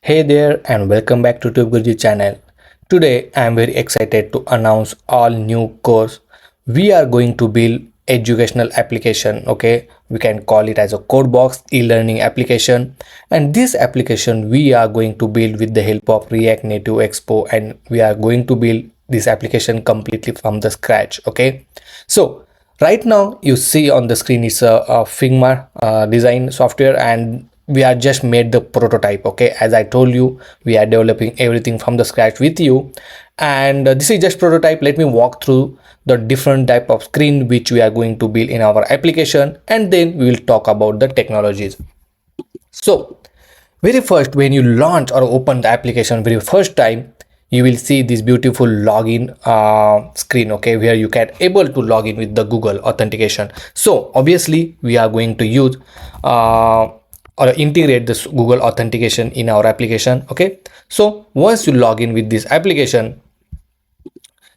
Hey there and welcome back to Tube channel. Today I am very excited to announce all new course. We are going to build educational application. Okay, we can call it as a code box e-learning application, and this application we are going to build with the help of React Native Expo, and we are going to build this application completely from the scratch. Okay, so right now you see on the screen is a Figma design software, and we are just made the prototype. Okay, as I told you, we are developing everything from the scratch with you, and this is just prototype. Let me walk through the different type of screen which we are going to build in our application, and then we will talk about the technologies. So very first, when you launch or open the application very first time, you will see this beautiful login screen, okay, where you can able to log in with the Google authentication. So obviously we are going to use or integrate this Google authentication in our application. Okay, so once you log in with this application,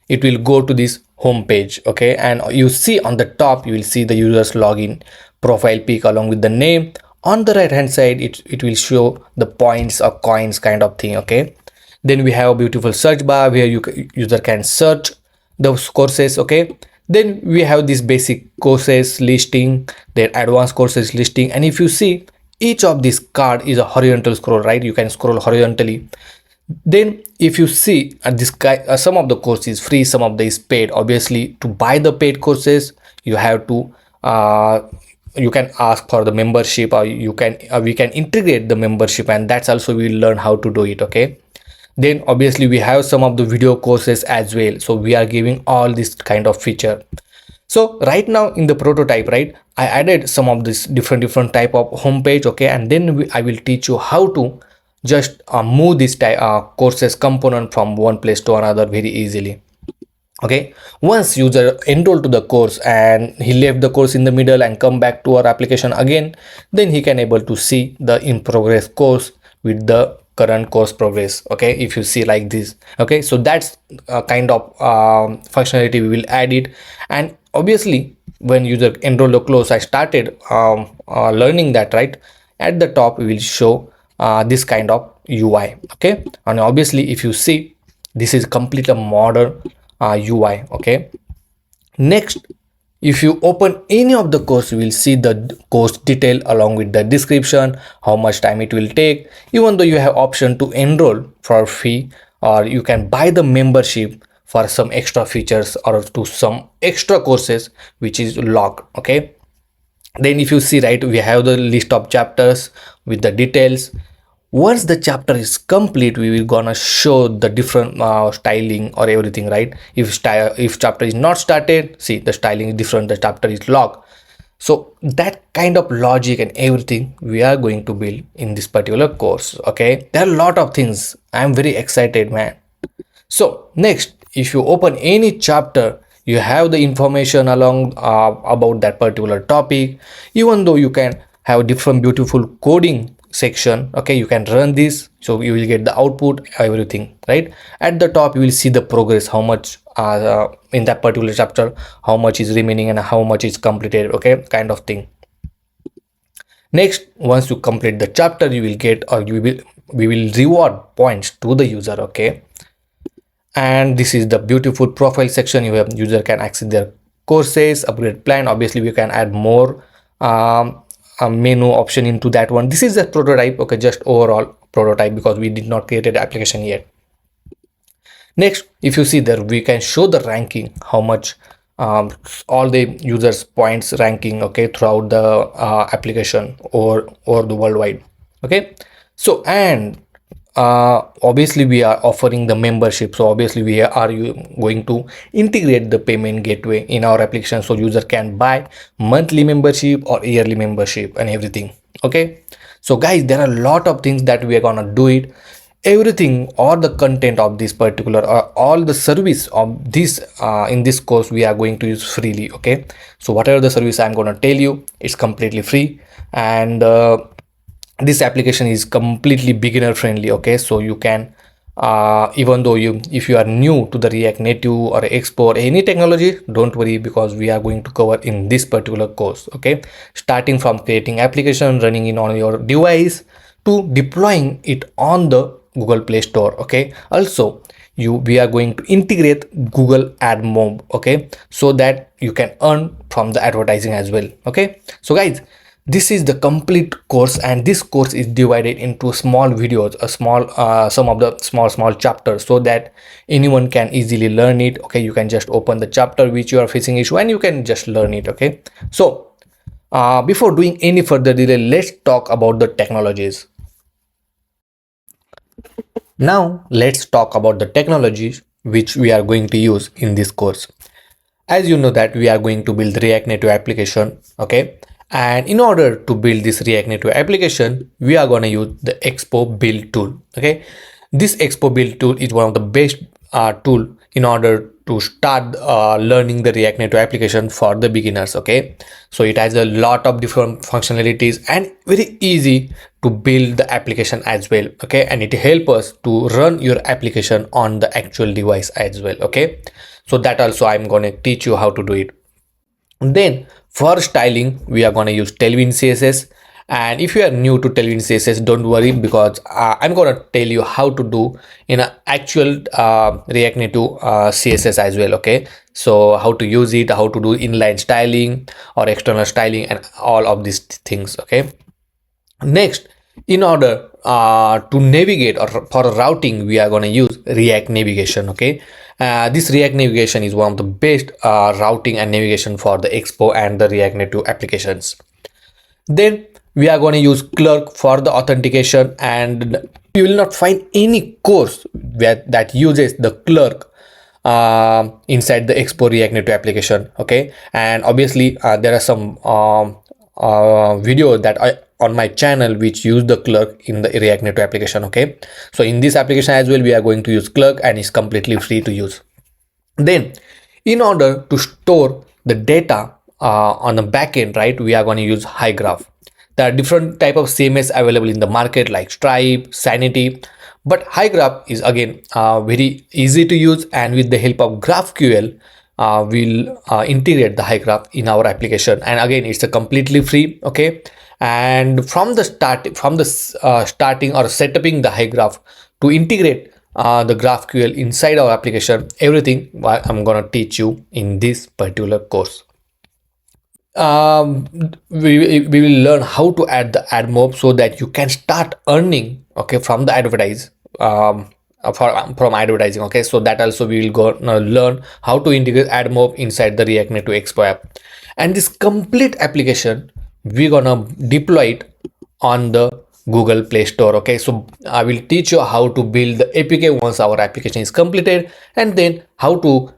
it will go to this home page. Okay, and you see on the top you will see the user's login profile pic along with the name. On the right hand side it will show the points or coins kind of thing. Okay, then we have a beautiful search bar where user can search those courses. Okay, then we have this basic courses listing, their advanced courses listing, and if you see each of this card is a horizontal scroll, right? You can scroll horizontally. Then if you see this guy, some of the course is free, some of the is paid. Obviously to buy the paid courses you have to you can ask for the membership, or you can we can integrate the membership, and that's also we'll learn how to do it. Okay, then obviously we have some of the video courses as well, so we are giving all this kind of feature. So right now in the prototype, right, I added some of this different type of homepage. Okay, and then I will teach you how to just move this courses component from one place to another very easily. Okay, once user enroll to the course and he left the course in the middle and come back to our application again, then he can able to see the in progress course with the current course progress. Okay, if you see like this. Okay, so that's a kind of functionality we will add it. And obviously when user enroll the course, I started learning that, right? At the top we will show this kind of UI. Okay, and obviously if you see, this is completely modern UI. Okay, next, if you open any of the course, you will see the course detail along with the description, how much time it will take. Even though you have option to enroll for fee, or you can buy the membership for some extra features or to some extra courses which is locked. Okay, then if you see, right, we have the list of chapters with the details. Once the chapter is complete, we will gonna show the different styling or everything, right? If chapter is not started, see the styling is different, the chapter is locked. So that kind of logic and everything we are going to build in this particular course. Okay, there are a lot of things. I am very excited, man. So next, if you open any chapter, you have the information along about that particular topic. Even though you can have different beautiful coding section, okay, you can run this, so you will get the output, everything, right? At the top you will see the progress, how much in that particular chapter, how much is remaining and how much is completed. Okay, kind of thing. Next, once you complete the chapter, you will get, or we will reward points to the user. Okay, and this is the beautiful profile section. You have user can access their courses, upgrade plan. Obviously we can add more a menu option into that one. This is a prototype. Okay, just overall prototype, because we did not create an application yet. Next, if you see there, we can show the ranking, how much all the users points ranking, okay, throughout the application or the worldwide. Okay, so and obviously we are offering the membership, so obviously we are going to integrate the payment gateway in our application, so user can buy monthly membership or yearly membership and everything. Okay, so guys, there are a lot of things that we are gonna do it. Everything or the content of this particular or all the service of this in this course we are going to use freely. Okay, so whatever the service I'm going to tell you, it's completely free, and this application is completely beginner friendly. Okay, so you can even though if you are new to the React Native or Expo or any technology, don't worry, because we are going to cover in this particular course. Okay, starting from creating application, running in on your device, to deploying it on the Google Play Store. Okay, also we are going to integrate Google Ad Mob, okay, so that you can earn from the advertising as well. Okay, so guys, this is the complete course, and this course is divided into small videos, a small some of the small chapters, so that anyone can easily learn it. Okay, you can just open the chapter which you are facing issue and you can just learn it. Okay, so before doing any further delay, let's talk about the technologies. Now let's talk about the technologies which we are going to use in this course. As you know that we are going to build React Native application, okay, and in order to build this React Native application, we are going to use the Expo build tool. Okay, this Expo build tool is one of the best tool in order to start learning the React Native application for the beginners. Okay, so it has a lot of different functionalities and very easy to build the application as well. Okay, and it helps us to run your application on the actual device as well. Okay, so that also I'm going to teach you how to do it. Then for styling, we are going to use Tailwind CSS. And if you are new to Tailwind CSS, don't worry, because I'm going to tell you how to do in an actual React Native CSS as well. Okay, so how to use it, how to do inline styling or external styling, and all of these things. Okay, next, in order to navigate or for routing, we are going to use React Navigation. Okay, this React Navigation is one of the best routing and navigation for the Expo and the React Native applications. Then we are going to use Clerk for the authentication, and you will not find any course that uses the Clerk inside the Expo React Native application. Okay, and obviously there are some video that I on my channel which use the Clerk in the React Native application. Okay, so in this application as well we are going to use Clerk, and it's completely free to use. Then in order to store the data on the backend, right, we are going to use HyGraph. There are different type of CMS available in the market like Stripe, Sanity, but HyGraph is again very easy to use, and with the help of GraphQL we'll integrate the HyGraph in our application, and again it's a completely free. Okay, and from the starting or setting the HyGraph to integrate the GraphQL inside our application, everything I'm gonna teach you in this particular course. We will learn how to add the ad mob so that you can start earning, okay, from the advertise from advertising. Okay, so that also we will go learn how to integrate ad mob inside the React Native Expo app, and this complete application we're gonna deploy it on the Google Play Store. Okay, so I will teach you how to build the APK once our application is completed, and then how to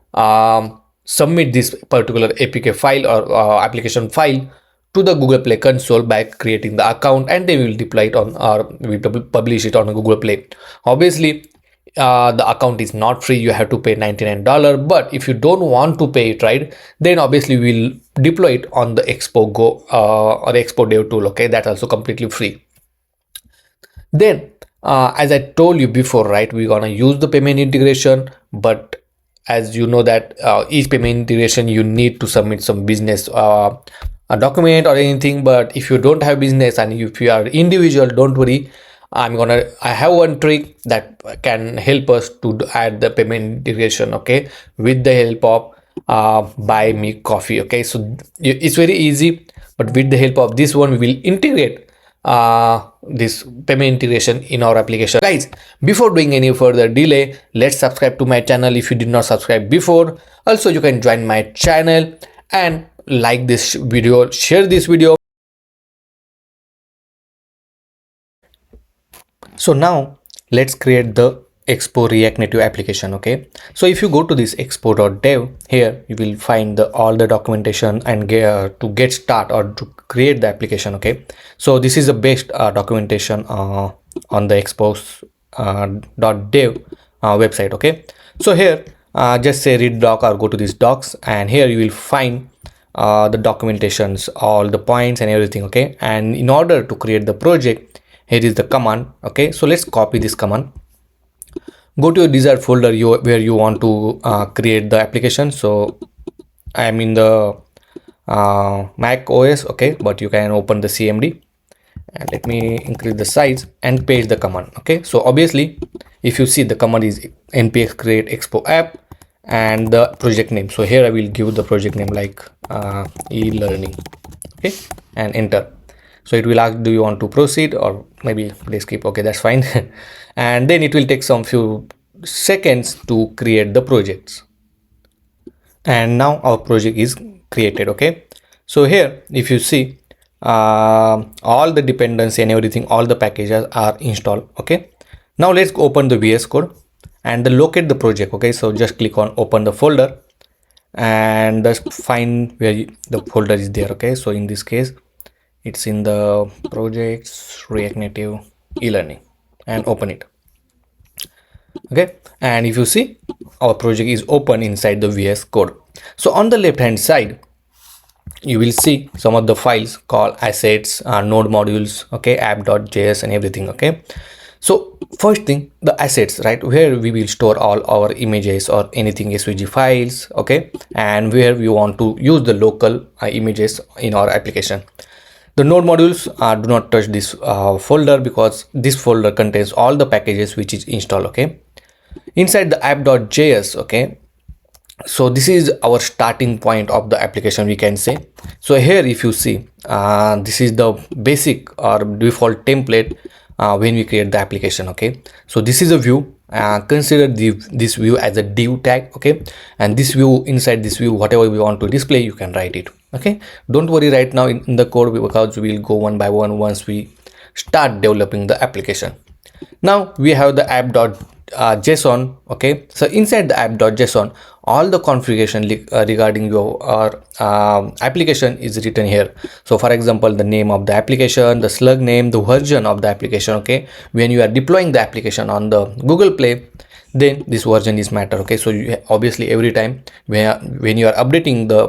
submit this particular APK file or application file to the Google Play console by creating the account, and they will deploy it on, or we publish it on Google Play. Obviously the account is not free, you have to pay $99, but if you don't want to pay it, right, then obviously we'll deploy it on the Expo Go or Expo Dev tool. Okay, that's also completely free. Then as I told you before, right, we're gonna use the payment integration, but as you know that each payment integration you need to submit some business a document or anything. But if you don't have business and if you are individual, don't worry, I have one trick that can help us to add the payment integration. Okay, with the help of buy me coffee. Okay, so it's very easy, but with the help of this one we will integrate this payment integration in our application. Guys, before doing any further delay, let's subscribe to my channel if you did not subscribe before. Also, you can join my channel and like this video, share this video. So now let's create the Expo React Native application. Okay, so if you go to this expo.dev, here you will find all the documentation and to get start or to create the application. Okay, so this is the best documentation on the expos.dev website. Okay, so here just say read doc or go to this docs, and here you will find the documentations, all the points and everything. Okay, and in order to create the project, here is the command. Okay, so let's copy this command, go to your desired folder where you want to create the application. So I am in the Mac OS. Okay, but you can open the CMD, and let me increase the size and paste the command. Okay, so obviously if you see, the command is npx create expo app and the project name. So here I will give the project name like e-learning. Okay, and enter. So it will ask, do you want to proceed, or maybe please skip. Okay, that's fine. And then it will take some few seconds to create the projects. And now our project is created. Okay, so here if you see, all the dependency and everything, all the packages are installed. Okay, now let's open the VS Code and locate the project. Okay, so just click on open the folder and just find where the folder is there. Okay, so in this case it's in the projects React Native e-learning, and open it. Okay, and if you see, our project is open inside the VS Code. So on the left hand side you will see some of the files called assets, node modules, okay, app.js and everything. Okay, so first thing, the assets, right, where we will store all our images or anything svg files. Okay, and where we want to use the local images in our application. The node modules do not touch this folder, because this folder contains all the packages which is installed. Okay, inside the app.js, okay, so this is our starting point of the application, we can say. So here if you see, this is the basic or default template when we create the application. Okay, so this is a view. Consider this view as a div tag. Okay, and this view, inside this view, whatever we want to display, you can write it. Okay, don't worry right now in the code, because we will go one by one once we start developing the application. Now we have the app.json. Okay, so inside the app.json, all the configuration regarding your application is written here. So for example, the name of the application, the slug name, the version of the application. Okay, when you are deploying the application on the Google Play, then this version is matter. Okay, so you obviously every time when you are updating the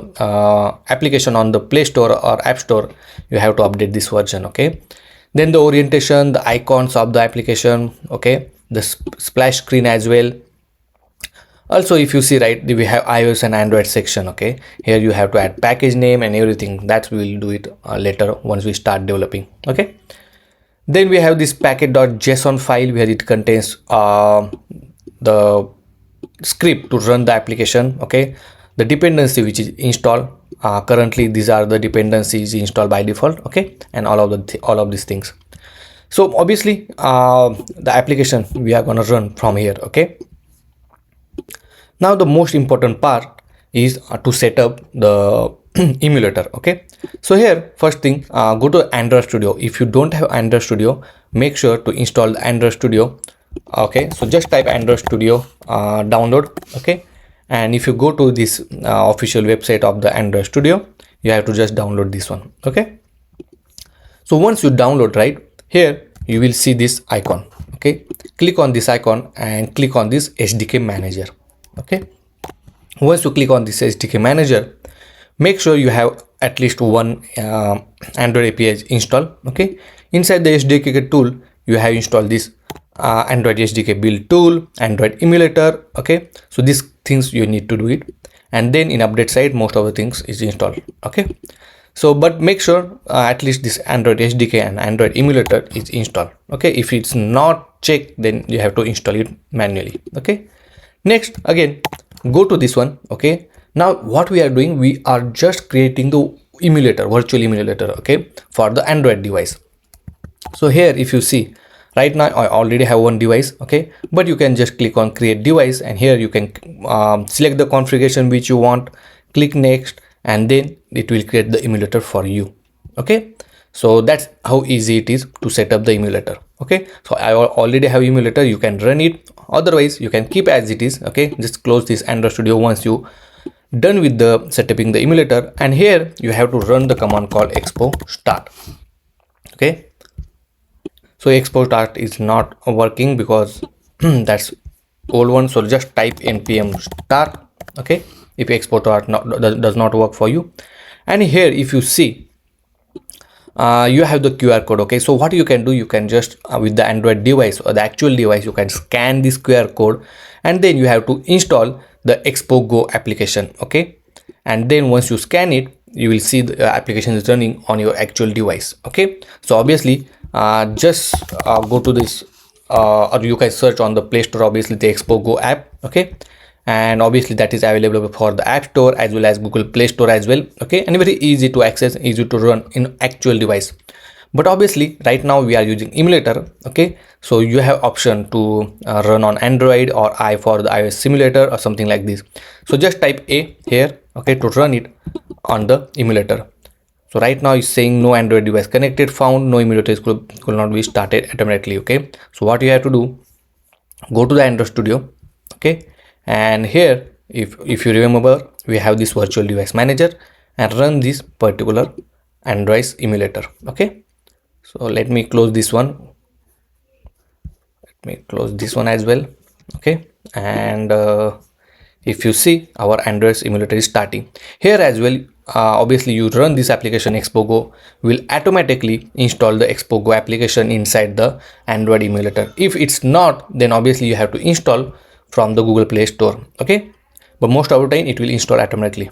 application on the Play Store or App Store, you have to update this version. Okay, then the orientation, the icons of the application. Okay, the splash screen as well. Also if you see, right, we have iOS and Android section. Okay, here you have to add package name and everything. That we will do it later once we start developing. Okay, then we have this packet.json file where it contains the script to run the application. Okay, the dependency which is installed, currently these are the dependencies installed by default. Okay, and all of these things. So obviously the application we are going to run from here. Okay, now the most important part is to set up the emulator. Okay, so here first thing, go to Android Studio. If you don't have Android Studio, make sure to install the Android Studio. Okay, so just type Android Studio, download. Okay, and if you go to this official website of the Android Studio, you have to just download this one. Okay, so once you download, right, here you will see this icon. Okay, click on this icon and click on this SDK manager. Okay, once you click on this SDK manager, make sure you have at least one Android API installed. Okay, inside the SDK tool, you have installed this Android SDK build tool, Android emulator. Okay, so these things you need to do it, and then in update side, most of the things is installed. Okay, so but make sure at least this Android SDK and Android emulator is installed. Okay, if it's not checked, then you have to install it manually. Okay, next again go to this one. Okay, now what we are doing, we are just creating the emulator, virtual emulator. Okay, for the Android device. So here if you see, right now I already have one device. Okay, but you can just click on create device, and here you can select the configuration which you want, click next, and then it will create the emulator for you. Okay, so that's how easy it is to set up the emulator. Okay, so I already have emulator, you can run it. Otherwise you can keep as it is. Okay, just close this Android Studio once you done with the setting the emulator, and here you have to run the command called expo start. Okay, so expo start is not working because that's old one, so just type npm start. Okay, if expo start does not work for you. And here if you see, you have the QR code. Okay, so what you can do, you can just with the Android device or the actual device, you can scan this QR code, and then you have to install the Expo Go application. Okay, and then once you scan it, you will see the application is running on your actual device. Okay, so obviously just go to this or you can search on the Play Store, obviously the Expo Go app. Okay, and obviously that is available for the App Store as well as Google Play Store as well. Okay, and very easy to access, easy to run in actual device. But obviously right now we are using emulator. Okay, so you have option to run on Android or I for the iOS simulator or something like this. So just type A here, okay, to run it on the emulator. So right now it's saying no Android device connected found, no emulator could not be started automatically. Okay, so what you have to do, go to the Android Studio. Okay, and here if you remember, we have this virtual device manager, and run this particular Android emulator. Okay, so let me close this one, let me close this one as well. Okay, and if you see, our Android emulator is starting here as well. Obviously you run this application, Expo Go will automatically install the Expo Go application inside the Android emulator. If it's not, then obviously you have to install from the Google Play Store. Okay, but most of the time it will install automatically.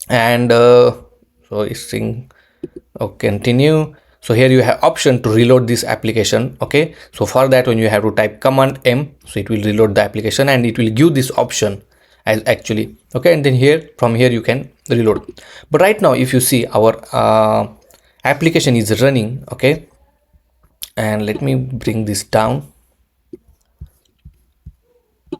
And so it's saying, okay, continue. So here you have option to reload this application. Okay, so for that one you have to type command M, so it will reload the application and it will give this option as actually. Okay, and then here from here you can reload. But right now if you see, our application is running. Okay, and let me bring this down,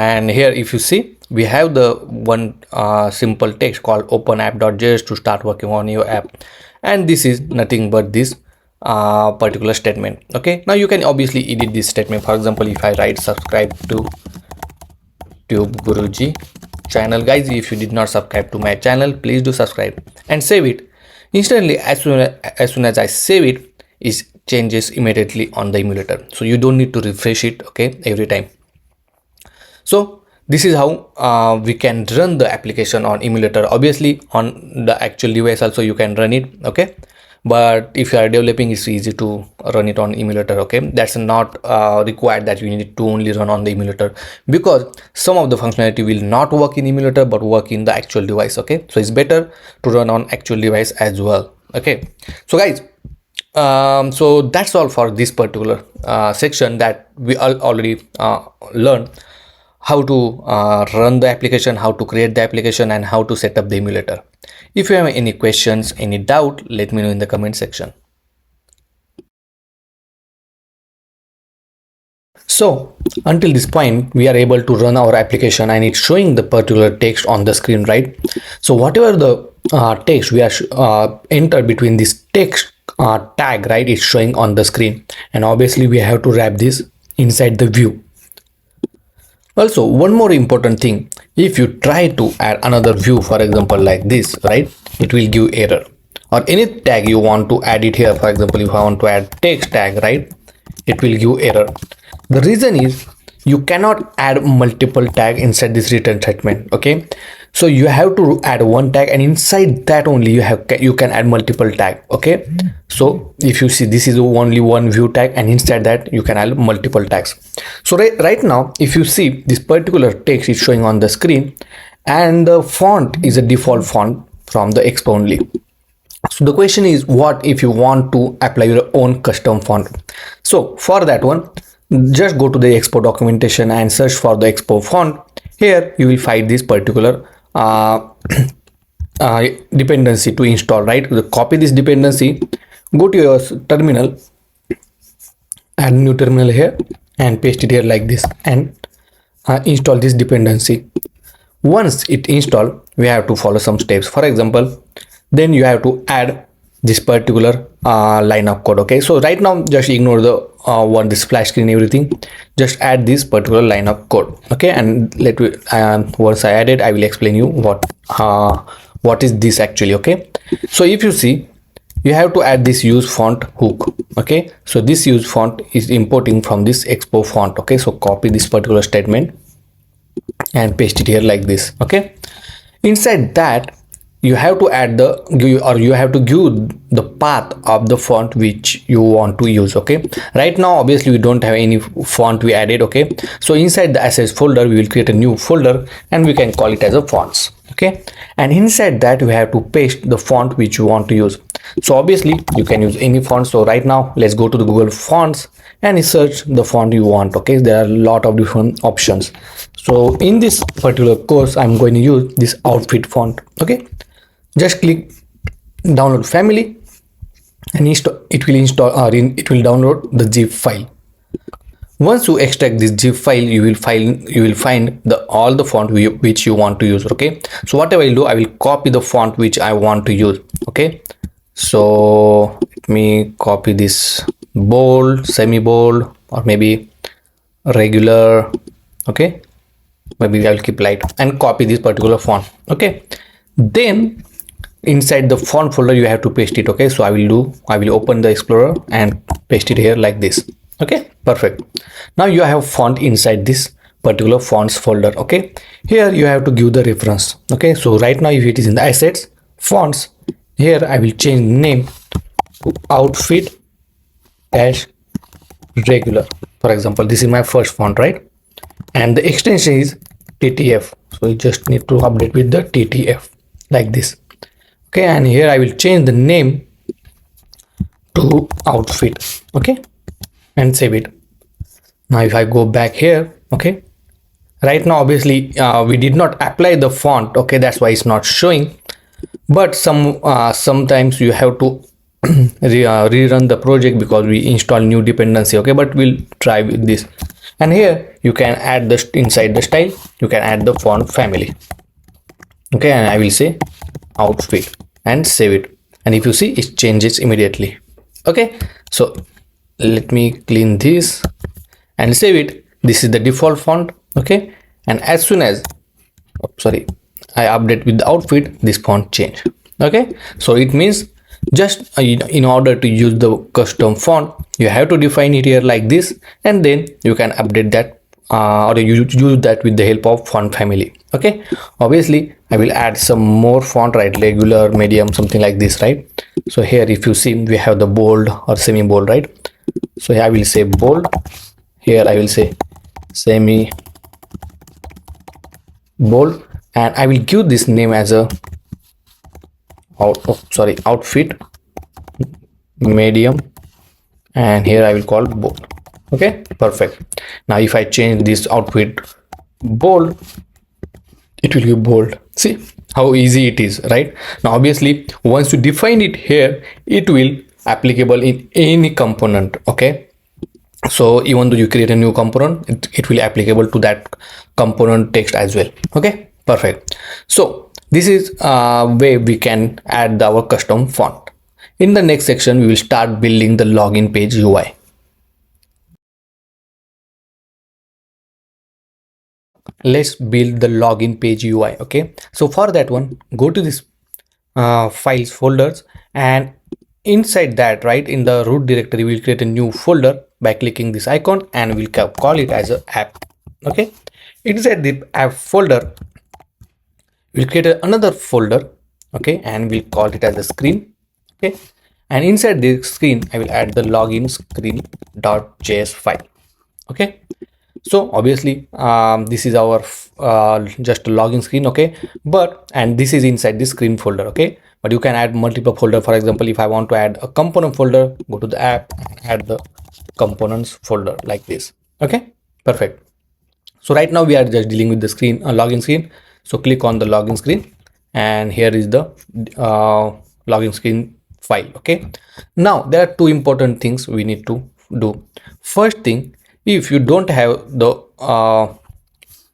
and here if you see, we have the one simple text called open app.js to start working on your app, and this is nothing but this particular statement. Okay, now you can obviously edit this statement. For example, if I write subscribe to Tube Guruji channel, guys, if you did not subscribe to my channel, please do subscribe, and save it. Instantly, as soon as I save it, it changes immediately on the emulator, so you don't need to refresh it, okay, every time. So this is how we can run the application on emulator. Obviously on the actual device also you can run it. Okay, but if you are developing, it's easy to run it on emulator. Okay, that's not required that you need to only run on the emulator, because some of the functionality will not work in emulator but work in the actual device. Okay, so it's better to run on actual device as well. Okay, so guys, so that's all for this particular section that we already learned how to run the application, how to create the application, and how to set up the emulator. If you have any questions, any doubt, let me know in the comment section. So until this point, we are able to run our application and it's showing the particular text on the screen, right? So whatever the text we are entered between this text tag, right, it's showing on the screen, and obviously we have to wrap this inside the view. Also, one more important thing, if you try to add another view, for example like this, right, it will give error. Or any tag you want to add it here, for example if I want to add text tag, right, it will give error. The reason is you cannot add multiple tag inside this return statement. Okay, so you have to add one tag, and inside that only you can add multiple tag. Okay, so if you see, this is only one view tag, and inside that you can add multiple tags. So right now if you see, this particular text is showing on the screen, and the font is a default font from the Expo only. So the question is, what if you want to apply your own custom font? So for that one, just go to the Expo documentation and search for the Expo font. Here you will find this particular dependency to install, right? Copy this dependency, go to your terminal, add new terminal here, and paste it here like this, and install this dependency. Once it installed, we have to follow some steps. For example, then you have to add this particular line of code. Okay, so right now just ignore the this splash screen, everything. Just add this particular line of code. Okay, and once I add it, I will explain you what is this actually. Okay, so if you see, you have to add this use font hook. Okay, so this use font is importing from this Expo font. Okay, so copy this particular statement and paste it here like this. Okay, inside that you have to add you have to give the path of the font which you want to use. Okay, right now obviously we don't have any font we added. Okay, so inside the assets folder we will create a new folder and we can call it as a fonts. Okay. okay, and inside that we have to paste the font which you want to use. So obviously you can use any font. So right now let's go to the Google Fonts and search the font you want. Okay, there are a lot of different options. So in this particular course I'm going to use this outfit font. Okay, just click download family and it will install or it will download the zip file. Once you extract this zip file, you will find the all the font which you want to use. Okay, so what I will do, I will copy the font which I want to use. Okay, so let me copy this bold, semi bold, or maybe regular. Okay, maybe I will keep light and copy this particular font. Okay, then inside the font folder you have to paste it. Okay, so I will open the Explorer and paste it here like this. Okay, perfect. Now you have font inside this particular fonts folder. Okay, here you have to give the reference. Okay, so right now if it is in the assets fonts, here I will change name to outfit dash regular. For example, this is my first font, right? And the extension is TTF, so you just need to update with the TTF like this. Okay, and here I will change the name to outfit. Okay, and save it. Now if I go back here, okay, right now obviously we did not apply the font. Okay, that's why it's not showing, but sometimes you have to rerun the project because we install new dependency. Okay, but we'll try with this. And here you can add the inside the style, you can add the font family. Okay, and I will say outfit and save it, and if you see, it changes immediately. Okay, so let me clean this and save it. This is the default font. Okay, and as soon as I update with the outfit, this font change. Okay, so it means just in order to use the custom font, you have to define it here like this, and then you can update that or you use that with the help of font family. Okay, obviously I will add some more font, right? Regular, medium, something like this, right? So here if you see, we have the bold or semi bold, right? So here I will say bold, here I will say semi bold, and I will give this name as a outfit medium, and here I will call bold. Okay, perfect. Now if I change this outfit bold, it will be bold. See how easy it is, right? Now obviously once you define it here, it will applicable in any component. Okay, so even though you create a new component, it will applicable to that component text as well. Okay, perfect. So this is way we can add our custom font. In the next section we will start building the login page UI. Let's build the login page UI. Okay, so for that one, go to this files folders, and inside that, right, in the root directory, we'll create a new folder by clicking this icon, and we'll call it as a app. Okay, inside the app folder we'll create another folder. Okay, and we'll call it as a screen. Okay, and inside the screen I will add the login screen.js file. Okay, so obviously this is our just login screen. Okay, and this is inside the screen folder. Okay, but you can add multiple folder. For example, if I want to add a component folder, go to the app and add the components folder like this. Okay, perfect. So right now we are just dealing with the screen login screen. So click on the login screen, and here is the login screen file. Okay, now there are two important things we need to do. First thing, if you don't have the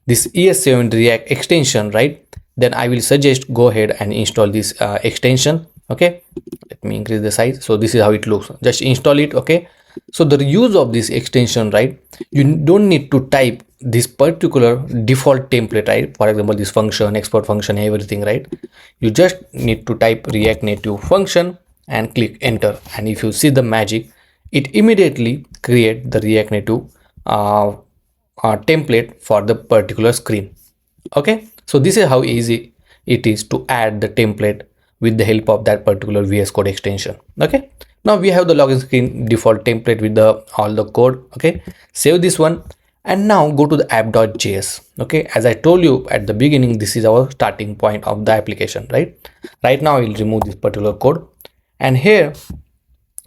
this ES7 React extension, right, then I will suggest go ahead and install this extension. Okay, let me increase the size. So this is how it looks. Just install it. Okay, so the use of this extension, right, you don't need to type this particular default template, right? For example, this function, export function, everything, right? You just need to type React Native function and click enter, and if you see the magic, it immediately create the React Native template for the particular screen. Okay, so this is how easy it is to add the template with the help of that particular VS Code extension. Okay, now we have the login screen default template with the all the code. Okay, save this one, And now go to the app.js. Okay, as I told you at the beginning, this is our starting point of the application, right now I will remove this particular code, and here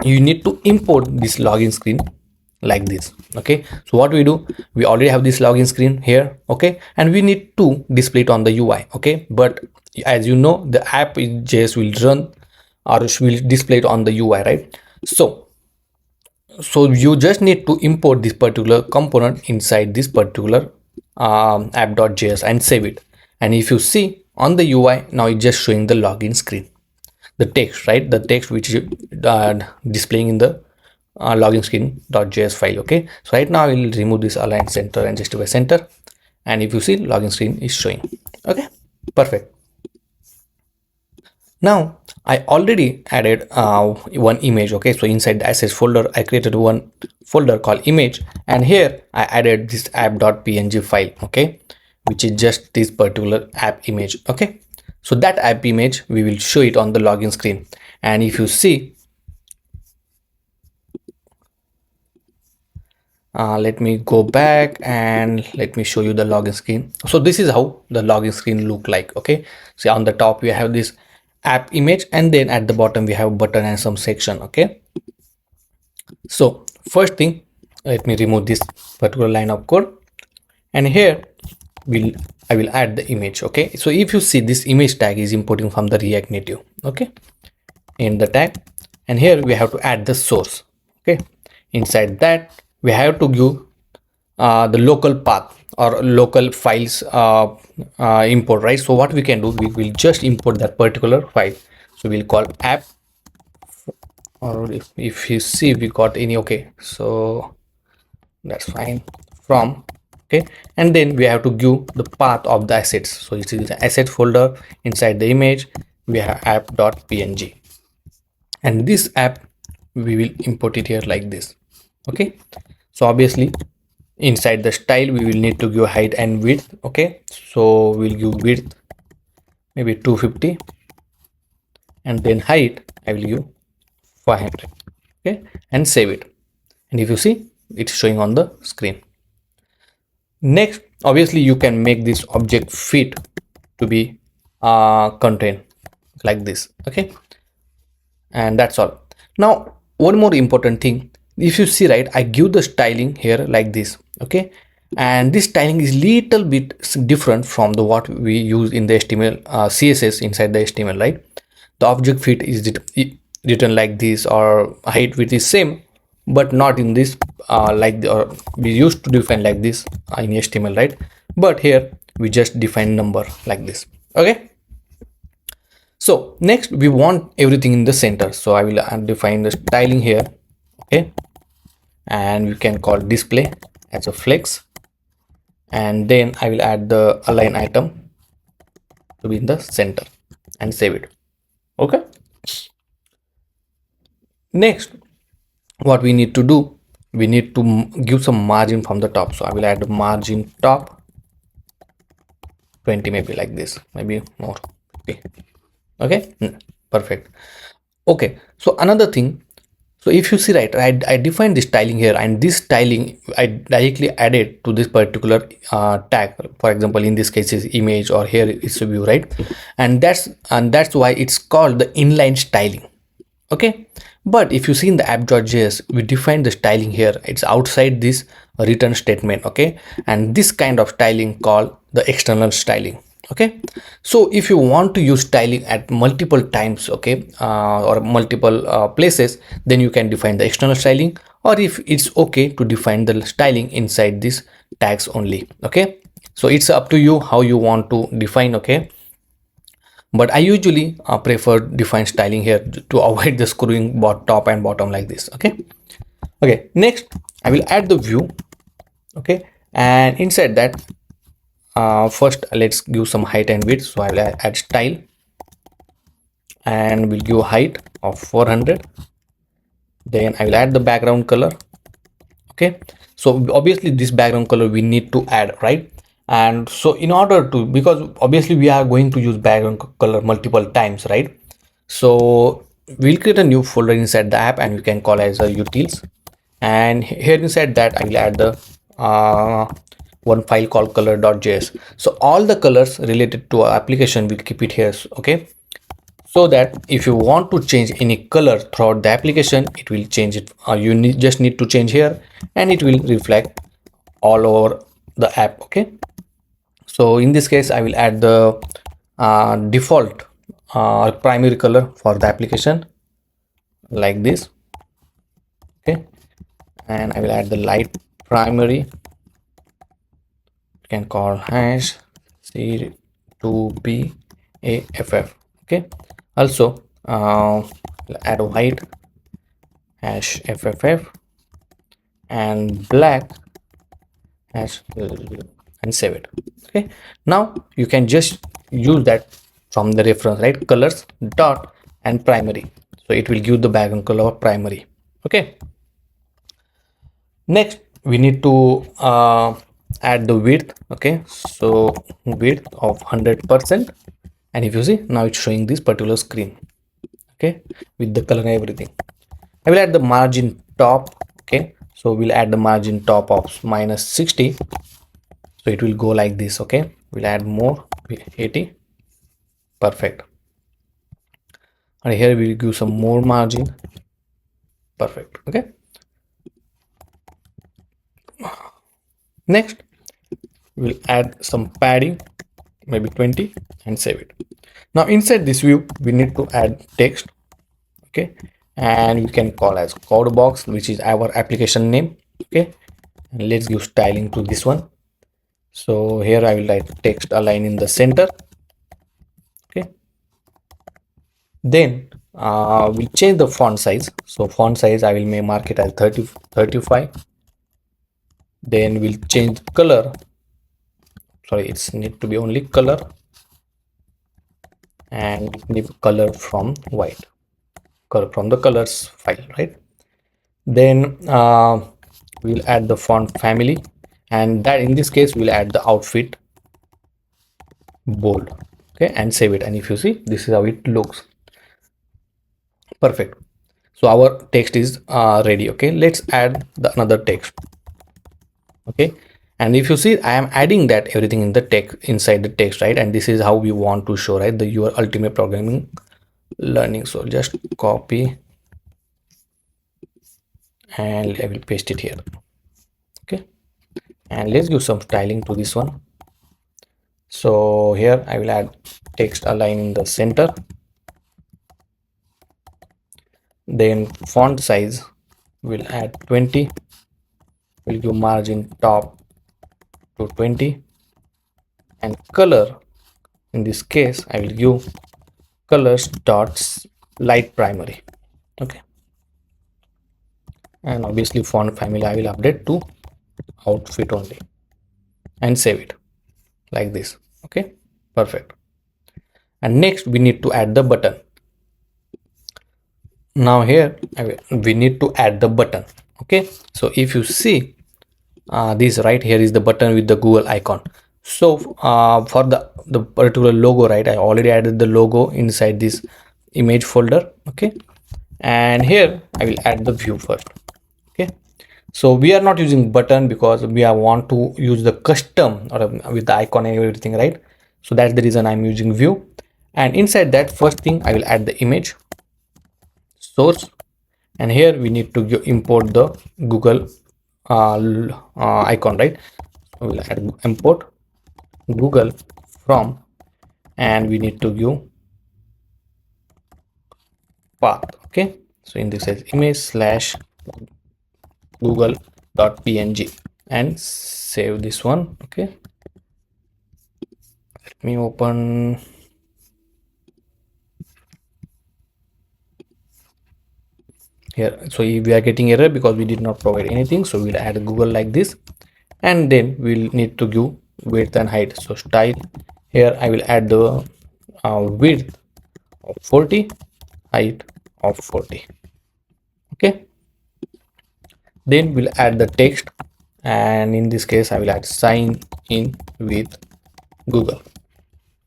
you need to import this login screen like this. Okay, so what we do, we already have this login screen here. Okay, and we need to display it on the UI. Okay, but as you know, the app.js will run or will display it on the UI, right? So you just need to import this particular component inside this particular app.js and save it. And if you see on the UI, now it's just showing the login screen, the text, right? The text which is displaying in the login screen.js file. Okay, so right now I will remove this align center and justify center, and if you see, login screen is showing. Okay, perfect. Now I already added one image. Okay, so inside the assets folder I created one folder called image, and here I added this app.png file. Okay, which is just this particular app image. Okay, so that app image we will show it on the login screen, and if you see, let me go back and let me show you the login screen. So this is how the login screen look like. Okay, so on the top we have this app image, and then at the bottom we have a button and some section. Okay, so first thing, let me remove this particular line of code, and here I will add the image. Okay, so if you see, this image tag is importing from the React Native. Okay, in the tag, and here we have to add the source. Okay, inside that we have to give the local path or local files import, right? So what we can do, we will just import that particular file. So we'll call app, or if you see we got any. Okay, so that's fine, from. Okay, and then we have to give the path of the assets. So it is the asset folder. Inside the image we have app.png, and this app we will import it here like this. Okay, so obviously inside the style we will need to give height and width. Okay, so we'll give width maybe 250, and then height I will give 500. Okay, and save it, and if you see, it's showing on the screen. Next, obviously you can make this object fit to be contained like this. Okay, and that's all. Now one more important thing, if you see, right, I give the styling here like this. Okay, and this styling is little bit different from the what we use in the HTML CSS inside the HTML, right? The object fit is written like this, or height width is same, but not in this like or we used to define like this in HTML, right? But here we just define number like this. Okay, so next we want everything in the center, so I will define the styling here. Okay, and we can call display as a flex, and then I will add the align item to be in the center and save it. Okay, next what we need to do, we need to give some margin from the top. So I will add margin top 20, maybe like this, maybe more. Okay, perfect. Okay, so another thing, so if you see, right, I defined this styling here, and this styling I directly added to this particular tag. For example, in this case is image, or here it's a view, right? And that's why it's called the inline styling. Okay, but if you see in the app.js, we define the styling here, it's outside this return statement. Okay, and this kind of styling called the external styling. Okay, so if you want to use styling at multiple times, okay, or multiple places, then you can define the external styling, or if it's okay to define the styling inside these tags only. Okay, so it's up to you how you want to define. Okay, but I usually prefer define styling here to avoid the screwing top and bottom like this. Okay, next I will add the view. Okay, and inside that first let's give some height and width. So I will add style, and we'll give height of 400. Then I will add the background color. Okay, so obviously this background color we need to add, right? And so in order to, because obviously we are going to use background color multiple times, right? So we'll create a new folder inside the app, and we can call as a utils, and here inside that I will add the one file called color.js. So all the colors related to our application, we'll keep it here. Okay, so that if you want to change any color throughout the application, it will change it. Just need to change here and it will reflect all over the app. Okay, so in this case I will add the default primary color for the application like this. Okay, and I will add the light primary. You can call hash C2BAFF. Okay, also add a white hash FFF and black hash and save it. Okay, now you can just use that from the reference, right? Colors dot and primary, so it will give the background color of primary. Okay, next we need to add the width. Okay, so width of 100%, and if you see now it's showing this particular screen. Okay, with the color and everything. I will add the margin top. Okay, so we'll add the margin top of -60, so it will go like this. Okay, we'll add more 80. Perfect. And here we'll give some more margin. Perfect. Okay, next we'll add some padding, maybe 20, and save it. Now inside this view we need to add text. Okay, and we can call as code box, which is our application name. Okay, and let's give styling to this one. So here I will write text align in the center. Okay, then we change the font size. So font size I will may mark it as 35. Then we'll change color. Sorry, it's need to be only color, and leave color from white, color from the colors file, right? Then we'll add the font family, and that in this case we'll add the outfit bold. Okay, and save it. And if you see, this is how it looks. Perfect. So our text is ready. Okay, let's add the another text. Okay, and if you see, I am adding that everything in the text inside the text, right? And this is how we want to show, right, the your ultimate programming learning. So just copy and I will paste it here. Okay, and let's give some styling to this one. So here I will add text align in the center. Then font size will add 20. We'll give margin top to 20, and color in this case I will give colors dots light primary. Okay, and obviously font family I will update to outfit only, and save it like this. Okay, perfect. And next we need to add the button. Now here we need to add the button. Okay, so if you see this right here is the button with the Google icon. So for the particular logo, right, I already added the logo inside this image folder. Okay, and here I will add the view first. Okay, so we are not using button because we want to use the custom or with the icon and everything, right? So that's the reason I'm using view. And inside that, first thing I will add the image source, and here we need to import the Google icon, right? So we'll add import Google from, and we need to give path. Okay, so in this case image slash google.png, and save this one. Okay, let me open. Here, so we are getting error because we did not provide anything. So we'll add Google like this, and then we'll need to give width and height. So style, here I will add the width of 40, height of 40. Okay, then we'll add the text, and in this case I will add sign in with Google.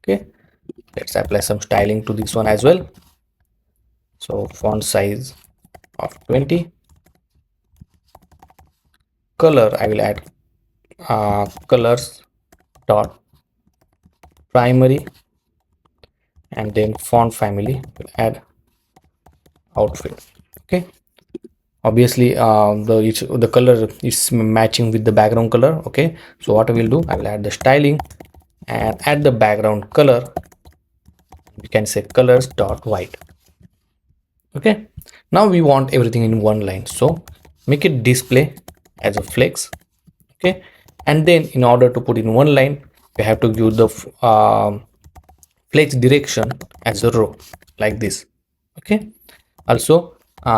Okay, let's apply some styling to this one as well. So font size of 20, color I will add colors dot primary, and then font family will add outfit. Okay, obviously the color is matching with the background color. Okay, so what I will do, I will add the styling and add the background color. We can say colors dot white. Okay, now we want everything in one line, so make it display as a flex. Okay, and then in order to put in one line, we have to give the flex direction as a row like this. Okay, also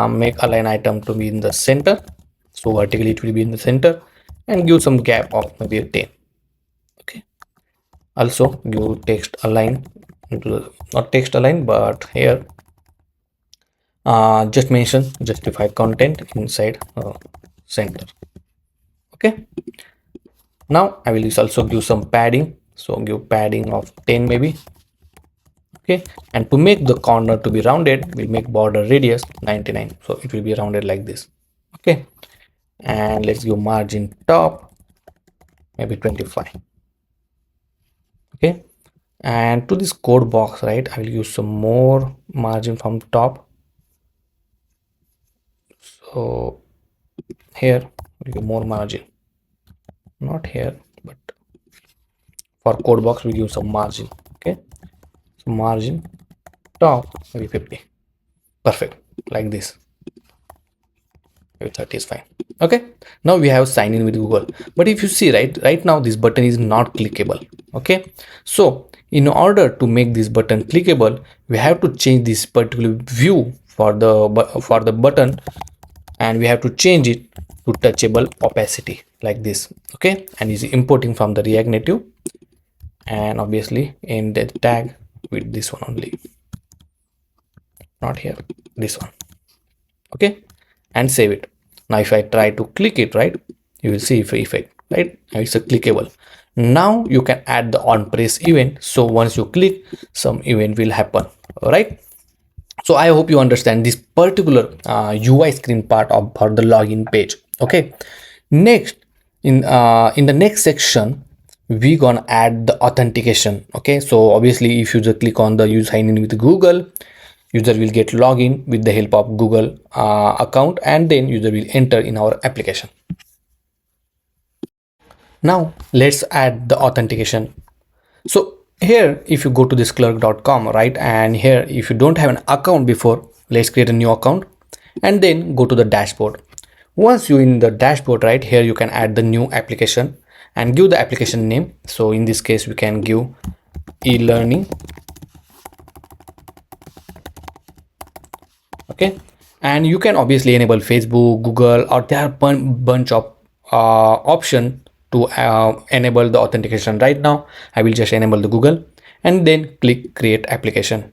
make align item to be in the center, so vertically it will be in the center, and give some gap of maybe a 10. Okay, also give text align into the, not text align, but here just mention justify content inside center. Okay, now I will also give some padding, so give padding of 10 maybe. Okay, and to make the corner to be rounded, we'll make border radius 99, so it will be rounded like this. Okay, and let's give margin top maybe 25. Okay, and to this code box, right, I will use some more margin from top. So here we give more margin, not here, but for code box we give some margin. Okay, so margin top maybe 50. Perfect, like this. Maybe 30 is fine. Okay, now we have sign in with Google, but if you see, right now this button is not clickable. Okay, so in order to make this button clickable, we have to change this particular view for the button, and we have to change it to touchable opacity like this. Okay, and is importing from the React Native, and obviously in the tag with this one only, not here, this one. Okay, and save it. Now if I try to click it, right, you will see effect, right, it's a clickable. Now you can add the on press event, so once you click, some event will happen. All right, so I hope you understand this particular UI screen part of for the login page. Okay, next in the next section we gonna add the authentication. Okay, so obviously if you just click on the use sign in with Google, user will get login with the help of Google account, and then user will enter in our application. Now let's add the authentication. So here if you go to this clerk.com, right, and here if you don't have an account before, let's create a new account and then go to the dashboard. Once you in the dashboard, right, here you can add the new application and give the application name. So in this case we can give e-learning. Okay, and you can obviously enable Facebook, Google, or there are bunch of option to enable the authentication. Right now I will just enable the Google and then click create application.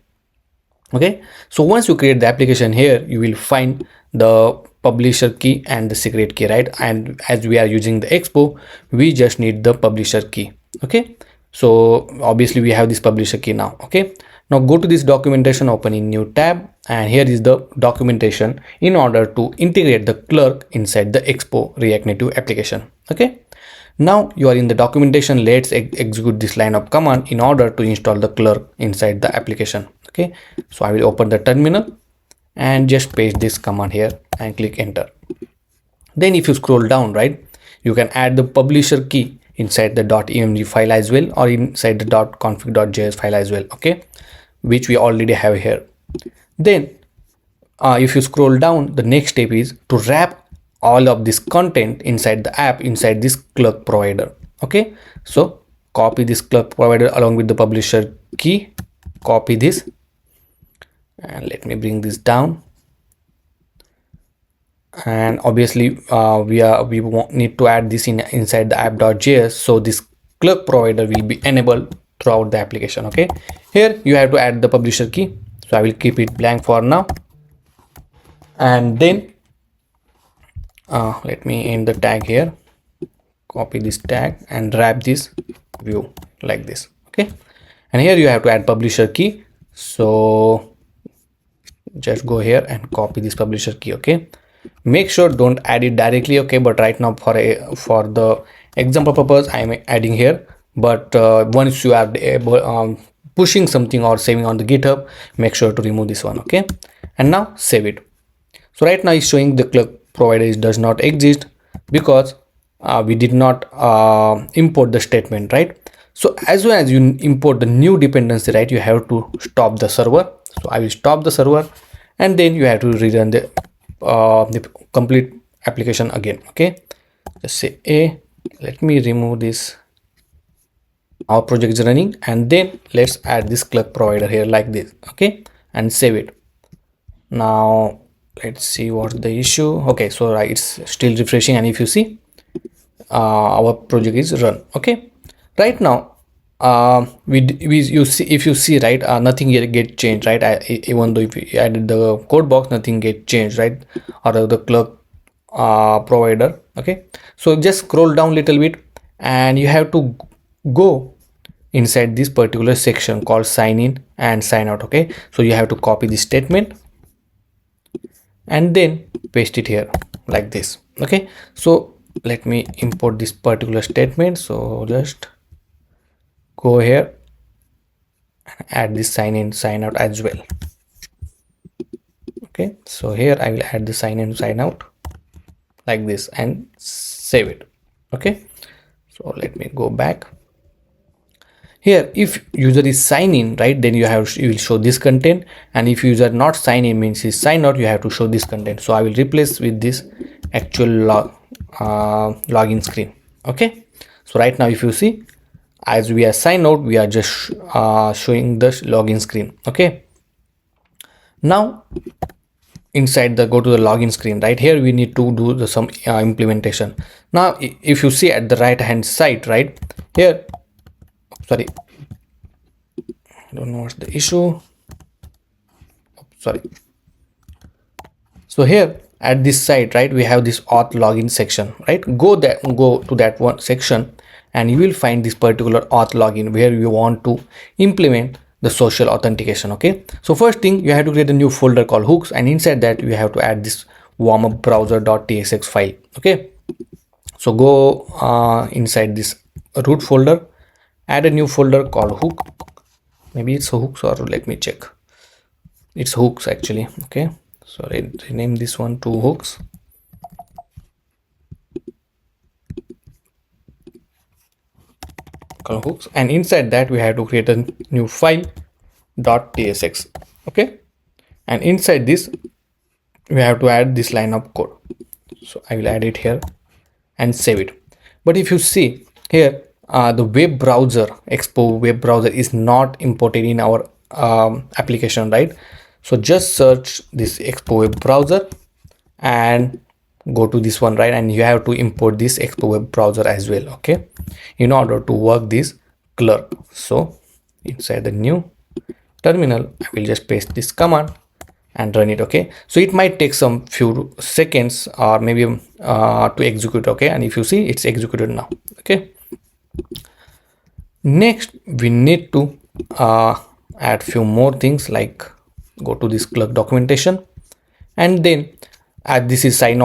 Okay, so once you create the application, here you will find the publisher key and the secret key, right, and as we are using the Expo, we just need the publisher key. Okay, so obviously we have this publisher key now. Okay, now go to this documentation, open in new tab, and here is the documentation in order to integrate the clerk inside the Expo React Native application. Okay, now you are in the documentation. Let's execute this line of command in order to install the clerk inside the application. Okay, so I will open the terminal and just paste this command here and click enter. Then if you scroll down, right, you can add the publisher key inside the .img file as well, or inside the .config.js file as well. Okay, which we already have here. Then if you scroll down, the next step is to wrap all of this content inside the app inside this clerk provider. Okay, so copy this clerk provider along with the publisher key, copy this, and let me bring this down. And obviously we need to add this inside the app.js, so this clerk provider will be enabled throughout the application. Okay, here you have to add the publisher key, so I will keep it blank for now, and then let me end the tag here, copy this tag and wrap this view like this. Okay, and here you have to add publisher key, so just go here and copy this publisher key. Okay, make sure don't add it directly. Okay, but right now for the example purpose I am adding here, but once you are able pushing something or saving on the GitHub, make sure to remove this one. Okay, and now save it. So right now it's showing the clerk provider does not exist because we did not import the statement, right? So as soon as you import the new dependency, right, you have to stop the server. So I will stop the server, and then you have to rerun the complete application again. Okay, just say a, let me remove this. Our project is running, and then let's add this clerk provider here like this. Okay, and save it. Now let's see what's the issue. Okay, so right, it's still refreshing, and if you see our project is run. Okay, right now you see, if you see, right, nothing here get changed, right? Even though if you added the code box, nothing get changed, right? Or the clerk provider. Okay, so just scroll down a little bit, and you have to go inside this particular section called sign in and sign out. Okay, so you have to copy this statement and then paste it here like this. Okay, so let me import this particular statement. So just go here and add this sign in sign out as well. Okay, so here I will add the sign in sign out like this and save it. Okay, so let me go back here. If user is sign in, right, then you will show this content, and if user not sign in, means is sign out, you have to show this content. So I will replace with this actual login screen. Okay, so right now if you see, as we are signed out, we are just showing the login screen. Okay, now inside the go to the login screen, right here we need to do the some implementation. Now if you see at the right hand side, right here, sorry, I don't know what's the issue. Sorry. So here at this side, right, we have this auth login section, right? Go to that one section, and you will find this particular auth login where you want to implement the social authentication. Okay, so first thing, you have to create a new folder called hooks, and inside that you have to add this warmup browser.tsx file. Okay, so go inside this root folder, add a new folder called hook. Maybe it's hooks, or let me check, it's hooks actually. Okay, so rename this one to hooks. Called hooks, and inside that we have to create a new file .tsx. Okay, and inside this we have to add this line of code. So I will add it here and save it. But if you see here, the web browser, Expo web browser, is not imported in our application, right? So just search this Expo web browser and go to this one, right, and you have to import this Expo web browser as well. Okay, in order to work this clerk. So inside the new terminal, I will just paste this command and run it. Okay, so it might take some few seconds or maybe to execute. Okay, and if you see, it's executed now. Okay, next we need to add few more things, like go to this clerk documentation, and then this is sign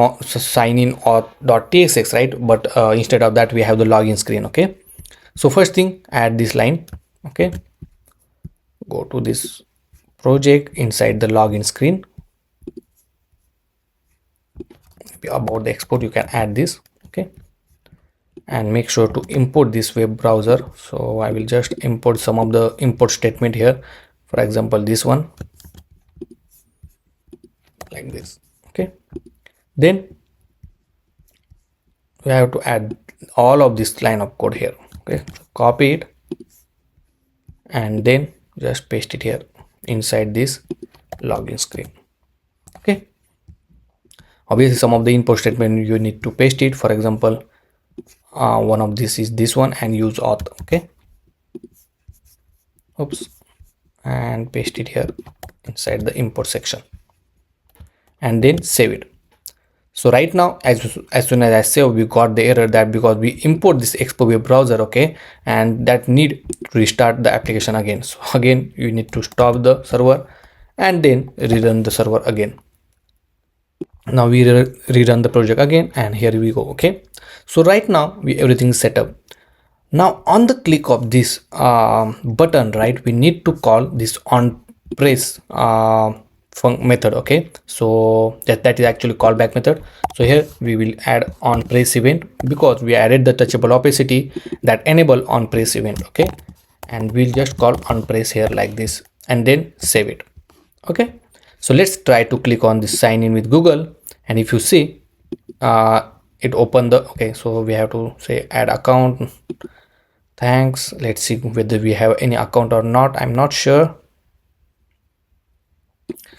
in or .tsx, right? But instead of that we have the login screen. Okay, so first thing, add this line. Okay, go to this project, inside the login screen, about the export you can add this. Okay, and make sure to import this web browser. So I will just import some of the import statement here, for example this one, like this. Okay, then we have to add all of this line of code here. Okay, copy it and then just paste it here inside this login screen. Okay, obviously some of the import statement you need to paste it. For example, one of this is this one, and use auth. Okay, oops, and paste it here inside the import section and then save it. So right now, as soon as I save, we got the error that because we import this Expo web browser. Okay, and that need to restart the application again. So again you need to stop the server and then rerun the server again. Now we rerun the project again, and here we go. Okay, so right now everything is set up. Now on the click of this button, right, we need to call this on press method. Okay, so that is actually callback method. So here we will add on press event because we added the touchable opacity that enable on press event. Okay, and we'll just call on press here like this and then save it. Okay, so let's try to click on this sign in with Google, and if you see it opened the, okay, so we have to say add account. Thanks. Let's see whether we have any account or not. I'm not sure.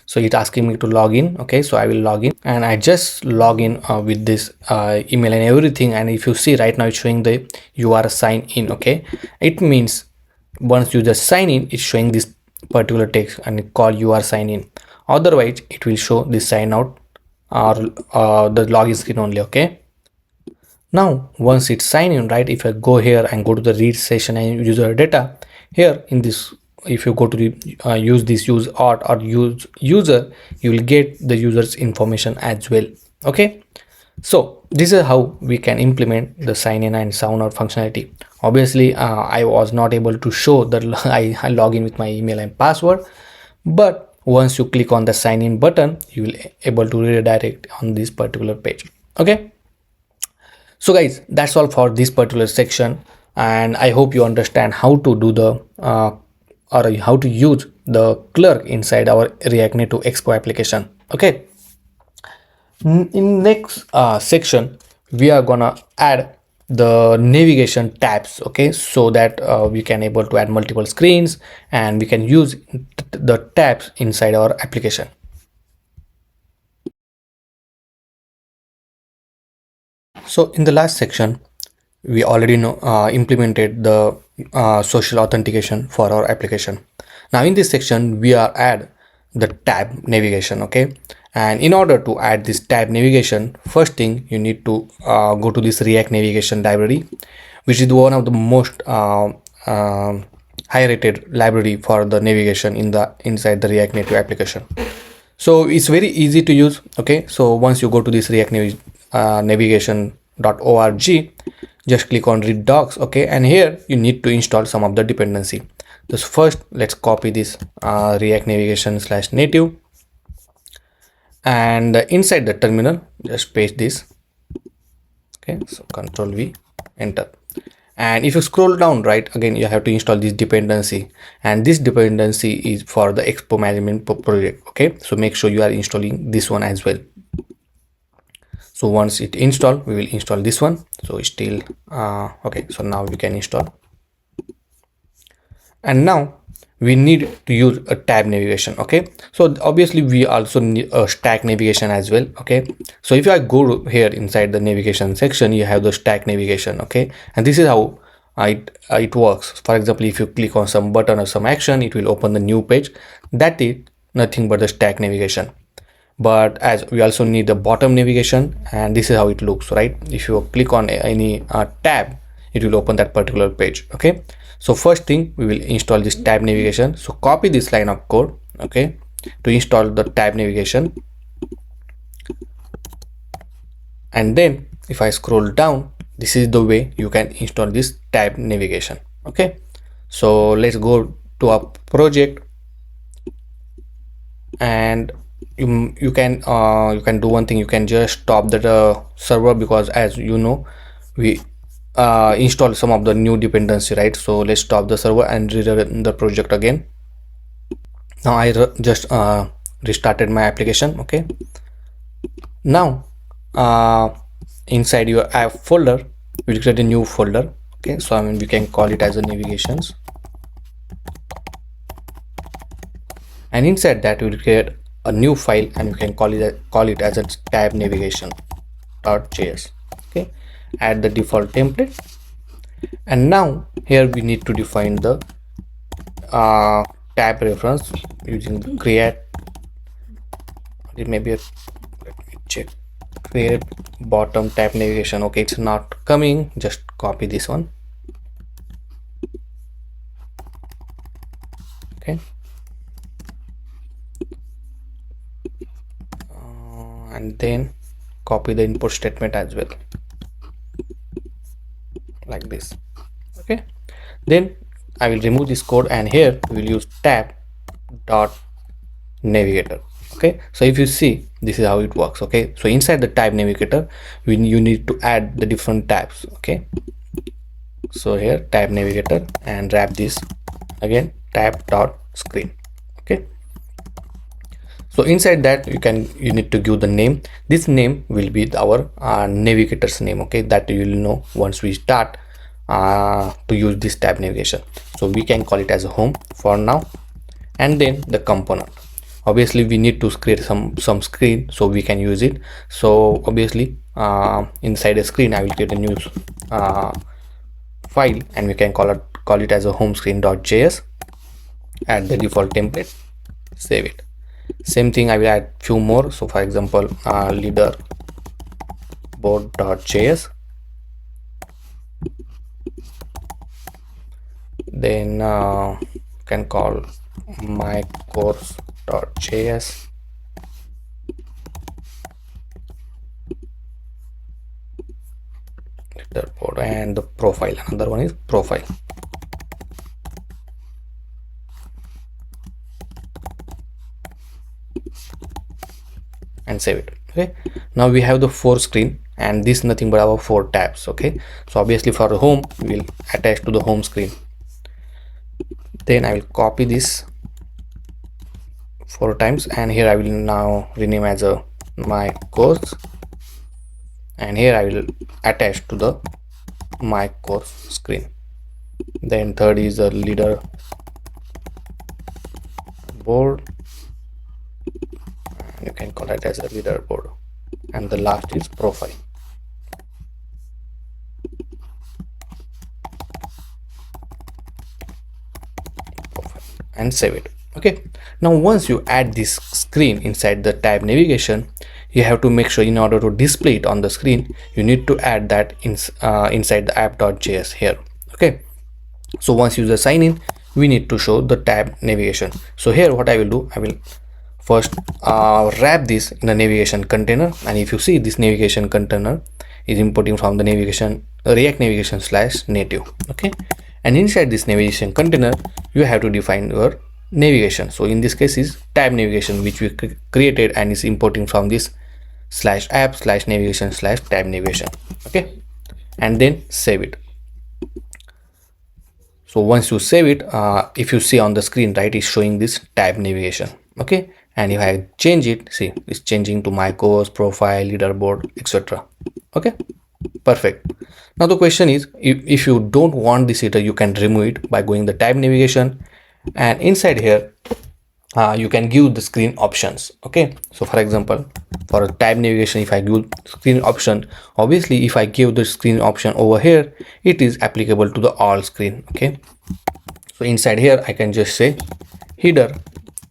So it's asking me to log in. Okay, so I will log in, and I just log in with this email and everything. And if you see right now, it's showing the you are signed in. Okay, it means once you just sign in, it's showing this particular text and call you are signed in. Otherwise, it will show this sign out or the login screen only. Okay. Now once it's signed in, right, if I go here and go to the read session and user data, here in this, if you go to the use this use auth or use user, you will get the user's information as well. Okay, so this is how we can implement the sign in and sign out functionality. Obviously I was not able to show that I log in with my email and password, but once you click on the sign in button, you will able to redirect on this particular page. Okay, so guys, that's all for this particular section, and I hope you understand how to do the or how to use the clerk inside our React Native Expo application. Okay, in next section we are gonna add the navigation tabs. Okay, so that we can able to add multiple screens and we can use the tabs inside our application. So in the last section, we already know implemented the social authentication for our application. Now in this section, we are add the tab navigation. Okay, and in order to add this tab navigation, first thing you need to go to this React navigation library, which is one of the most high rated library for the navigation inside the React Native application. So it's very easy to use. Okay, so once you go to this React navigation.org, just click on read docs. Okay, and here you need to install some of the dependency. So first let's copy this React navigation / native, and inside the terminal just paste this. Okay, so Control V, enter. And if you scroll down, right, again you have to install this dependency, and this dependency is for the Expo management project. Okay, so make sure you are installing this one as well. So once it install, we will install this one. So it's still okay, so now we can install. And now we need to use a tab navigation. Okay, so obviously we also need a stack navigation as well. Okay, so if I go here inside the navigation section, you have the stack navigation. Okay, and this is how it works. For example, if you click on some button or some action, it will open the new page. That is nothing but the stack navigation. But as we also need the bottom navigation, and this is how it looks, right? If you click on any tab, it will open that particular page. Okay, so first thing we will install this tab navigation. So copy this line of code, okay, to install the tab navigation. And then if I scroll down, this is the way you can install this tab navigation. Okay, so let's go to our project, and you can do one thing. You can just stop the server, because as you know, we install some of the new dependency, right? So let's stop the server and rerun the project again. Now I just restarted my application. Okay, now inside your app folder, we'll create a new folder. Okay, so we can call it as a navigations, and inside that we'll create a new file and we can call it as a tab navigation.js. Okay, add the default template, and now here we need to define the tab reference using the create. It may be let me check, create bottom tab navigation. Okay, it's not coming. Just copy this one. Okay, and then copy the input statement as well, like this. Okay, then I will remove this code, and here we will use tab dot navigator. Okay, so if you see, this is how it works. Okay, so inside the tab navigator, you need to add the different tabs. Okay, so here tab navigator, and wrap this again tab dot screen. Okay, so inside that you need to give the name. This name will be our navigator's name. Okay, that you will know once we start to use this tab navigation. So we can call it as a home for now, and then the component. Obviously we need to create some screen so we can use it. So obviously inside a screen I will create a new file, and we can call it as a home screen.js. Add the default template, save it. Same thing, I will add few more. So for example LeaderBoard.js, then can call my course.js, LeaderBoard, and the profile, another one is profile. And save it. Okay, now we have the 4 screen, and this is nothing but our 4 tabs. Okay, so obviously for the home we will attach to the home screen. Then I will copy this 4 times, and here I will now rename as a my course, and here I will attach to the my course screen. Then third is a LeaderBoard, you can call it as a LeaderBoard, and the last is profile. And save it. Okay, now once you add this screen inside the tab navigation, you have to make sure, in order to display it on the screen, you need to add that inside the app.js here. Okay, so once user sign in, we need to show the tab navigation. So here what I will do, I will first wrap this in a navigation container, and if you see, this navigation container is importing from the React Navigation /native. Okay, and inside this navigation container you have to define your navigation. So in this case is tab navigation, which we created, and is importing from this /app/navigation/tab navigation. Okay, and then save it. So once you save it, if you see on the screen, right, is showing this tab navigation. Okay, and if I change it, see, it's changing to my course, profile, LeaderBoard, etc. Okay, perfect. Now the question is, if you don't want this header, you can remove it by going the tab navigation, and inside here you can give the screen options. Okay, so for example, for a tab navigation, if I give screen option, obviously if I give the screen option over here, it is applicable to the all screen. Okay, so inside here I can just say header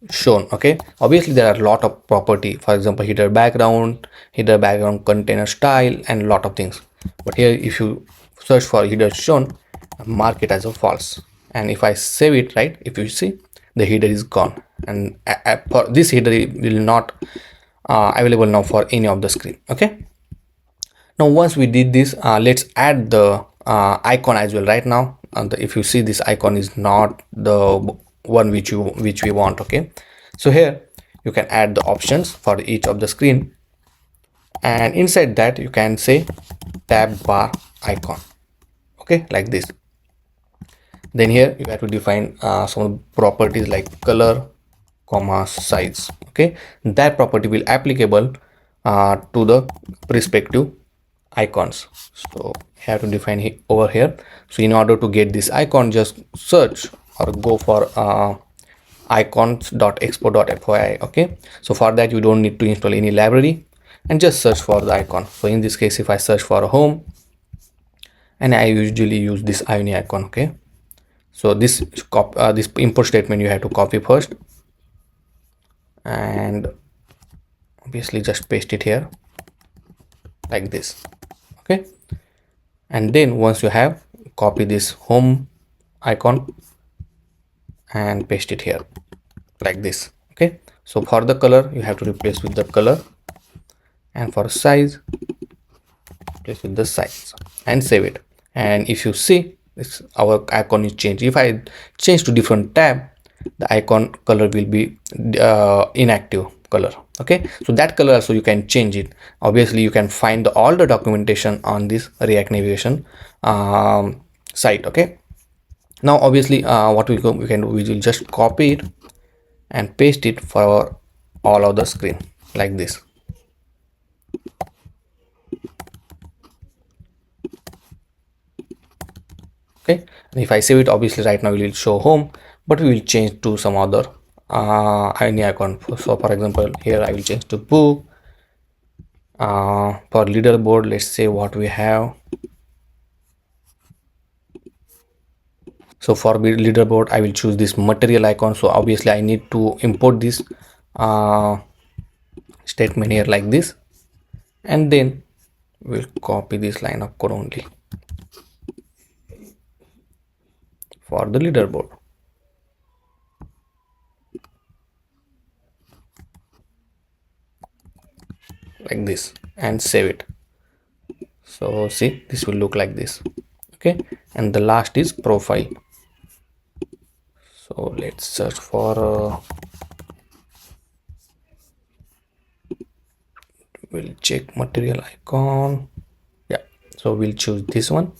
shown. Okay, obviously there are a lot of property, for example header background container style, and a lot of things, but here if you search for header shown, mark it as a false, and if I save it, right, if you see, the header is gone, and for this header will not available now for any of the screen. Okay, now once we did this, let's add the icon as well. Right now if you see, this icon is not the one which we want. Okay, so here you can add the options for each of the screen, and inside that you can say tab bar icon. Okay, like this. Then here you have to define some properties like color, size. Okay, that property will applicable to the respective icons. So you have to define over here. So in order to get this icon, just search or go for icons.expo.fyi. okay, so for that you don't need to install any library, and just search for the icon. So in this case, if I search for a home, and I usually use this Ioni icon. Okay, so this import statement you have to copy first, and obviously just paste it here like this. Okay, and then once you have, copy this home icon and paste it here. like this. Okay, so for the color you have to replace with the color, and for size, place with the size and save it. And if you see this, our icon is changed. If I change to different tab, the icon color will be inactive color. Okay, so that color also you can change it. Obviously you can find all the documentation on this React Navigation site. Okay, now obviously what we can do, we will just copy it and paste it for all of the screen like this. Okay, and if I save it, obviously right now it will show home, but we will change to some other any icon. So for example, here I will change to book. For leaderboard, let's say what we have. So for leaderboard, I will choose this material icon. So obviously I need to import this statement here like this, and then we'll copy this line of code only for the leaderboard like this and save it. So see, this will look like this. Okay, and the last is profile. So let's search for we'll check material icon. Yeah, so we'll choose this one.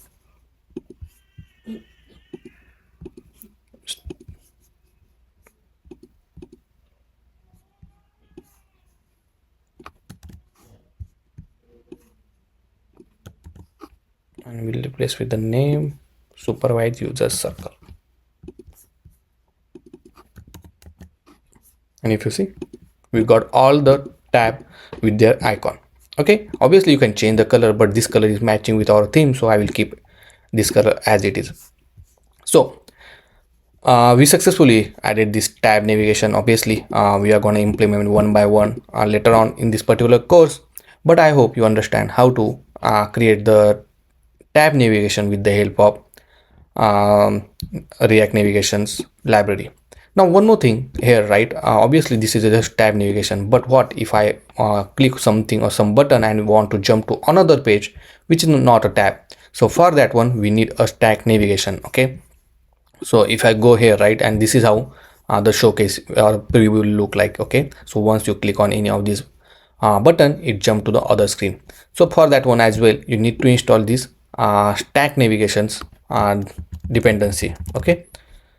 And we'll replace with the name supervised user circle. And if you see, we got all the tab with their icon. Okay, obviously you can change the color, but this color is matching with our theme, so I will keep this color as it is. So we successfully added this tab navigation. Obviously we are going to implement one by one later on in this particular course, but I hope you understand how to create the tab navigation with the help of React Navigation's library. Now one more thing here, right? Obviously this is just tab navigation, but what if I click something or some button and want to jump to another page which is not a tab? So for that one we need a stack navigation. Okay, so if I go here, right, and this is how the showcase or preview will look like. Okay, so once you click on any of these button, it jump to the other screen. So for that one as well, you need to install this stack navigations dependency. Okay,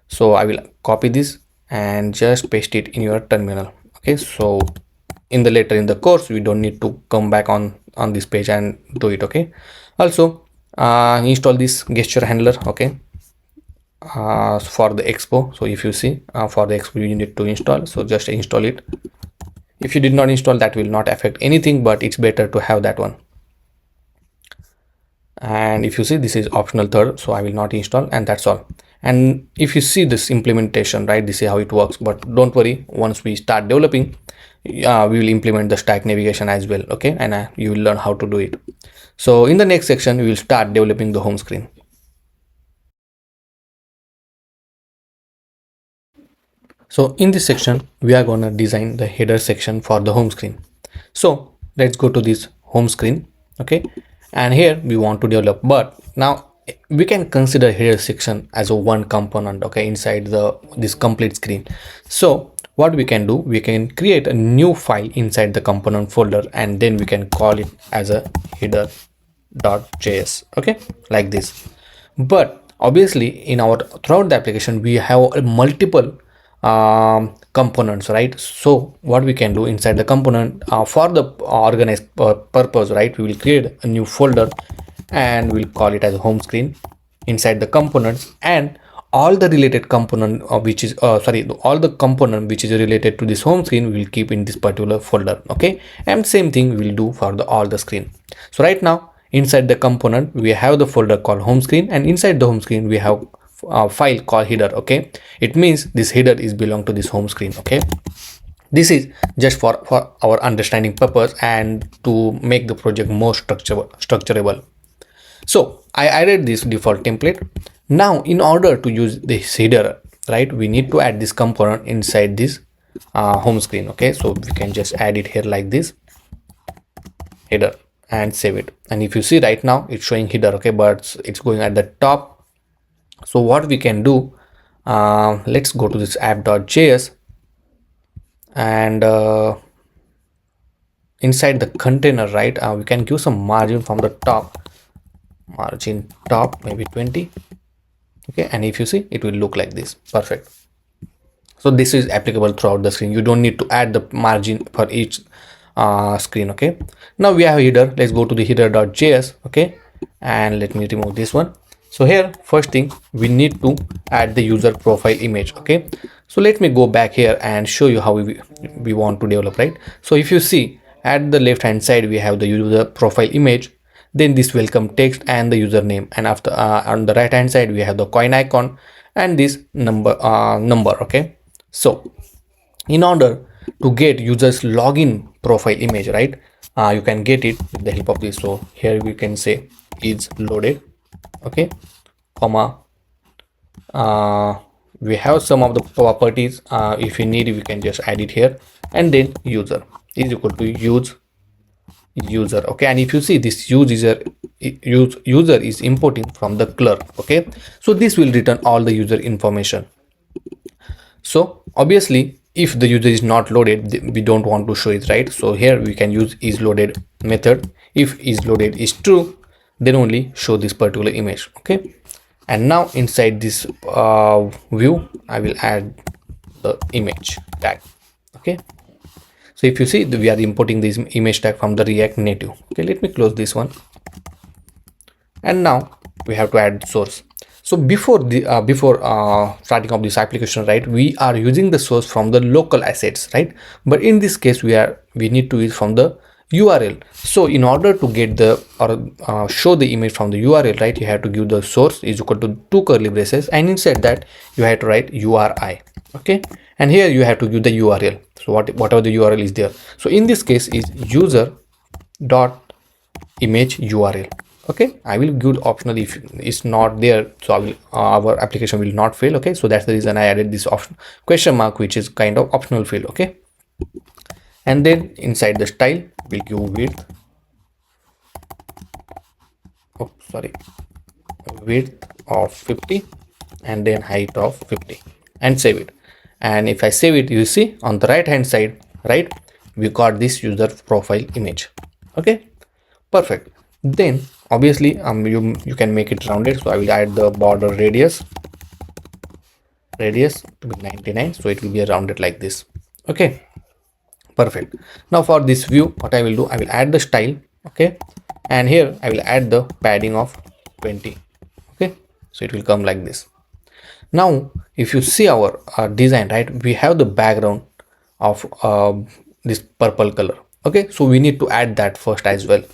so I will copy this and just paste it in your terminal. Okay, so in the later in the course we don't need to come back on this page and do it. Okay, also install this gesture handler. Okay, for the Expo. So if you see for the Expo you need to install, so just install it. If you did not install, that will not affect anything, but it's better to have that one. And if you see, this is optional third, so I will not install, and that's all. And if you see this implementation, right, this is how it works. But don't worry, once we start developing, we will implement the stack navigation as well. Okay, and you will learn how to do it. So in the next section we will start developing the home screen. So in this section we are going to design the header section for the home screen. So let's go to this home screen. Okay, and here we want to develop, but now we can consider header section as a one component. Okay, inside this complete screen. So what we can do, we can create a new file inside the component folder, and then we can call it as a header.js. okay, like this. But obviously in our throughout the application we have multiple components, right? So what we can do inside the component for the organized purpose, right, we will create a new folder and we'll call it as a home screen inside the components, and all the related component which is all the component which is related to this home screen we will keep in this particular folder. Okay, and same thing we will do for the all the screen. So right now inside the component we have the folder called home screen, and inside the home screen we have file called header. Okay, it means this header is belong to this home screen. Okay, this is just for our understanding purpose and to make the project more structurable. So I added this default template. Now in order to use this header, right, we need to add this component inside this home screen. Okay, so we can just add it here like this. header and save it. And if you see right now it's showing header, okay, but it's going at the top. So what we can do, let's go to this app.js, and inside the container, right, we can give some margin from the top, margin top maybe 20. Okay, and if you see it will look like this. Perfect. So this is applicable throughout the screen. You don't need to add the margin for each screen. Okay, now we have header. Let's go to the header.js. Okay, and let me remove this one. So here, first thing, we need to add the user profile image. Okay, so let me go back here and show you how we want to develop, right? So if you see at the left hand side, we have the user profile image, then this welcome text and the username, and after on the right hand side we have the coin icon and this number. Okay, so in order to get users login profile image, right, you can get it with the help of this. So here we can say is loaded, okay, comma, we have some of the properties, if you need we can just add it here, and then user is equal to user. Okay, and if you see this user is importing from the clerk. Okay, so this will return all the user information. So obviously if the user is not loaded, we don't want to show it, right? So here we can use is loaded method. If is loaded is true, then only show this particular image. Okay, and now inside this view I will add the image tag. Okay, so if you see we are importing this image tag from the React Native. Okay, let me close this one, and now we have to add source. So before starting of this application, right, we are using the source from the local assets, right? But in this case we need to use from the URL. So in order to get the show the image from the URL, right, you have to give the source is equal to 2 curly braces, and inside that you have to write URI. Okay, and here you have to give the URL. So whatever the URL is there. So in this case is user dot image URL. Okay, I will give optional if it's not there, so I will our application will not fail. Okay, so that's the reason I added this option question mark, which is kind of optional field. Okay, and then inside the style we'll give width of 50 and then height of 50, and save it. And if I save it, you see on the right hand side, right, we got this user profile image. Okay, perfect. Then obviously you can make it rounded, so I will add the border radius to be 99, so it will be rounded like this. Okay, perfect. Now for this view, what I will do, I will add the style. Okay, and here I will add the padding of 20. Okay, so it will come like this. Now if you see our design, right, we have the background of this purple color. Okay, so we need to add that first as well.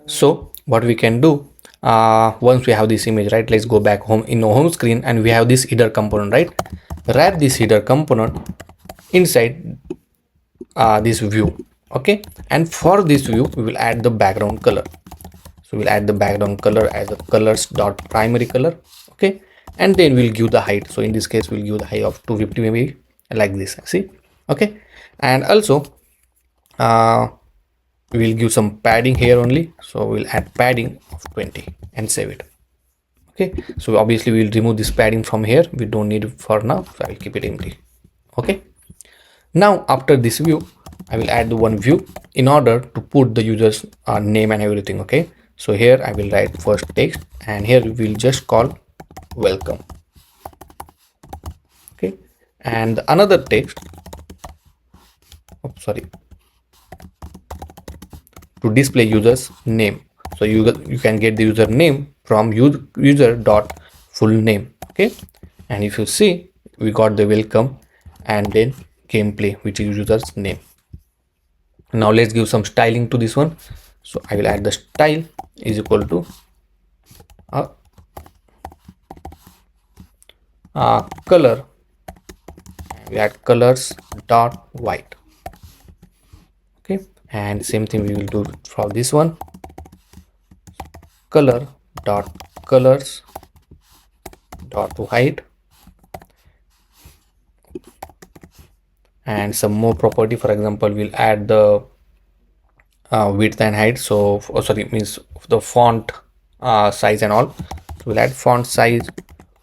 So what we can do, once we have this image, right, let's go back home in the home screen, and we have this header component, right? Wrap this header component inside this view. Okay, and for this view we will add the background color. So we'll add the background color as a colors dot primary color. Okay, and then we'll give the height. So in this case we'll give the height of 250, maybe like this. See? Okay, and also we will give some padding here only, so we'll add padding of 20 and save it. Okay, so obviously we'll remove this padding from here, we don't need it for now, so I will keep it empty. Okay, now after this view I will add the one view in order to put the user's name and everything. Okay, so here I will write first text, and here we will just call welcome. Okay, and another text, to display user's name. So you can get the user name from user dot full name. Okay, and if you see we got the welcome and then gameplay, which is user's name. Now let's give some styling to this one. So I will add the style is equal to color. We add colors dot white. Okay, and same thing we will do for this one, color dot colors dot white, and some more property. For example, we'll add the width and height. So sorry, means the font size and all. So we'll add font size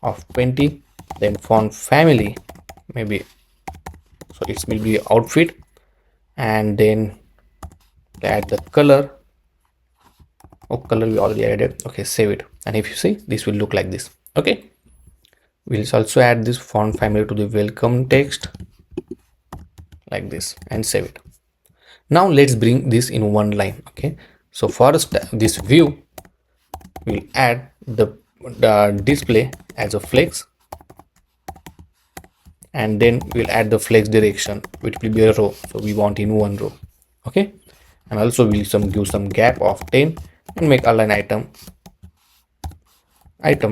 of 20, then font family maybe, so it will be outfit, and then add the color. Oh, color we already added. Okay, save it, and if you see, this will look like this. Okay, we'll also add this font family to the welcome text like this and save it. Now let's bring this in one line. Okay, so first this view will add the display as a flex, and then we'll add the flex direction, which will be a row, so we want in one row. Okay, and also we'll give some gap of 10 and make align item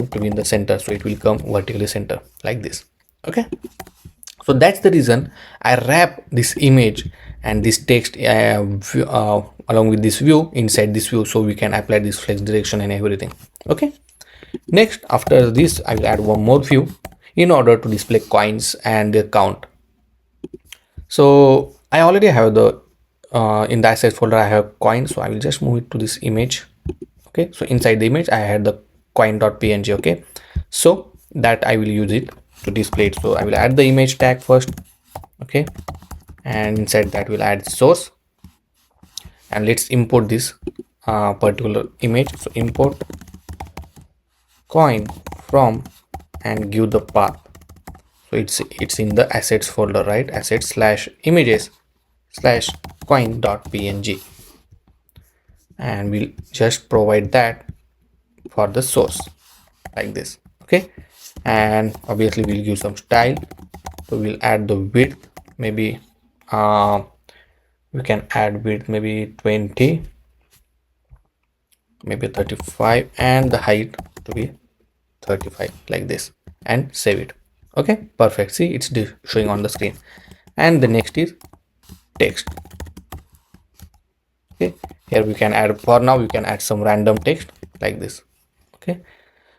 to be in the center, so it will come vertically center like this. Okay, so that's the reason I wrap this image and this text along with this view inside this view, so we can apply this flex direction and everything. Okay, next after this I will add one more view in order to display coins and their count. So I already have the in the assets folder I have coin, so I will just move it to this image. Okay, so inside the image I had the coin.png. okay, so that I will use it to display it. So I will add the image tag first. Okay, and inside that we'll add source, and let's import this particular image. So import coin from and give the path. So it's in the assets folder, right? Assets slash images slash coin.png, and we'll just provide that for the source like this. Okay, and obviously we'll give some style. So we'll add the width, maybe we can add width maybe 20, maybe 35, and the height to be 35 like this, and save it. Okay, perfect. See, it's showing on the screen. And the next is text. Okay, here we can add, for now we can add some random text like this. Okay,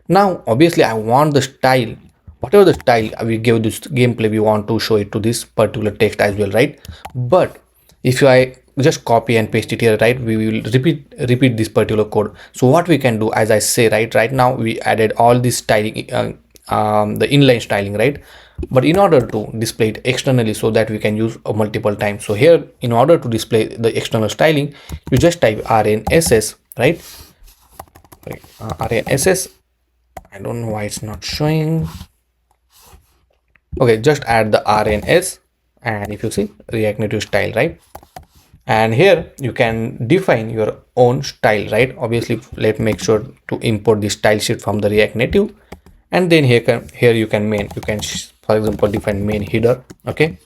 now obviously I want the style, whatever the style we give this gameplay, we want to show it to this particular text as well, right? But if I just copy and paste it here, right, we will repeat this particular code. So what we can do, as I say, right now we added all this styling, the inline styling, right? But in order to display it externally so that we can use multiple times, so here in order to display the external styling, you just type rnss, right? rnss, I don't know why it's not showing. Okay, just add the rns, and if you see React Native style, right? And here you can define your own style, right? Obviously let's make sure to import the style sheet from the React Native, and then here you can for example define main header. Okay,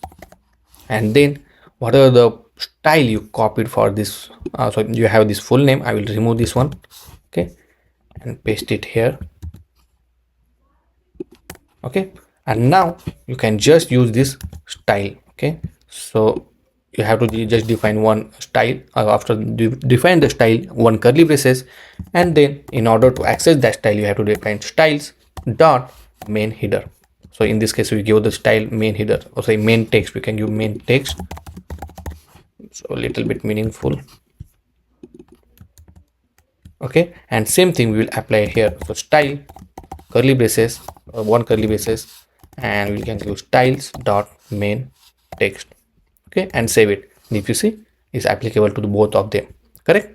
and then whatever the style you copied for this, so you have this full name, I will remove this one. Okay, and paste it here. Okay, and now you can just use this style. Okay, so you have to just define one style, after define the style, one curly braces, and then in order to access that style you have to define styles dot main header. So in this case we give the style main header, or say main text, we can give main text, so a little bit meaningful. Okay, and same thing we will apply here. So style curly braces, one curly braces, and we can give styles dot main text. Okay, and save it. And if you see, is applicable to the both of them, correct?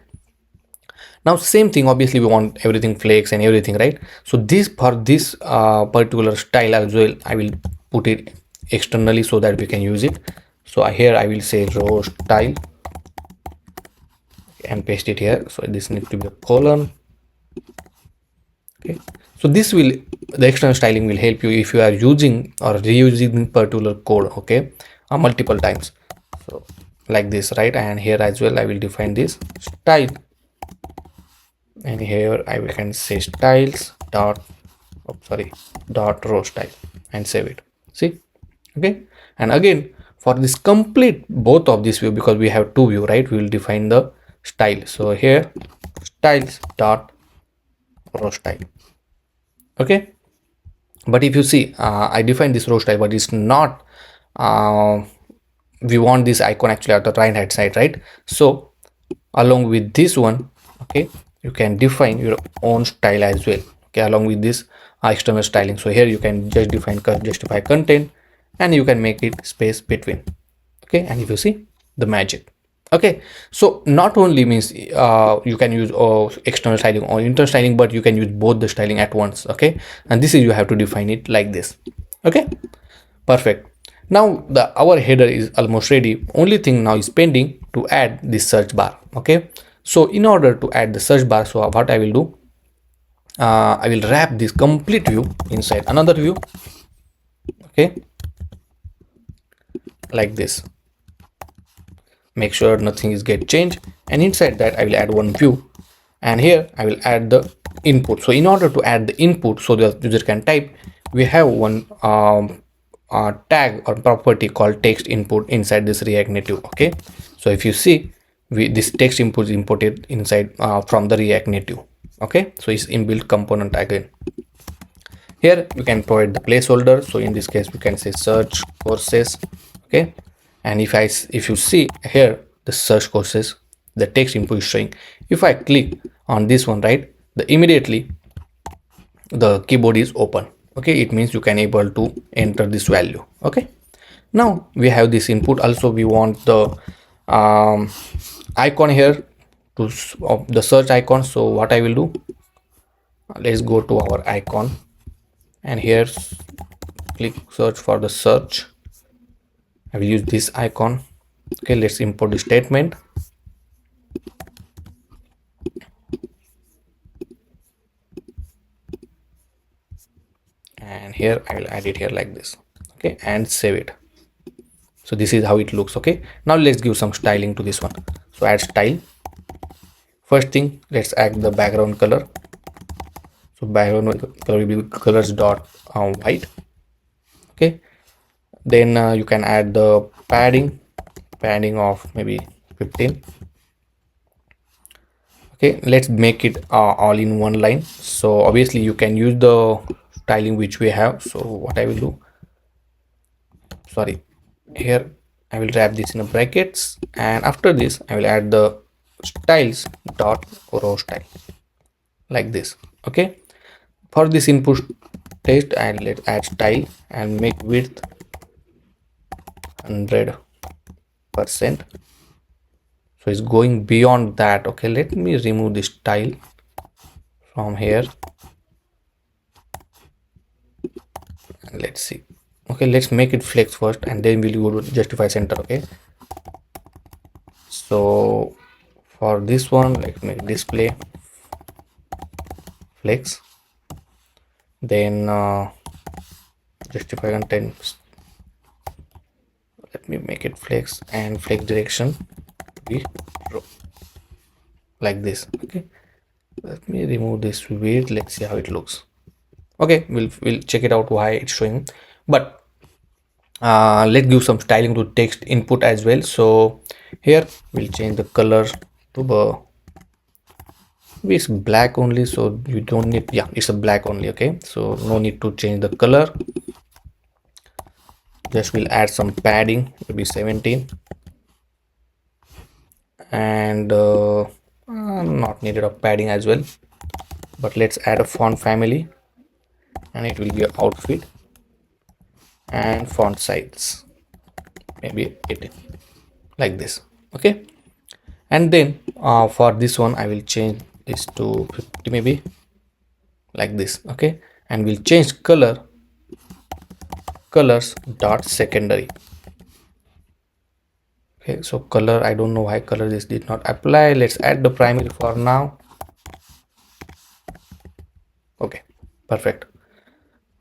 Now same thing, obviously we want everything flex and everything, right? So this for this particular style as well, I will put it externally so that we can use it. So here I will say row style and paste it here. So this needs to be a colon. Okay, so this will, the external styling will help you if you are using or reusing particular code, okay, multiple times. So like this, right? And here as well I will define this style, and here I can say styles dot dot row style, and save it. See? Okay, and again for this complete both of this view, because we have two view, right, we will define the style. So here styles dot row style. Okay, but if you see, I defined this row style, but it's not we want this icon actually at the right hand side, right? So along with this one, okay, you can define your own style as well, okay, along with this external styling. So here you can just define justify content, and you can make it space between, okay, and if you see the magic, okay. So not only means you can use external styling or internal styling, but you can use both the styling at once, okay, and this is you have to define it like this, okay. Perfect. Now our header is almost ready. Only thing now is pending to add this search bar, okay. So in order to add the search bar, so what I will do, I will wrap this complete view inside another view, okay, like this. Make sure nothing is get changed, and inside that I will add one view, and here I will add the input. So in order to add the input so the user can type, we have one tag or property called text input inside this React Native, okay. So if you see, this text input is imported inside from the React Native, okay. So it's inbuilt component again. Here you can provide the placeholder. So in this case we can say search courses, okay. And if you see here the search courses, the text input is showing. If I click on this one, right, the immediately the keyboard is open, okay. It means you can able to enter this value, okay. Now we have this input. Also we want the icon here to of the search icon. So what I will do, let's go to our icon, and here click search for the search. I will use this icon, okay. Let's import the statement, and here I will add it here like this, okay, and save it. So this is how it looks, okay. Now let's give some styling to this one. So add style. First thing, let's add the background color. So background color will be colors dot white, okay. Then you can add the padding of maybe 15, okay. Let's make it all in one line. So obviously you can use the styling which we have. So what I will do, sorry, here I will wrap this in a brackets, and after this I will add the styles dot row style like this, okay. For this input text, and let's add style and make width 100%. So it's going beyond that, okay. Let me remove this style from here, and let's see, okay. Let's make it flex first, and then we'll go to justify center, okay. So for this one, let's make display flex, then justify content, let me make it flex, and flex direction to be row like this, okay. Let me remove this width. Let's see how it looks, okay. We'll check it out why it's showing, but let's give some styling to text input as well. So here we'll change the color to the, it's black only, so you don't need, yeah, it's a black only, okay. So no need to change the color. Just we'll add some padding, maybe 17, and not needed of padding as well, but let's add a font family, and it will be an outfit, and font size maybe 18 like this, okay. And then for this one I will change this to 50 maybe like this, okay. And we'll change colors dot secondary, okay. So color, I don't know why color this did not apply. Let's add the primary for now, okay. Perfect.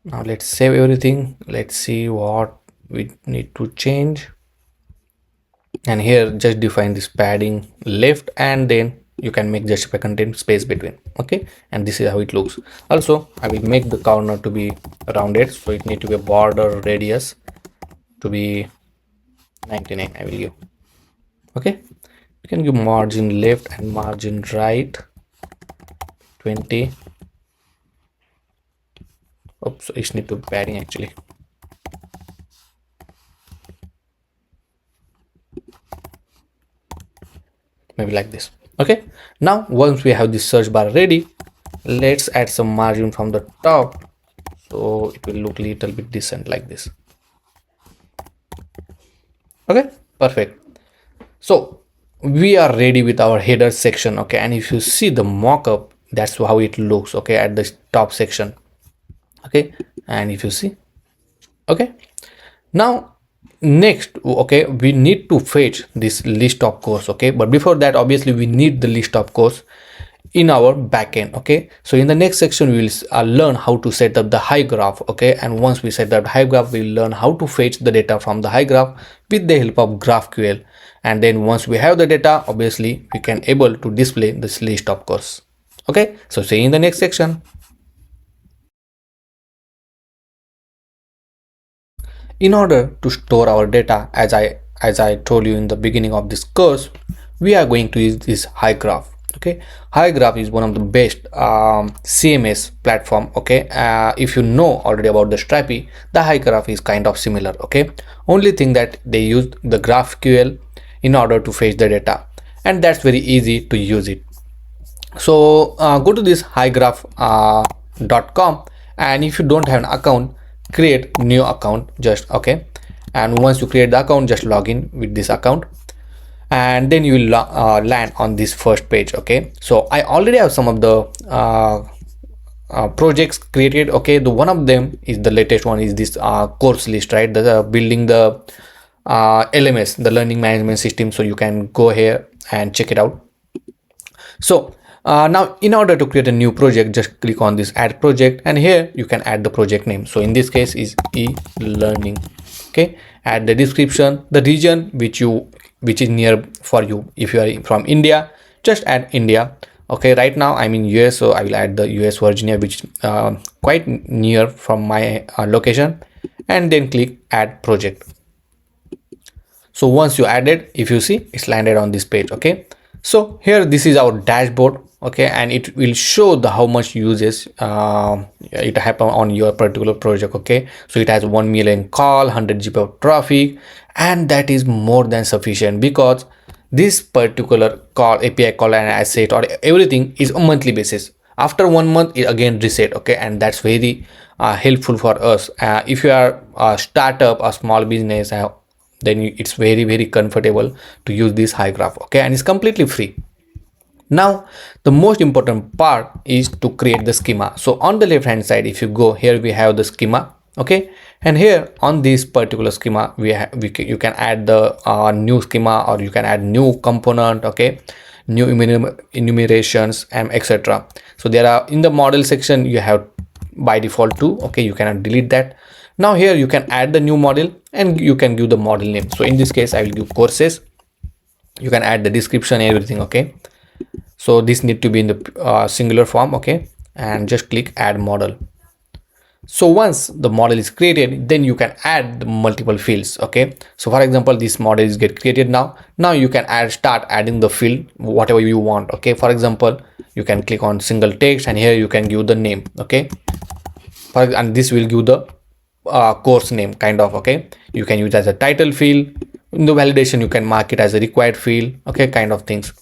Now let's save everything. Let's see what we need to change, and here just define this padding left, and then you can make justify content space between, okay. And this is how it looks. Also I will make the corner to be rounded, so it need to be a border radius to be 99. I will give, okay. You can give margin left and margin right 20. Oops, so it need to be padding actually, maybe like this, Okay, now once we have this search bar ready, let's add some margin from the top so it will look little bit decent like this. Okay, perfect. So we are ready with our header section. Okay, and if you see the mockup, that's how it looks. Okay, at the top section. Okay, and if you see, okay, now next, okay, we need to fetch this list of course. Okay, but before that, obviously we need the list of course in our backend. Okay, so in the next section we will learn how to set up the HyGraph. Okay, and once we set up HyGraph, we'll learn how to fetch the data from the HyGraph with the help of GraphQL. And then once we have the data, obviously we can able to display this list of course. Okay, so see you in the next section. In order to store our data, as I told you in the beginning of this course, we are going to use this HyGraph. Okay, HyGraph is one of the best CMS platform. Okay, if you know already about the Strapi, the HyGraph is kind of similar. Okay, only thing that they use the GraphQL in order to fetch the data, and that's very easy to use it. So go to this HyGraph.com, and if you don't have an account, create new account just. Okay, and once you create the account, just log in with this account, and then you will land on this first page. Okay, so I already have some of the projects created. Okay, the one of them is the latest one is this course list, right? The building the LMS, the learning management system. So you can go here and check it out. So now in order to create a new project, just click on this add project, and here you can add the project name. So in this case is e-learning. Okay, add the description, the region which is near for you. If you are from India, just add India. Okay, right now I'm in US, so I will add the US Virginia, which is quite near from my location, and then click add project. So once you add it, if you see, it's landed on this page. Okay, so here this is our dashboard. Okay, and it will show the how much uses it happened on your particular project. Okay, so it has 1 million call, 100 GB of traffic, and that is more than sufficient, because this particular call, API call and asset or everything is a monthly basis. After 1 month it again reset. Okay, and that's very helpful for us. If you are a startup, a small business, then it's very comfortable to use this HyGraph. Okay, and it's completely free. Now the most important part is to create the schema. So on the left hand side, if you go here, we have the schema. Okay, and here on this particular schema you can add the new schema, or you can add new component. Okay, new enumerations and etc. So there are in the model section you have by default 2. Okay, you cannot delete that. Now here you can add the new model, and you can give the model name. So in this case I will give courses. You can add the description, everything. Okay, so this need to be in the singular form. Okay, and just click add model. So once the model is created, then you can add the multiple fields. Okay, so for example, this model is get created now you can start adding the field whatever you want. Okay, for example, you can click on single text, and here you can give the name. Okay, and this will give the course name kind of. Okay, you can use as a title field. In the validation you can mark it as a required field. Okay, kind of things,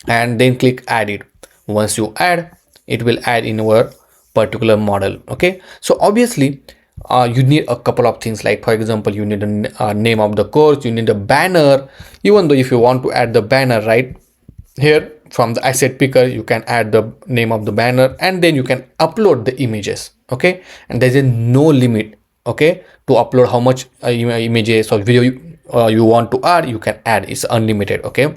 and then click add it. Once you add, it will add in your particular model. Okay, so obviously you need a couple of things, like for example, you need a name of the course, you need a banner. Even though if you want to add the banner, right here from the asset picker, you can add the name of the banner, and then you can upload the images. Okay, and there's no limit. Okay, to upload how much images or video you want to add, you can add. It's unlimited. Okay,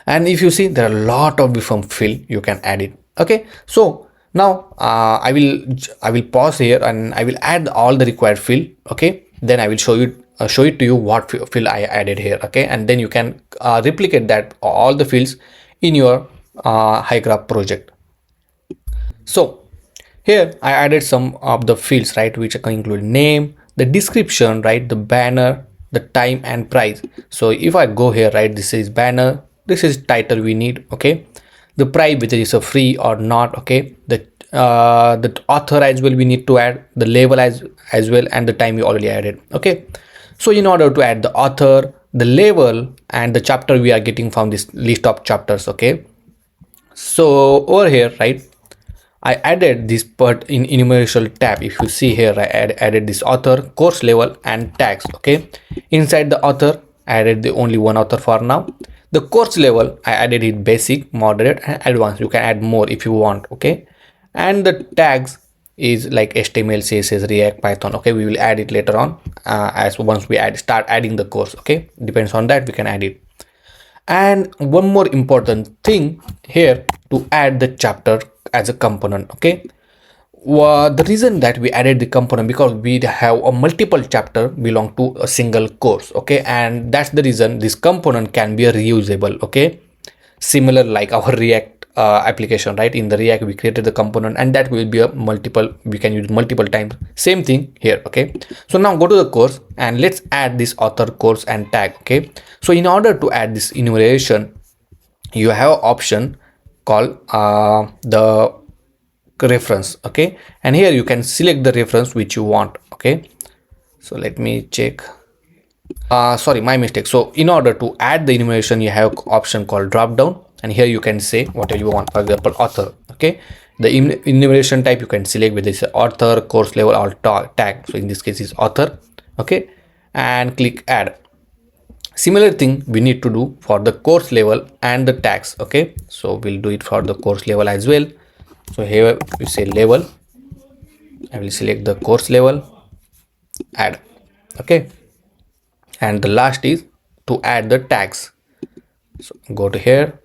and if you see, there are a lot of different field you can add it. Okay, so now I will pause here, and I will add all the required field. Okay, then I will show it to you what field I added here. Okay, and then you can replicate that all the fields in your HyGraph project. So here I added some of the fields, right, which can include name, the description, right, the banner, the time and price. So if I go here, right, this is banner, this is title we need. Okay, the price, whether it's a free or not. Okay, the author as well we need to add, the label as well, and the time we already added. Okay, so in order to add the author, the level and the chapter we are getting from this list of chapters. Okay, so over here, right, I added this part in enumeration tab. If you see here, I added this author, course level and tags. Okay, inside the author I added the only one author for now. The course level I added it basic, moderate and advanced. You can add more if you want. Okay, and the tags is like HTML, CSS, React, Python. Okay, we will add it later on as once we start adding the course. Okay, depends on that we can add it. And one more important thing here, to add the chapter as a component. Okay, the reason that we added the component, because we have a multiple chapter belong to a single course. Okay, and that's the reason this component can be reusable. Okay, similar like our React application, right? In the React we created the component and that will be a multiple, we can use multiple times. Same thing here. Okay, so now go to the course and let's add this author, course and tag. Okay, so in order to add this enumeration, you have an option called the reference. Okay, and here you can select the reference which you want. Okay, so let me check. Sorry, my mistake. So in order to add the enumeration, you have option called drop down, and here you can say whatever you want. For example, author. Okay, the enumeration type you can select whether it's author, course level or tag. So in this case is author. Okay, and click add. Similar thing we need to do for the course level and the tags. Okay, so we'll do it for the course level as well. So here we say level, I will select the course level, add. Okay, and the last is to add the tags. So go to here,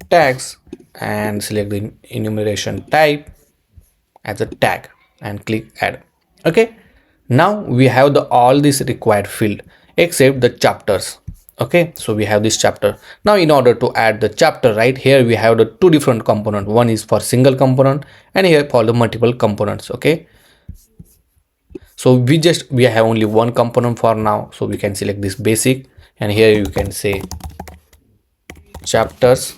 tags, and select the enumeration type as a tag and click add. Okay, now we have the all this required field except the chapters. Okay, so we have this chapter. Now in order to add the chapter, right, here we have the two different components. One is for single component and here for the multiple components. Okay, so we have only one component for now, so we can select this basic and here you can say chapters,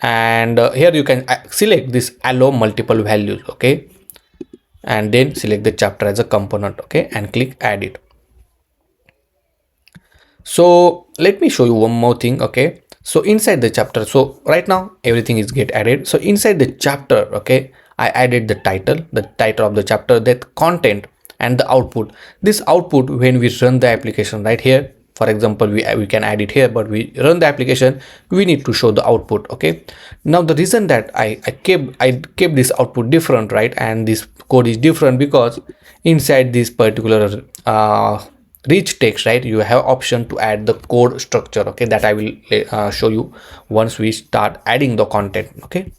and here you can select this allow multiple values. Okay, and then select the chapter as a component. Okay, and click add it. So let me show you one more thing. Okay, so inside the chapter, so right now everything is get added. So inside the chapter, okay, I added the title of the chapter, that content and the output. This output, when we run the application, right here, for example, we can add it here, but we run the application, we need to show the output. Okay, now the reason that I kept this output different, right, and this code is different, because inside this particular rich text, right, you have option to add the code structure. Okay, that I will show you once we start adding the content. Okay,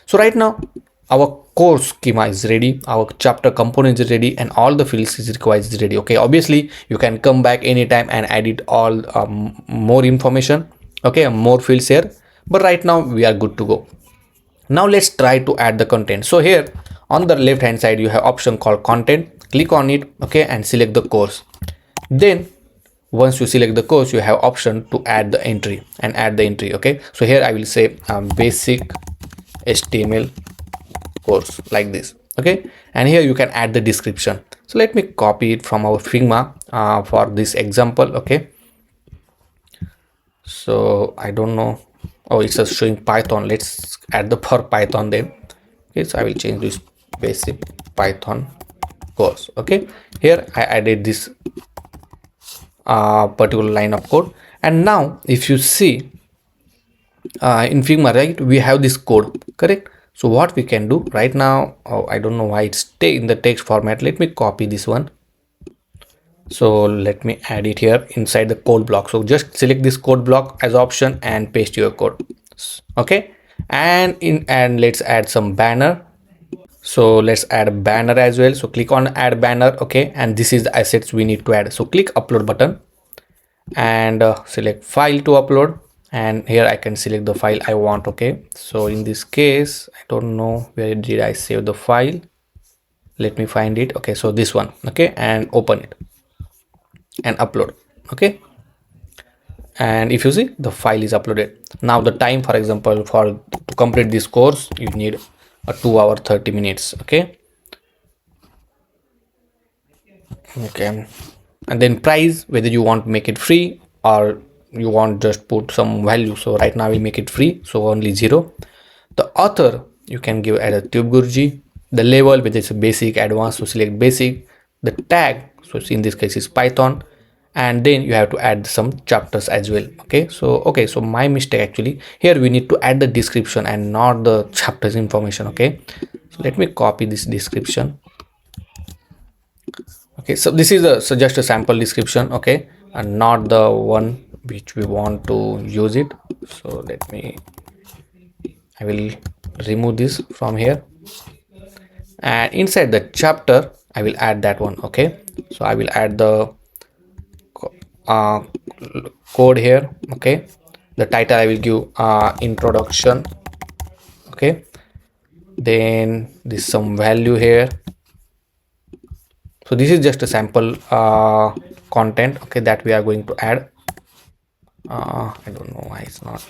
so right now our course schema is ready, our chapter component is ready, and all the fields is required is ready. Okay, obviously you can come back anytime and edit all more information. Okay, more fields here, but right now we are good to go. Now let's try to add the content. So here on the left hand side you have option called content. Click on it. Okay, and select the course. Then once you select the course, you have option to add the entry and add the entry. Okay, so here I will say basic HTML course, like this. Okay, and here you can add the description. So let me copy it from our Figma for this example. Okay, so I don't know, oh, it's just showing Python. Let's add the for Python then. Okay, so I will change this basic Python course. Okay, here I added this particular line of code, and now if you see in Figma, right, we have this code, correct? So what we can do right now, oh, I don't know why it's in the text format. Let me copy this one. So let me add it here inside the code block. So just select this code block as option and paste your code. Okay, and let's add some banner. So let's add a banner as well. So click on add banner. Okay, and this is the assets we need to add. So click upload button and select file to upload, and here I can select the file I want. Okay, so in this case I don't know where did I save the file. Let me find it. Okay, so this one. Okay, and open it and upload. Okay, and if you see, the file is uploaded. Now the time, for example, to complete this course, you need a 2 hour 30 minutes. Okay, and then price, whether you want to make it free or you want just put some value. So right now I will make it free, so only 0. The author you can give as a Tube Gurji. The level, whether it's a basic, advanced, so select basic. The tag, so in this case is Python, and then you have to add some chapters as well. Okay, so my mistake actually, here we need to add the description and not the chapters information. Okay, so let me copy this description. Okay, so this is just a sample description, okay, and not the one which we want to use it. So I will remove this from here, and inside the chapter I will add that one. Okay, so I will add the uh, code here. Okay, the title I will give introduction. Okay, then this some value here. So this is just a sample content, okay, that we are going to add. I don't know why it's not.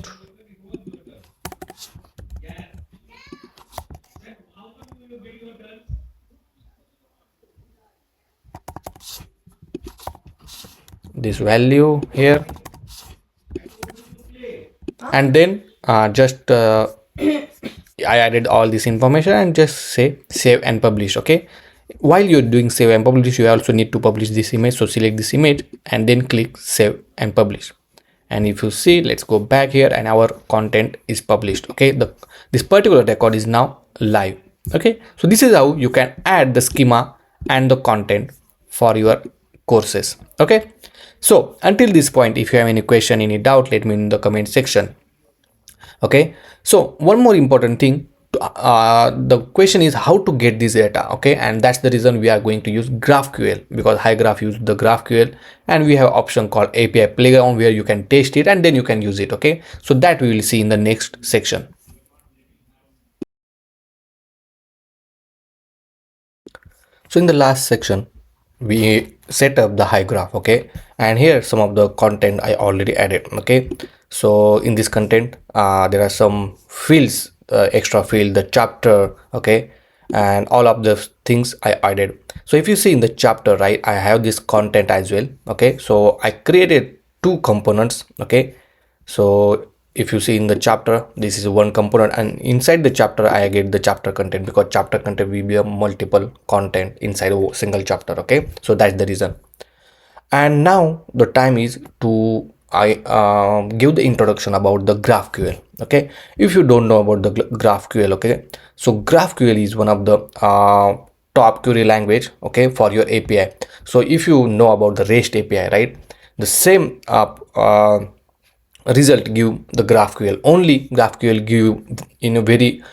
This value here, and then just I added all this information and just say save and publish. Okay, while you're doing save and publish, you also need to publish this image. So select this image and then click save and publish. And if you see, let's go back here and our content is published. Okay, this particular record is now live. Okay, so this is how you can add the schema and the content for your courses. Okay, so until this point, if you have any question, any doubt, let me know in the comment section. Okay, so one more important thing, the question is how to get this data. Okay, and that's the reason we are going to use GraphQL, because HyGraph uses the GraphQL, and we have option called API Playground where you can test it and then you can use it. Okay, so that we will see in the next section. So in the last section we set up the HyGraph. Okay, and here some of the content I already added. Okay, so in this content there are some fields, extra field, the chapter, okay, and all of the things I added. So if you see in the chapter, right, I have this content as well. Okay, so I created 2 components. Okay, so if you see in the chapter, this is one component, and inside the chapter I get the chapter content, because chapter content will be a multiple content inside a single chapter. Okay, so that's the reason. And now the time is to give the introduction about the GraphQL. Okay, if you don't know about the GraphQL, okay, so GraphQL is one of the top query language, okay, for your API. So if you know about the REST API, right, the same result give the GraphQL. Only GraphQL give in a very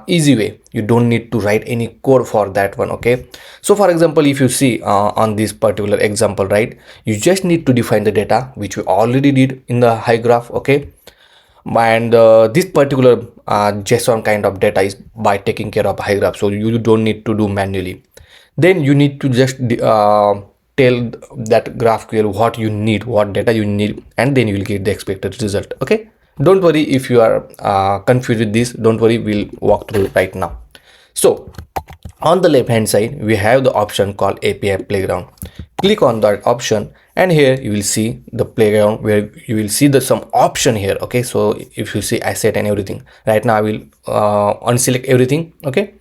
easy way. You don't need to write any code for that one. Okay, so for example, if you see on this particular example, right, you just need to define the data, which we already did in the HyGraph. Okay, and this particular JSON kind of data is by taking care of HyGraph, so you don't need to do manually. Then you need to just tell that GraphQL what you need, what data you need, and then you will get the expected result. Okay, don't worry if you are confused with this. Don't worry, we'll walk through it right now. So on the left hand side we have the option called API Playground. Click on that option, and here you will see the playground where you will see the some option here. Okay, so if you see asset and everything, right now I will unselect everything. Okay,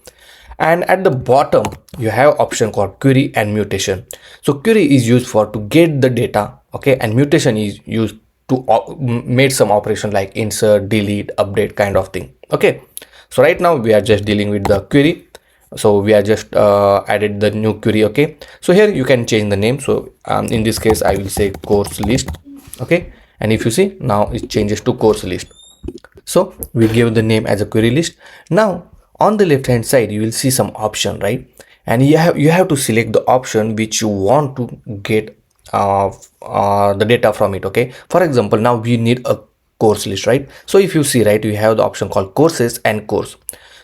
and at the bottom you have option called query and mutation. So query is used for to get the data, okay, and mutation is used to make some operation like insert, delete, update kind of thing. Okay, so right now we are just dealing with the query, so we are just added the new query. Okay, so here you can change the name. So in this case I will say course list. Okay, and if you see now it changes to course list. So we give the name as a query list. Now on the left hand side you will see some option, right, and you have to select the option which you want to get the data from it. Okay, for example, now we need a course list, right? So if you see, right, you have the option called courses and course.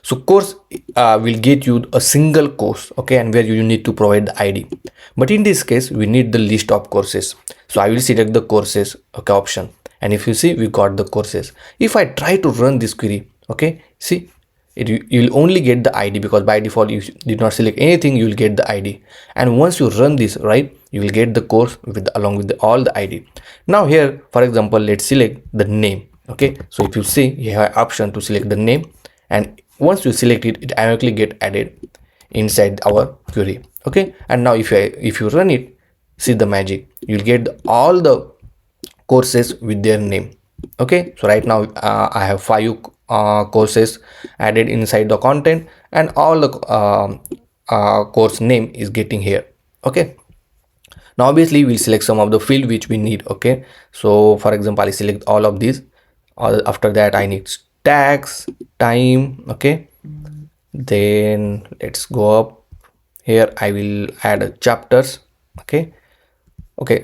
So course will get you a single course, okay, and where you need to provide the ID. But in this case we need the list of courses, so I will select the courses, okay, option, and if you see we got the courses. If I try to run this query, okay, see you'll only get the ID, because by default you did not select anything, you'll get the ID. And once you run this, right, you will get the course with along with all the ID. Now here, for example, let's select the name. Okay, so if you see, you have option to select the name, and once you select it, it automatically get added inside our query. Okay, and now if you run it, see the magic, you'll get all the courses with their name. Okay, so right now I have 5 courses added inside the content, and all the course name is getting here. Okay, now obviously we'll select some of the field which we need. Okay, so for example, I select all of these. After that I need tags, time. Okay, then let's go up here. I will add chapters. Okay,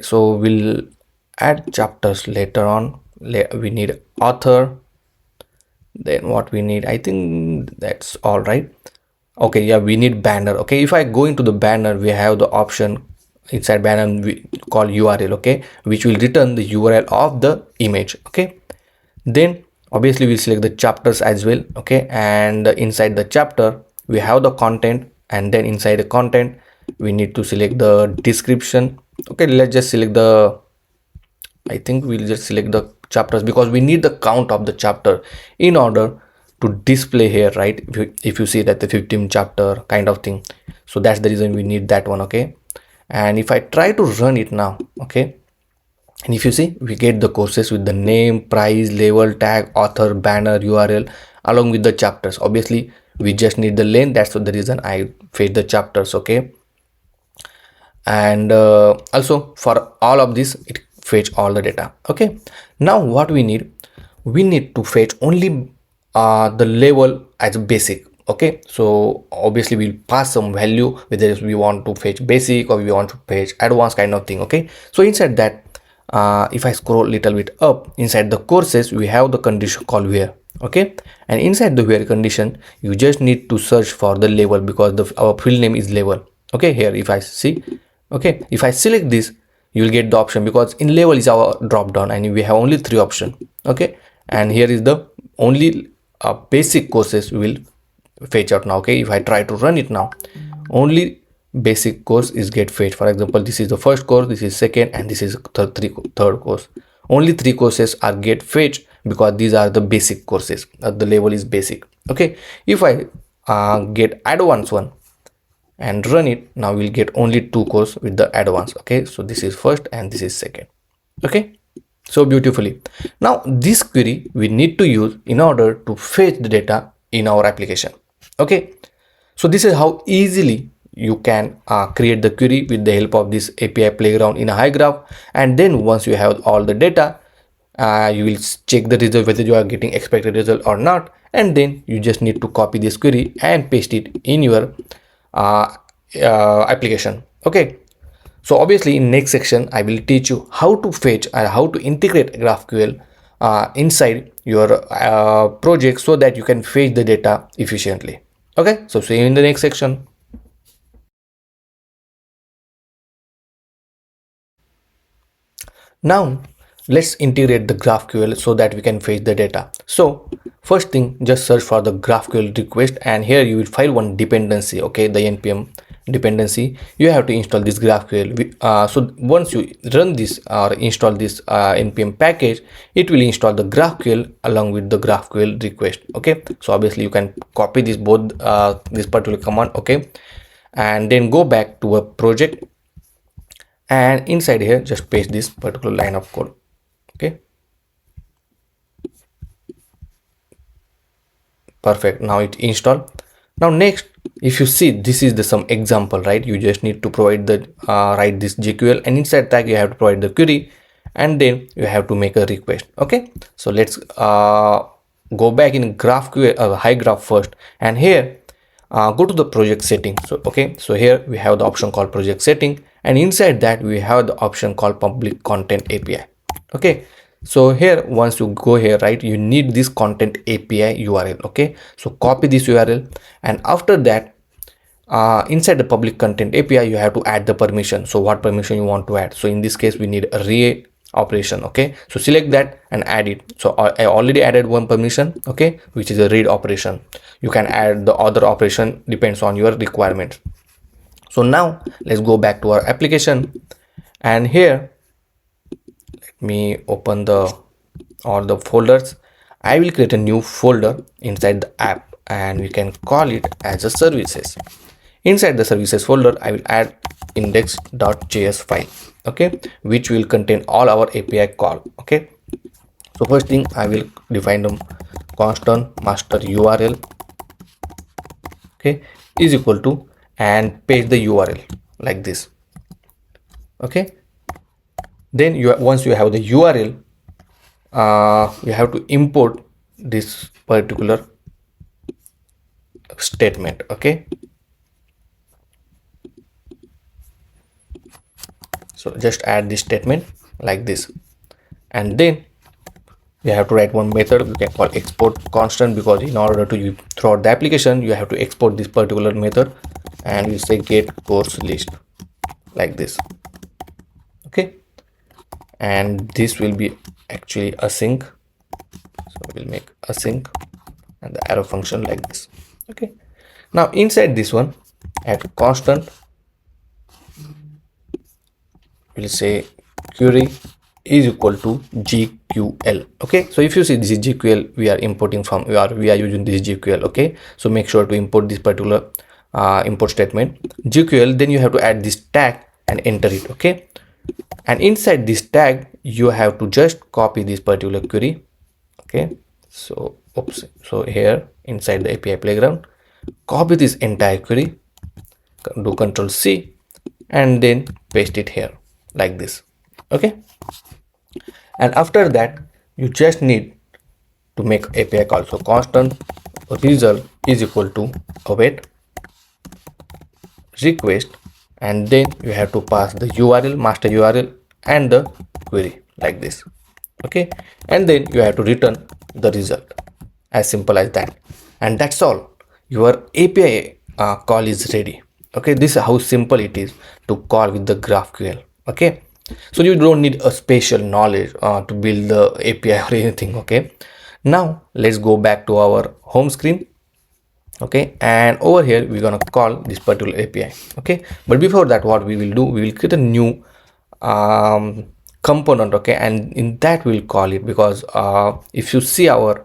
so we'll add chapters later on. We need author. Then what we need, I think that's all right. Okay, yeah, we need banner. Okay, if I go into the banner, we have the option inside banner we call URL. Okay, which will return the URL of the image. Okay, then obviously we'll select the chapters as well. Okay, and inside the chapter we have the content, and then inside the content we need to select the description. Okay, let's just select the, I think we'll just select the chapters, because we need the count of the chapter in order to display here, right? If you see that the 15th chapter kind of thing, so that's the reason we need that one. Okay, and if I try to run it now, okay, and if you see, we get the courses with the name, price, level, tag, author, banner, URL along with the chapters. Obviously we just need the length, that's the reason I fetch the chapters. Okay, and also for all of this it fetch all the data. Okay, now what we need to fetch only the level as basic. Okay, so obviously we'll pass some value whether we want to fetch basic or we want to fetch advanced kind of thing. Okay, so inside that if I scroll a little bit up, inside the courses we have the condition called where. Okay, and inside the where condition you just need to search for the level, because our field name is level. Okay, here if I see, okay, if I select this, you will get the option, because in level is our drop down and we have only 3 options. Okay, and here is the only basic courses we will fetch out now. Okay, if I try to run it now, only basic course is get fetched. For example, this is the first course, this is second, and this is third course. Only 3 courses are get fetched because these are the basic courses. The level is basic. Okay, if I get advanced one and run it, now we'll get only 2 courses with the advanced. Okay, so this is first and this is second. Okay, so beautifully. Now this query we need to use in order to fetch the data in our application. Okay, so this is how easily you can create the query with the help of this API playground in a HyGraph. And then once you have all the data, you will check the result whether you are getting expected result or not, and then you just need to copy this query and paste it in your application. Okay, so obviously in next section I will teach you how to fetch and how to integrate GraphQL inside your project so that you can fetch the data efficiently. Okay, so see you in the next section. Now let's integrate the GraphQL so that we can fetch the data. So first thing, just search for the GraphQL request, and here you will find one dependency. Okay, the npm dependency. You have to install this GraphQL. So once you run this or install this npm package, it will install the GraphQL along with the GraphQL request. Okay, so obviously you can copy this both this particular command. Okay, and then go back to a project, and inside here just paste this particular line of code. Okay, perfect. Now it installed. Now next, if you see, this is the some example, right? You just need to provide the write this GQL, and inside that you have to provide the query, and then you have to make a request. Okay, so let's go back in GraphQL HyGraph first, and here go to the project setting. So okay, so here we have the option called project setting, and inside that we have the option called public content API. Okay, so here once you go here, right, you need this content API URL. Okay, so copy this URL, and after that inside the public content API you have to add the permission. So what permission you want to add? So in this case we need a operation. Okay, so select that and add it. So I already added one permission, okay, which is a read operation. You can add the other operation, depends on your requirements. So now let's go back to our application, and here let me open all the folders. I will create a new folder inside the app, and we can call it as a services. Inside the services folder, I will add index.js file, okay, which will contain all our API call. Okay, so first thing, I will define the constant master URL, okay, is equal to, and paste the URL like this. Okay, then once you have the URL, you have to import this particular statement. Okay, so just add this statement like this, and then you have to write one method you can call export constant, because in order to throughout the application you have to export this particular method, and we say get course list like this. Okay, and this will be actually async, so we'll make async and the arrow function like this. Okay, now inside this one, add constant, we'll say query is equal to GQL. Okay, so if you see this is GQL, we are importing from, we are using this GQL. Okay, so make sure to import this particular import statement GQL. Then you have to add this tag and enter it. Okay, and inside this tag you have to just copy this particular query. Okay, so oops, so here inside the API playground, copy this entire query, do Control C, and then paste it here like this. Okay, and after that you just need to make API call. So constant result is equal to await request, and then you have to pass the URL, master URL, and the query like this. Okay, and then you have to return the result, as simple as that, and that's all. Your API call is ready. Okay, this is how simple it is to call with the GraphQL. Okay, so you don't need a special knowledge to build the API or anything. Okay, now let's go back to our home screen. Okay, and over here we're gonna call this particular API. Okay, but before that, what we will do, we will create a new component. Okay, and in that we'll call it, because if you see our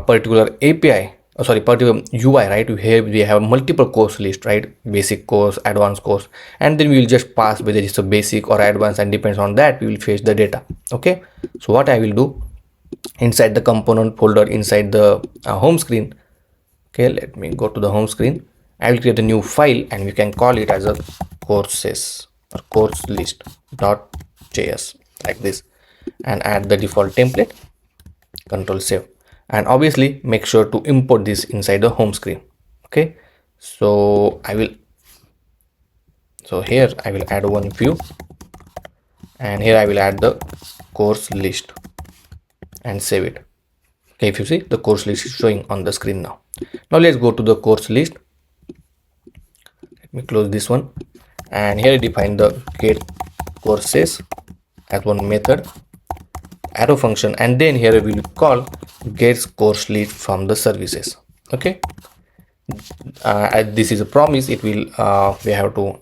particular API, particular UI, right, here we have multiple course list, right, basic course, advanced course, and then we will just pass whether it's a basic or advanced, and depends on that we will fetch the data. Okay, so what I will do, inside the component folder, inside the home screen, okay, let me go to the home screen, I will create a new file, and we can call it as a courses or course list.js like this, and add the default template, Control save, and obviously make sure to import this inside the home screen. Okay, so here I will add one view, and here I will add the course list and save it. Okay, if you see, the course list is showing on the screen now. Now let's go to the course list. Let me close this one, and here I define the get courses as one method, arrow function, and then here we will call get course list from the services. Okay, as this is a promise, it will we have to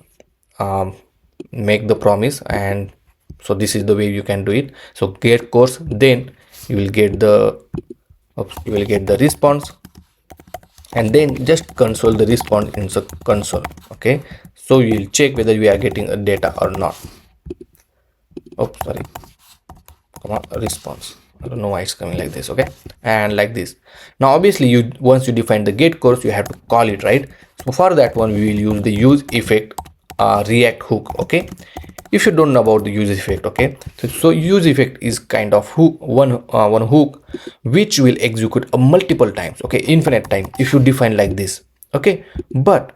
make the promise, and so this is the way you can do it. So get course, then you will get the response, and then just console the response in the console. Okay, so you will check whether we are getting a data or not. Response, I don't know why it's coming like this. Okay, and like this. Now obviously once you define the get course, you have to call it, right? So for that one we will use the use effect React hook. Okay, if you don't know about the use effect, okay, so use effect is kind of one hook which will execute multiple times, okay, infinite time, if you define like this. Okay, but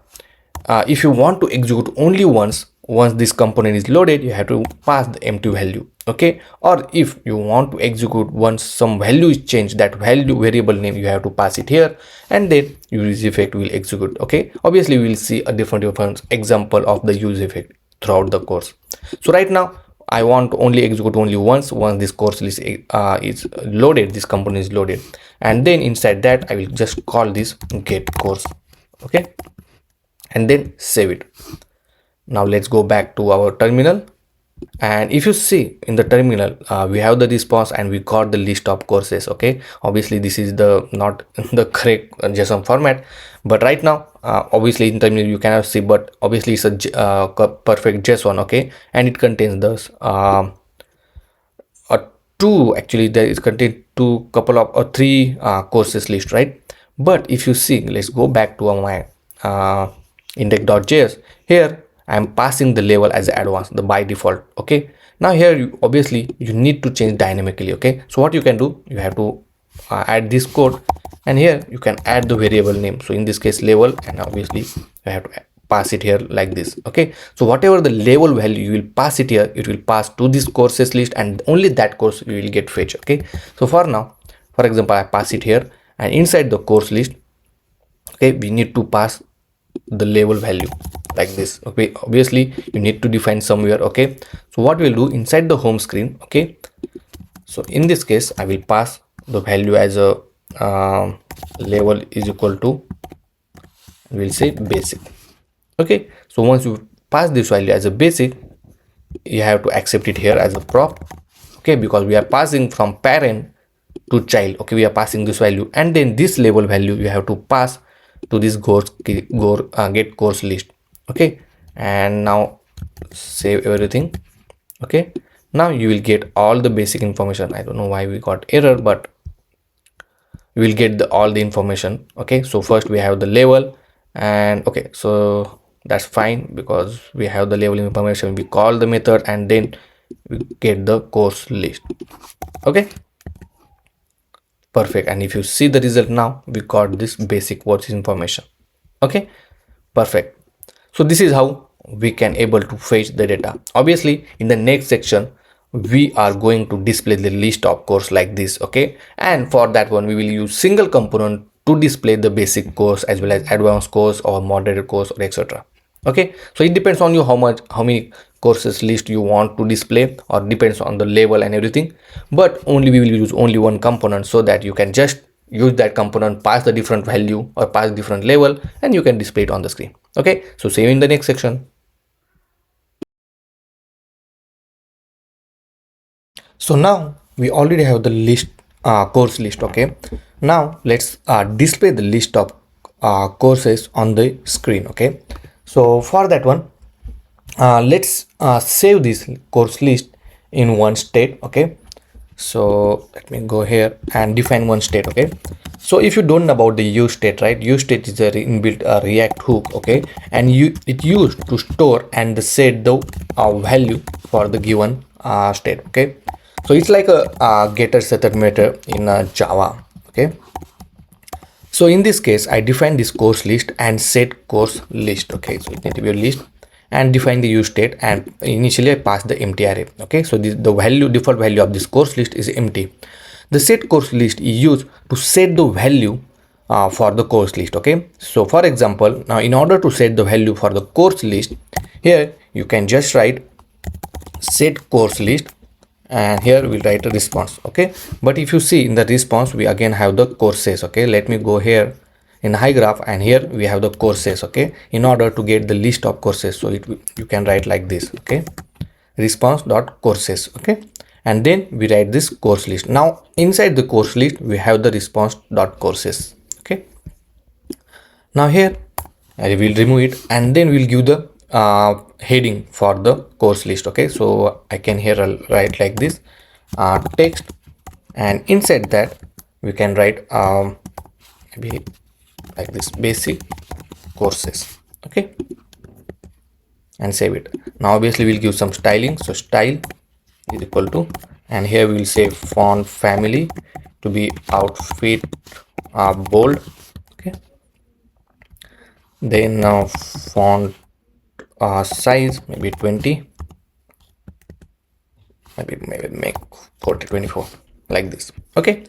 if you want to execute only once this component is loaded, you have to pass the empty value. Okay, or if you want to execute once some value is changed, that value variable name you have to pass it here, and then use effect will execute. Okay, obviously we will see a different example of the use effect throughout the course. So right now I want to only execute only once this course list is loaded, this component is loaded, and then inside that I will just call this get course. Okay, and then save it. Now let's go back to our terminal, and if you see in the terminal, we have the response and we got the list of courses. Okay, obviously this is the not the correct JSON format, but right now obviously in terminal you cannot see, but obviously it's a perfect JSON. Okay, and it contains this two, actually there is contain two couple of or three courses list, right? But if you see, let's go back to my index.js. Here I'm passing the level as advanced, the by default. Okay, now here obviously you need to change dynamically. Okay, so what you can do, you have to add this code, and here you can add the variable name. So in this case level, and obviously you have to pass it here like this. Okay, so whatever the level value you will pass it here, it will pass to this courses list, and only that course you will get fetch. Okay, so for now, for example, I pass it here, and inside the course list, okay, we need to pass the level value like this. Okay, obviously you need to define somewhere. Okay, so what we'll do inside the home screen. Okay, so in this case I will pass the value as a level is equal to, we'll say basic. Okay, so once you pass this value as a basic, you have to accept it here as a prop. Okay, because we are passing from parent to child. Okay, we are passing this value, and then this level value you have to pass to this get course list. Okay, and now save everything. Okay, now you will get all the basic information. I don't know why we got error, but you will get all the information. Okay, so first we have the level, and okay, so that's fine because we have the level information. We call the method, and then we get the course list. Okay, perfect. And if you see the result, now we got this basic course information. Okay, perfect. So this is how we can able to fetch the data. Obviously in the next section we are going to display the list of course like this. Okay, and for that one we will use single component to display the basic course as well as advanced course or moderate course or etc. Okay, so it depends on you how many courses list you want to display, or depends on the level and everything, but only we will use only one component so that you can just use that component, pass the different value or pass different level, and you can display it on the screen. Okay, so see you in the next section. So now we already have the list course list. Okay, now let's display the list of courses on the screen. Okay, so for that one, let's save this course list in one state. Okay, so let me go here and define one state. Okay, so if you don't know about the use state, right, use state is a inbuilt React hook. Okay, and it used to store and set the value for the given state. Okay, so it's like a getter setter method in Java. Okay, so in this case I define this course list and set course list. Okay, so it need to be a list, and define the use state, and initially I pass the empty array. Okay, so the value, default value of this course list is empty. The set course list is used to set the value for the course list. Okay, so for example, now in order to set the value for the course list, here you can just write set course list, and here we'll write a response. Okay, but if you see in the response we again have the courses. Okay, let me go here in HyGraph, and here we have the courses. Okay, in order to get the list of courses, so you can write like this. Okay, response dot courses. Okay, and then we write this course list. Now inside the course list we have the response dot courses. Okay, now here I will remove it, and then we'll give the heading for the course list. Okay, so I can here write like this text, and inside that we can write maybe like this basic courses. Okay, and save it. Now obviously we'll give some styling, so style is equal to, and here we will say font family to be outfit bold. Okay, then font size maybe 20, maybe make 40 24 like this. Okay,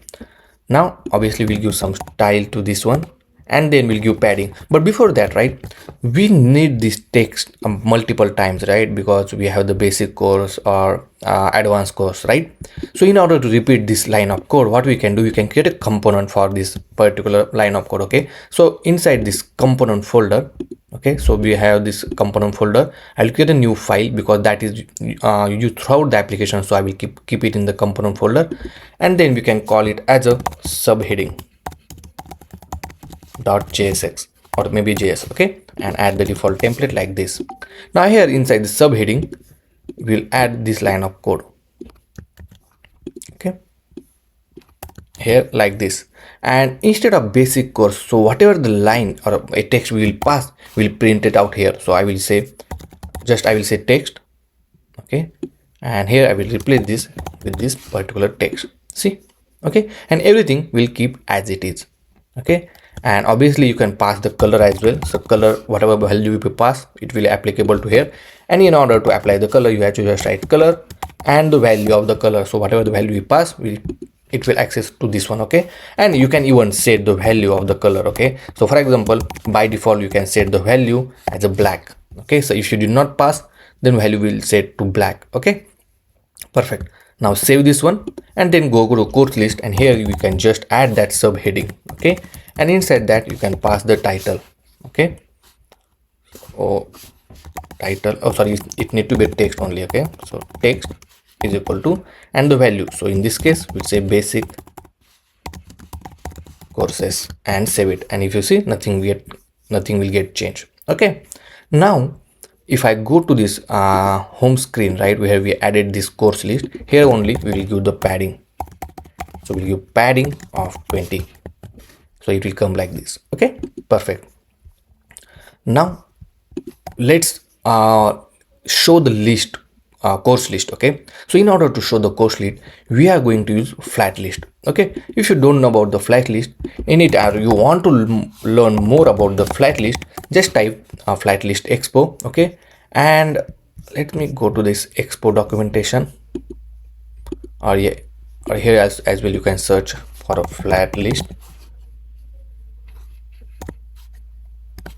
now obviously we'll give some style to this one, and then we'll give padding. But before that, right, we need this text multiple times, right, because we have the basic course or advanced course, right? So in order to repeat this line of code, what we can do, we can create a component for this particular line of code. Okay, so inside this component folder, okay, so we have this component folder. I'll create a new file because that is used throughout the application, so I will keep it in the component folder, and then we can call it as a subheading .jsx or maybe JS. Okay, and add the default template like this. Now here inside the subheading, we'll add this line of code. Okay, here like this, and instead of basic course, so whatever the line or a text we will pass, we'll print it out here. So I will say text. Okay, and here I will replace this with this particular text. See, okay, and everything will keep as it is. Okay, and obviously you can pass the color as well. So color, whatever value you pass, it will be applicable to here. And in order to apply the color, you have to just write color and the value of the color. So whatever the value you pass, it will access to this one. Okay, and you can even set the value of the color. Okay, so for example, by default you can set the value as a black. Okay, so if you did not pass, then value will set to black. Okay, perfect. Now save this one and then go to course list, and here you can just add that subheading. Okay, and inside that you can pass the title. Okay, title, oh sorry, it need to be text only. Okay, so text is equal to, and the value, so in this case we'll say basic courses, and save it. And if you see, nothing will get changed. Okay, now if I go to this home screen, right, where we added this course list, here only we will give the padding. So we'll give padding of 20, so it will come like this. Okay, perfect. Now let's show the list, course list. Okay, so in order to show the course list, we are going to use flat list. Okay, if you don't know about the flat list, or you want to learn more about the flat list, just type flat list expo. Okay, and let me go to this expo documentation, or here as well you can search for a flat list.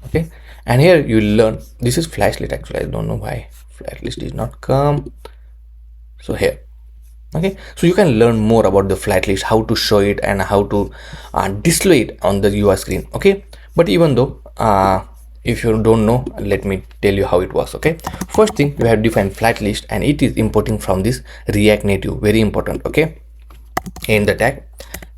Okay, and here you will learn, this is flat list. Actually, I don't know why flat list is not come. So here, okay, so you can learn more about the flat list, how to show it and how to display it on the UI screen. Okay, but even though if you don't know, let me tell you how it works. Okay, first thing, you have defined flat list, and it is importing from this React Native, very important. Okay, in the tag.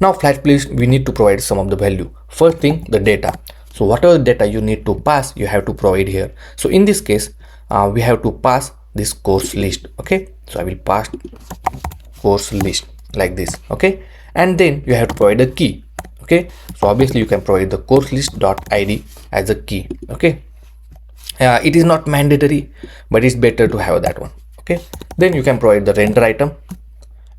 Now flat list, we need to provide some of the value. First thing, the data. So whatever data you need to pass, you have to provide here. So in this case, we have to pass this course list. Okay, so I will pass course list like this. Okay, and then you have to provide a key. Okay, so obviously you can provide the course list .id as a key. Okay, it is not mandatory, but it's better to have that one. Okay, then you can provide the render item,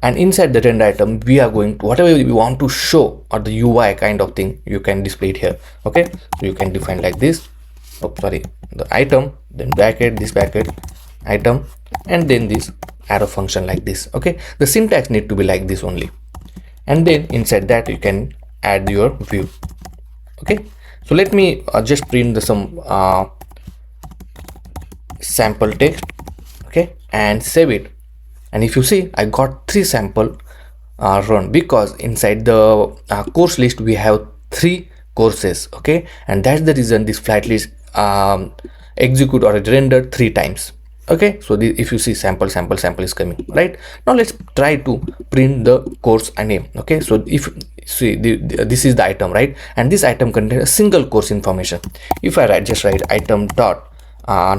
and inside the render item, we are going to, whatever we want to show or the UI kind of thing, you can display it here. Okay, so you can define like this. Oh sorry, the item, then bracket, this bracket, item, and then this arrow function like this. Okay, the syntax need to be like this only, and then inside that you can add your view. Okay, so let me just print some sample text. Okay, and save it. And if you see, I got 3 sample run, because inside the course list we have 3 courses. Okay, and that's the reason this flat list execute or render 3 times. Okay, so if you see, sample is coming. Right, now let's try to print the course name. Okay, so if see, this is the item, right, and this item contains a single course information. If I just write item dot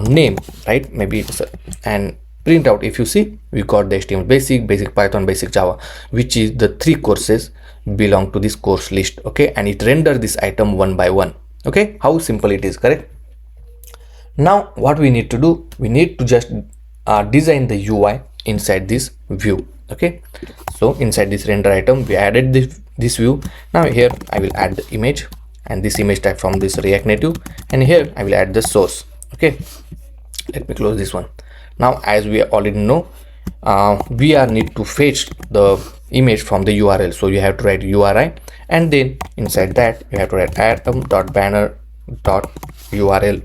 name, right, maybe it's and print out, if you see, we got the HTML basic Python, basic Java, which is the 3 courses belong to this course list. Okay, and it render this item one by one. Okay, how simple it is, correct? Now what we need to do, we need to just design the UI inside this view. Okay, so inside this render item, we added this view. Now here I will add the image, and this image type from this React Native, and here I will add the source. Okay, let me close this one. Now as we already know, we are need to fetch the image from the URL. So you have to write URI, and then inside that you have to write atom.banner.url,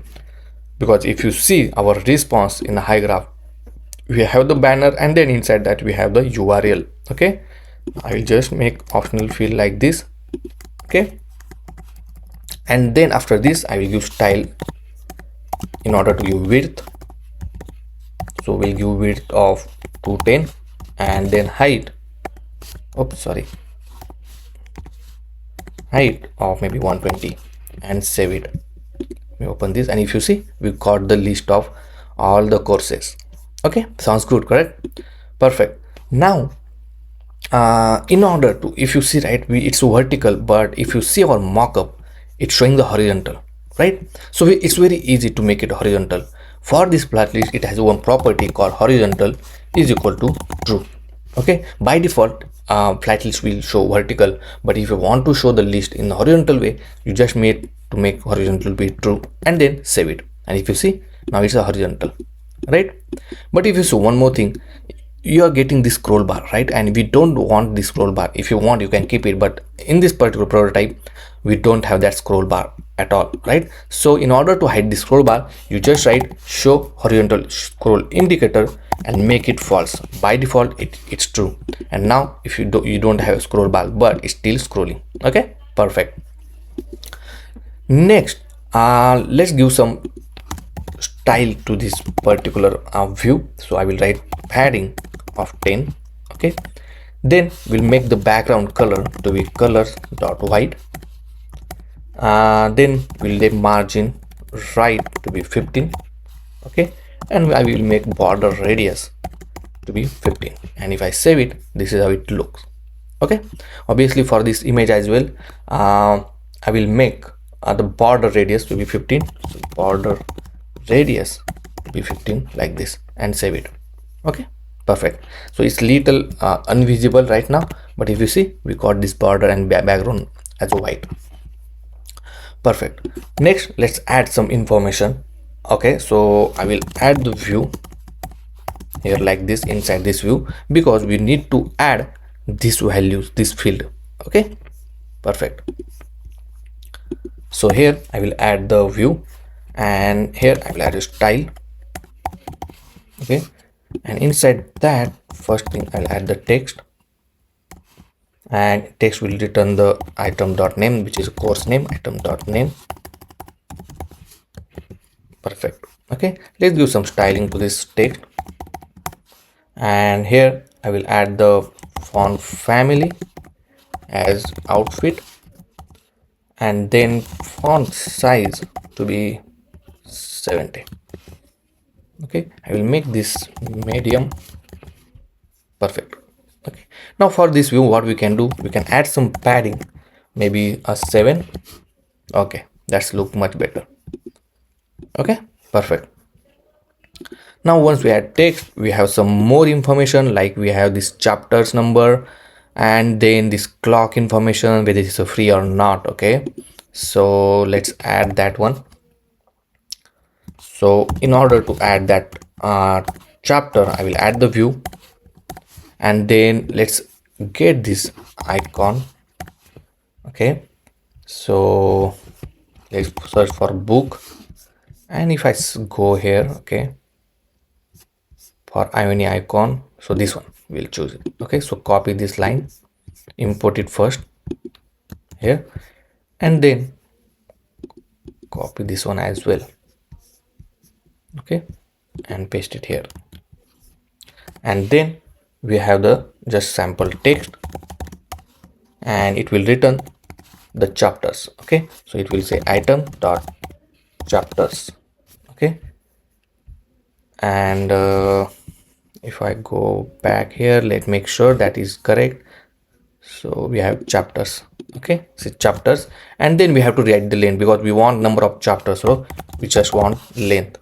because if you see our response in the HyGraph, we have the banner and then inside that we have the URL. Okay, I will just make optional field like this. Okay, and then after this I will give style in order to give width. So we'll give width of 210 and then height of maybe 120 and save it. We open this and if you see, we got the list of all the courses. Okay, sounds good, correct? Perfect. Now in order to, if you see, right, it's vertical, but if you see our mockup, it's showing the horizontal, right? So it's very easy to make it horizontal. For this flat list, it has one property called horizontal is equal to true. Okay, by default flat list will show vertical, but if you want to show the list in the horizontal way, you just made to make horizontal be true and then save it. And if you see, now it's a horizontal, right? But if you see one more thing, you are getting this scroll bar, right? And we don't want this scroll bar. If you want, you can keep it, but in this particular prototype we don't have that scroll bar at all, right? So in order to hide the scroll bar, you just write show horizontal scroll indicator and make it false. By default it's true. And now if you don't have a scroll bar, but it's still scrolling. Okay, perfect. Next let's give some style to this particular view. So I will write padding of 10. Okay, then we'll make the background color to be color.white. Then we'll make margin right to be 15. Okay, and I will make border radius to be 15, and if I save it, this is how it looks. Okay, obviously for this image as well, I will make the border radius to be 15. So border radius to be 15 like this and save it. Okay, perfect. So it's little invisible right now, but if you see, we got this border and background as a white. Perfect. Next, let's add some information. Okay, so I will add the view here like this inside this view, because we need to add these values, this field. Okay, perfect. So here I will add the view, and here I will add a style. Okay, and inside that, first thing I'll add the text, and text will return the item.name, which is a course name, item.name. Perfect. Okay, let's give some styling to this text, and here I will add the font family as outfit, and then font size to be 70. Okay, I will make this medium. Perfect. Okay, now for this view, what we can do, we can add some padding, maybe a 7. Okay, that's look much better. Okay, perfect. Now once we add text, we have some more information, like we have this chapters number, and then this clock information, whether it's a free or not. Okay, so let's add that one. So in order to add that chapter, I will add the view, and then let's get this icon. Okay, so let's search for book, and if I go here, okay, for any icon, so this one we'll choose it. Okay, so copy this line, import it first here, and then copy this one as well. Okay, and paste it here, and then we have the just sample text, and it will return the chapters. Okay, so it will say item dot chapters. Okay, and if I go back here, let's make sure that is correct. So we have chapters. Okay, so chapters, and then we have to write the length, because we want number of chapters, so we just want length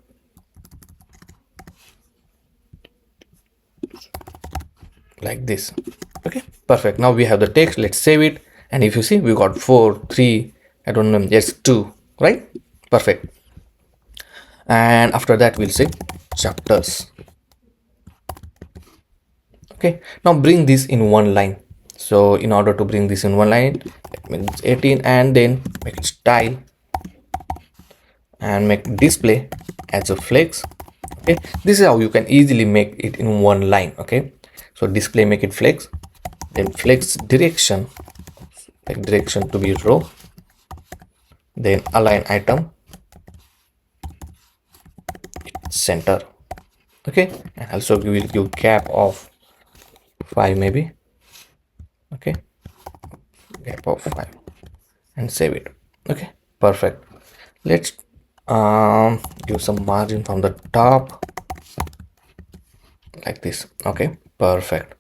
like this. Okay, perfect. Now we have the text. Let's save it, and if you see, we got 4, 3, I don't know, yes, 2, right? Perfect. And after that we'll say chapters. Okay, now bring this in one line. So in order to bring this in one line, make this 18 and then make it style and make display as a flex. Okay, this is how you can easily make it in one line. Okay, so display, make it flex, then flex direction, like direction to be row, then align item center. Okay, and also we will give gap of 5 maybe. Okay, gap of 5 and save it. Okay, perfect. Let's give some margin from the top like this. Okay, perfect.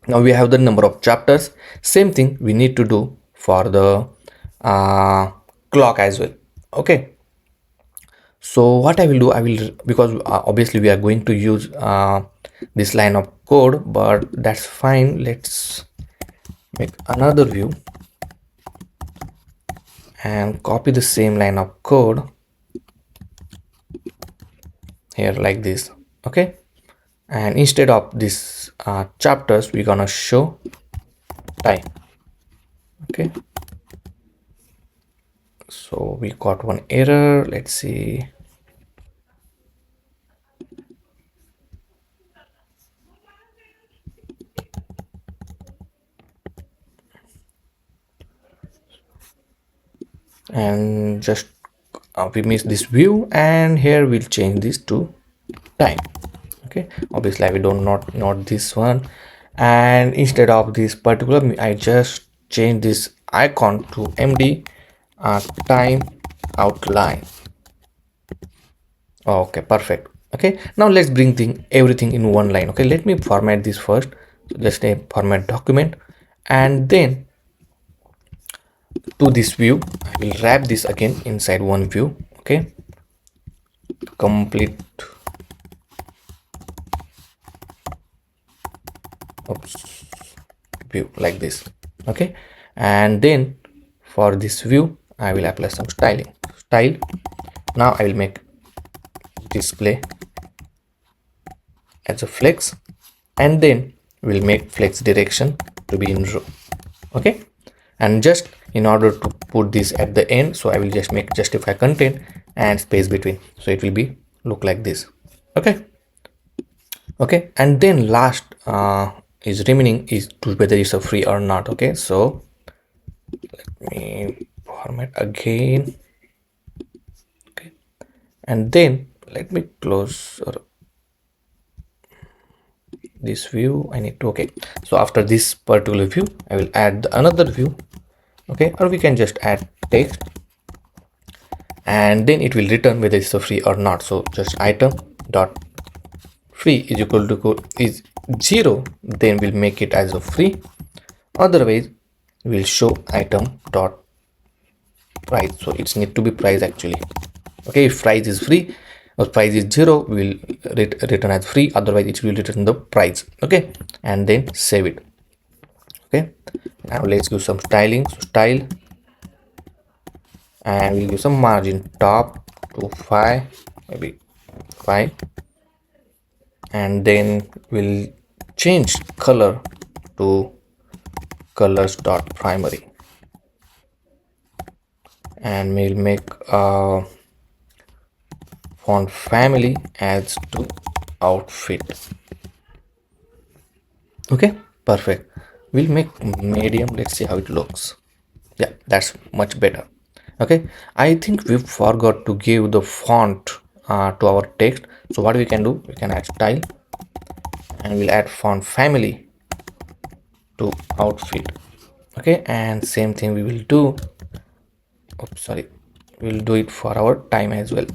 Now we have the number of chapters. Same thing we need to do for the clock as well. Okay, so what I will do, I will, because obviously we are going to use this line of code, but that's fine. Let's make another view and copy the same line of code here like this. Okay, and instead of this chapters, we're gonna show time. Okay, so we got one error. Let's see. And just we missed this view, and here we'll change this to time. Okay, obviously we don't not this one, and instead of this particular, I just change this icon to md time outline. Okay, perfect. Okay, now let's bring everything in one line. Okay, let me format this first. So just say format document, and then to this view I will wrap this again inside one view. Okay, complete view like this. Okay, and then for this view I will apply some style. Now I will make display as a flex, and then we'll make flex direction to be in row. Okay, and just in order to put this at the end, so I will just make justify content and space between, so it will be look like this. Okay, okay, and then last is remaining is to whether it's a free or not. Okay, so let me format again. Okay, and then let me close this view. I need to, okay, so after this particular view I will add another view. Okay, or we can just add text, and then it will return whether it's a free or not. So just item dot free is equal to is 0, then we'll make it as a free, otherwise we'll show item dot price. So it's need to be price actually. Okay, if price is free or price is 0, we will return as free, otherwise it will return the price. Okay, and then save it. Okay, now let's give some styling. So style, and we'll give some margin top to 5, maybe 5, and then we'll change color to colors dot primary, and we'll make font family as to outfit. Okay, perfect. We'll make medium. Let's see how it looks. Yeah, that's much better. Okay, I think we forgot to give the font to our text. So what we can do, we can add style, and we'll add font family to outfit. Okay, and same thing we will do, oops, sorry, we'll do it for our time as well.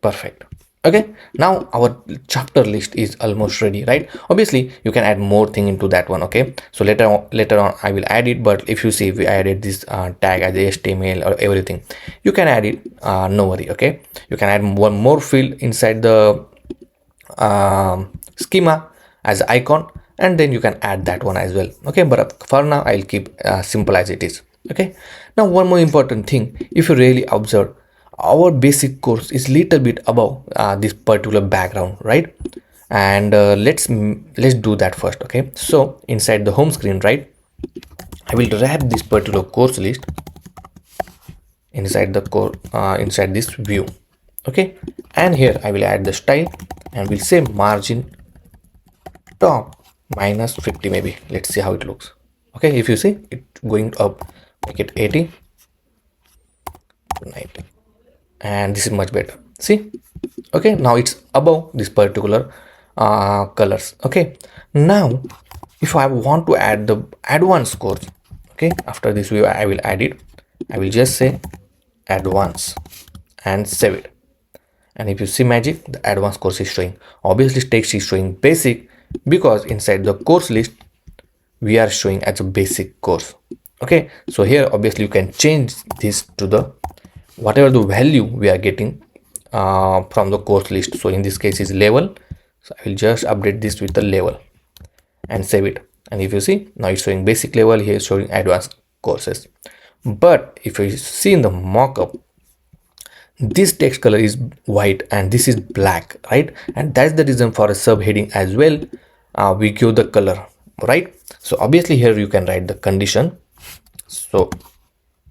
Perfect. Okay, now our chapter list is almost ready, right? Obviously you can add more thing into that one. Okay, so later on I will add it, but if you see we added this tag as HTML or everything, you can add it, no worry. Okay, you can add one more field inside the schema as icon, and then you can add that one as well. Okay, but for now I'll keep simple as it is. Okay, now one more important thing, if you really observe, our basic course is little bit above this particular background, right? and let's do that first. Okay, so inside the home screen, right, I will wrap this particular course list inside the core inside this view. Okay, and here I will add the style and we'll say margin top minus 50 maybe. Let's see how it looks. Okay, if you see it going up, make it 80 to 90, and this is much better. See, okay, now it's above this particular colors. Okay, now if I want to add the advanced course, okay, after this view I will add it. I will just say advanced and save it, and if you see magic, the advanced course is showing. Obviously text is showing basic because inside the course list we are showing as a basic course. Okay, so here obviously you can change this to the whatever the value we are getting from the course list. So in this case is level, so I will just update this with the level and save it. And if you see, now it's showing basic level, here is showing advanced courses. But if you see in the mockup, this text color is white and this is black, right? And that's the reason for a subheading as well. We give the color, right? So obviously here you can write the condition. So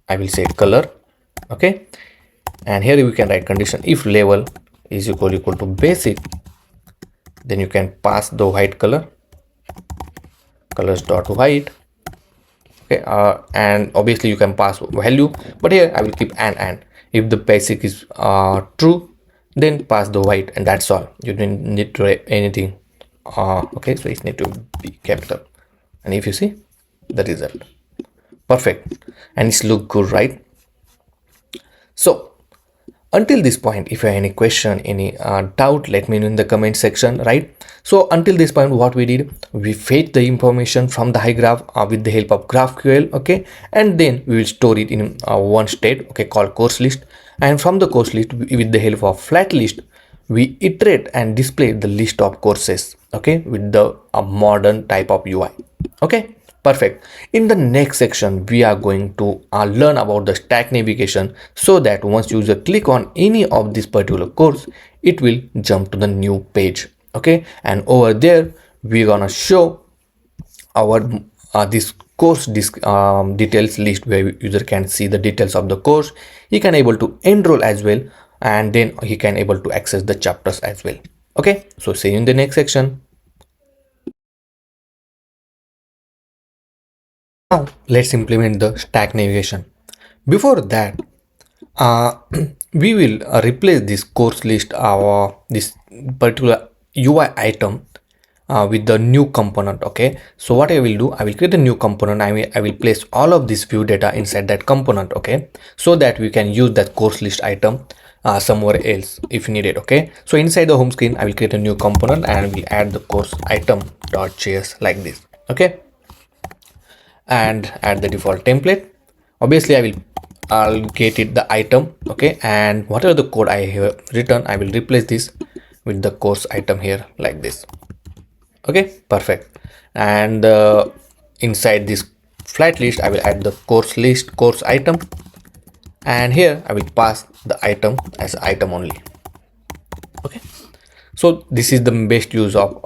I will say color, okay, and here we can write condition if level is equal to basic, then you can pass the white color, colors dot white. Okay, and obviously you can pass value, but here I will keep and if the basic is true, then pass the white, and that's all. You don't need to write anything. Okay, so it need to be capital, and if you see the result, perfect, and it's look good, right? So until this point, if you have any question, any doubt, let me know in the comment section, right? So until this point, what we did, we fetch the information from the HyGraph with the help of GraphQL, okay, and then we will store it in one state, okay, called course list. And from the course list, with the help of flat list, we iterate and display the list of courses, okay, with the modern type of UI. Okay, perfect. In the next section, we are going to learn about the stack navigation, so that once user click on any of this particular course, it will jump to the new page. Okay, and over there we're gonna show our this course details list, where user can see the details of the course. He can able to enroll as well, and then he can able to access the chapters as well. Okay, so see you in the next section. Now let's implement the stack navigation. Before that, we will replace this course list, this particular UI item with the new component. Okay, so what I will do, I will create a new component. I will place all of this view data inside that component, okay, so that we can use that course list item somewhere else if needed. Okay, so inside the home screen, I will create a new component and I will add the course item.js like this. Okay, and add the default template. Obviously I'll get it the item, okay, and whatever the code I have written, I will replace this with the course item here like this. Okay, perfect. And inside this flat list, I will add the course list course item, and here I will pass the item as item only. Okay, so this is the best use of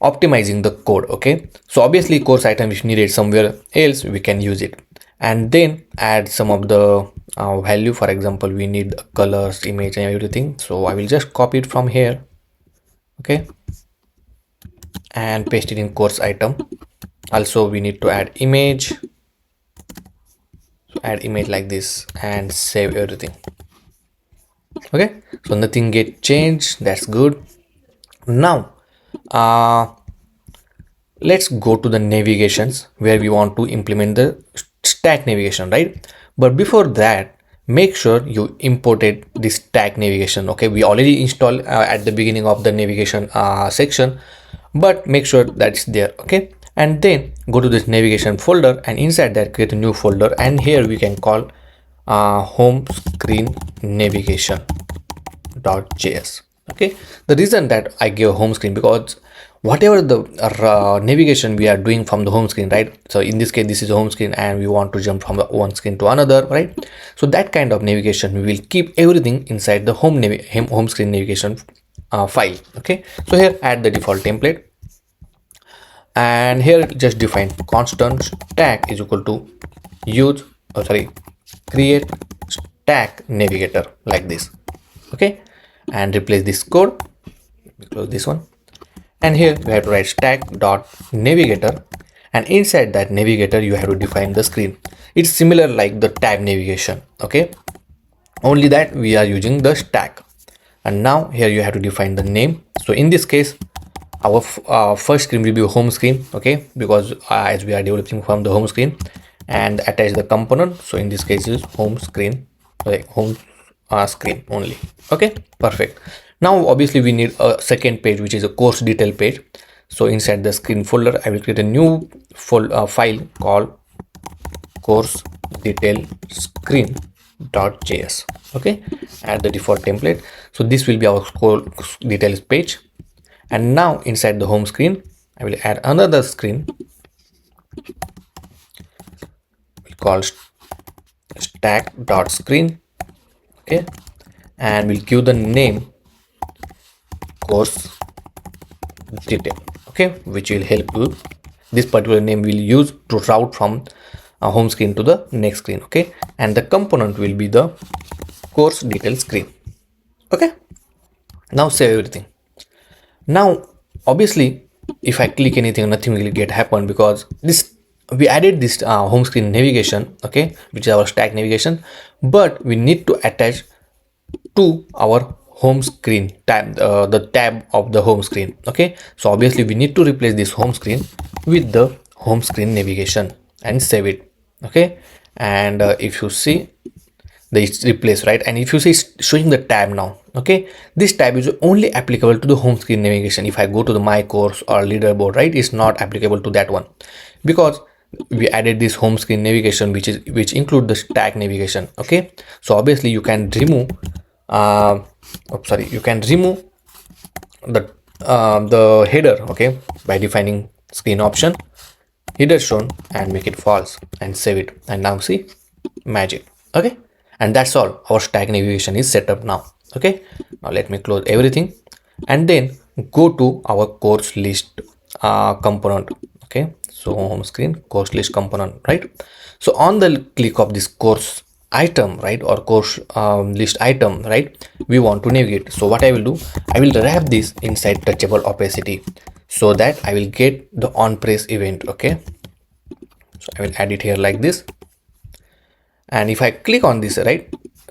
optimizing the code. Okay, so obviously course item if needed somewhere else, we can use it, and then add some of the value. For example, we need colors, image, and everything, so I will just copy it from here, okay, and paste it in course item. Also we need to add image, so add image like this and save everything. Okay, so nothing get changed, that's good. Now let's go to the navigations, where we want to implement the stack navigation, right? But before that, make sure you imported this stack navigation. Okay, we already installed at the beginning of the navigation section, but make sure that's there. Okay, and then go to this navigation folder, and inside that create a new folder, and here we can call home screen navigation.js. Okay, the reason that I give home screen, because whatever the navigation we are doing from the home screen, right? So in this case, this is a home screen and we want to jump from one screen to another, right? So that kind of navigation, we will keep everything inside the home screen navigation file. Okay, so here add the default template, and here just define constant stack is equal to use create stack navigator like this. Okay, and replace this code. We close this one, and here we have to write stack dot navigator, and inside that navigator you have to define the screen. It's similar like the tab navigation, okay, only that we are using the stack. And now here you have to define the name. So in this case our first screen will be home screen, okay, because as we are developing from the home screen, and attach the component. So in this case is home screen, like home screen only. Okay, perfect. Now obviously we need a second page, which is a course detail page. So inside the screen folder I will create a new file called course detail screen.js. okay, add the default template. So this will be our course details page. And now inside the home screen I will add another screen called stack.screen. okay, and we'll give the name course detail, okay, which will help you. This particular name will use to route from a home screen to the next screen. Okay, and the component will be the course detail screen. Okay, now save everything. Now obviously if I click anything, nothing will get happen, because this we added this home screen navigation, okay, which is our stack navigation, but we need to attach to our home screen tab, the tab of the home screen. Okay, so obviously we need to replace this home screen with the home screen navigation and save it. Okay, and if you see it's replaced, right, and if you see it's showing the tab now. Okay, this tab is only applicable to the home screen navigation. If I go to the my course or leaderboard, right, it's not applicable to that one, because we added this home screen navigation which include the stack navigation. Okay, so obviously you can remove you can remove the header, okay, by defining screen option header shown and make it false and save it, and now see magic. Okay, and that's all. Our stack navigation is set up now. Okay, now let me close everything and then go to our course list component. Okay, so home screen course list component, right? So on the click of this course item, right, or course list item, right, we want to navigate. So what I will do, I will wrap this inside touchable opacity so that I will get the on press event. Okay, so I will add it here like this, and if I click on this, right,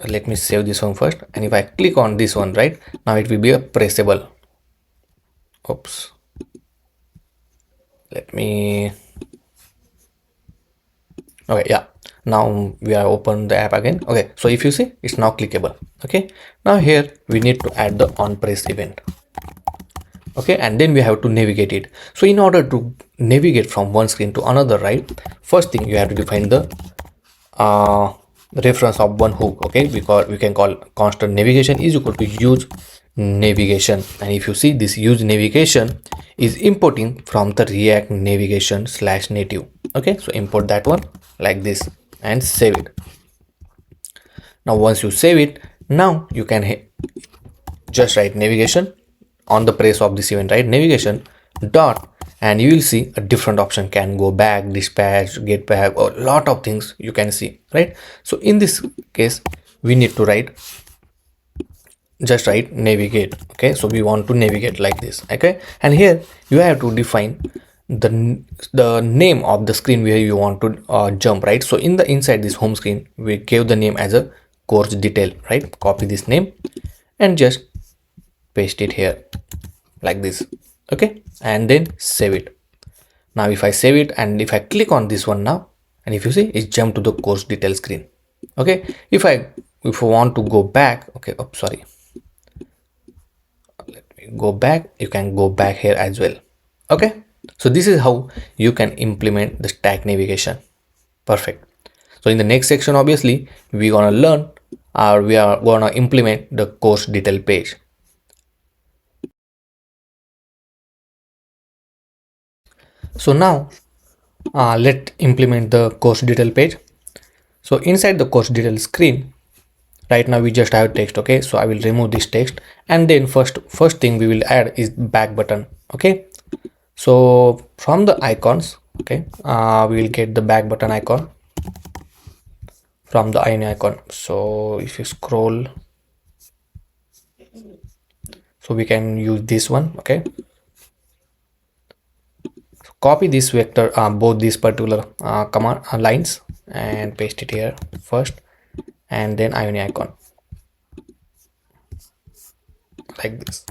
let me save this one first, and if I click on this one, right, now it will be a pressable. Oops, let me, okay, yeah, now we are open the app again. Okay, so if you see it's now clickable. Okay, now here we need to add the on press event. Okay, and then we have to navigate it. So in order to navigate from one screen to another, right, first thing you have to define the reference of one hook. Okay, because we can call constant navigation is equal to use navigation, and if you see this use navigation is importing from the React navigation / native. Okay, so import that one like this and save it. Now once you save it, now you can just write navigation on the press of this event, right, navigation dot, and you will see a different option, can go back, dispatch, get back, or a lot of things you can see, right? So in this case we need to write, just write navigate. Okay, so we want to navigate like this. Okay, and here you have to define the name of the screen where you want to jump, right? So in the inside this home screen we gave the name as a course detail, right? Copy this name and just paste it here like this. Okay, and then save it. Now if I save it and if I click on this one now, and if you see it jumped to the course detail screen. Okay, if I want to go back, okay, oh sorry, let me go back, you can go back here as well. Okay, so this is how you can implement the stack navigation. Perfect. So in the next section obviously we're gonna learn, or we are gonna implement the course detail page. So now let's implement the course detail page. So inside the course detail screen Right now we just have text. Okay, so I will remove this text, and then first thing we will add is back button. Okay, so from the icons, okay, we will get the back button icon from the icon. So if you scroll, so we can use this one. Okay, so copy this vector, both these particular command lines, and paste it here first, and then icon like this.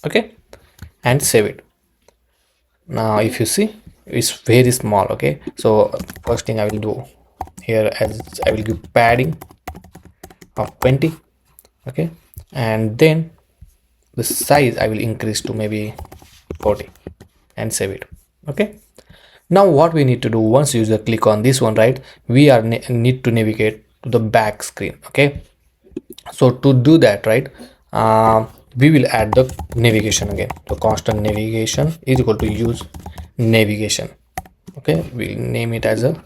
Okay, and save it. Now if you see, it's very small. Okay, so first thing I will do here, as I will give padding of 20. Okay, and then the size I will increase to maybe 40 and save it. Okay, now what we need to do, once user click on this one, right, we are need to navigate to the back screen. Okay, so to do that, right, we will add the navigation again. So constant navigation is equal to use navigation. Okay, we'll name it as a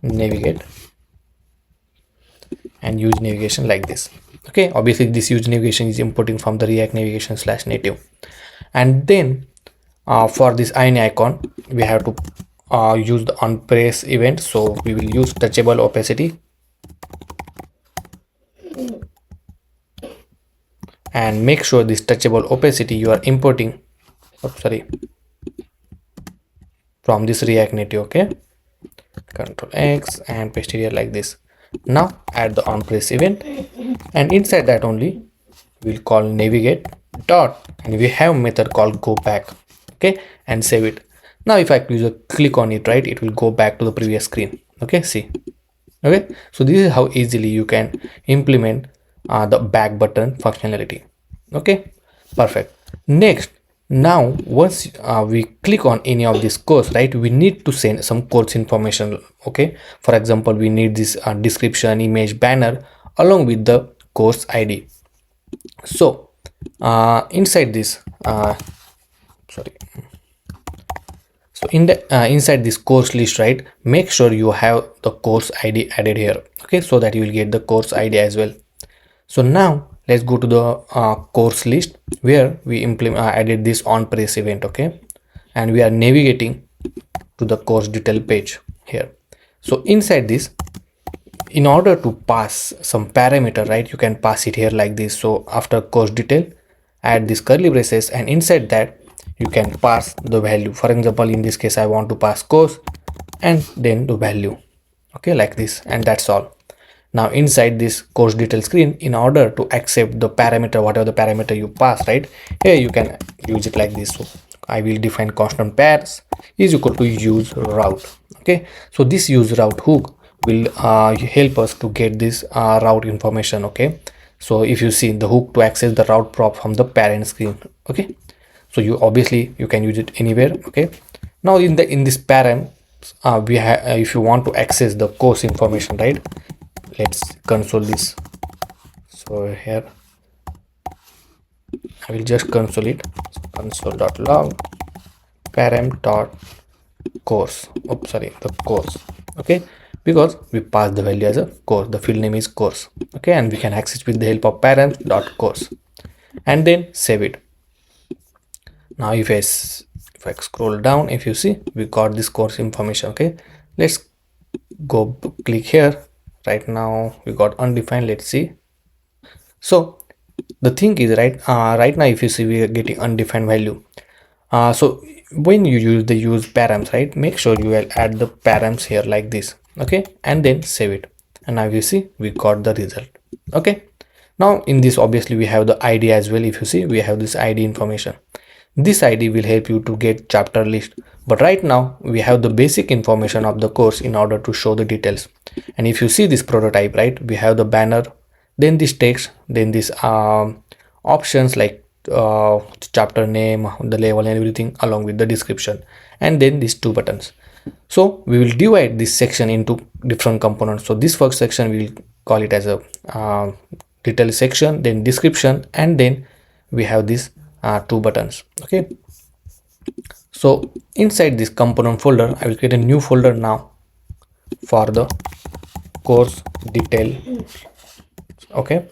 navigate and use navigation like this. Okay, obviously this use navigation is importing from the React Navigation /native. And then for this icon we have to use the on press event. So we will use touchable opacity, and make sure this touchable opacity you are importing from this React Native. Okay, Control X and paste it here like this. Now add the on press event, and inside that only we'll call navigate dot, and we have method called go back. Okay, and save it. Now if I click on it, right, it will go back to the previous screen. Okay, see. Okay, so this is how easily you can implement the back button functionality. Okay, perfect. Next, now once we click on any of this course, right, we need to send some course information. Okay, for example, we need this description, image, banner along with the course ID. So inside this so in the inside this course list, right, make sure you have the course ID added here. Okay, so that you will get the course ID as well. So now let's go to the course list where we added this on press event. Okay, and we are navigating to the course detail page here. So inside this, in order to pass some parameter, right, you can pass it here like this. So after course detail, add this curly braces, and inside that you can pass the value. For example, in this case I want to pass course and then the value. Okay, like this, and that's all. Now inside this course detail screen, in order to accept the parameter, whatever the parameter you pass, right, here you can use it like this. So I will define constant pairs is equal to use route. Okay, so this use route hook will help us to get this route information. Okay, so if you see the hook to access the route prop from the parent screen. Okay, so you obviously you can use it anywhere. Okay, now in this parent we have if you want to access the course information, right, let's console this. So here I will just console it. So console.log param.course. Oops, sorry, the course. Okay, because we pass the value as a course, the field name is course. Okay, and we can access with the help of params.course, and then save it. Now if I scroll down, if you see, we got this course information. Okay, let's go click here. Right now we got undefined. Let's see. So the thing is, right now if you see, we are getting undefined value. So when you use the use params, right, make sure you will add the params here like this. Okay, and then save it, and now you see we got the result. Okay, now in this obviously we have the ID as well. If you see, we have this ID information. This ID will help you to get chapter list, but right now we have the basic information of the course in order to show the details. And if you see this prototype, right, we have the banner, then this text, then this options like chapter name, the level and everything along with the description, and then these two buttons. So we will divide this section into different components. So this first section we will call it as a detail section, then description, and then we have this two buttons. Okay, so inside this component folder I will create a new folder now for the course detail Okay,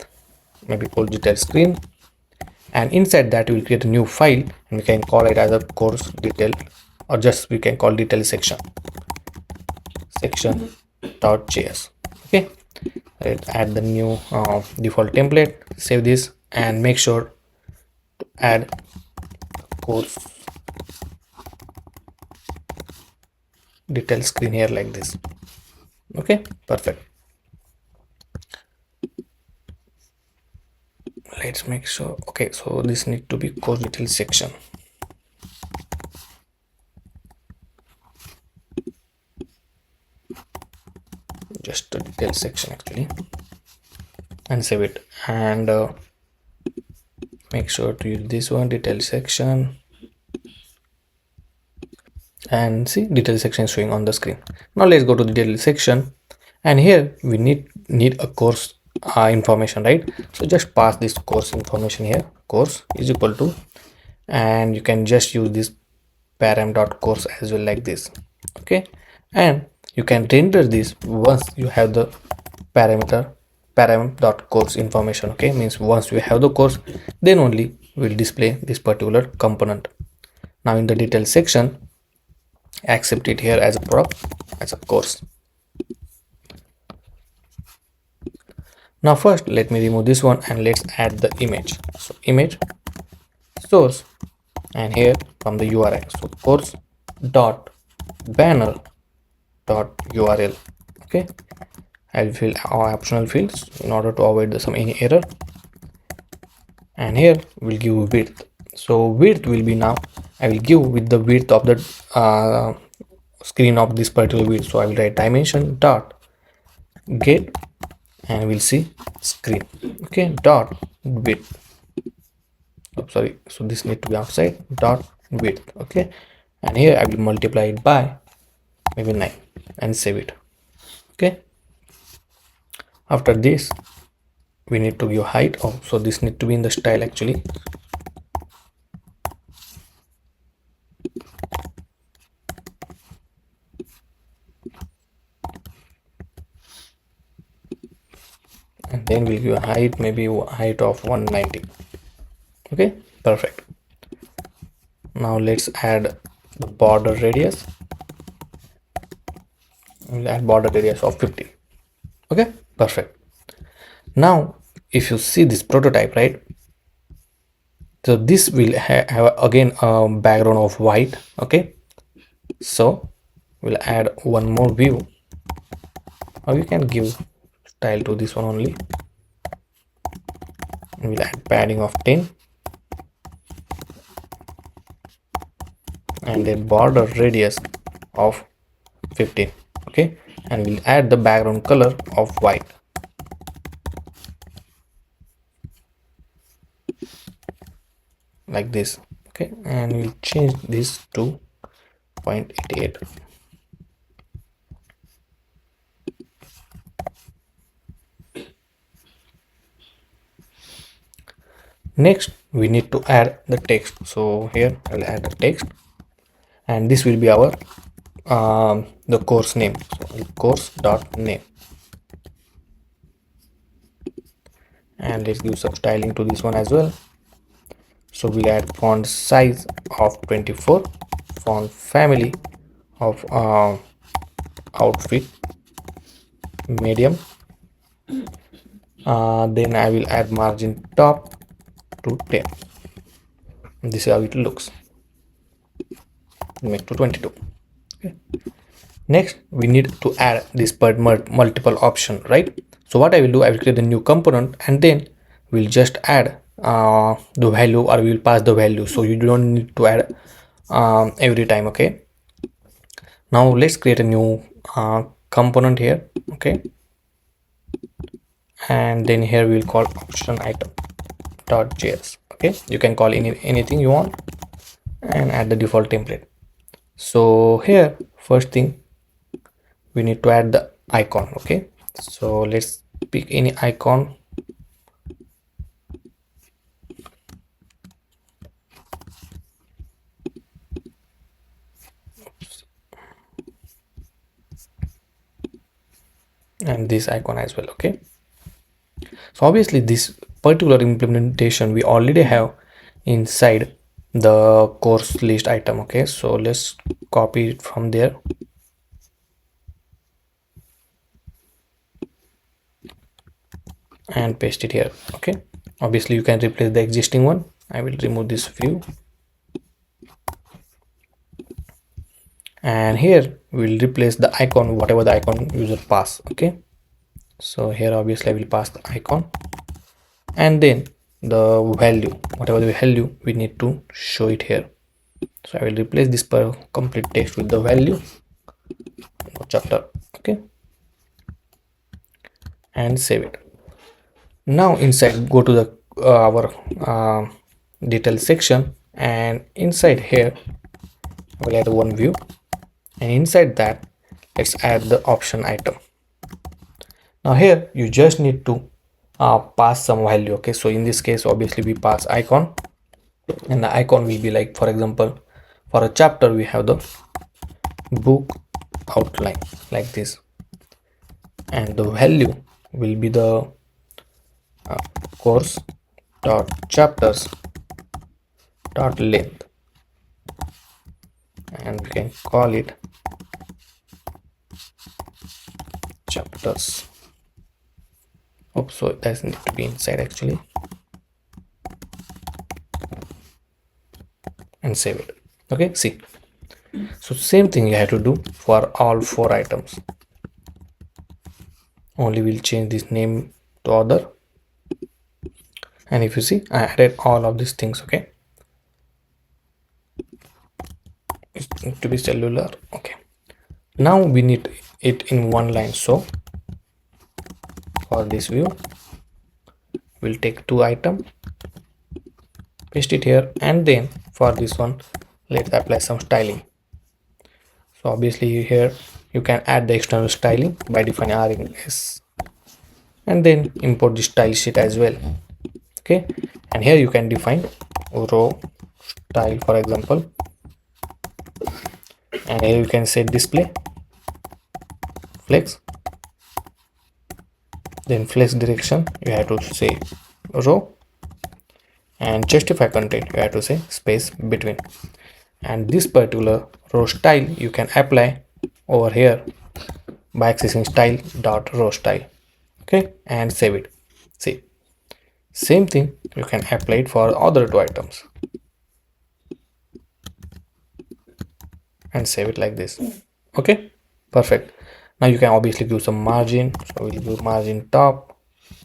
maybe call detail screen, and inside that we will create a new file and we can call it as a course detail, or just we can call detail section.js. Okay, let's add the new default template, save this, and make sure to add course detail screen here like this. Okay, perfect. Let's make sure. Okay, so this need to be course detail section, just a detail section actually, and save it, and make sure to use this one, detail section, and see detail section showing on the screen. Now let's go to the detail section, and here we need a course information, right? So just pass this course information here, course is equal to, and you can just use this param.course as well like this. Okay, and you can render this once you have the parameter param.course information. Okay, means once you have the course, then only will display this particular component. Now in the detail section, accept it here as a prop, as a course. Now first let me remove this one and let's add the image. So image source, and here from the URI, so course dot banner dot URL. Okay, I'll fill our optional fields in order to avoid some any error, and here we'll give width. So width will be, now I will give with the width of the screen of this particular width. So I will write dimension dot get, and we'll see screen. Okay, dot width, oh, sorry, so this need to be outside, dot width. Okay, and here I will multiply it by maybe 9 and save it. Okay, after this we need to give height. Oh, so this need to be in the style actually. And then we'll give a height, maybe height of 190. Okay, perfect. Now let's add the border radius. We'll add border radius of 50. Okay, perfect. Now if you see this prototype, right, so this will have again a background of white. Okay, so we'll add one more view, or you can give style to this one only. We'll add padding of 10, and then border radius of 15. Okay, and we'll add the background color of white like this. Okay, and we'll change this to 0.88. Next we need to add the text. So here I'll add the text, and this will be our the course name. So course dot name, and let's give some styling to this one as well. So we'll add font size of 24, font family of outfit medium, then I will add margin top to 10. This is how it looks, make to 22. Okay, next we need to add this per multiple option, right? So what I will do, I will create a new component, and then we'll just add the value, or we will pass the value, so you don't need to add every time. Okay, now let's create a new component here. Okay, and then here we'll call option item dot js. Okay, you can call anything you want, and add the default template. So here first thing we need to add the icon. Okay, so let's pick any icon. And this icon as well. Okay, so So obviously this particular implementation we already have inside the course list item. Okay, so let's copy it from there and paste it here. Okay, obviously you can replace the existing one. I will remove this view, and here we'll replace the icon, whatever the icon user pass. Okay, so here obviously I will pass the icon, and then the value, whatever the value we need to show it here. So I will replace this per complete text with the value chapter. Okay, and save it. Now inside, go to the our detail section, and inside here we'll add one view, and inside that let's add the option item. Now here you just need to pass some value. Okay, so in this case obviously we pass icon, and the icon will be like, for example, for a chapter we have the book outline like this, and the value will be the course dot chapters dot length, and we can call it chapters. Oops, so it doesn't need to be inside actually, and save it. Okay, see, so same thing you have to do for all 4 items, only we'll change this name to other. And if you see, I added all of these things. Okay, it needs to be cellular. Okay, now we need it in one line. So for this view we'll take 2 items, paste it here, and then for this one let's apply some styling. So obviously here you can add the external styling by defining RNS, and then import the style sheet as well. Okay, and here you can define row style, for example, and here you can say display flex, then flex direction you have to say row, and justify content you have to say space between. And this particular row style you can apply over here by accessing style dot row style. Okay, and save it. See, same thing you can apply it for other 2 items, and save it like this. Okay, perfect. Now you can obviously give some margin, so we'll do margin top,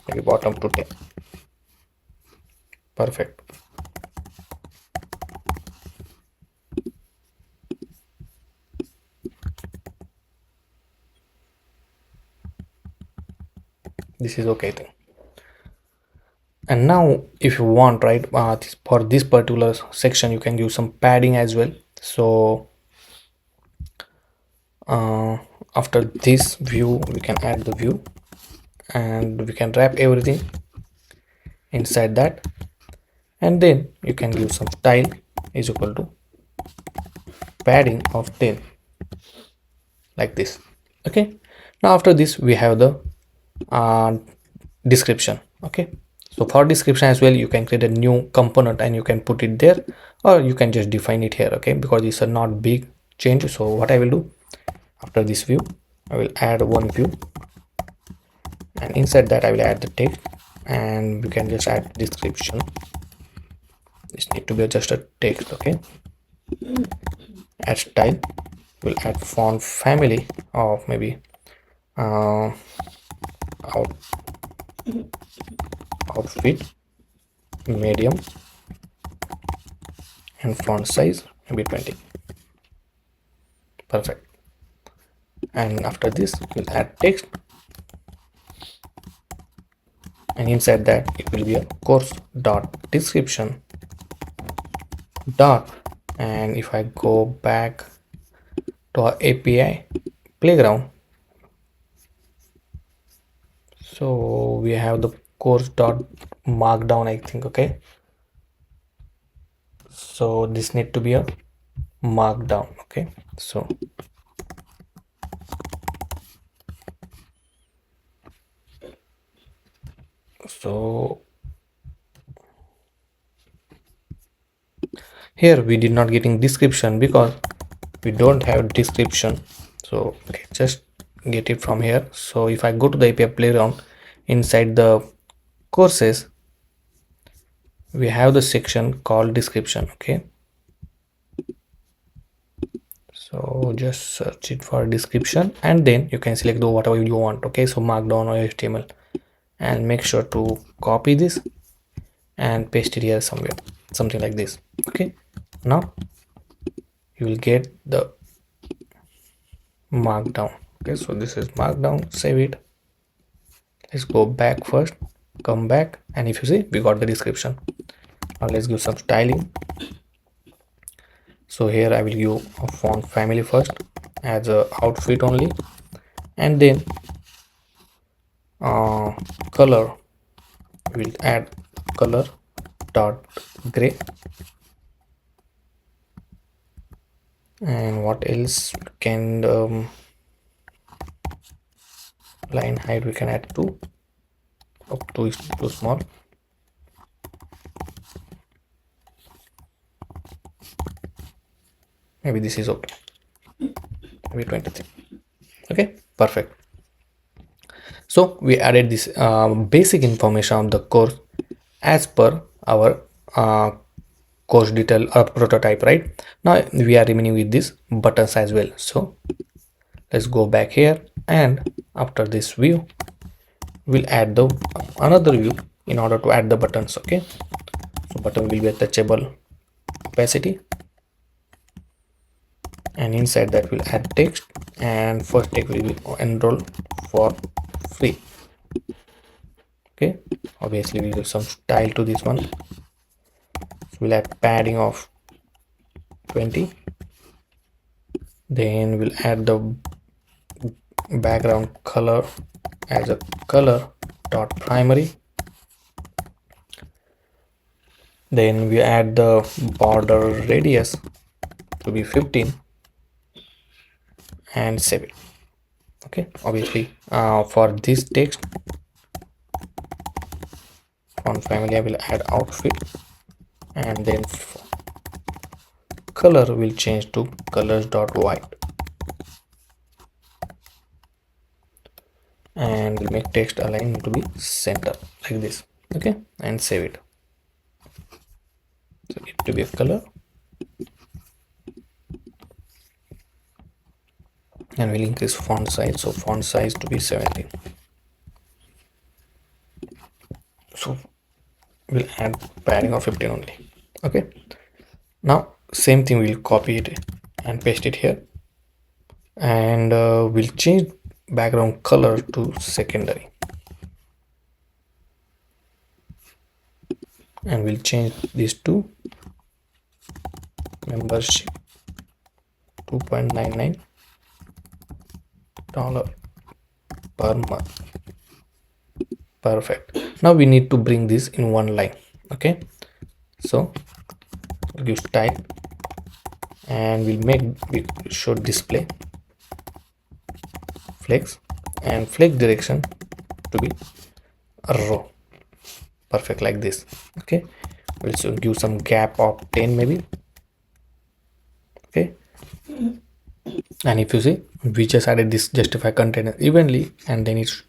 maybe bottom to 10. Perfect. This is okay thing. And now if you want, right, for this particular section you can use some padding as well. So after this view we can add the view, and we can wrap everything inside that, and then you can give some style is equal to padding of 10 like this. Okay, now after this we have the description. Okay, so for description as well you can create a new component and you can put it there, or you can just define it here. Okay, because it's a not big change. So what I will do, after this view I will add one view, and inside that I will add the text, and we can just add description. This need to be just a text. Okay, add style, we'll add font family of maybe outfit medium, and font size maybe 20. Perfect. And after this we'll add text, and inside that it will be a course dot description dot, and if I go back to our API playground, so we have the course dot markdown, I think. Okay, so this need to be a markdown. Okay, so So here we did not getting description because we don't have description. So okay, just get it from here. So if I go to the API playground, inside the courses we have the section called description. Okay, so just search it for description and then you can select the whatever you want. Okay, so markdown or HTML, and make sure to copy this and paste it here somewhere, something like this. Okay, now you will get the markdown. Okay, so this is markdown. Save it. Let's go back first, come back, and if you see we got the description. Now let's give some styling. So here I will give a font family first as a outfit only, and then color, we'll add color dot gray. And what else can line height we can add 2. Up 2 is too small. Maybe this is okay, maybe 23. Okay, perfect. So we added this basic information of the course as per our course detail or prototype, right? Now we are remaining with these buttons as well. So let's go back here, and after this view we'll add the another view in order to add the buttons. Okay, so button will be a touchable opacity, and inside that we'll add text, and first text will be enroll for free. Okay, obviously we'll give some style to this one. So we'll add padding of 20, then we'll add the background color as a color dot primary, then we add the border radius to be 15 and save it. Okay, obviously for this text font family I will add outfit, and then color will change to colors dot white, and we'll make text align to be center like this. Okay, and save it. So it to be a color, and we'll increase font size, so font size to be 17. So we'll add padding of 15 only. Okay, now same thing, we'll copy it and paste it here, and we'll change background color to secondary, and we'll change this to membership $2.99 per month. Perfect. Now we need to bring this in one line. Okay, so we'll give style, and we should display flex, and flex direction to be a row. Perfect, like this. Okay, we'll also give some gap of 10 maybe. Okay, and if you see we just added this justify container evenly, and then it's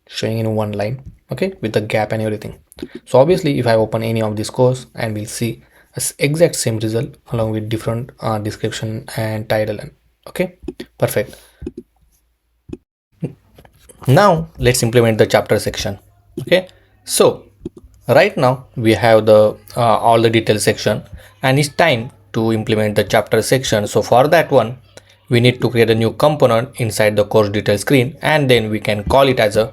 showing in one line. Okay, with the gap and everything. So obviously if I open any of this course, and we'll see a exact same result along with different description and title. And okay, perfect. Now let's implement the chapter section. Okay, so right now we have the all the detail section, and it's time to implement the chapter section. So for that one we need to create a new component inside the course detail screen, and then we can call it as a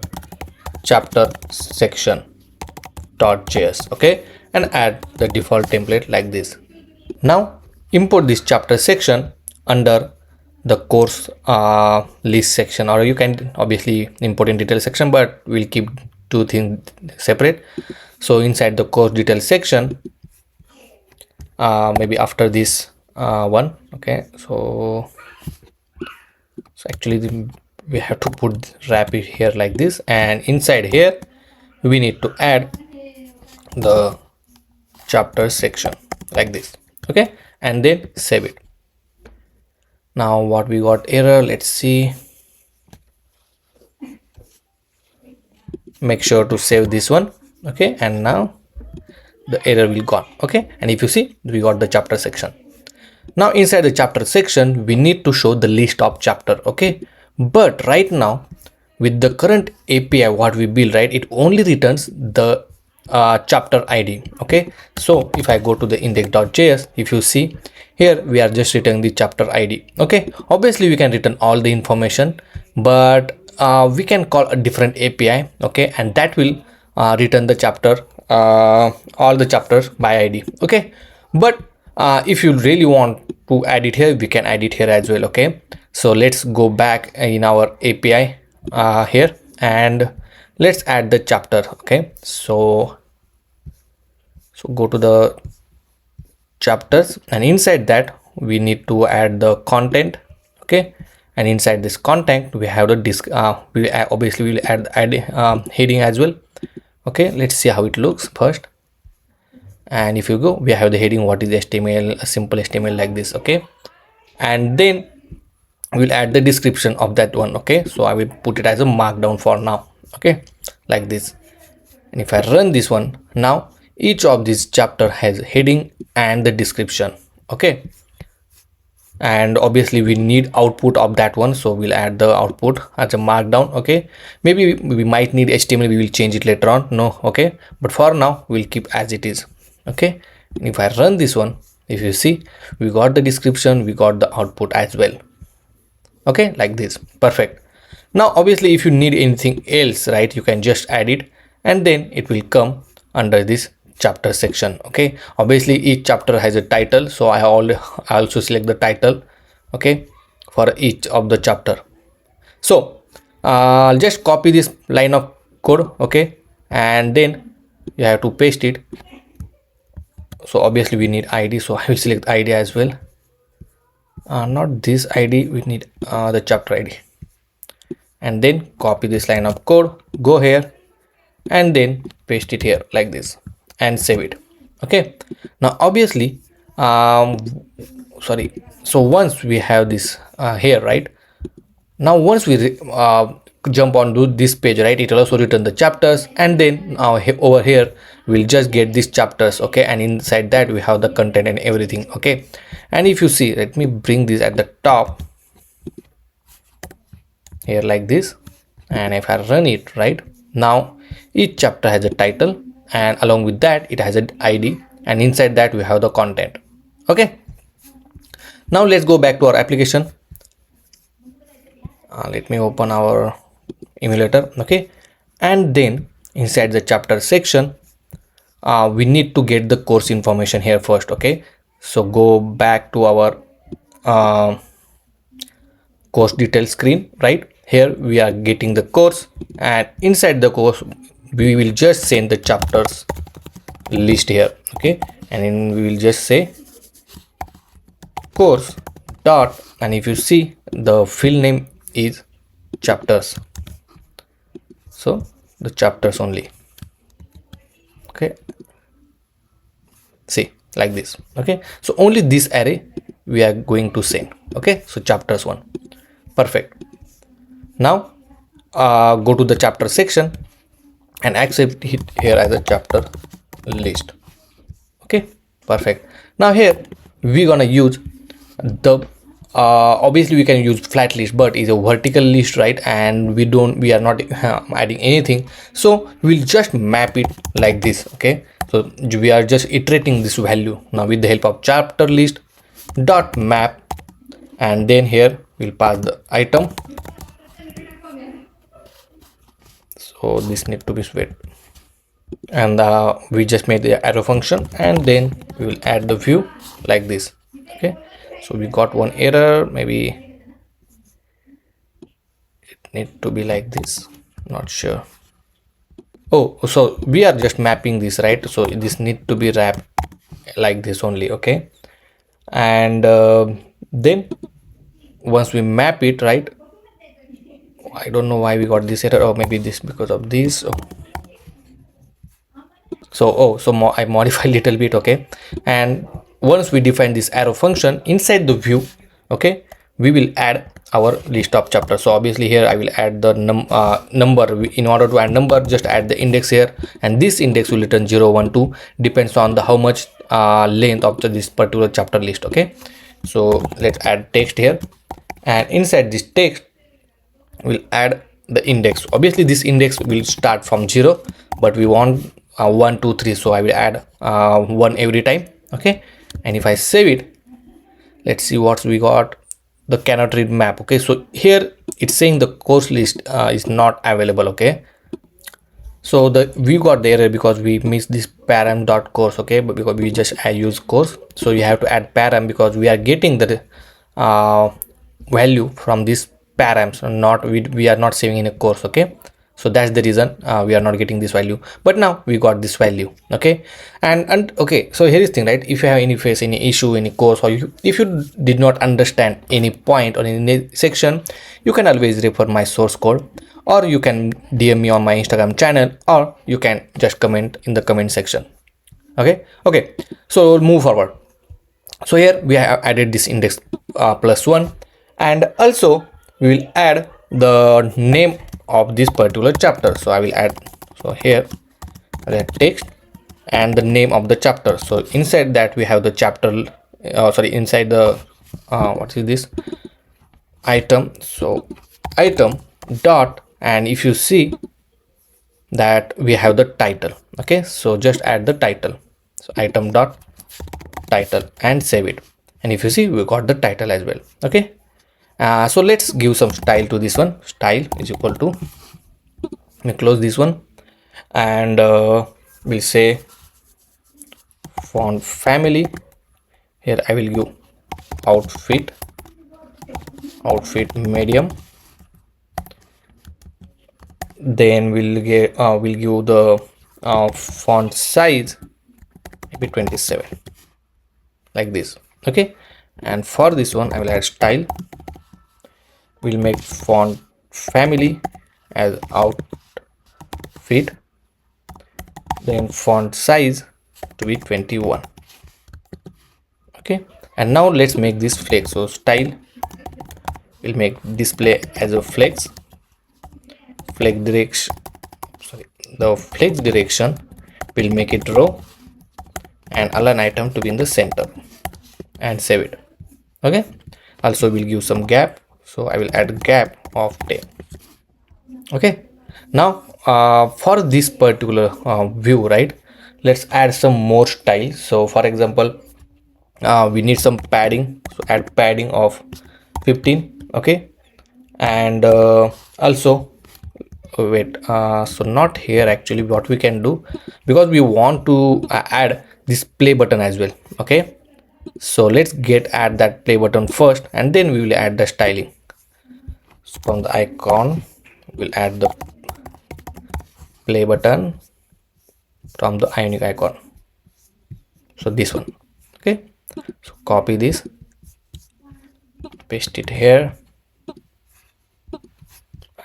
chapter section .js. Okay, and add the default template like this. Now import this chapter section under the course list section, or you can obviously import in detail section, but we'll keep two things separate. So inside the course detail section, maybe after this one. Okay, so actually we have to wrap it here like this, and inside here we need to add the chapter section like this. Okay, and then save it. Now what we got error, let's see. Make sure to save this one. Okay, and now the error will gone. Okay, and if you see, we got the chapter section. Now inside the chapter section we need to show the list of chapter. Okay, but right now with the current API what we build, right, it only returns the chapter ID. Okay, so if I go to the index.js, if you see here, we are just returning the chapter ID. Okay, obviously we can return all the information, but we can call a different API. Okay, and that will return the chapter, all the chapters by ID. Okay, but if you really want to add it here, we can add it here as well. Okay, so let's go back in our API here, and let's add the chapter. Okay, so go to the chapters, and inside that we need to add the content. Okay, and inside this content we have the disk. We obviously will add heading as well. Okay, let's see how it looks first. And if you go, we have the heading, what is HTML, a simple HTML like this. Okay, and then we'll add the description of that one. Okay, so I will put it as a markdown for now. Okay, like this. And if I run this one, now each of these chapter has heading and the description. Okay, and obviously we need output of that one, so we'll add the output as a markdown. Okay, maybe we might need HTML, we will change it later on. No, okay, but for now we'll keep as it is. Okay, and if I run this one, if you see, we got the description, we got the output as well. Okay, like this. Perfect. Now obviously if you need anything else, right, you can just add it, and then it will come under this chapter section. Okay, obviously each chapter has a title, so I also select the title. Okay, for each of the chapter. So I'll just copy this line of code. Okay, and then you have to paste it. So obviously we need ID, so I will select ID as well. Not this ID, we need the chapter ID, and then copy this line of code, go here, and then paste it here like this, and save it. Okay, now obviously sorry, so once we have this here, right, now once we jump onto this page, right, it will also return the chapters, and then over here we'll just get these chapters. Okay, and inside that we have the content and everything. Okay, and if you see, let me bring this at the top here like this, and if I run it, right, now each chapter has a title, and along with that it has an ID, and inside that we have the content. Okay, now let's go back to our application. Let me open our emulator. Okay, and then inside the chapter section we need to get the course information here first. Okay, so go back to our course details screen. Right here we are getting the course, and inside the course we will just send the chapters list here. Okay, and then we will just say course dot, and if you see, the field name is chapters, so the chapters only. Okay, see, like this. Okay, so only this array we are going to send. Okay, so chapters one. Perfect. Now go to the chapter section and accept it here as a chapter list. Okay, perfect. Now here we're gonna use the obviously we can use flat list, but it's a vertical list, right, and we are not adding anything, so we'll just map it like this. Okay, so we are just iterating this value now with the help of chapter list dot map, and then here we'll pass the item. So this need to be split, and we just made the arrow function, and then we will add the view like this. Okay, so we got one error, maybe it need to be like this, not sure. Oh, so we are just mapping this, right, so this need to be wrapped like this only. Okay, and then once we map it, right, I don't know why we got this error, or maybe this because of this. So I modify a little bit, okay. And once we define this arrow function inside the view, okay, we will add our list of chapters. So obviously here I will add the number. In order to add number, just add the index here, and this index will return 0, 1, 2, depends on the how much length of this particular chapter list, okay. So let's add text here, and inside this text we'll add the index. Obviously this index will start from 0, but we want 1, 2, 3, so I will add 1 every time, okay. And if I save it, let's see what we got. The cannot read map, okay. So here it's saying the course list is not available, okay. So we got the error because we missed this param.course, okay, but because we just use course, so you have to add param because we are getting the value from this params, not we are not saving in a course, okay. So that's the reason we are not getting this value, but now we got this value, okay. And okay, so here is thing, right? If you have any issue, any course, or if you did not understand any point or any section, you can always refer my source code, or you can DM me on my Instagram channel, or you can just comment in the comment section, okay. So we'll move forward. So here we have added this index +1, and also we will add the name of this particular chapter. So I will add, so here the text and the name of the chapter. So inside that we have the chapter, inside the what is this item. So item dot, and if you see that we have the title, okay. So just add the title, so item dot title, and save it. And if you see, we got the title as well, okay. So let's give some style to this one. Style is equal to, we close this one, and we'll say font family. Here I will give outfit medium. Then we'll give the font size maybe 27, like this, okay. And for this one I will add style. We'll make font family as outfit, then font size to be 21, okay. And now let's make this flex. So style will make display as a flex direction, the flex direction will make it row, and align item to be in the center, and save it, okay. Also we'll give some gap, so I will add gap of 10, okay. Now for this particular view, right, let's add some more style. So for example, we need some padding, so add padding of 15, okay. And also wait, so not here actually. What we can do, because we want to add this play button as well, okay. So let's add that play button first, and then we will add the styling. So from the icon we'll add the play button from the ionic icon, so this one, okay. So copy this, paste it here,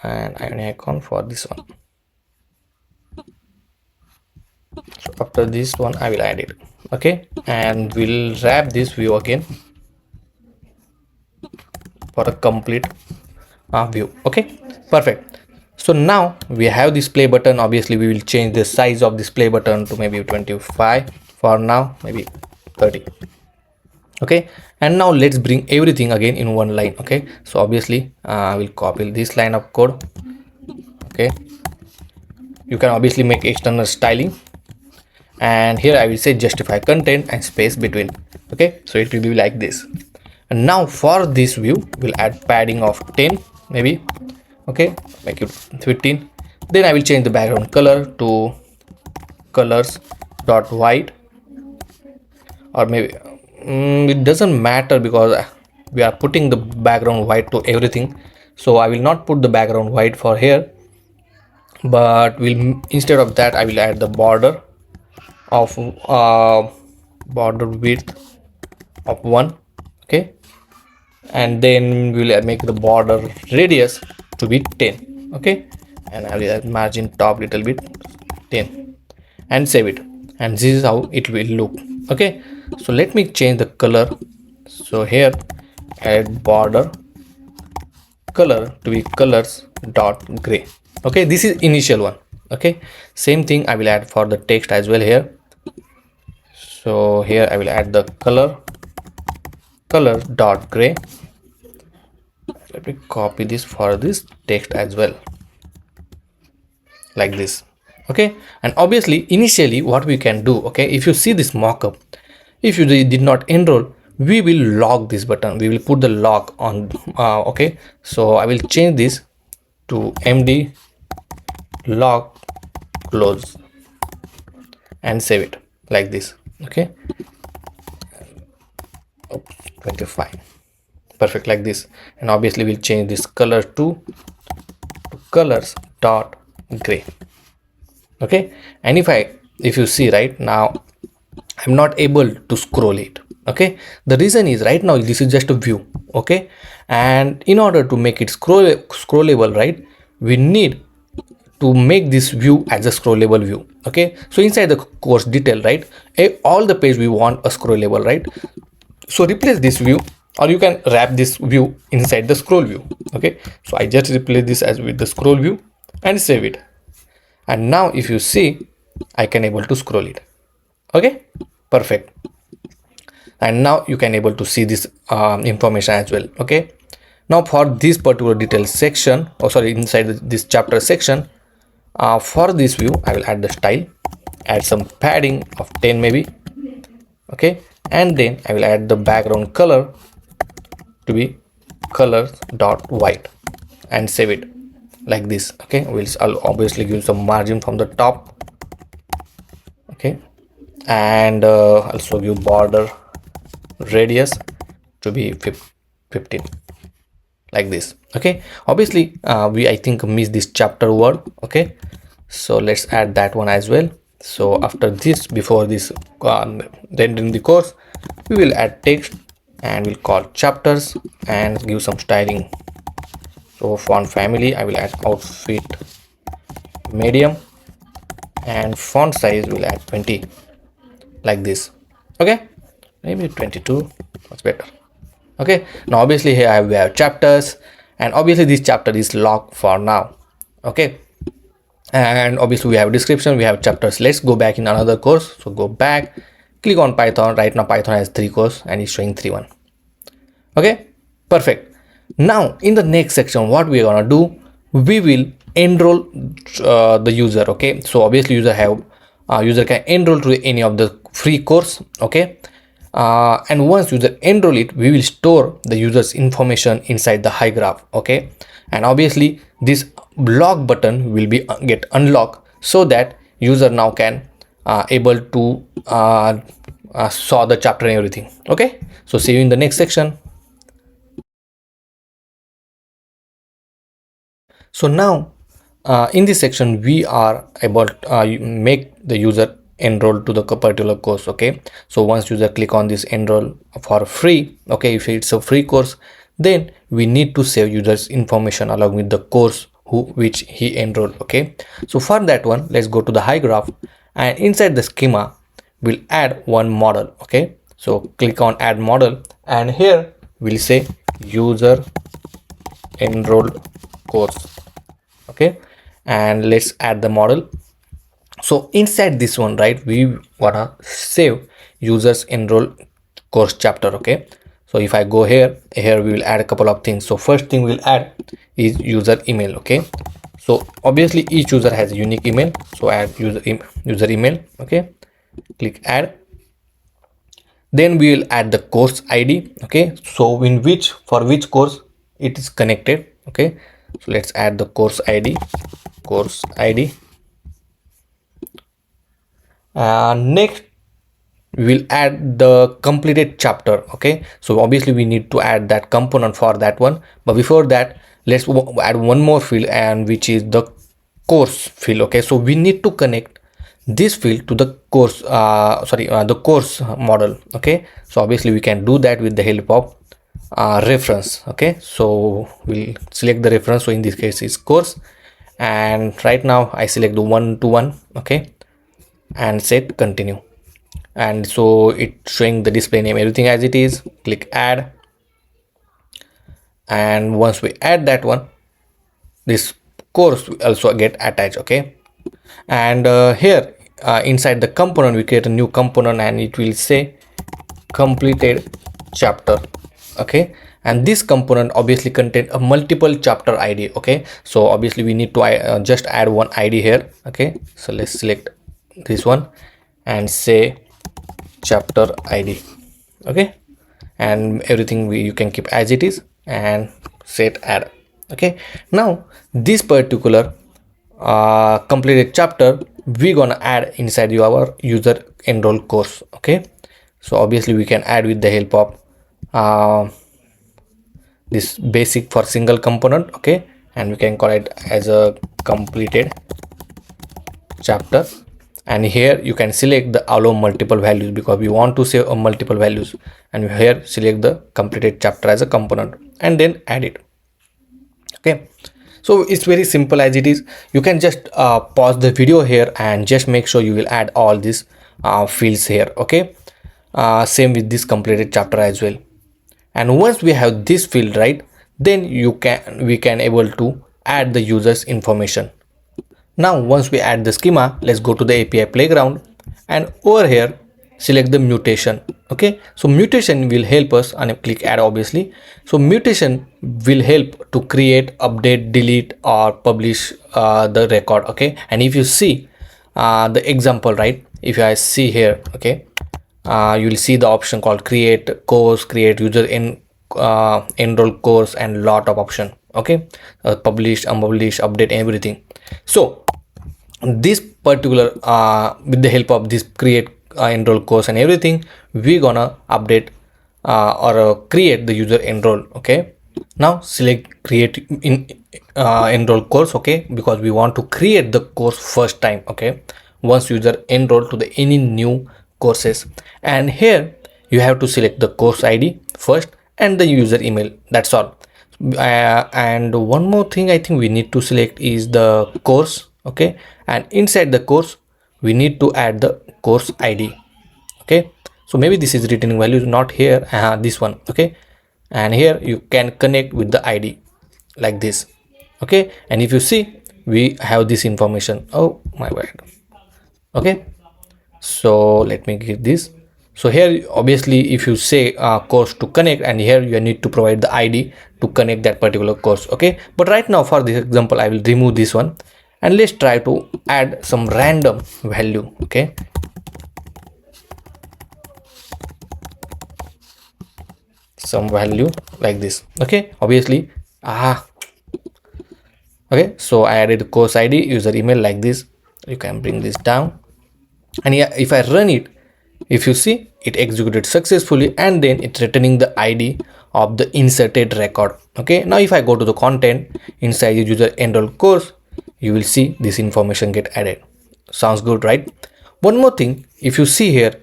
and ionic icon for this one. So after this one I will add it, okay. And we'll wrap this view again for a complete view, okay. Perfect. So now we have this play button. Obviously we will change the size of this play button to maybe 25 for now, maybe 30, okay. And now let's bring everything again in one line, okay. So obviously I will copy this line of code, okay. You can obviously make external styling, and here I will say justify content and space between, okay. So it will be like this. And now for this view we'll add padding of 10 maybe, okay, make it 15. Then I will change the background color to colors dot white, or maybe it doesn't matter because we are putting the background white to everything. So I will not put the background white for here, but instead of that I will add the border of border width of 1, okay. And then we will make the border radius to be 10, okay. And I will add margin top little bit 10, and save it. and this is how it will look. Okay, so let me change the color. So here add border color to be colors dot gray. Okay, this is initial one. Okay, same thing I will add for the text as well here. So here I will add the color dot gray. Let me copy this for this text as well, like this. Okay, and obviously initially what we can do, okay, if you see this mockup, if you did not enroll, we will log this button, we will put the log on. Okay, so I will change this to md log close and save it like this. Okay, oops, 25, perfect, like this. And obviously we'll change this color to colors dot gray. Okay, and if you see right now, I'm not able to scroll it. Okay, the reason is right now this is just a view. Okay, and in order to make it scrollable, right, we need to make this view as a scrollable view. Okay, so inside the course detail, right, all the page we want a scrollable, right? So replace this view, or you can wrap this view inside the scroll view. Okay, so I just replace this as with the scroll view and save it. And now if you see, I can able to scroll it. Okay, perfect. And now you can able to see this information as well. Okay, now for this particular detail section, inside this chapter section, for this view I will add the style, add some padding of 10 maybe. Okay, and then I will add the background color to be colors dot white and save it like this. Okay, I'll obviously give some margin from the top. Okay, and also give border radius to be 15 like this. Okay, obviously I think missed this chapter word. Okay, so let's add that one as well. So after this, before this rendering the course, we will add text and we'll call chapters and give some styling. So font family I will add outfit medium, and font size will add 20 like this. Okay, maybe 22 was better. Okay, now obviously here we have chapters, and obviously this chapter is locked for now. Okay, and obviously we have description, we have chapters. Let's go back in another course. So go back, click on Python. Right now Python has 3 courses and it's showing 3.1. Okay, perfect. Now in the next section, what we are gonna do, we will enroll the user. Okay, so obviously user can enroll to any of the free course. Okay, and once user enroll it, we will store the user's information inside the HyGraph. Okay, and obviously this log button will be get unlocked, so that user now can able to saw the chapter and everything. Okay, so see you in the next section. So now in this section we are able to make the user enroll to the particular course. Okay, so once user click on this enroll for free, okay, if it's a free course, then we need to save users information along with the course which he enrolled. Okay, so for that one, let's go to the HyGraph, and inside the schema we'll add one model. Okay, so click on add model, and here we'll say user enrolled course. Okay, and let's add the model. So inside this one, right, we wanna save users enroll course chapter. Okay, so if I go here we will add a couple of things. So first thing we'll add is user email. Okay, so obviously each user has a unique email, so add user email. Okay, click add. Then we will add the course ID. Okay, so for which course it is connected. Okay, so let's add the course ID. Next we will add the completed chapter. Okay, so obviously we need to add that component for that one, but before that let's add one more field, and which is the course field. Okay, so we need to connect this field to the course the course model. Okay, so obviously we can do that with the help of reference. Okay, so we'll select the reference. So in this case is course, and right now I select the 1-to-1. Okay, and set continue. And so it's showing the display name, everything as it is. Click add, and once we add that one, this course will also get attached. Okay, and here inside the component we create a new component and it will say completed chapter. Okay, and this component obviously contain a multiple chapter ID. Okay, so obviously we need to just add one ID here. Okay, so let's select this one and say chapter ID. Okay, and everything you can keep as it is and set add. Okay, now this particular completed chapter we gonna add inside our user enroll course. Okay, so obviously we can add with the help of this basic for single component. Okay, and we can call it as a completed chapter, and here you can select the allow multiple values because we want to save multiple values, and here select the completed chapter as a component and then add it. Okay, so it's very simple as it is. You can just pause the video here and just make sure you will add all these fields here. Okay, same with this completed chapter as well. And once we have this field, right, then we can able to add the user's information. Now once we add the schema, let's go to the API playground and over here select the mutation. Okay, so mutation will help us, and click add obviously. So mutation will help to create, update, delete or publish the record. Okay, and if you see the example, right, if I see here, okay, you will see the option called create course, create user enroll course, and lot of option. Okay, publish, unpublish, update, everything. So this particular with the help of this create enroll course and everything, we gonna update or create the user enroll. Okay, now select create in enroll course. Okay, because we want to create the course first time. Okay, once user enroll to the any new courses, and here you have to select the course ID first and the user email. That's all. And one more thing I think we need to select is the course. Okay, and inside the course we need to add the course ID. Okay, so maybe this is returning values, not here, this one. Okay, and here you can connect with the ID like this. Okay, and if you see we have this information. Oh my bad. Okay, so let me give this. So here obviously if you say course to connect, and here you need to provide the ID to connect that particular course. Okay, but right now for this example I will remove this one and let's try to add some random value. Okay, some value like this. Okay, obviously okay, so I added course ID, user email like this. You can bring this down, and yeah, if I run it, if you see it executed successfully and then it's returning the ID of the inserted record. Okay, now if I go to the content inside the user enroll course, you will see this information get added. Sounds good, right? One more thing, if you see here,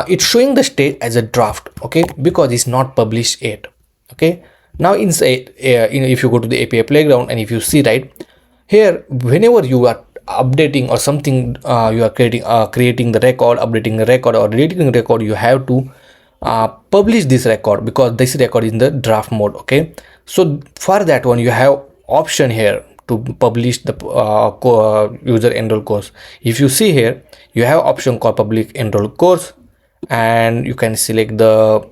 it's showing the state as a draft. Okay, because it's not published yet. Okay, now inside if you go to the API playground and if you see right here, whenever you are updating or something, you are creating the record, updating the record or deleting the record, you have to publish this record because this record is in the draft mode. Okay, so for that one you have option here to publish the user enroll course. If you see here, you have option called public enroll course, and you can select the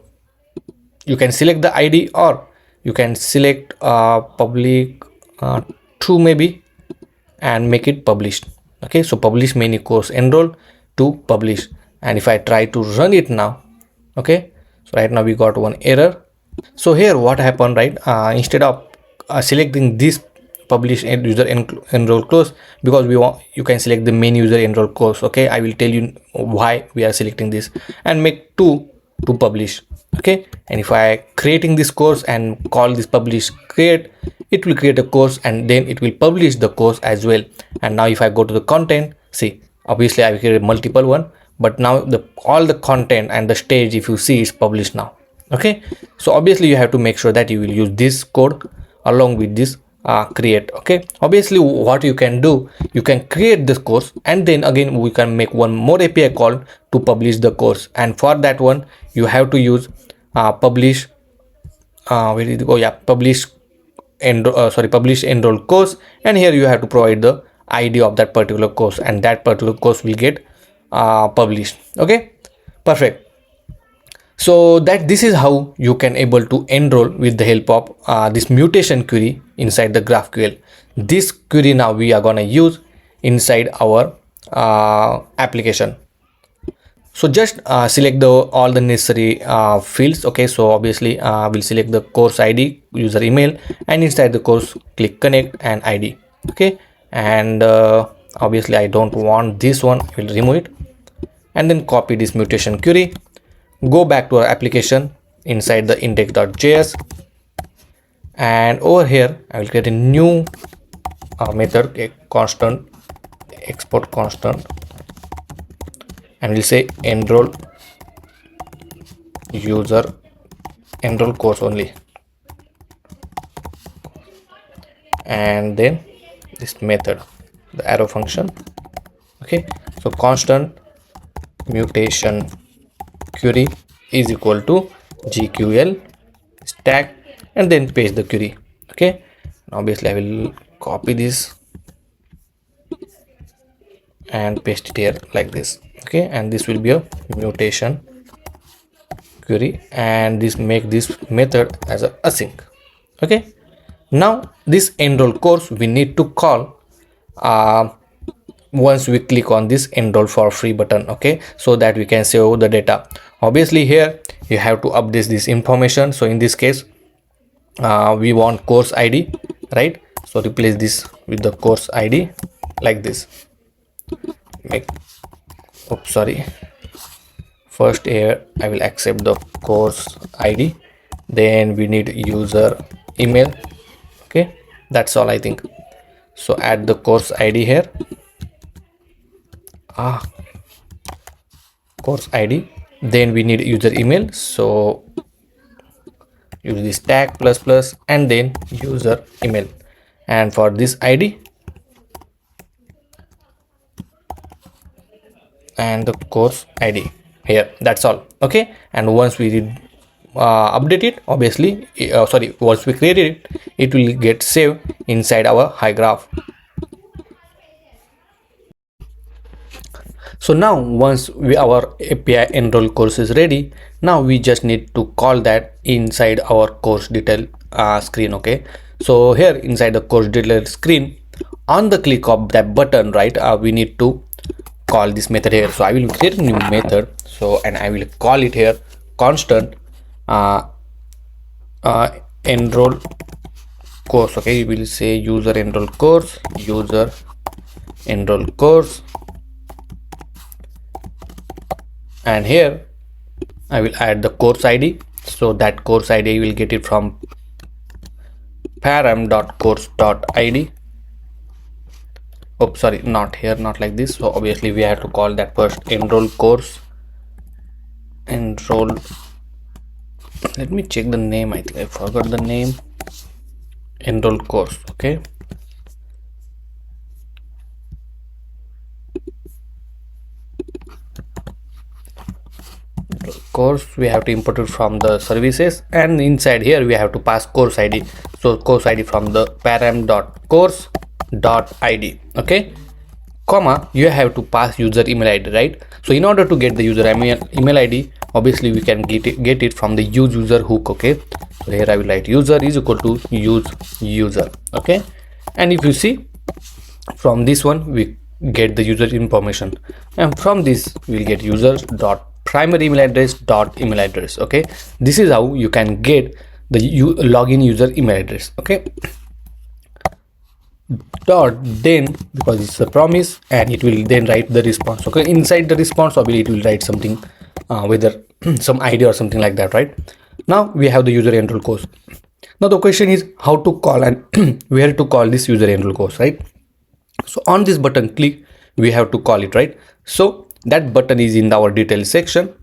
ID, or you can select public true maybe and make it published. Okay, so publish many course enroll to publish, and if I try to run it now, okay, so right now we got one error. So here what happened, right, instead of selecting this publish and user enroll course, because you can select the main user enroll course. Okay, I will tell you why we are selecting this, and make two to publish. Okay, and if I creating this course and call this publish create, it will create a course and then it will publish the course as well. And now if I go to the content, see obviously I created multiple one, but now all the content and the stage, if you see, is published now. Okay, so obviously you have to make sure that you will use this code along with this create. Okay, obviously what you can do, you can create this course, and then again we can make one more API call to publish the course. And for that one you have to use publish where did it go? Yeah, publish publish enroll course, and here you have to provide the ID of that particular course, and that particular course will get published. Okay, perfect. So that this is how you can able to enroll with the help of this mutation query inside the GraphQL. This query now we are gonna use inside our application. So just select the all the necessary fields. Okay, so obviously we'll select the course ID, user email, and inside the course click connect and ID. Okay, and obviously I don't want this one, I will remove it, and then copy this mutation query, go back to our application inside the index.js, and over here I will create a new method, a constant, export constant, and we'll say enroll user, enroll course only, and then this method, the arrow function. Okay, so constant mutation query is equal to GQL stack, and then paste the query. Okay, obviously I will copy this and paste it here like this. Okay, and this will be a mutation query, and this make this method as a async. Okay, now this enroll course we need to call once we click on this enroll for free button. Okay, so that we can save the data. Obviously here you have to update this information. So in this case we want course ID, right? So replace this with the course ID like this. First here I will accept the course ID, then we need user email. Okay, that's all I think. So add the course ID here, course ID, then we need user email, so use this tag plus plus and then user email, and for this ID and the course ID here, that's all. Okay, and once we did update it, obviously once we created it, it will get saved inside our HyGraph. So now once our API enroll course is ready, now we just need to call that inside our course detail screen. Okay, so here inside the course detail screen, on the click of that button, right, we need to call this method here. So I will create a new method, so and I will call it here constant enroll course. Okay, we will say user enroll course, user enroll course, and here I will add the course ID. So that course ID will get it from param.course.id. Oh, sorry, not here, not like this. So obviously we have to call that first enroll course, enroll. Let me check the name. I think I forgot the name. Enroll course. Okay, course we have to import it from the services, and inside here we have to pass course ID. So course ID from the param.course.id. okay, comma, you have to pass user email ID, right? So in order to get the user email ID, obviously we can get it from the use user hook. Okay, so here I will write user is equal to use user. Okay, and if you see from this one we get the user information, and from this we'll get user dot primary email address dot email address. Okay, this is how you can get the login user email address. Okay, dot then, because it's a promise, and it will then write the response. Okay, inside the response obviously it will write something whether some ID or something like that, right? Now we have the user enroll course. Now the question is how to call and where to call this user enroll course, right? So on this button click, we have to call it, right? So that button is in our details section,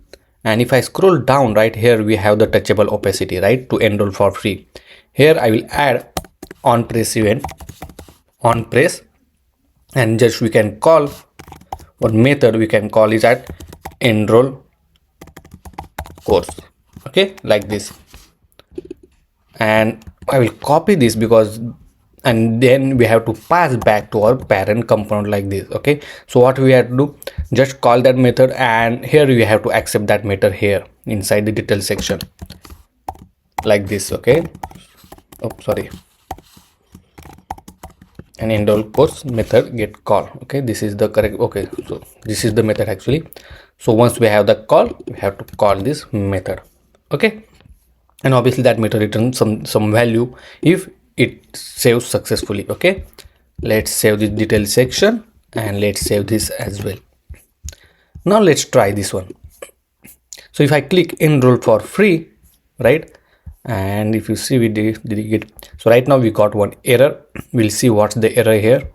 and if I scroll down, right, here we have the touchable opacity, right, to enroll for free. Here I will add on press event, on press, and just we can call one method, we can call is at enroll course. Okay, like this. And I will copy this because, and then we have to pass back to our parent component like this. Okay, so what we have to do, just call that method, and here we have to accept that method here inside the detail section like this. Okay, oh sorry, and enroll course method get call. Okay, this is the correct. Okay, so this is the method actually. So once we have the call, we have to call this method. Okay, and obviously that method returns some value if it saves successfully. Okay, let's save the detail section and let's save this as well. Now let's try this one. So if I click enroll for free, right, and if you see we did get, so right now we got one error. We'll see what's the error here.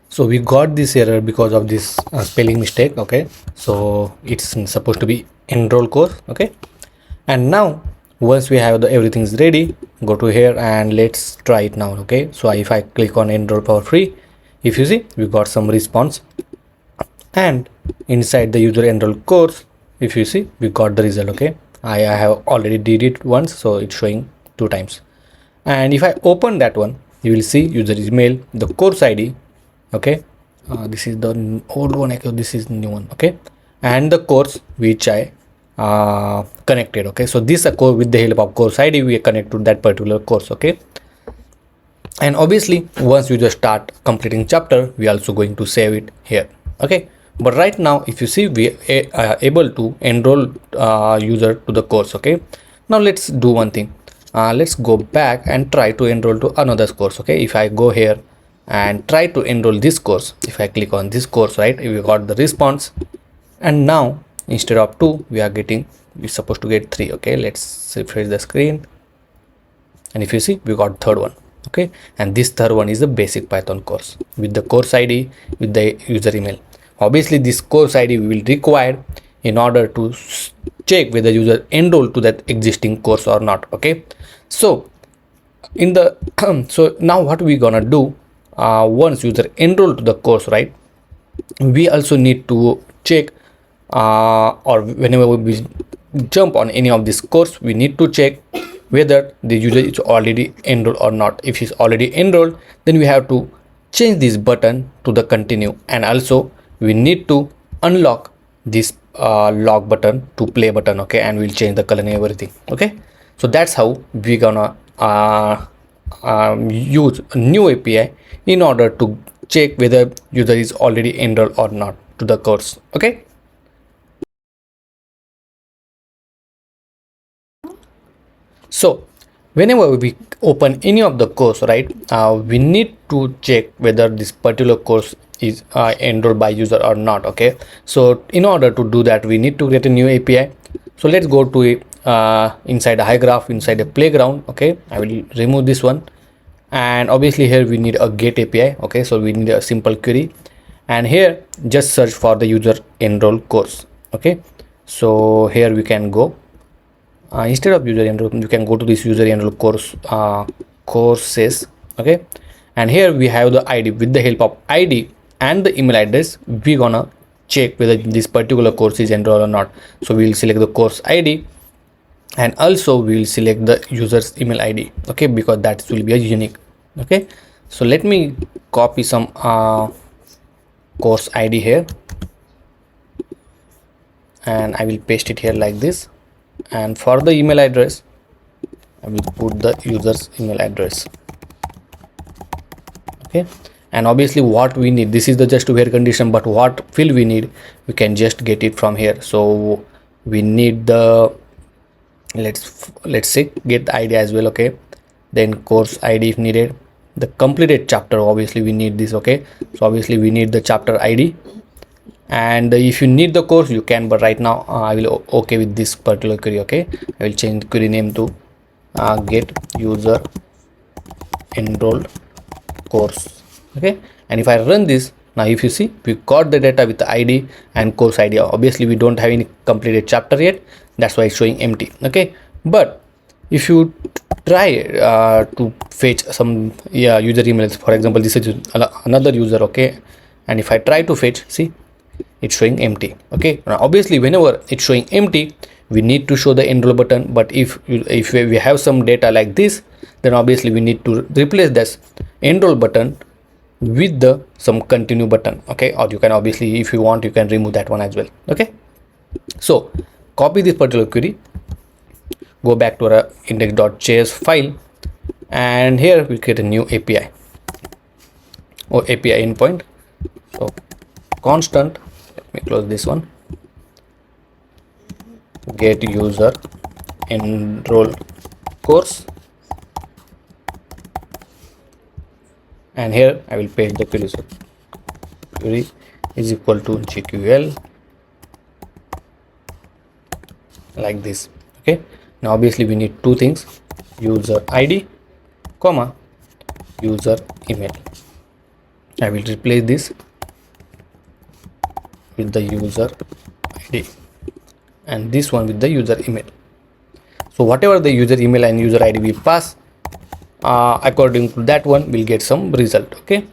So we got this error because of this spelling mistake. Okay, so it's supposed to be enroll course. Okay, and now once we have the everything's ready, go to here and let's try it now. Okay, so if I click on enroll for free, if you see we got some response, and inside the user enroll course, if you see we got the result. Okay, I have already did it once, so it's showing 2 times. And if I open that one, you will see user email, the course ID. Okay, this is the old one, this is the new one. Okay, and the course which I connected. Okay, so this course, with the help of course ID, we connect to that particular course. Okay, and obviously once you just start completing chapter, we also going to save it here. Okay, but right now if you see we are able to enroll user to the course. Okay, now let's do one thing. Let's go back and try to enroll to another course. Okay, if I go here and try to enroll this course, if I click on this course, right, we got the response, and now instead of 2 we're supposed to get 3. Okay, let's refresh the screen, and if you see we got third one. Okay, and this third one is the basic Python course with the course ID, with the user email. Obviously this course ID we will require in order to check whether user enrolled to that existing course or not. Okay, so in the so now what we gonna do, once user enrolled to the course, right, we also need to check or whenever we jump on any of this course, we need to check whether the user is already enrolled or not. If he's already enrolled, then we have to change this button to the continue, and also we need to unlock this log button to play button. Okay, and we'll change the color and everything. Okay, so that's how we gonna use a new API in order to check whether user is already enrolled or not to the course. Okay, so whenever we open any of the course, right, we need to check whether this particular course is enrolled by user or not. Okay, so in order to do that, we need to create a new API. So let's go to inside a HyGraph, inside a playground. Okay, I will remove this one, and obviously here we need a get API. Okay, so we need a simple query, and here just search for the user enroll course. Okay, so here we can go, instead of user enroll, you can go to this user enroll course courses. Okay, and here we have the ID. With the help of ID and the email address, we gonna check whether this particular course is enrolled or not. So we will select the course ID, and also we will select the user's email ID. Okay, because that will be a unique. Okay, so let me copy some course ID here, and I will paste it here like this. And for the email address, I will put the user's email address. Okay, and obviously what we need, this is the just where condition, but what field we need, we can just get it from here. So we need the, let's say get the ID as well. Okay, then course ID if needed, the completed chapter, obviously we need this. Okay, so obviously we need the chapter ID, and if you need the course you can, but right now I will okay with this particular query. Okay, I will change the query name to get user enrolled course. Okay, and if I run this now, if you see we got the data with the ID and course ID. Obviously we don't have any completed chapter yet, that's why it's showing empty. Okay, but if you try to fetch some user emails. For example, this is another user, okay, and if I try to fetch, see, it's showing empty. Okay, now obviously whenever it's showing empty, we need to show the enroll button. But if we have some data like this, then obviously we need to replace this enroll button with the some continue button. Okay, or you can obviously, if you want, you can remove that one as well. Okay, so copy this particular query, go back to our index.js file, and here we create a new API or API endpoint. So constant, let me close this one, get user enroll course, and here I will paste the query. So query is equal to GQL, like this. Okay, now obviously we need two things, user ID comma user email. I will replace this with the user ID and this one with the user email. So whatever the user email and user ID we pass, according to that one we'll get some result. Okay,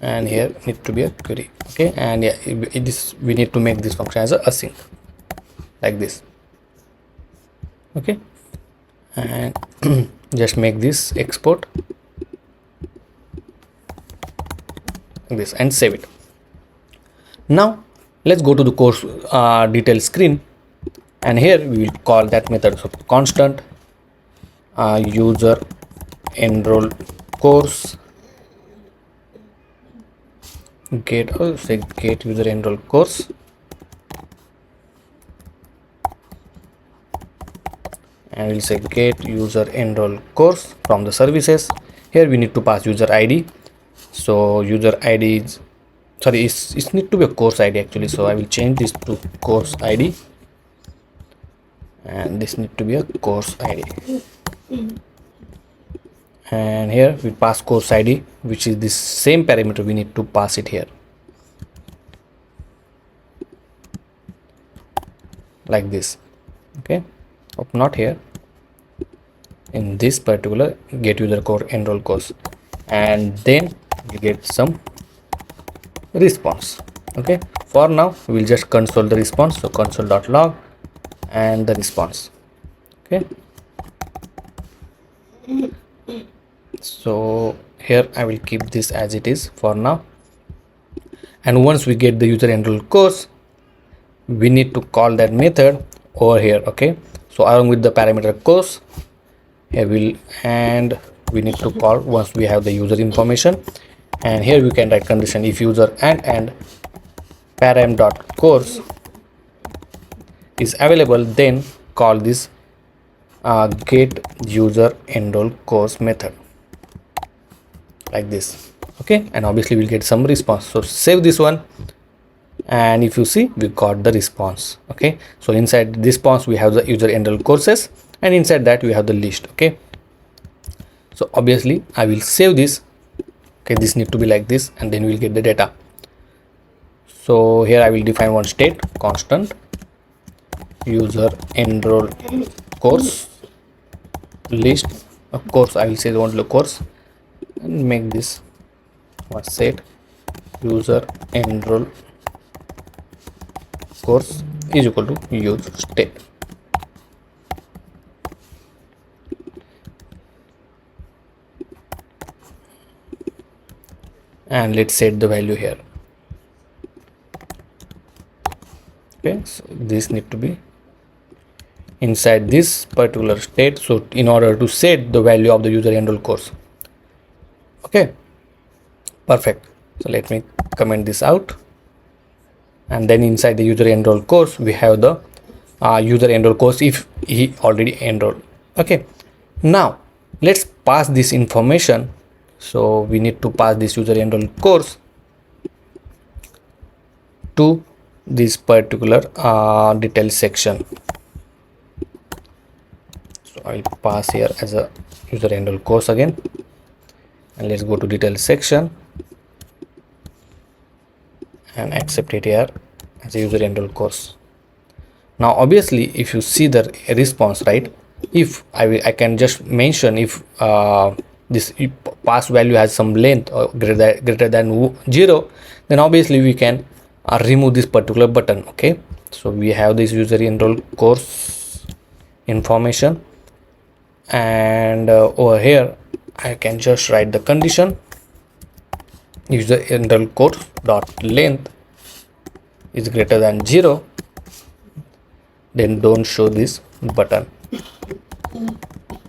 and here need to be a query. Okay, and yeah, it is, we need to make this function as a async, like this. Okay, and just make this export like this and save it. Now let's go to the course detail screen, and here we will call that method. So constant user enroll course get user enroll course, and we'll say get user enroll course from the services. Here we need to pass user ID. So user ID is, sorry, it need to be a course ID actually. So I will change this to course ID, and this need to be a course ID. And here we pass course ID, which is the same parameter, we need to pass it here, like this. Okay, not here, in this particular get user core enroll course, and then we get some response. Okay, for now we will just console the response. So console.log and the response. Okay, so here I will keep this as it is for now, and once we get the user enroll course, we need to call that method over here. Okay, so along with the parameter course, here and we need to call once we have the user information, and here we can write condition if user and param dot course is available, then call this get user enroll course method, like this. Okay, and obviously we'll get some response. So save this one, and if you see, we got the response. Okay, so inside this response we have the user enroll courses, and inside that we have the list. Okay, so obviously I will save this. Okay, this need to be like this, and then we'll get the data. So here I will define one state, constant user enroll course list. Of course I will say the only course, and make this one set user enroll course is equal to use state. And let's set the value here. Okay, so this need to be inside this particular state. So in order to set the value of the user enroll course. Okay, perfect. So let me comment this out, and then inside the user enroll course we have the user enroll course if he already enrolled. Okay, now let's pass this information. So we need to pass this user enroll course to this particular detail section. So I'll pass here as a user enroll course again, and let's go to detail section and accept it here as a user enroll course. Now obviously if you see the response, right, if I can just mention if this pass value has some length or greater than 0, then obviously we can remove this particular button. Okay, so we have this user enroll course information, and over here I can just write the condition user enroll course dot length is greater than 0, then don't show this button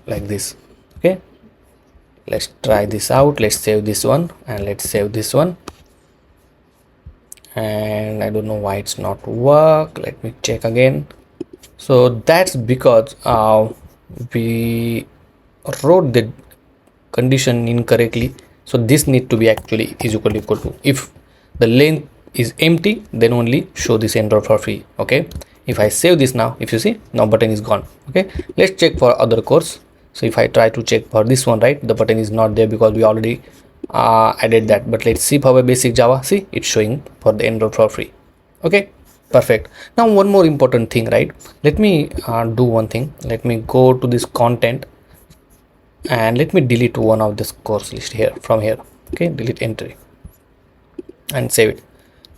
like this. Okay, let's try this out. Let's save this one and let's save this one, and I don't know why it's not work. Let me check again. So that's because we wrote the condition incorrectly. So this need to be actually is equal to, if the length is empty, then only show this enroll for free. Okay, if I save this now, if you see, now button is gone. Okay, let's check for other course. So if I try to check for this one, right, the button is not there because we already added that. But let's see for a basic Java. See, it's showing for the enroll for free. Okay, perfect. Now one more important thing, right, let me do one thing. Let me go to this content and let me delete one of this course list here from here. Okay, delete entry and save it.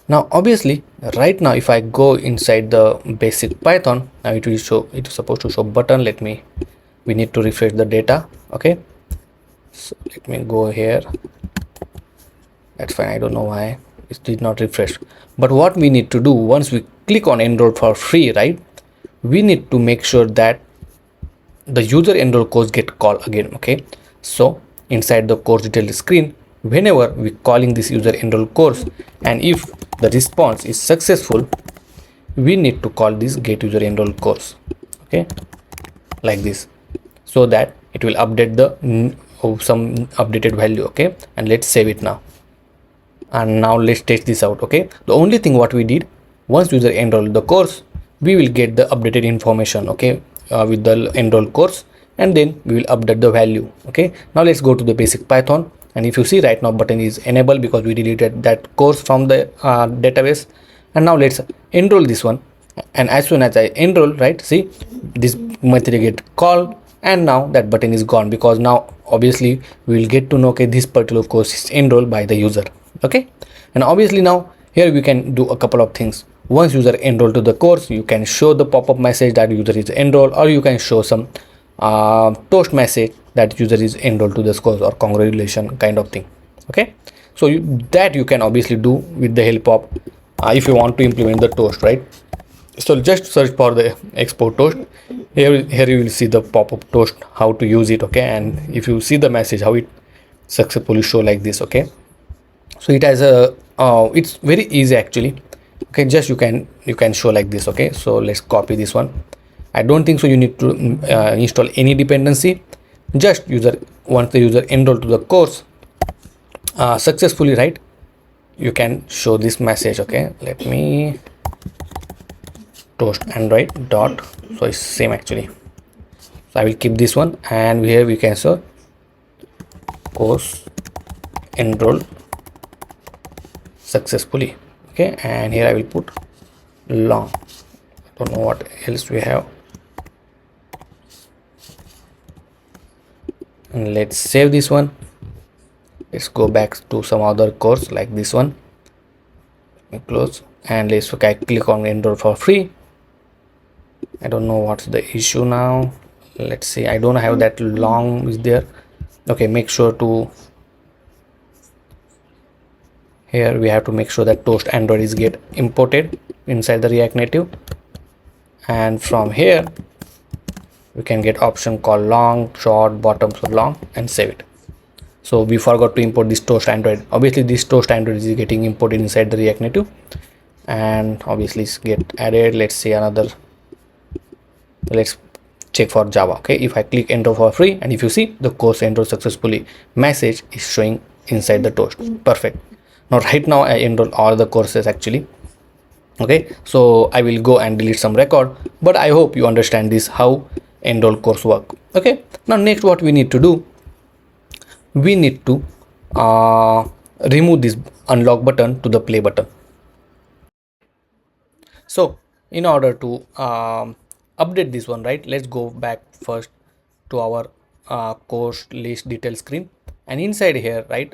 Now obviously right now if I go inside the basic Python, now it will show, it is supposed to show button. We need to refresh the data. Okay, so let me go here. That's fine, I don't know why it did not refresh. But what we need to do, once we click on enroll for free, right, we need to make sure that the user enroll course get called again. Okay, so inside the course detail screen, whenever we calling this user enroll course, and if the response is successful, we need to call this get user enroll course. Okay, like this, so that it will update the some updated value. Okay, and let's save it now, and now let's test this out. Okay, the only thing what we did, once user enroll the course, we will get the updated information. Okay, with the enroll course, and then we will update the value. Okay, now let's go to the basic Python, and if you see right now button is enabled because we deleted that course from the database. And now let's enroll this one, and as soon as I enroll, right, see, this method get called, and now that button is gone because now obviously we will get to know, okay, this particular course is enrolled by the user. Okay, and obviously now here we can do a couple of things. Once user enroll to the course, you can show the pop-up message that user is enrolled, or you can show some toast message that user is enrolled to this course, or congratulations kind of thing. Okay, so that you can obviously do with the help of if you want to implement the toast, right. So just search for the Expo toast. Here you will see the pop-up toast, how to use it. Okay, and if you see the message, how it successfully show like this. Okay, so it has a it's very easy actually. Okay, just you can show like this. Okay, so let's copy this one. I don't think so you need to install any dependency. Just once the user enroll to the course successfully, right, you can show this message. Okay, let me toast android dot, so it's same actually. So I will keep this one, and here we can show course enroll successfully. Okay, and here I will put long. Don't know what else we have, and let's save this one. Let's go back to some other course like this one. Let me close, and let's click on enroll for free. I don't know what's the issue now. Let's see, I don't have that long is there. Okay, make sure to, here we have to make sure that toast android is get imported inside the React Native, and from here we can get option called long, short, bottom, so long, and save it. So we forgot to import this toast android. Obviously this toast android is getting imported inside the React Native, and obviously it's get added. Let's see another, let's check for Java. Okay, if I click enroll for free, and if you see the course enroll successfully message is showing inside the toast. Perfect. Now right now I enroll all the courses actually. Okay, so I will go and delete some record, but I hope you understand this how enroll course work. Okay, now next what we need to do, we need to remove this unlock button to the play button. So in order to update this one, right, let's go back first to our course list detail screen, and inside here, right,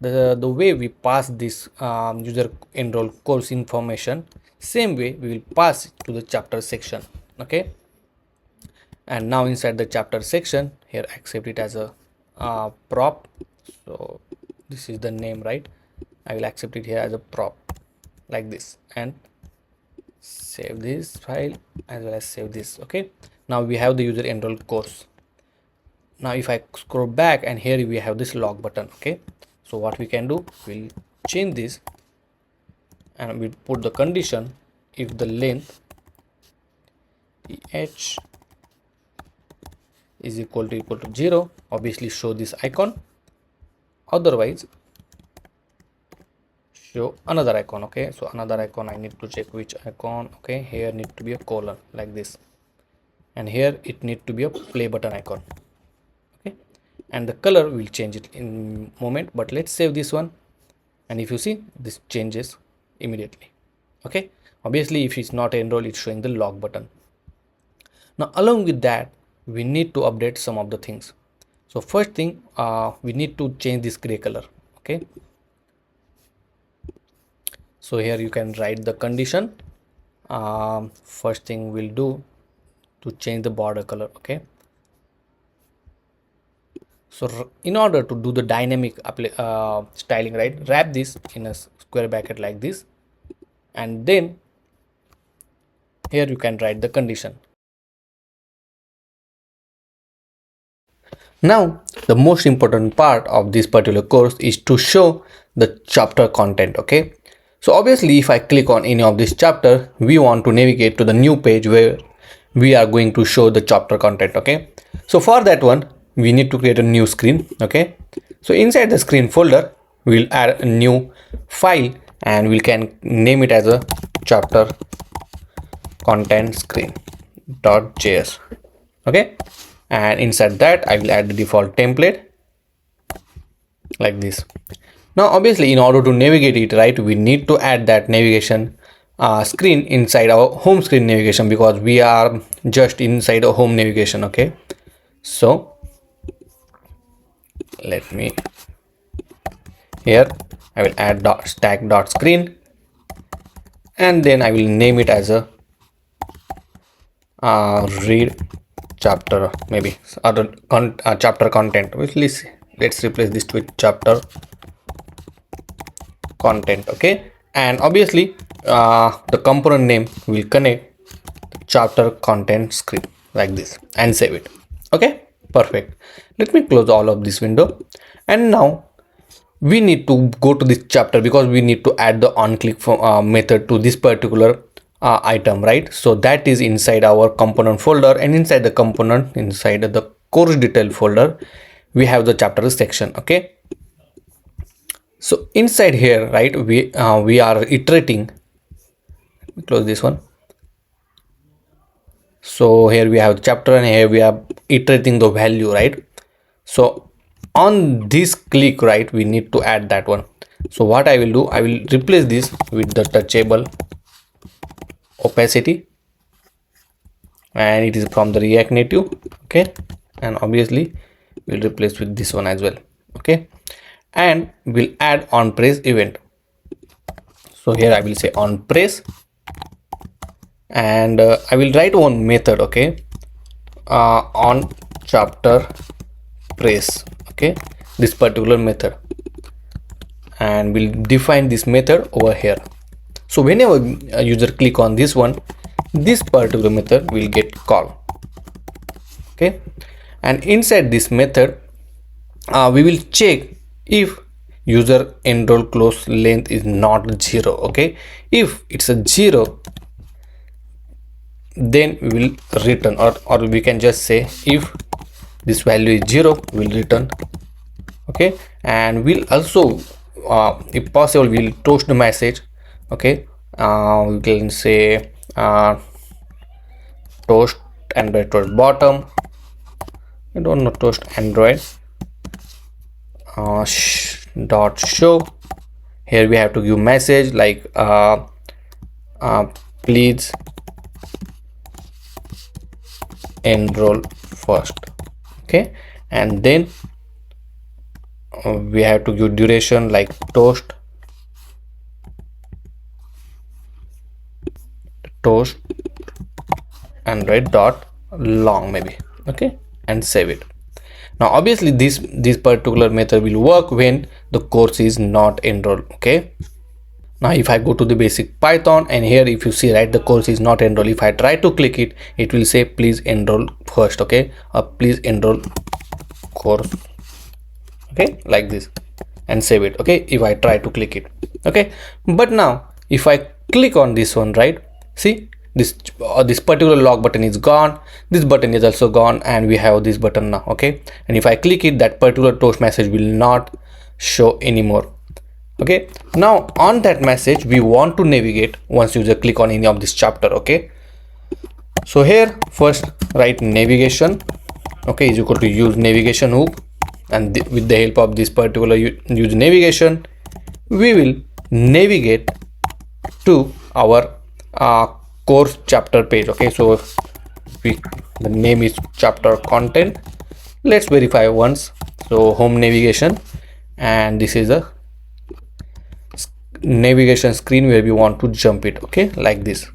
the way we pass this user enroll course information, same way we will pass it to the chapter section. Okay, and now inside the chapter section here, accept it as a prop. So this is the name, right? I will accept it here as a prop like this, and save this file as well as save this. Okay, now we have the user enroll course. Now if I scroll back, and here we have this log button. Okay, so what we can do, we'll change this and we'll put the condition if the length h is equal to 0, obviously show this icon, otherwise show another icon. Okay, so another icon, I need to check which icon. Okay, here need to be a colon like this, and here it need to be a play button icon. Okay, and the color will change it in moment, but let's save this one, and if you see, this changes immediately. Okay, obviously if it's not enrolled, it's showing the log button. Now along with that, we need to update some of the things. So first thing, we need to change this gray color. Okay, so here you can write the condition. First thing we'll do to change the border color. Okay, so in order to do the dynamic styling, right, wrap this in a square bracket like this, and then here you can write the condition. Now the most important part of this particular course is to show the chapter content. Okay, so obviously if I click on any of this chapter, we want to navigate to the new page where we are going to show the chapter content. Okay, so for that one we need to create a new screen. Okay, so inside the screen folder we'll add a new file and we can name it as a chapter content screen.js. Okay, and inside that I will add the default template like this. Now obviously in order to navigate it, right, we need to add that navigation screen inside our home screen navigation, because we are just inside a home navigation. Okay, so let me, here I will add stack.screen, and then I will name it as a read chapter, maybe other chapter content. Let's replace this with chapter content. Okay, and obviously the component name will connect chapter content screen like this, and save it. Okay, perfect. Let me close all of this window, and now we need to go to this chapter because we need to add the on click method to this particular item, right? So that is inside our component folder, and inside the component, inside the course detail folder, we have the chapter section. Okay, so inside here, right, we are iterating. Let me close this one. So here we have chapter, and here we are iterating the value, right? So on this click, right, we need to add that one. So what I will do, I will replace this with the touchable opacity, and it is from the React Native. Okay, and obviously we'll replace with this one as well. Okay, and we'll add on press event. So here I will say on press, and I will write one method. Okay, on chapter press. Okay, this particular method, and we'll define this method over here. So whenever a user click on this one, this particular method will get called. Okay, and inside this method we will check if user enroll close length is not 0. Okay, if it's a 0, then we will return, or we can just say if this value is 0, we'll return. Okay, and we'll also if possible we'll toast the message. Okay, we can say toast Android towards bottom. I don't know, toast Android dot show. Here we have to give message like please enroll first. Okay, and then we have to give duration like toast and write dot long maybe. Okay, and save it. Now obviously this particular method will work when the course is not enrolled. Okay, now if I go to the basic Python, and here if you see, right, the course is not enrolled. If I try to click it, it will say please enroll first. Okay, or please enroll course. Okay, like this, and save it. Okay, if I try to click it. Okay, but now if I click on this one, right, see this particular log button is gone, this button is also gone, and we have this button now. Okay, and if I click it, that particular toast message will not show anymore. Okay, now on that message we want to navigate once user click on any of this chapter. Okay, so here first write navigation. Okay, is equal to use navigation hook, and with the help of this particular use navigation, we will navigate to our course chapter page. Okay, so the name is chapter content. Let's verify once. So home navigation, and this is a navigation screen where we want to jump it. Okay, like this,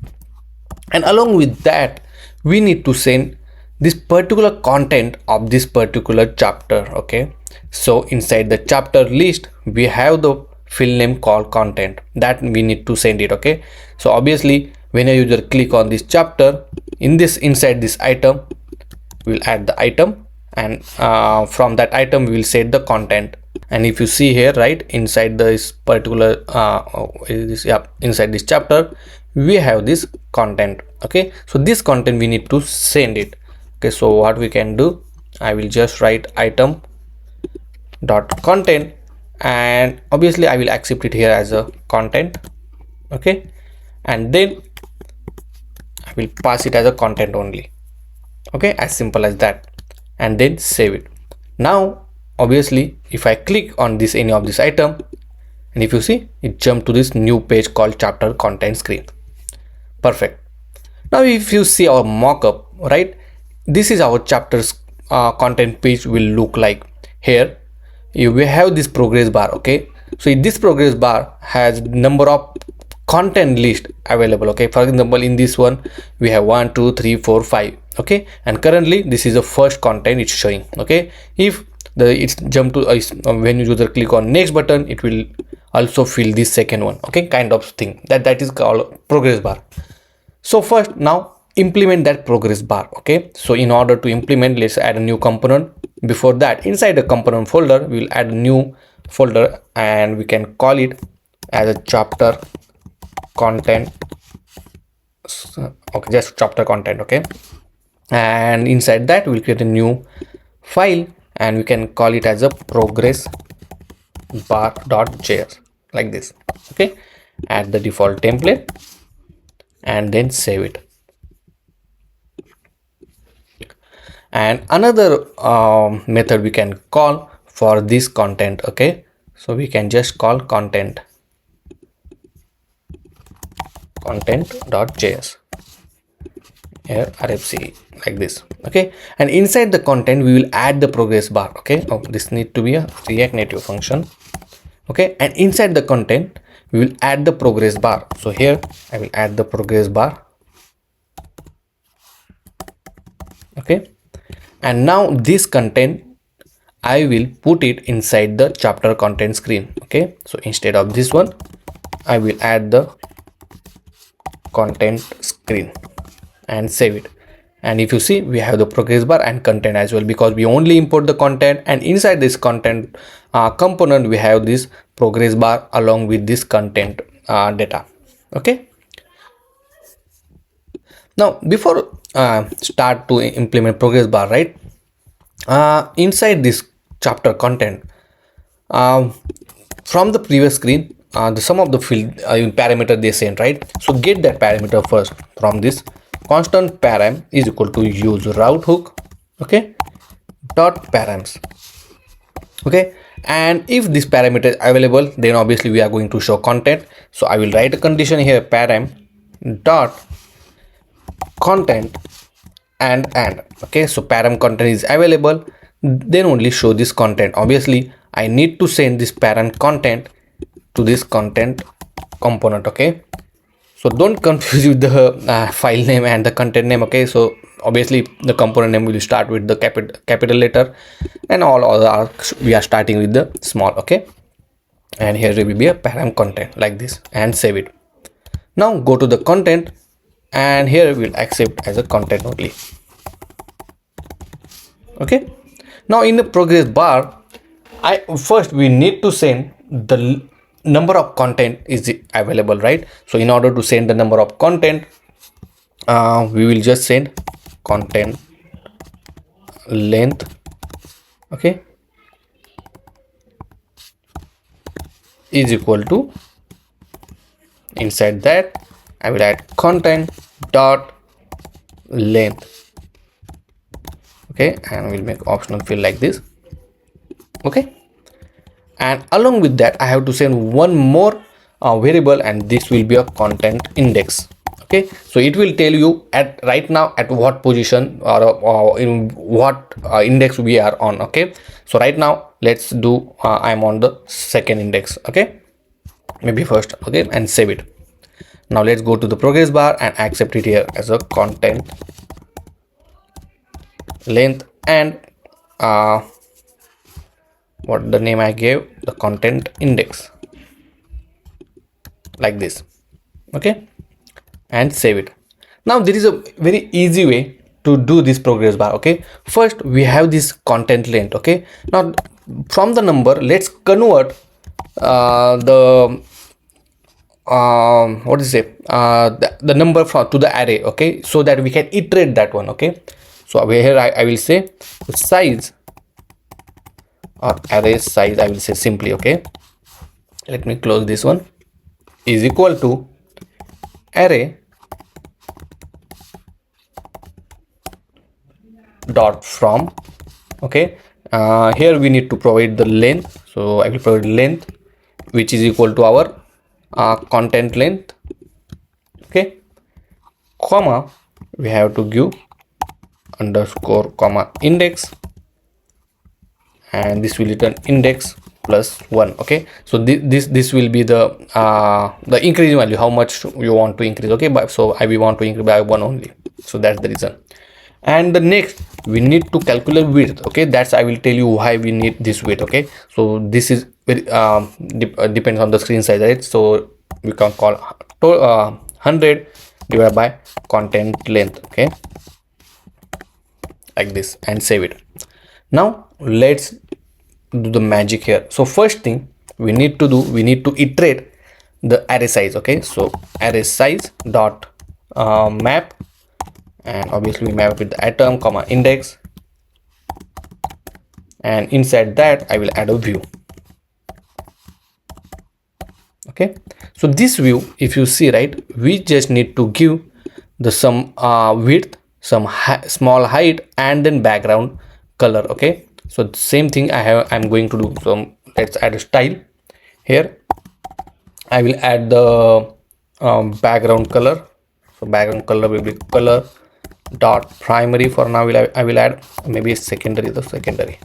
and along with that we need to send this particular content of this particular chapter. Okay, so inside the chapter list we have the field name called content that we need to send it. Okay, so obviously when a user click on this chapter, inside this item we'll add the item, and from that item we will set the content. And if you see here, right, inside this particular inside this chapter we have this content. Okay, so this content we need to send it. Okay, so what we can do, I will just write item dot content, and obviously I will accept it here as a content. Okay, and then I will pass it as a content only. Okay, as simple as that, and then save it. Now obviously if I click on this any of this item, and if you see, it jumped to this new page called chapter content screen. Perfect. Now if you see our mockup, right, this is our chapters content page will look like. Here we have this progress bar. Okay, so this progress bar has number of content list available. Okay, for example in this one we have 1 2 3 4 5. Okay, and currently this is the first content it's showing. Okay, if it's jump to when you user click on next button, it will also fill this second one. Okay, kind of thing that is called progress bar. So first now implement that progress bar. Okay, so in order to implement, let's add a new component. Before that, inside the component folder we will add a new folder, and we can call it as a chapter content. Okay, just chapter content. Okay, and inside that we'll create a new file, and we can call it as a progress bar.js, like this. Okay, add the default template and then save it. And another method we can call for this content. Okay, so we can just call content.js here rfc, like this. Okay, and inside the content we will add the progress bar. Okay, this need to be a React Native function. Okay, and inside the content we will add the progress bar. So here I will add the progress bar. Okay, and now this content I will put it inside the chapter content screen. Okay, so instead of this one I will add the content screen and save it. And if you see, we have the progress bar and content as well, because we only import the content, and inside this content component we have this progress bar along with this content data. Okay, now before start to implement progress bar, right, inside this chapter content, from the previous screen, some of the field parameter they sent, right, so get that parameter first from this constant param is equal to use route hook. Okay, dot params. Okay, and if this parameter is available, then obviously we are going to show content. So I will write a condition here, param dot content and okay, so param content is available, then only show this content. Obviously I need to send this parent content to this content component. Okay, so don't confuse with the file name and the content name. Okay, so obviously the component name will start with the capital letter, and all other we are starting with the small. Okay, and here will be a param content like this, and save it. Now go to the content, and here we'll accept as a content only. Okay, now in the progress bar, first we need to send the number of content is available, right? So in order to send the number of content, we will just send content length. Okay, is equal to, inside that I will add content dot length. Okay, and we'll make optional field like this. Okay, and along with that I have to send one more variable, and this will be a content index. Okay, so it will tell you at right now at what position or in what index we are on. Okay, so right now let's do I'm on the second index. Okay, maybe first. Okay, and save it. Now let's go to the progress bar and accept it here as a content length, and what the name I gave, the content index, like this. Okay, and save it. Now there is a very easy way to do this progress bar. Okay, first we have this content length. Okay, now from the number let's convert the what is it, the number to the array. Okay, so that we can iterate that one. Okay, so over here I will say the size or array size, I will say simply. Okay, let me close this one, is equal to array dot from. Okay, here we need to provide the length, so I will provide length which is equal to our content length. Okay, comma, we have to give underscore comma index, and this will return index plus 1. Okay, so this will be the increasing value, how much you want to increase. Okay, but so we want to increase by 1 only, so that's the reason. And the next we need to calculate width. Okay, that's I will tell you why we need this width. Okay, so this is very depends on the screen size, right? So we can call 100 divided by content length. Okay, like this, and save it. Now let's do the magic here. So first thing we need to do, we need to iterate the array size. Okay, so array size dot map, and obviously we map with the atom comma index, and inside that I will add a view. Okay, so this view, if you see, right, we just need to give the some width, some small height, and then background color. Okay, so the same thing I'm going to do. So let's add a style here. I will add the background color. So background color will be color dot primary. For now I will add maybe secondary, the secondary.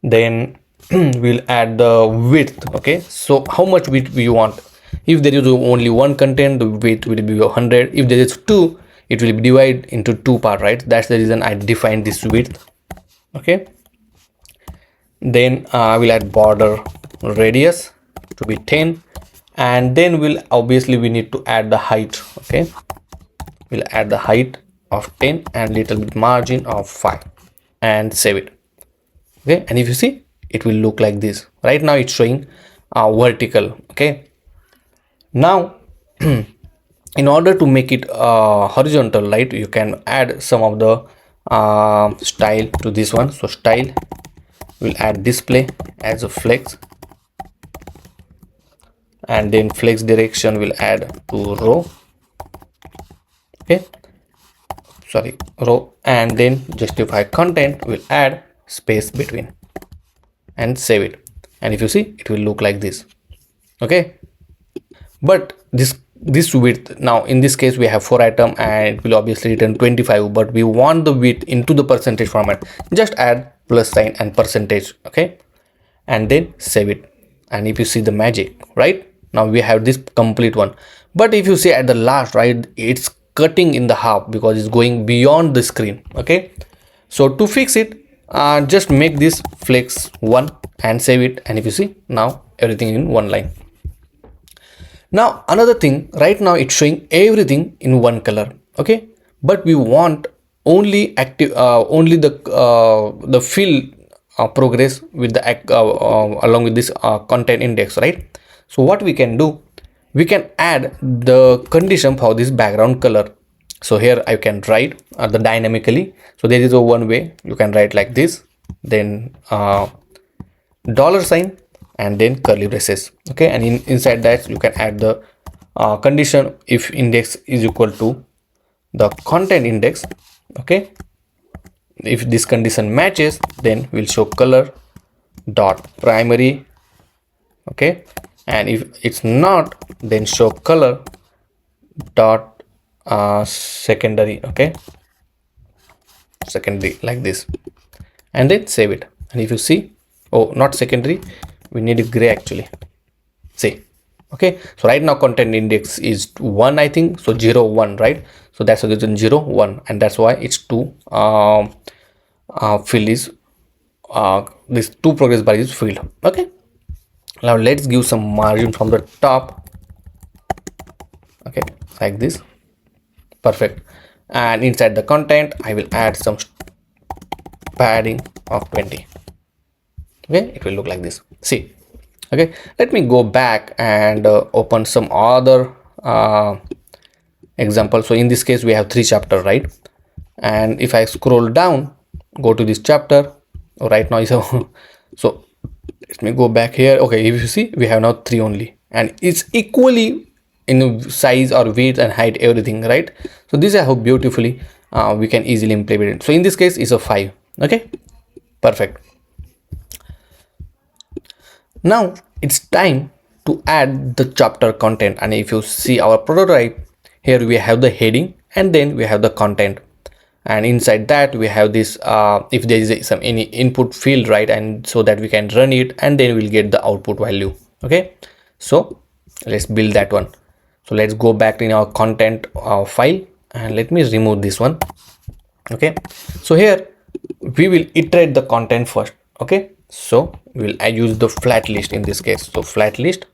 Then we'll add the width. Okay, so how much width we want. If there is only one content, the width will be 100. If there is two, it will be divided into two parts, right? That's the reason I defined this width. Okay, then I will add border radius to be 10, and then we need to add the height. Okay, we'll add the height of 10 and little bit margin of 5, and save it. Okay, and if you see, it will look like this. Right now it's showing vertical. Okay, now in order to make it horizontal, right, you can add some of the style to this one. So style will add display as a flex, and then flex direction will add to row. Okay, sorry, row, and then justify content will add space between, and save it. And if you see, it will look like this. Okay, but this this width. Now in this case we have 4 item and it will obviously return 25, but we want the width into the percentage format. Just add plus sign and percentage, okay, and then save it. And if you see the magic, right, now we have this complete one. But if you see at the last, right, it's cutting in the half because it's going beyond the screen, okay. So to fix it, just make this flex 1 and save it, and if you see, now everything in one line. Now another thing, right now it's showing everything in one color, okay, but we want only active only the field progress with the along with this content index, right? So what we can do, we can add the condition for this background color. So here I can write the dynamically. So there is a one way you can write like this, then dollar sign and then curly braces, okay, and inside that you can add the condition if index is equal to the content index, okay. If this condition matches, then we'll show color dot primary, okay, and if it's not, then show color dot secondary, okay, secondary, like this, and then save it. And if you see, oh, not secondary, we need a gray actually, see, okay. So right now content index is 1, I think, so 0 1, right? So that's the reason 0 1, and that's why it's 2 field is this 2 progress bar is filled, okay. Now let's give some margin from the top, okay, like this, perfect. And inside the content I will add some padding of 20, okay, it will look like this, see, okay. Let me go back and open some other example. So in this case we have 3 chapters, right? And if I scroll down, go to this chapter, right now is a so let me go back here, okay. If you see, we have now 3 only, and it's equally in size or width and height, everything, right? So this is how beautifully we can easily implement it. So in this case it's a 5, okay, perfect. Now it's time to add the chapter content, and if you see our prototype, here we have the heading and then we have the content, and inside that we have this if there is some any input field, right, and so that we can run it and then we'll get the output value, okay. So let's build that one. So let's go back in our content file and let me remove this one, okay. So here we will iterate the content first, okay. So we'll use the flat list in this case, so flat list,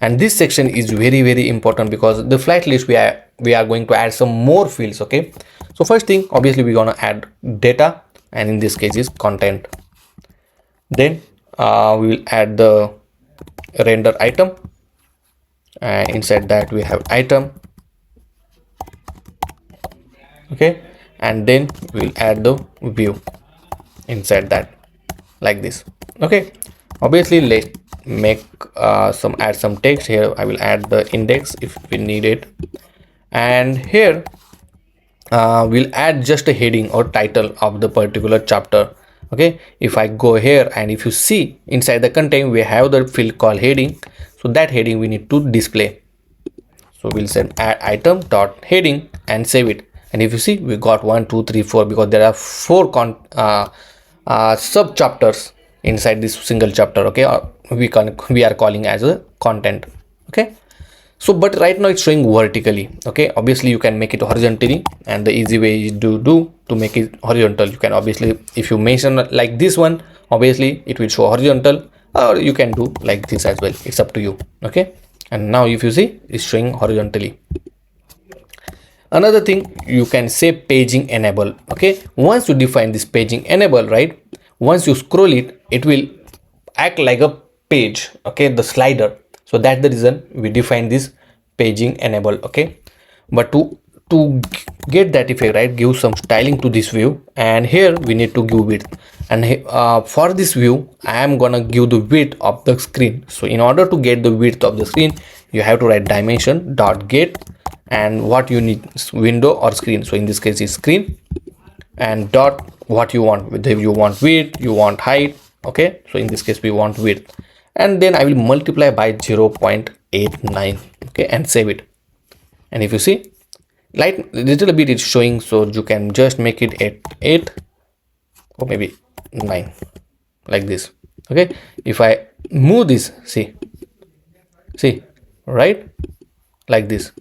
and this section is very important because the flat list we are going to add some more fields, okay. So first thing, obviously we're gonna add data, and in this case is content. Then we will add the render item, and inside that we have item, okay, and then we'll add the view inside that, like this, okay. Obviously let's make add some text here. I will add the index if we need it, and here we'll add just a heading or title of the particular chapter, okay. If I go here and if you see inside the content we have the field called heading, so that heading we need to display. So we'll send add item dot heading and save it, and if you see we got 1 2 3 4 because there are 4 sub chapters inside this single chapter, okay, or we are calling as a content, okay. So but right now it's showing vertically, okay. Obviously you can make it horizontally, and the easy way is to make it horizontal. You can obviously, if you mention like this one, obviously it will show horizontal, or you can do like this as well, it's up to you, okay. And now if you see, it's showing horizontally. Another thing, you can say paging enable, okay. Once you define this paging enable, right, once you scroll it, it will act like a page, okay, the slider. So that's the reason we define this paging enable, okay. But to get that effect, right, give some styling to this view, and here we need to give width, and for this view I am gonna give the width of the screen. So in order to get the width of the screen, you have to write dimension dot get, and what you need is window or screen. So in this case is screen, and dot what you want, whether you want width, you want height, okay. So in this case we want width, and then I will multiply by 0.89, okay, and save it. And if you see, like little bit it's showing, so you can just make it at 8 or maybe 9 like this. Okay, if I move this, see, right, like this.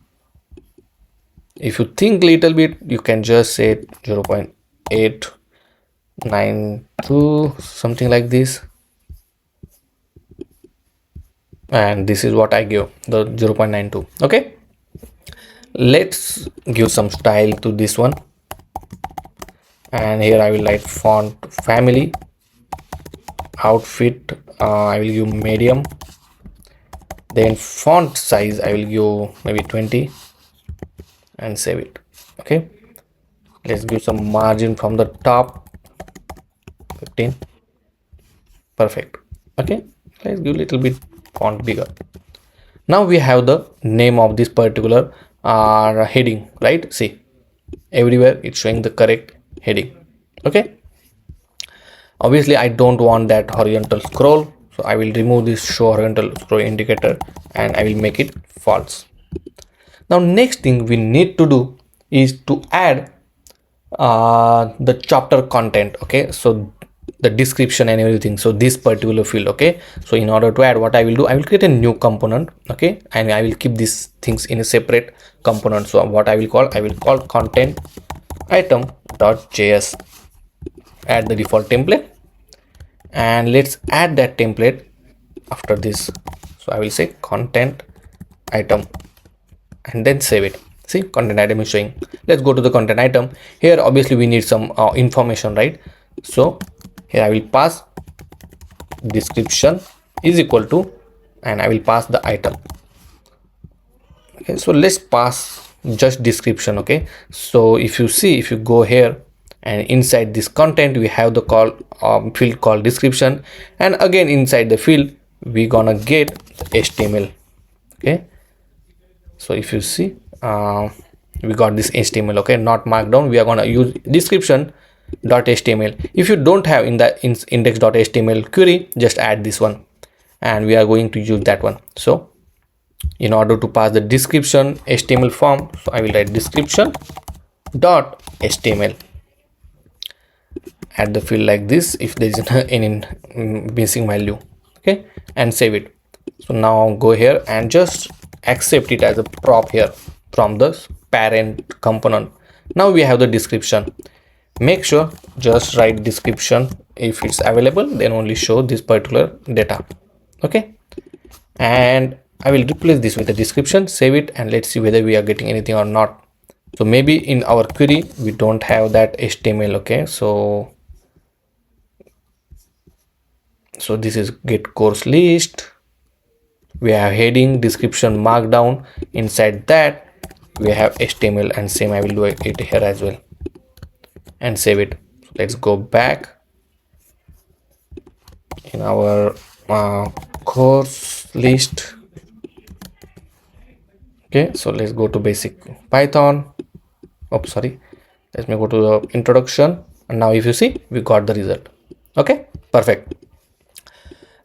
If you think little bit, you can just say 0.892, something like this, and this is what I give, the 0.92. okay, let's give some style to this one, and here I will write font family, outfit I will give medium, then font size I will give maybe 20, and save it. Okay, let's give some margin from the top, 15. Perfect. Okay, let's give a little bit font bigger. Now we have the name of this particular heading, right? See, everywhere it's showing the correct heading. Okay, obviously I don't want that horizontal scroll, so I will remove this show horizontal scroll indicator and I will make it false. Now next thing we need to do is to add the chapter content. Okay, so the description and everything, so this particular field. Okay, so in order to add, what I will do, I will create a new component. Okay, and I will keep these things in a separate component. So what I will call content item.js, add the default template, and let's add that template after this. So I will say content item and then save it. See, content item is showing. Let's go to the content item. Here obviously we need some information, right? So here I will pass description is equal to, and I will pass the item. Okay, so let's pass just description. Okay, so if you see, if you go here and inside this content we have the field called description, and again inside the field we gonna get the HTML. Okay, so if you see, we got this HTML. Okay, not markdown. We are gonna use description.html. If you don't have in the index.html query, just add this one, and we are going to use that one. So in order to pass the description HTML form, so I will write description.html, add the field like this if there is any missing value. Okay, and save it. So now go here and just accept it as a prop here from the parent component. Now we have the description. Make sure just write description. If it's available, then only show this particular data. Okay, and I will replace this with a description, save it, and let's see whether we are getting anything or not. So maybe in our query we don't have that HTML. Okay, so this is get course list. We have heading, description, markdown. Inside that we have HTML, and same I will do it here as well, and save it. So let's go back in our course list. Okay, so let's go to basic Python. Oh, sorry, let me go to the introduction, and now if you see, we got the result. Okay, perfect.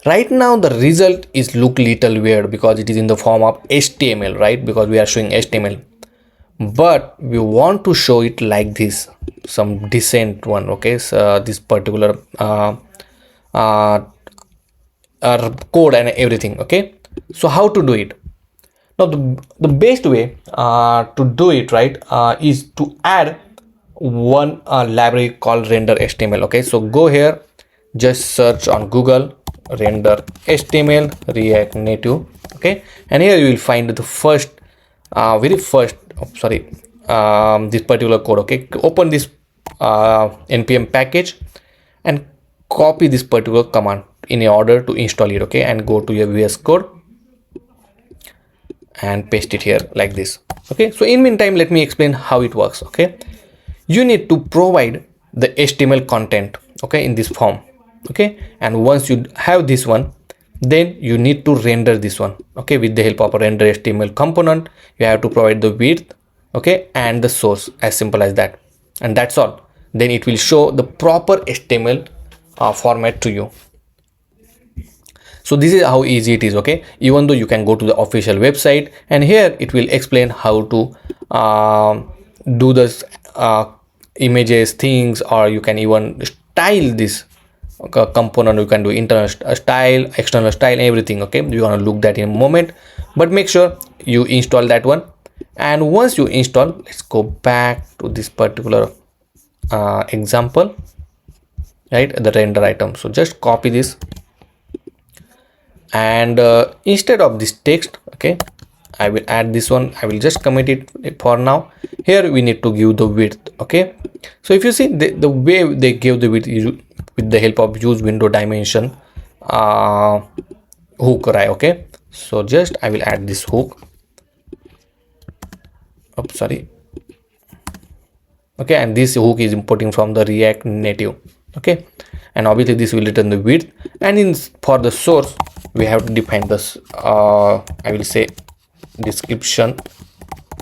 Right now the result is look little weird because it is in the form of HTML, right? Because we are showing HTML, but we want to show it like this, some decent one. Okay, so this particular code and everything. Okay, so how to do it? Now the best way to do it, right, is to add one library called render HTML. Okay, so go here, just search on Google render HTML React Native. Okay, and here you will find the first this particular code. Okay, open this npm package and copy this particular command in order to install it. Okay, and go to your VS Code and paste it here like this. Okay, so in meantime let me explain how it works. Okay, you need to provide the HTML content, okay, in this form. Okay, and once you have this one, then you need to render this one. Okay, with the help of a render HTML component, you have to provide the width, okay, and the source, as simple as that, and that's all. Then it will show the proper HTML format to you. So this is how easy it is. Okay, even though you can go to the official website, and here it will explain how to do this images things, or you can even style this component. You can do internal style, external style, everything. Okay, you want to look that in a moment, but make sure you install that one. And once you install, let's go back to this particular example, right, the render item. So just copy this, and instead of this text, okay, I will add this one. I will just commit it for now. Here we need to give the width. Okay, so if you see the way they gave the width is with the help of use window dimension hook, right? Okay, so just I will add this hook. Oops, sorry. Okay, and this hook is importing from the React Native. Okay, and obviously this will return the width, and in for the source we have to define this I will say description.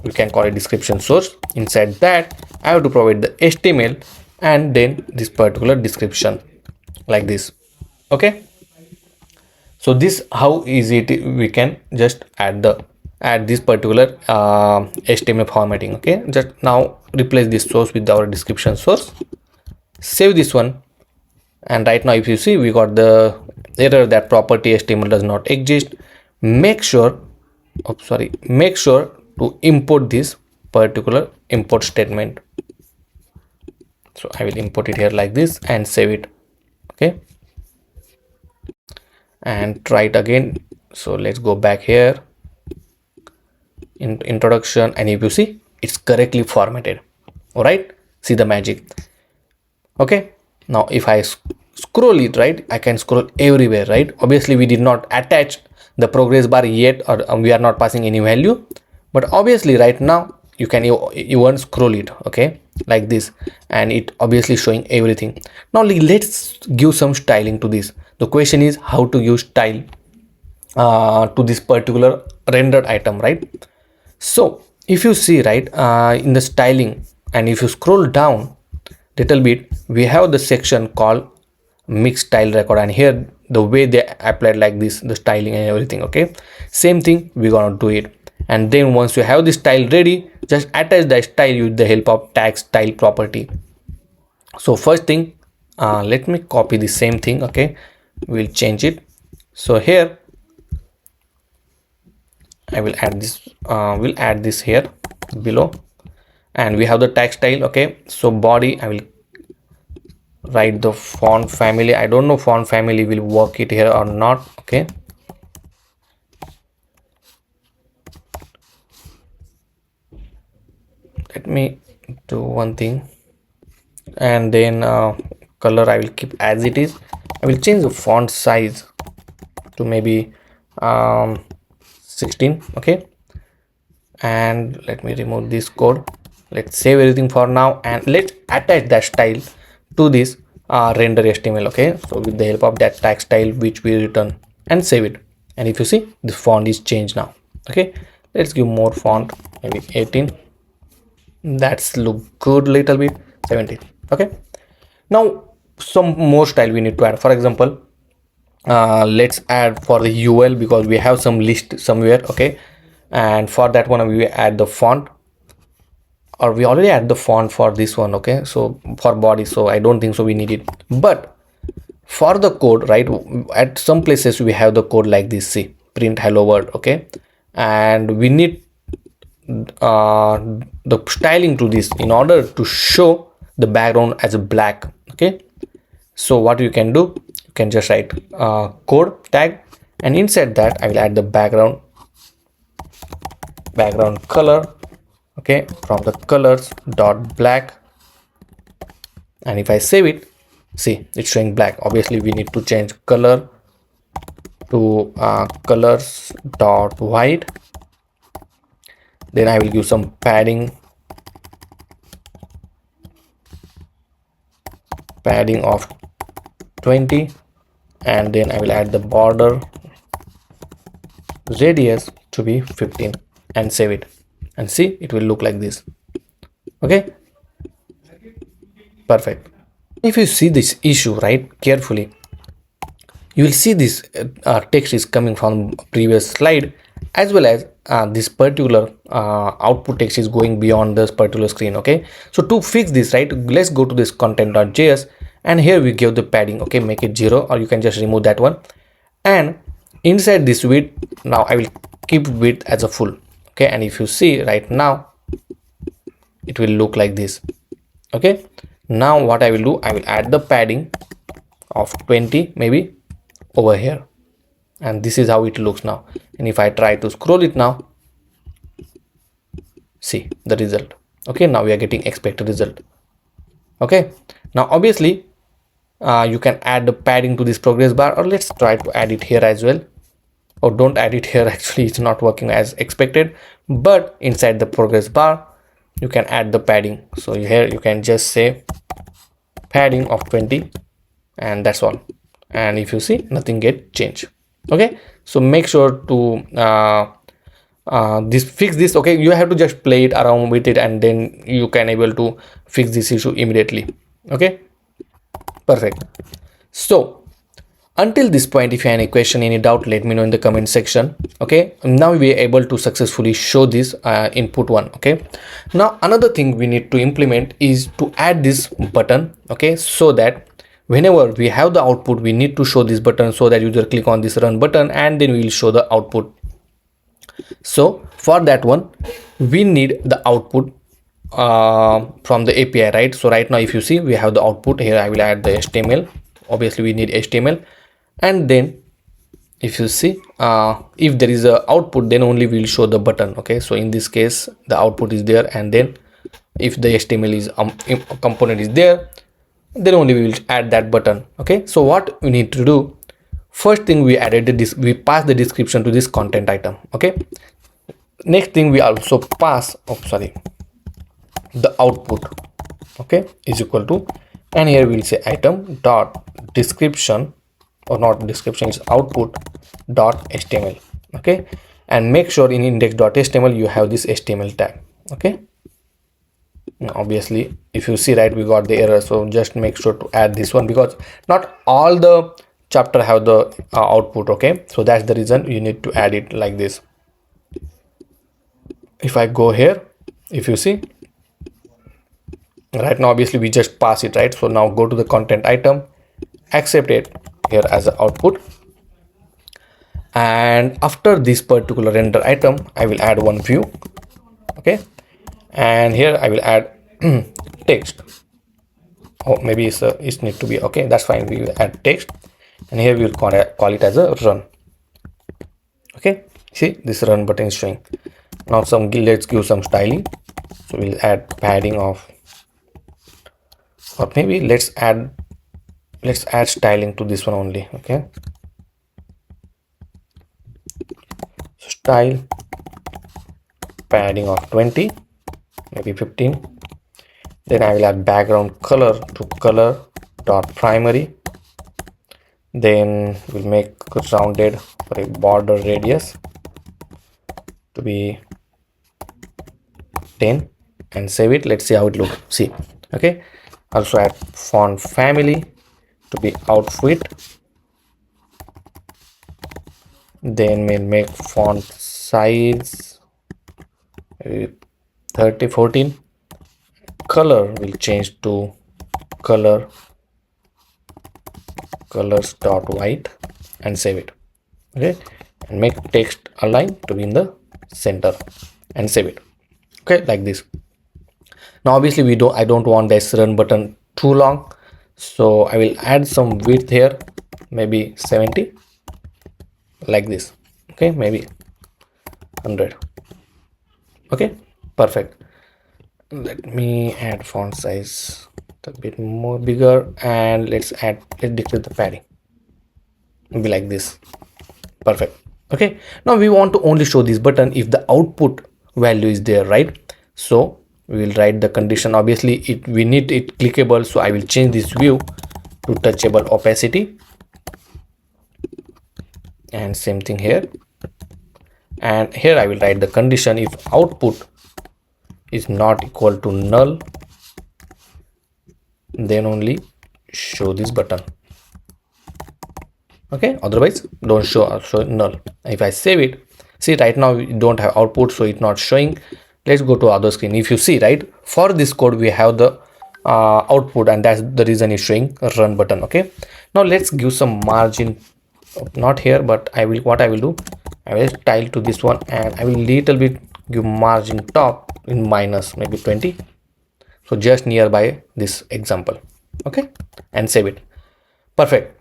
We can call it description source. Inside that I have to provide the HTML and then this particular description like this. Okay, so this how easy we can just add this particular HTML formatting. Okay, just now replace this source with our description source, save this one, and right now if you see we got the error that property HTML does not exist. Make sure to import this particular import statement. So I will import it here like this and save it. Okay, and try it again. So let's go back here in introduction, and if you see it's correctly formatted. All right, see the magic. Okay, now if I scroll it, right, I can scroll everywhere, right? Obviously we did not attach the progress bar yet, or we are not passing any value, but obviously right now you can even scroll it, okay, like this, and it obviously showing everything. Now let's give some styling to this. The question is how to use style to this particular rendered item, right? So if you see, right, in the styling, and if you scroll down little bit, we have the section called mixed style record, and here the way they applied like this, the styling and everything. Okay, same thing we're gonna do it. And then once you have the style ready, just attach the style with the help of tag style property. So first thing, let me copy the same thing. Okay, we'll change it. So here I will add this, we'll add this here below, and we have the tag style. Okay, so body, I will write the font family. I don't know font family will work it here or not. Okay, let me do one thing, and then color I will keep as it is. I will change the font size to maybe 16. Okay, and let me remove this code. Let's save everything for now, and let's attach that style to this render HTML. Okay, so with the help of that tag style which we return, and save it. And if you see, the font is changed now. Okay, let's give more font, maybe 18. That's look good little bit, 17. Okay, now some more style we need to add. For example, let's add for the UL, because we have some list somewhere. Okay, and for that one we add the font, or we already add the font for this one. Okay, so for body, so I don't think so we need it. But for the code, right, at some places we have the code like this. See, print hello world. Okay, and we need the styling to this in order to show the background as a black. Okay, so what you can do, you can just write code tag, and inside that I will add the background color. Okay, from the colors dot black, and if I save it, see it's showing black. Obviously we need to change color to colors dot white. Then I will give some padding of 20, and then I will add the border radius to be 15, and save it, and see it will look like this. Okay, perfect. If you see this issue, right, carefully, you will see this text is coming from previous slide, as well as this particular output text is going beyond this particular screen. Okay, so to fix this, right, let's go to this content.js, and here we give the padding. Okay, make it 0, or you can just remove that one. And inside this width, now I will keep width as a full. Okay, and if you see right now, it will look like this. Okay, now what I will do, I will add the padding of 20 maybe over here, and this is how it looks now. And if I try to scroll it now, see the result. Okay, now we are getting expected result. Okay, now obviously you can add the padding to this progress bar, or let's try to add it here as well. Or don't add it here, actually it's not working as expected, but inside the progress bar you can add the padding. So here you can just say padding of 20, and that's all. And if you see, nothing get changed. Okay, so make sure to fix this. Okay, you have to just play it around with it, and then you can able to fix this issue immediately. Okay, perfect. So until this point, if you have any question, any doubt, let me know in the comment section. Okay, now we are able to successfully show this input one. Okay, now another thing we need to implement is to add this button. Okay, so that whenever we have the output, we need to show this button, so that user click on this run button, and then we will show the output. So for that one, we need the output from the API, right? So right now, if you see, we have the output here. I will add the HTML. Obviously we need HTML, and then if you see, if there is a output, then only we will show the button. Okay, so in this case the output is there, and then if the HTML is component is there, then only we will add that button. Okay, so what we need to do, first thing, we added this, we pass the description to this content item. Okay, next thing, we also pass the output. Okay, is equal to, and here we'll say item dot description, or not description, is output dot html. Okay, and make sure in index.html you have this HTML tag. Okay, now obviously if you see, right, we got the error, so just make sure to add this one, because not all the chapter have the output. Okay, so that's the reason you need to add it like this. If I go here, if you see, right now obviously we just pass it, right? So now go to the content item, accept it here as an output, and after this particular render item, I will add one view. Okay, and here I will add text. Oh, maybe it need to be, okay, that's fine, we will add text, and here we will call it as a run. Okay, see, this run button is showing. Now let's give some styling. So we'll add padding of, or maybe let's add styling to this one only. Okay, so style padding of 20, maybe 15. Then I will add background color to color dot primary. Then we'll make rounded for a border radius to be 10, and save it. Let's see how it looks. See, okay, also add font family to be outfit. Then we'll make font size 14. Color will change to colors dot white, and save it. Okay, and make text align to be in the center, and save it. Okay, like this. Now obviously I don't want this run button too long, so I will add some width here, maybe 70, like this. Okay, maybe 100. Okay, perfect. Let me add font size a bit more bigger, and let's decrease the padding, be like this. Perfect. Okay, now we want to only show this button if the output value is there, right? So we will write the condition. Obviously we need it clickable, so I will change this view to touchable opacity, and same thing here. And here I will write the condition: if output is not equal to null, then only show this button. okay, otherwise don't show null. If I save it, see right now we don't have output, so it's not showing. Let's go to other screen. If you see, right, for this code we have the output, and that's the reason it's showing a run button. Okay, now let's give some margin, not here, but what I will do, I will tile to this one, and I will little bit give margin top in minus maybe 20, so just nearby this example. Okay, and save it. Perfect.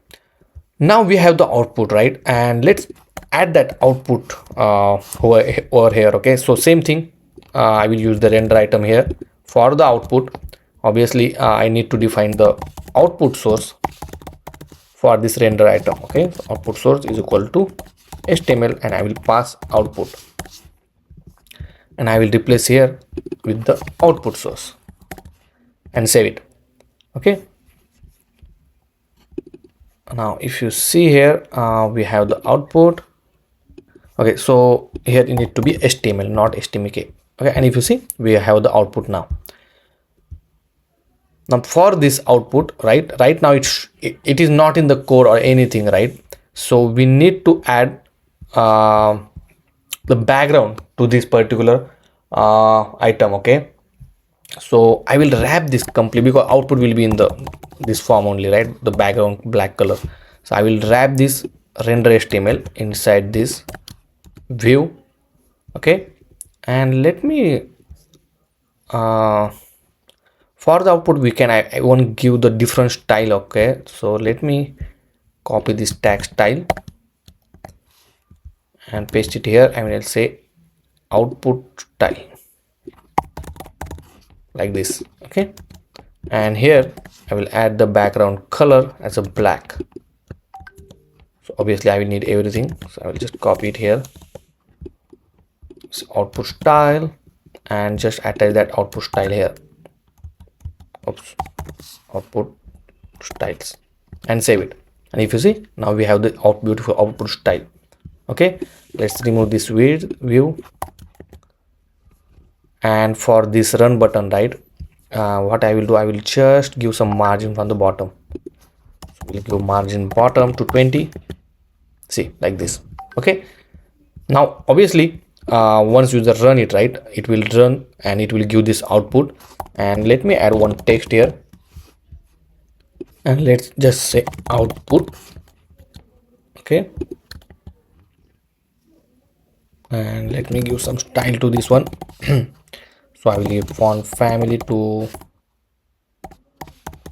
Now we have the output, right, and let's add that output over here. Okay, so same thing, I will use the render item here for the output. Obviously I need to define the output source for this render item. Okay, so output source is equal to HTML, and I will pass output, and I will replace here with the output source and save it. Okay, now if you see here, we have the output. Okay, so here you need to be HTML, not HTML. Okay, and if you see, we have the output now. Now for this output, right now it is not in the code or anything, right? So we need to add the background to this particular item. Okay, so I will wrap this complete, because output will be in this form only, right? The background black color. So I will wrap this render HTML inside this view. Okay, and let me for the output we can, I want to give the different style. Okay, so let me copy this tag style and paste it here. I will say output style like this. Okay, and here I will add the background color as a black. So obviously I will need everything, so I will just copy it here. So output style, and just attach that output style here. Oops, output styles, and save it. And if you see, now we have the beautiful output style. Okay, let's remove this weird view. And for this run button, right, what I will do, I will just give some margin from the bottom. So we'll give margin bottom to 20. See, like this. Okay, now obviously once user run it, right, it will run and it will give this output. And let me add one text here, and let's just say output. Okay, and let me give some style to this one. So I will give font family to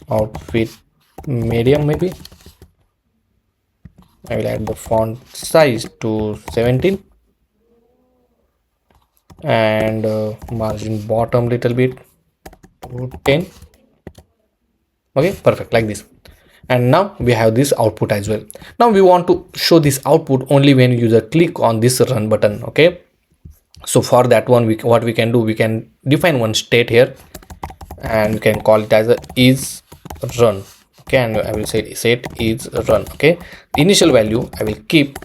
outfit medium, maybe. I will add the font size to 17, and margin bottom little bit to 10. Okay, perfect, like this. And now we have this output as well. Now we want to show this output only when user click on this run button. Okay, so for that one, what we can do, we can define one state here, and we can call it as a is run. Okay, and I will say set is run. Okay, initial value I will keep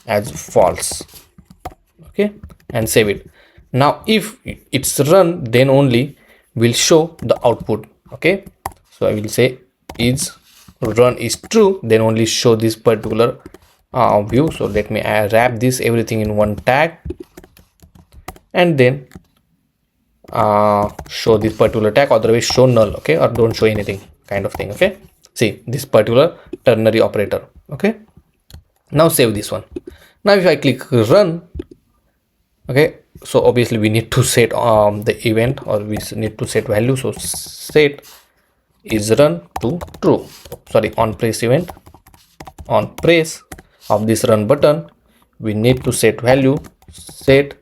as false. Okay, and save it. Now if it's run, then only will show the output. Okay, so I will say is run is true, then only show this particular view. So let me wrap this everything in one tag, and then show this particular tag, otherwise show null. Okay, or don't show anything kind of thing. Okay, see this particular ternary operator. Okay, now save this one. Now if I click run, okay, so obviously we need to set the event, or we need to set value. So set is run to true. Sorry, on press event, on press of this run button, we need to set value set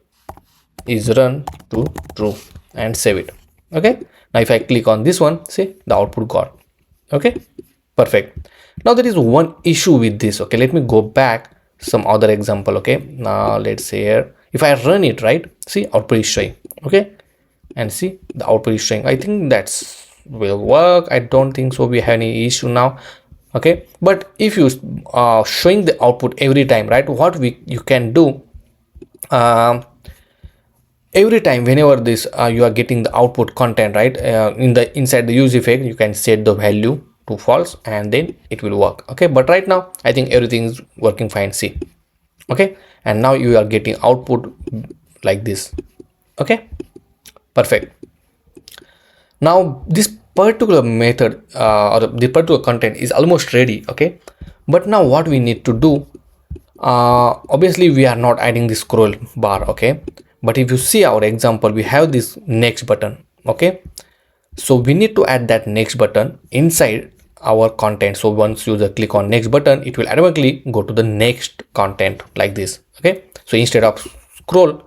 is run to true, and save it. Okay, now if I click on this one, see the output got. Okay, perfect. Now there is one issue with this. Okay, let me go back some other example. Okay, now let's say here, if I run it, right, see output is showing. Okay, and see the output is showing. I think that's will work. I don't think so we have any issue now. Okay, but if you showing the output every time, right, what you can do, every time whenever this you are getting the output content, right, inside the use effect, you can set the value. to false, and then it will work. Okay, but right now I think everything is working fine. See, okay, and now you are getting output like this. Okay, perfect. Now this particular method or the particular content is almost ready. Okay, but now what we need to do, obviously we are not adding the scroll bar. Okay, but if you see our example, we have this next button. Okay, so we need to add that next button inside our content. So once user click on next button, it will automatically go to the next content like this. Okay, so instead of scroll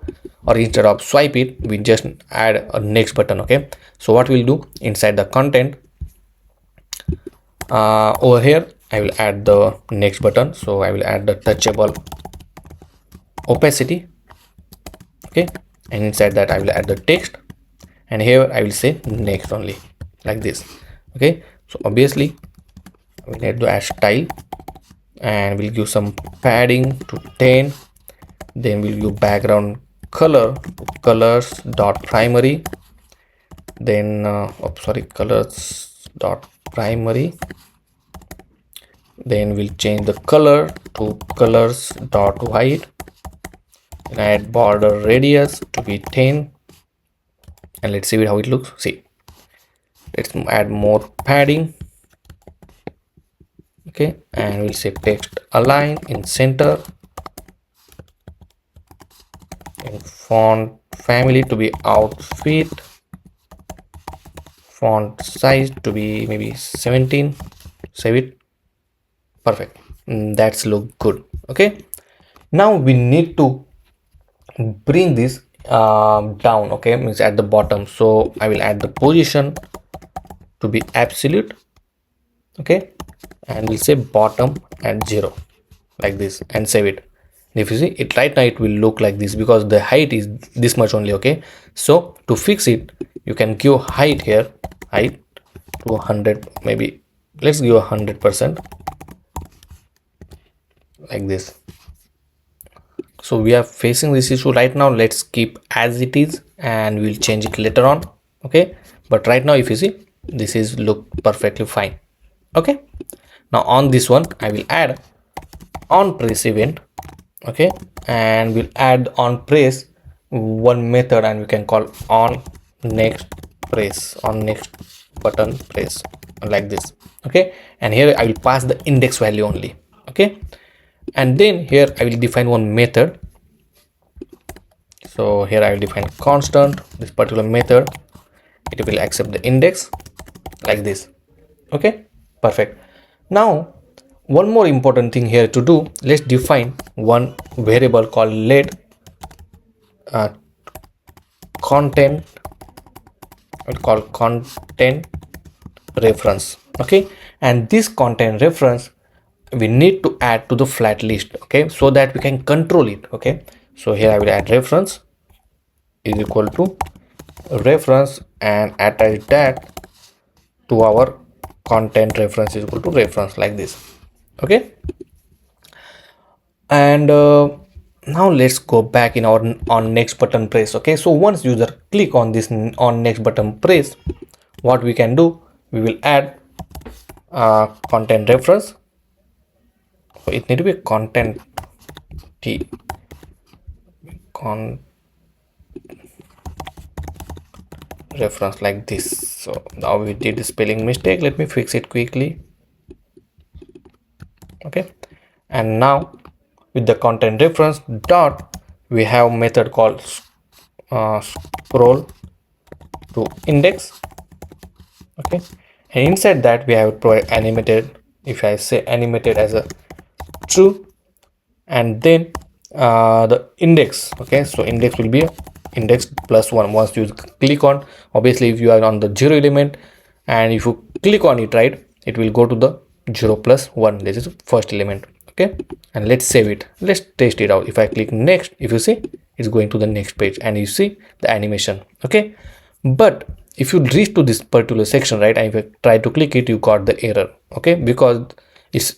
or instead of swipe it, we just add a next button. Okay, so what we'll do inside the content, over here I will add the next button. So I will add the touchable opacity. Okay, and inside that I will add the text, and here I will say next only like this. Okay, so obviously we need to add style, and we'll give some padding to 10. Then we'll give background color to colors dot primary. Then colors dot primary. Then we'll change the color to colors dot white, and add border radius to be 10, and let's see how it looks. See, let's add more padding. Okay, and we'll say text align in center, and font family to be outfit, font size to be maybe 17. Save it. Perfect. That's look good. Okay, now we need to bring this down. Okay, means at the bottom. So I will add the position to be absolute. Okay, and we'll say bottom at 0 like this, and save it. If you see it right now, it will look like this because the height is this much only. Okay, so to fix it, you can give height here, height to 100, maybe let's give 100% like this. So we are facing this issue right now. Let's keep as it is, and we'll change it later on. Okay, but right now if you see, this is look perfectly fine. Okay, now on this one I will add on press event. Okay, and we'll add on press one method, and we can call on next press, on next button press like this. Okay, and here I will pass the index value only. Okay, and then here I will define one method. So here I will define constant, this particular method, it will accept the index like this. Okay, perfect. Now one more important thing here to do, let's define one variable called let content, called content reference. Okay, and this content reference we need to add to the flat list. Okay, so that we can control it. Okay, so here I will add reference is equal to reference, and attach that to our content reference is equal to reference like this. Okay, and now let's go back in our on next button press. Okay, so once user click on this on next button press, what we can do, we will add content reference. So it need to be content t con reference like this. So now we did a spelling mistake, let me fix it quickly. Okay, and now with the content reference dot, we have method called scroll to index. Okay, and inside that we have provide animated. If I say animated as a true, and then the index. Okay, so index will be index plus 1. Once you click on, obviously if you are on the 0 element, and if you click on it, right, it will go to the 0 plus 1. This is the first element. Okay, and let's save it, let's test it out. If I click next, if you see, it's going to the next page, and you see the animation. Okay, but if you reach to this particular section, right, and if you try to click it, you got the error. Okay, because it's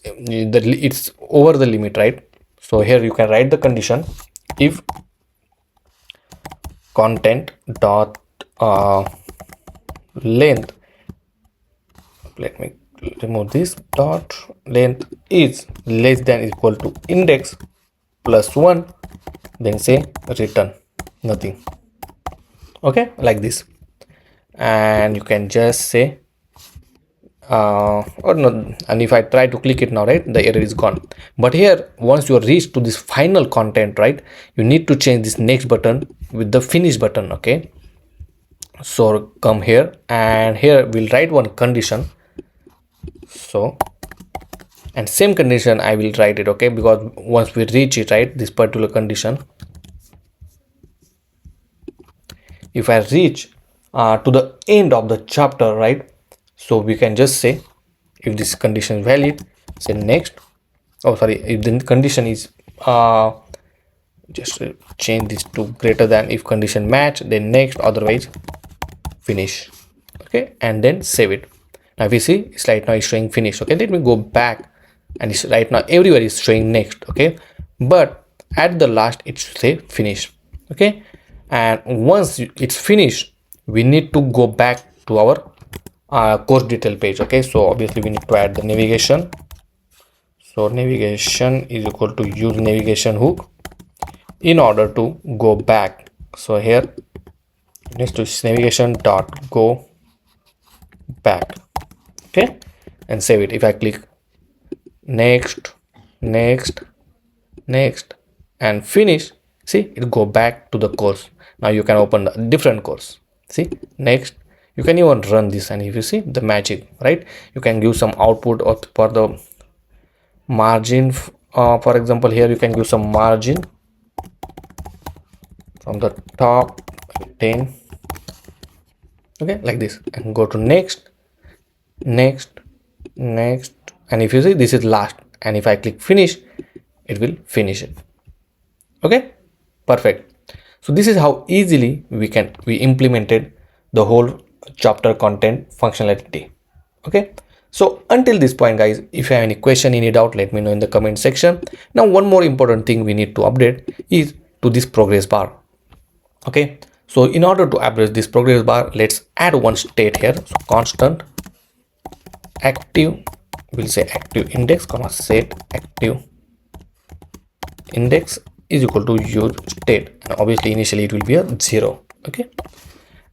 over the limit, right? So here you can write the condition, if content dot length, let me remove this dot length is less than equal to index plus 1, then say return nothing. Okay, like this. And you can just say or no, and if I try to click it now, right, the error is gone. But here, once you reach to this final content, right, you need to change this next button with the finish button. Okay, so come here, and here we'll write one condition. So, and same condition I will write it, okay, because once we reach it, right, this particular condition, if I reach to the end of the chapter, right, so we can just say if this condition is valid, say next. Oh, sorry, if the condition is just change this to greater than if condition match, then next, otherwise finish. Okay, and then save it. Now if you see, it's right now it's showing finish. Okay, let me go back, and it's right now everywhere is showing next. Okay, but at the last it should say finish. Okay, and once it's finished, we need to go back to our course detail page. Okay, so obviously we need to add the navigation. So navigation is equal to use navigation hook in order to go back. So here next to navigation dot go back. Okay, and save it. If I click next, next, next, and finish, see, it go back to the course. Now you can open the different course. See, next, you can even run this, and if you see the magic, right, you can give some output or for the margin. For example, here you can give some margin from the top 10. Okay, like this, and go to next, next, next, and if you see, this is last, and if I click finish, it will finish it. Okay, perfect. So this is how easily we implemented the whole chapter content functionality. Okay, so until this point, guys, if you have any question, any doubt, let me know in the comment section. Now one more important thing we need to update is to this progress bar. Okay, so in order to address this progress bar, let's add one state here. So constant active, we'll say active index comma set active index is equal to use state, and obviously initially it will be a 0. Okay,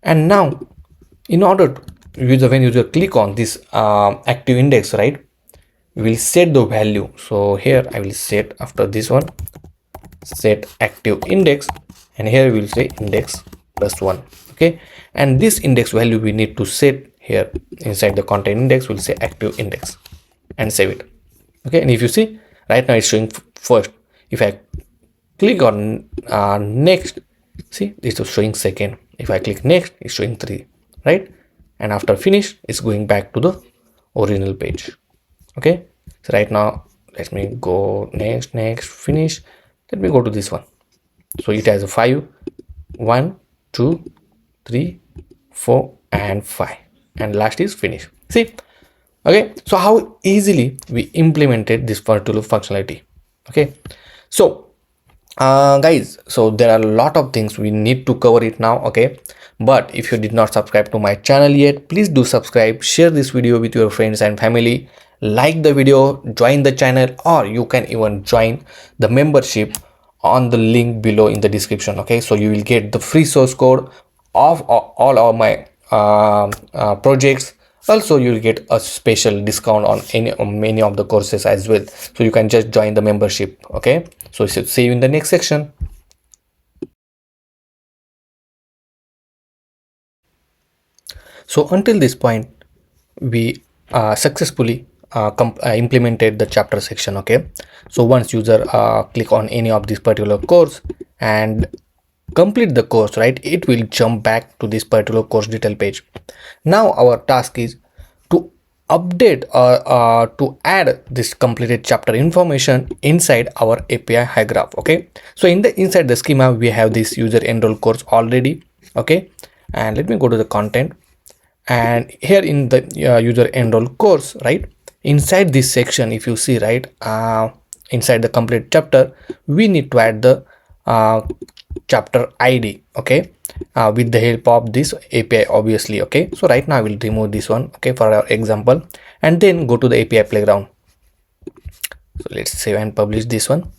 and now in order to when user click on this active index, right, we will set the value. So here I will set after this one set active index, and here we will say index plus 1. Okay, and this index value we need to set here inside the content index. We'll say active index and save it. Okay, and if you see right now it's showing first. If I click on next, see, it's showing second. If I click next, it's showing 3, right? And after finish, it's going back to the original page. Okay, so right now let me go next, next, finish. Let me go to this one. So it has a 5, 1, 2, 3, 4, and 5, and last is finish. See, okay, so how easily we implemented this particular functionality. Okay, so guys, so there are a lot of things we need to cover it now. Okay, but if you did not subscribe to my channel yet, please do subscribe, share this video with your friends and family, like the video, join the channel, or you can even join the membership on the link below in the description. Okay, so you will get the free source code of all of my projects. Also, you will get a special discount on many of the courses as well. So you can just join the membership. Okay, so see you in the next section. So until this point, we successfully implemented the chapter section. Okay, so once user click on any of this particular course and complete the course, right, it will jump back to this particular course detail page. Now our task is to update or to add this completed chapter information inside our API HyGraph. Okay, so inside the schema we have this user enroll course already. Okay, and let me go to the content, and here in the user enroll course, right, inside this section, if you see, right, inside the complete chapter, we need to add the chapter ID, okay, with the help of this API, obviously. Okay, so right now I will remove this one, okay, for our example, and then go to the API playground. So let's save and publish this one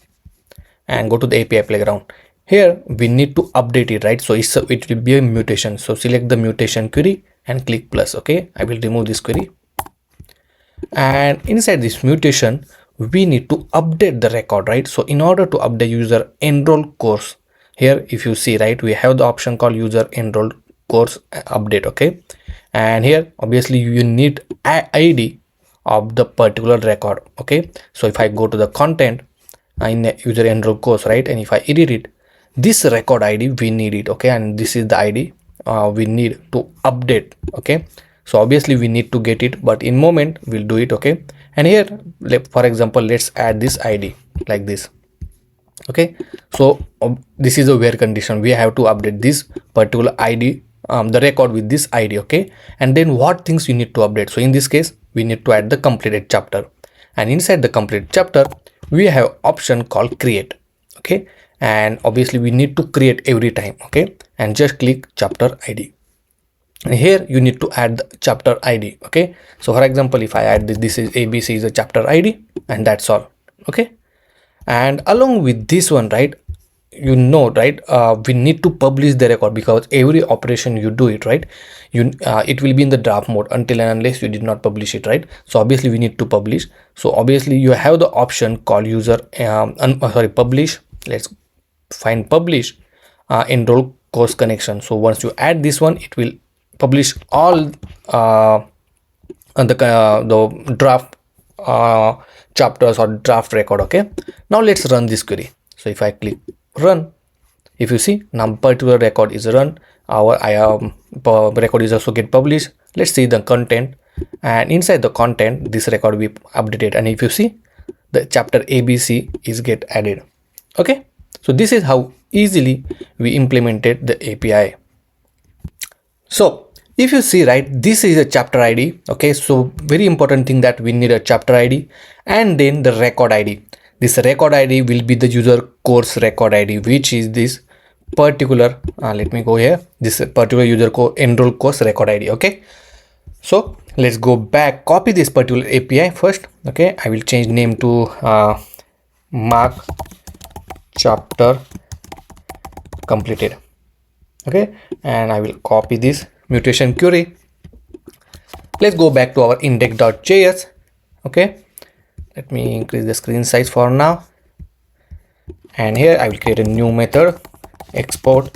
and go to the API playground. Here we need to update it, right? So it will be a mutation. So select the mutation query and click plus. Okay, I will remove this query, and inside this mutation we need to update the record, right? So in order to update user enroll course, here if you see, right, we have the option called user enroll course update. Okay, and here obviously you need ID of the particular record. Okay, so if I go to the content in user enroll course, right, and if I edit it, this record ID we need it. Okay, and this is the ID we need to update. Okay, so obviously we need to get it, but in moment we'll do it. Okay, and here for example let's add this ID like this. Okay, so this is a where condition, we have to update this particular ID, the record with this ID. Okay, and then what things you need to update? So in this case we need to add the completed chapter, and inside the completed chapter we have option called create. Okay, and obviously we need to create every time. Okay, and just click chapter ID, and here you need to add the chapter ID. Okay, so for example if I add this is ABC is a chapter ID, and that's all. Okay, and along with this one, right, you know, right, we need to publish the record, because every operation you do it, right, it will be in the draft mode until and unless you did not publish it, right? So obviously we need to publish. So obviously you have the option called user publish. Let's find publish enroll course connection. So once you add this one, it will publish all the draft chapters or draft record. Okay, now let's run this query. So if I click run, if you see now particular record is run, our record is also get published. Let's see the content, and inside the content this record will be updated, and if you see the chapter ABC is get added. Okay, so this is how easily we implemented the API. So if you see, right, this is a chapter ID. Okay, so very important thing that we need a chapter ID and then the record ID. This record ID will be the user course record ID, which is this particular let me go here, this particular user enroll course record ID. Okay, so let's go back, copy this particular API first. Okay, I will change name to mark chapter completed. Okay, and I will copy this mutation query. Let's go back to our index.js. Okay, let me increase the screen size for now, and here I will create a new method, export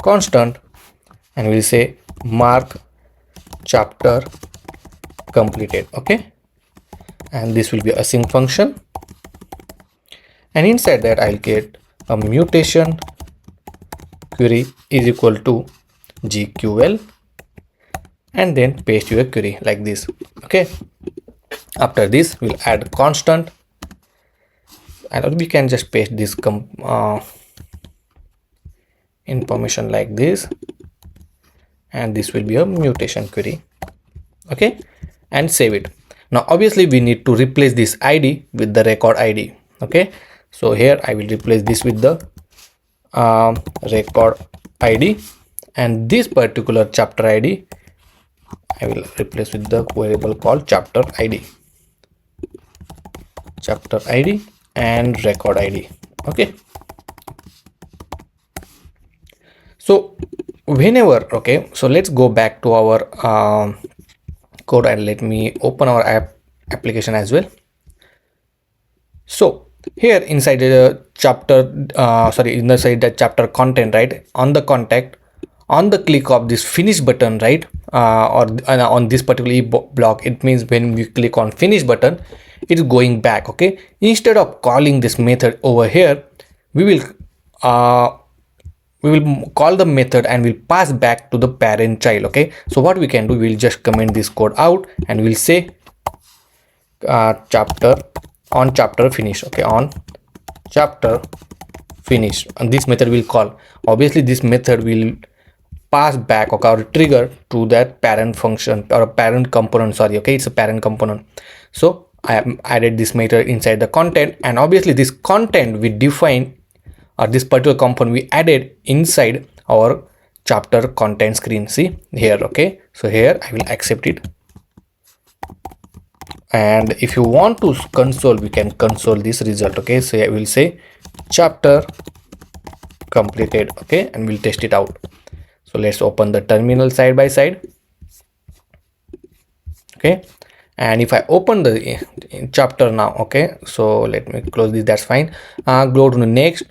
constant, and we'll say mark chapter completed. Okay, and this will be a async function, and inside that I'll get a mutation query is equal to GQL, and then paste your query like this. Okay, after this we'll add constant, and we can just paste this information like this, and this will be a mutation query. Okay, and save it. Now obviously we need to replace this ID with the record ID. Okay, so here I will replace this with the record ID, and this particular chapter ID I will replace with the variable called chapter ID and record ID. Okay, so whenever, okay, so let's go back to our code, and let me open our application as well. So here inside the chapter inside the chapter content, right, on the contact, on the click of this finish button, right, or on this particular block, it means when we click on finish button, it's going back. Okay, instead of calling this method over here, we will call the method and we'll pass back to the parent child. Okay, so what we can do, we'll just comment this code out and we'll say chapter finish. Okay, on chapter finish, and this method will call. Obviously this method will pass back, okay, or trigger to that parent function or a parent component. Sorry, okay, it's a parent component. So I have added this method inside the content, and obviously this content we define this particular component we added inside our chapter content screen. See here. Okay, so here I will accept it, and if you want to console, we can console this result. Okay, so I will say chapter completed. Okay, and we'll test it out. So let's open the terminal side by side. Okay, and if I open the chapter now, okay, so let me close this, that's fine. Go to the next,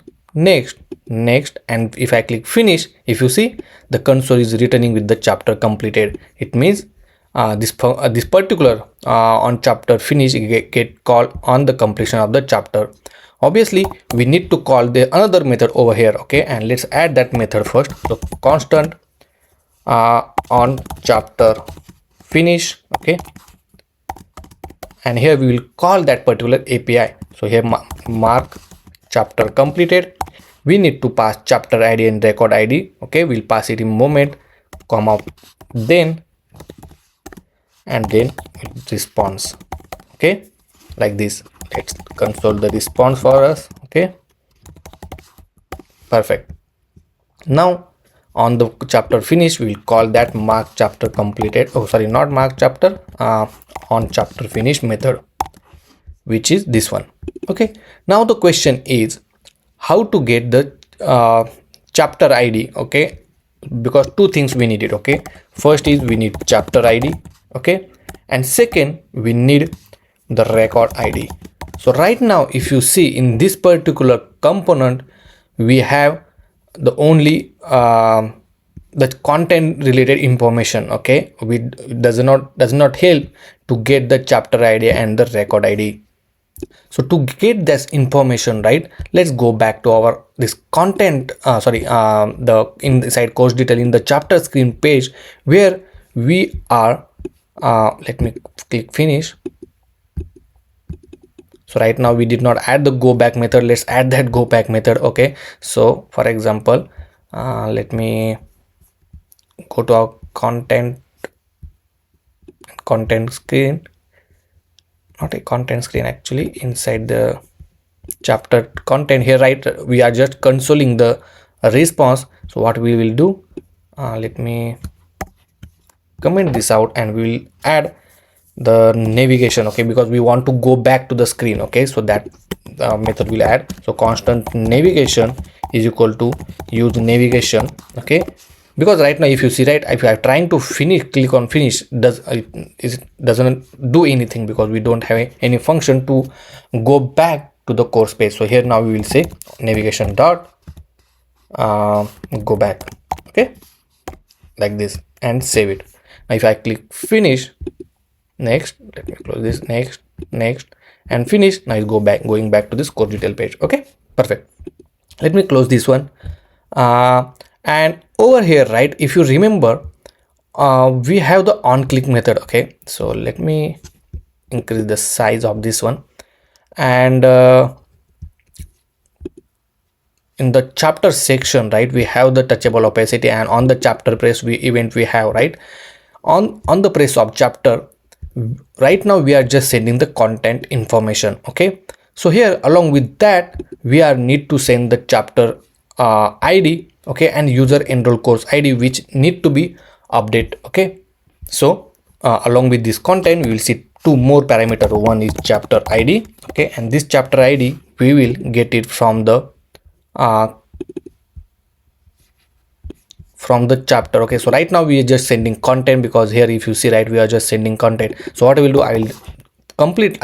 and if I click finish, if you see, the console is returning with the chapter completed. It means this particular on chapter finish get called on the completion of the chapter. Obviously we need to call the another method over here. Okay, and let's add that method first. So constant on chapter finish. Okay, and here we will call that particular API. So here mark chapter completed. We need to pass chapter ID and record ID. Okay, we'll pass it in moment, comma, then response. Okay, like this. Let's console the response for us. Okay, perfect. Now on the chapter finish, we will call that mark chapter completed. Oh, sorry, not mark chapter, on chapter finish method, which is this one. Okay, now the question is how to get the chapter ID. Okay, because two things we need it. Okay, first is we need chapter ID. Okay, and second we need the record ID. So right now if you see in this particular component, we have the only the content related information. Okay, we does not help to get the chapter ID and the record ID. So to get this information, right, let's go back to our this content the inside course detail in the chapter screen page where we are. Let me click finish. So right now we did not add the go back method. Let's add that go back method. Okay, so for example, let me go to our content screen, not a content screen, actually inside the chapter content here, right? We are just consoling the response. So what we will do, let me comment this out and we will add the navigation. Okay, because we want to go back to the screen. Okay, so that method will add. So constant navigation is equal to use navigation. Okay, because right now if you see, right, if you are trying to finish, click on finish, it doesn't do anything because we don't have any function to go back to the course page. So here now we will say navigation dot go back. Okay, like this, and save it. Now if I click finish, next, let me close this, next, and finish. Now it's going back to this course detail page. Okay, perfect. Let me close this one. And over here, right, if you remember, we have the on click method. Okay, so let me increase the size of this one, and in the chapter section, right, we have the touchable opacity, and on the chapter press event we have, right, on the press of chapter, right now we are just sending the content information. Okay, so here along with that we are need to send the chapter ID. Okay, and user enroll course ID, which need to be update. Okay, so along with this content we will see two more parameter. One is chapter ID. Okay, and this chapter ID we will get it from the chapter. Okay, so right now we are just sending content, because here if you see, right, we are just sending content. So what I will do, I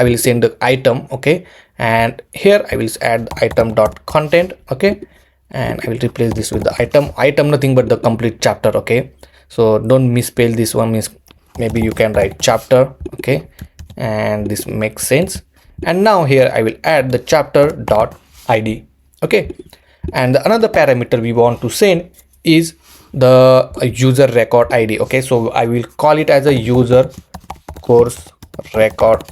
will send the item. Okay, and here I will add item dot content. Okay, and I will replace this with the item nothing but the complete chapter. Okay, so don't misspell this one, means maybe you can write chapter. Okay, and this makes sense. And now here I will add the chapter dot ID. Okay, and another parameter we want to send is the user record ID. Okay, so I will call it as a user course record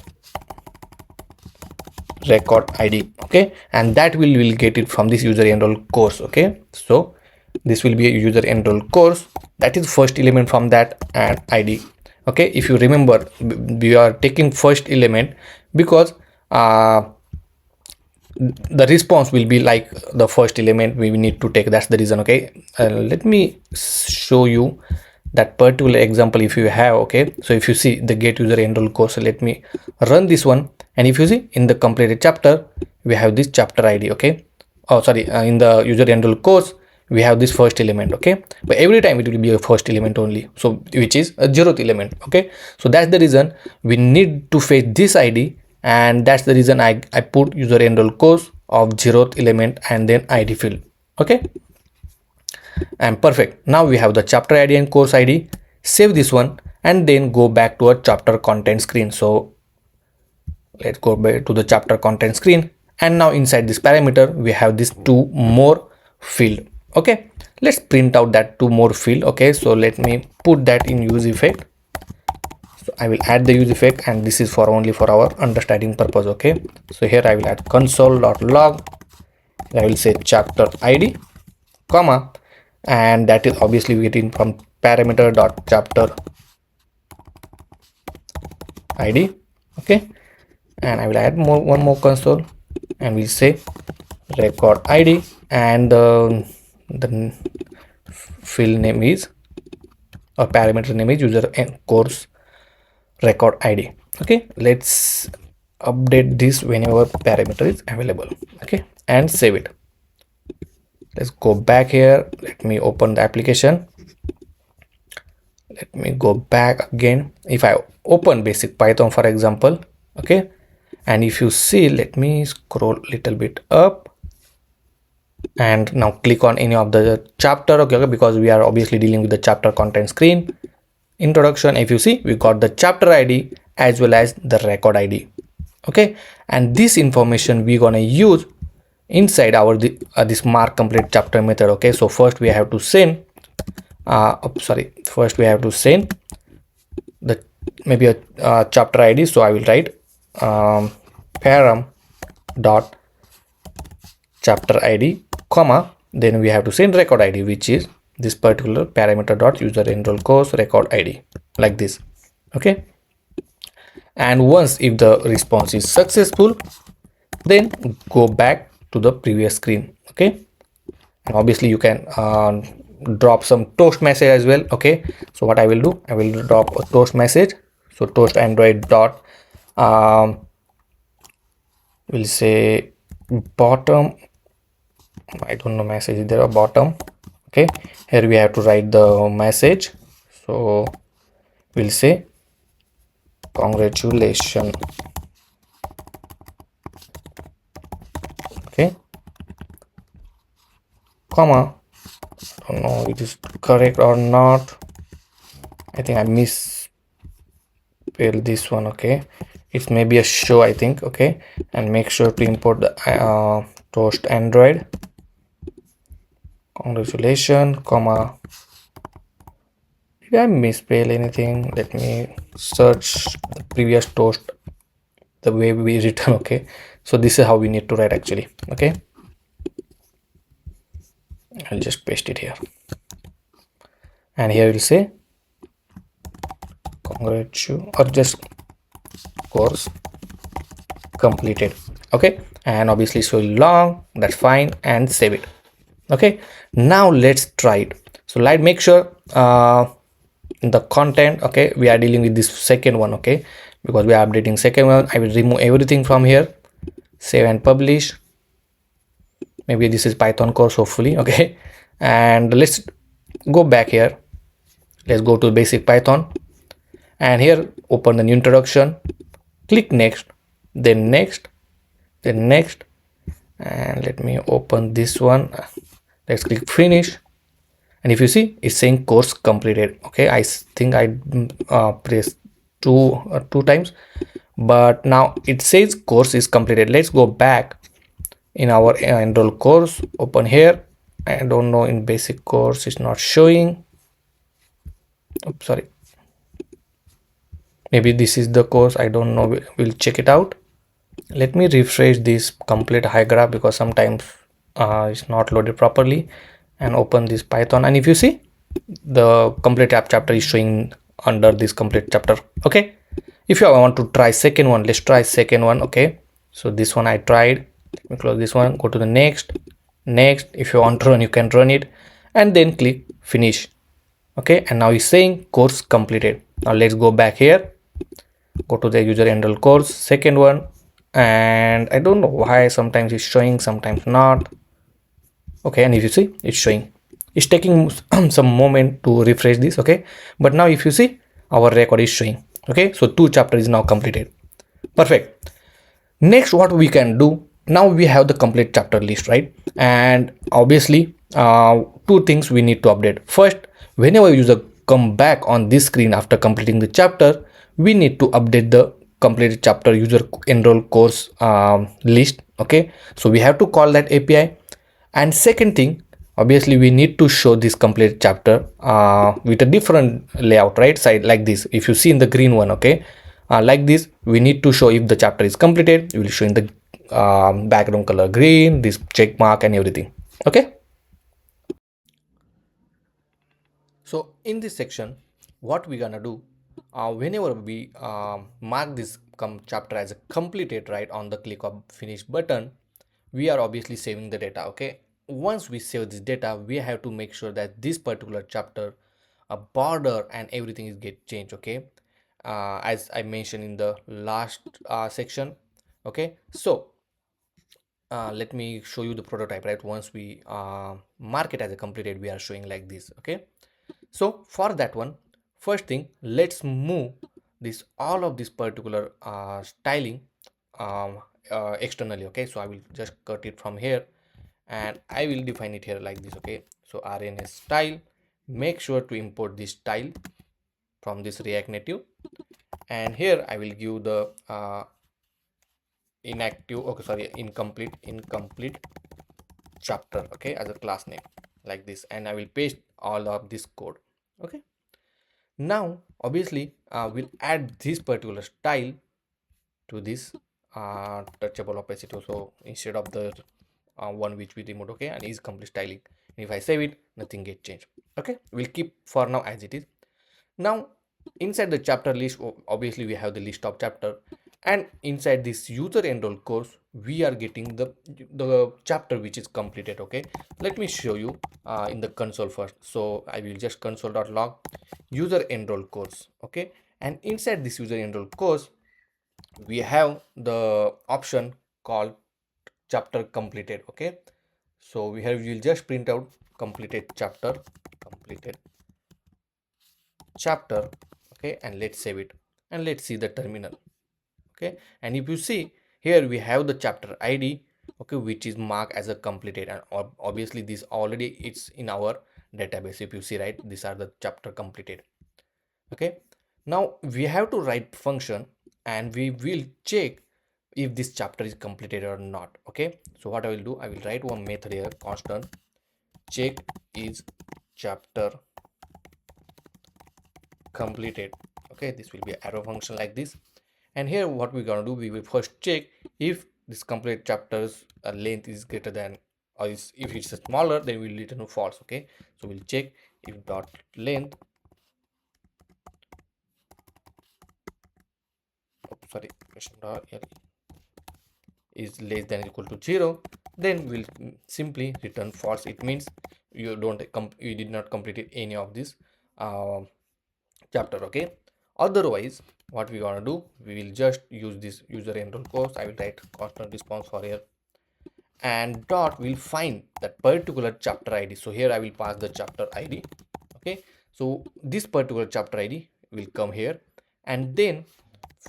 ID. Okay, and that will get it from this user enroll course. Okay, so this will be a user enroll course, that is first element from that, and ID. Okay, if you remember, we are taking first element because the response will be like the first element we need to take. That's the reason. Okay, let me show you that particular example if you have. Okay, so if you see the get user enroll course, let me run this one, and if you see in the completed chapter we have this chapter ID. Okay, oh sorry, in the user enroll course we have this first element. Okay, but every time it will be a first element only, so which is a 0th element. Okay, so that's the reason we need to fetch this ID, and that's the reason I put user enroll course of 0th element and then ID field. Okay, and perfect. Now we have the chapter ID and course ID. Save this one and then go back to a chapter content screen. So let's go back to the chapter content screen, and now inside this parameter we have this 2 more field. Okay, let's print out that 2 more field. Okay, so let me put that in use effect. So I will add the use effect, and this is for only for our understanding purpose. Okay, so here I will add console.log. I will say chapter ID, comma, and that is obviously getting from parameter.chapter ID. Okay, and I will add one more console, and we'll say record ID, and the field name is, or parameter name is user and course record ID. Okay, let's update this whenever parameter is available. Okay, and save it. Let's go back here. Let me open the application. Let me go back again. If I open basic Python, for example, okay, and if you see, let me scroll a little bit up, and now click on any of the chapter. Okay, because we are obviously dealing with the chapter content screen introduction. If you see, we got the chapter ID as well as the record ID. Okay, and this information we're gonna use inside our this mark complete chapter method. Okay, so first we have to send first we have to send the maybe a chapter ID. So I will write param dot chapter ID, comma, then we have to send record ID, which is this particular parameter dot user enroll course record ID, like this. Okay, and once if the response is successful, then go back to the previous screen. Okay, and obviously you can drop some toast message as well. Okay, so what I will do, I will drop a toast message. So toast android dot we'll say bottom, I don't know message is there, a bottom. Okay, here we have to write the message. So we'll say congratulations. Okay, comma, I don't know it is correct or not. I think I misspelled this one. Okay, it's maybe a show, I think. Okay, and make sure to import the toast android congratulations, comma, did I misspell anything? Let me search the previous toast the way we written. Okay, so this is how we need to write actually. Okay, I'll just paste it here, and here we'll say congratulations or just course completed. Okay, and obviously so long, that's fine, and save it. Okay, now let's try it. So let's make sure in the content, okay, we are dealing with this second one. Okay, because we are updating second one, I will remove everything from here, save and publish. Maybe this is Python course, hopefully. Okay, and let's go back here. Let's go to basic Python, and here open the new introduction, click next, then next, then next, and let me open this one. Let's click finish, and if you see, it's saying course completed. Okay, I think I pressed two times, but now it says course is completed. Let's go back in our enroll course, open here. I don't know, in basic course it's not showing. Oops, sorry, maybe this is the course, I don't know, we'll check it out. Let me refresh this complete HyGraph because sometimes it's not loaded properly, and open this Python, and if you see, the complete app chapter is showing under this complete chapter. Okay, if you want to try second one, let's try second one. Okay, so this one I tried, Let me close this one, go to the next. If you want to run, you can run it, and then click finish. Okay, and now it's saying course completed. Now let's go back here, go to the user enroll course, second one, and I don't know why sometimes it's showing, sometimes not. Okay, and if you see, it's showing. It's taking some moment to refresh this. Okay, but now if you see, our record is showing. Okay, so 2 chapters is now completed. Perfect. Next, what we can do, now we have the complete chapter list, right? And obviously, 2 things we need to update. First, whenever user come back on this screen after completing the chapter, we need to update the completed chapter user enroll course list. Okay, so we have to call that API. And second thing, obviously we need to show this complete chapter with a different layout, right side, like this. If you see in the green one, okay, like this, we need to show if the chapter is completed. We will show in the background color green, this check mark and everything. Okay, so in this section, what we're gonna do, whenever we mark this chapter as a completed, right, on the click of finish button, we are obviously saving the data. Okay, once we save this data, we have to make sure that this particular chapter, a border and everything is get changed. Okay, as I mentioned in the last section. Okay, so let me show you the prototype, right? Once we mark it as a completed, we are showing like this. Okay, so for that one, first thing, let's move this all of this particular styling um, externally. Okay, so I will just cut it from here and I will define it here like this. Okay, so RNS style, make sure to import this style from this React Native, and here I will give the inactive, okay, sorry, incomplete chapter, okay, as a class name like this, and I will paste all of this code. Okay, now obviously we'll add this particular style to this touchable opacity. So instead of the one which we removed, okay, and is complete styling, and if I save it, nothing get changed. Okay, we'll keep for now as it is. Now inside the chapter list, obviously we have the list of chapter, and inside this user enroll course we are getting the chapter which is completed. Okay, let me show you in the console first. So I will just console.log user enroll course. Okay, and inside this user enroll course we have the option called chapter completed. Okay, so we'll just print out completed chapter. Okay, and let's save it and let's see the terminal. Okay, and if you see here, we have the chapter ID, okay, which is marked as a completed, and obviously this already it's in our database. If you see, right, these are the chapter completed. Okay, now we have to write function and we will check if this chapter is completed or not. Okay, so what I will do, I will write one method here, constant check is chapter completed. Okay, this will be arrow function like this, and here what we're gonna do, we will first check if this complete chapter's length is greater than, or if it's smaller, then we'll return false. Okay, so we'll check if dot length, sorry, is less than or equal to 0, then we'll simply return false. It means you did not complete any of this chapter. Okay, otherwise what we gonna do, we will just use this user enroll course. I will write constant response for here, and dot will find that particular chapter ID. So here I will pass the chapter ID. Okay, so this particular chapter ID will come here, and then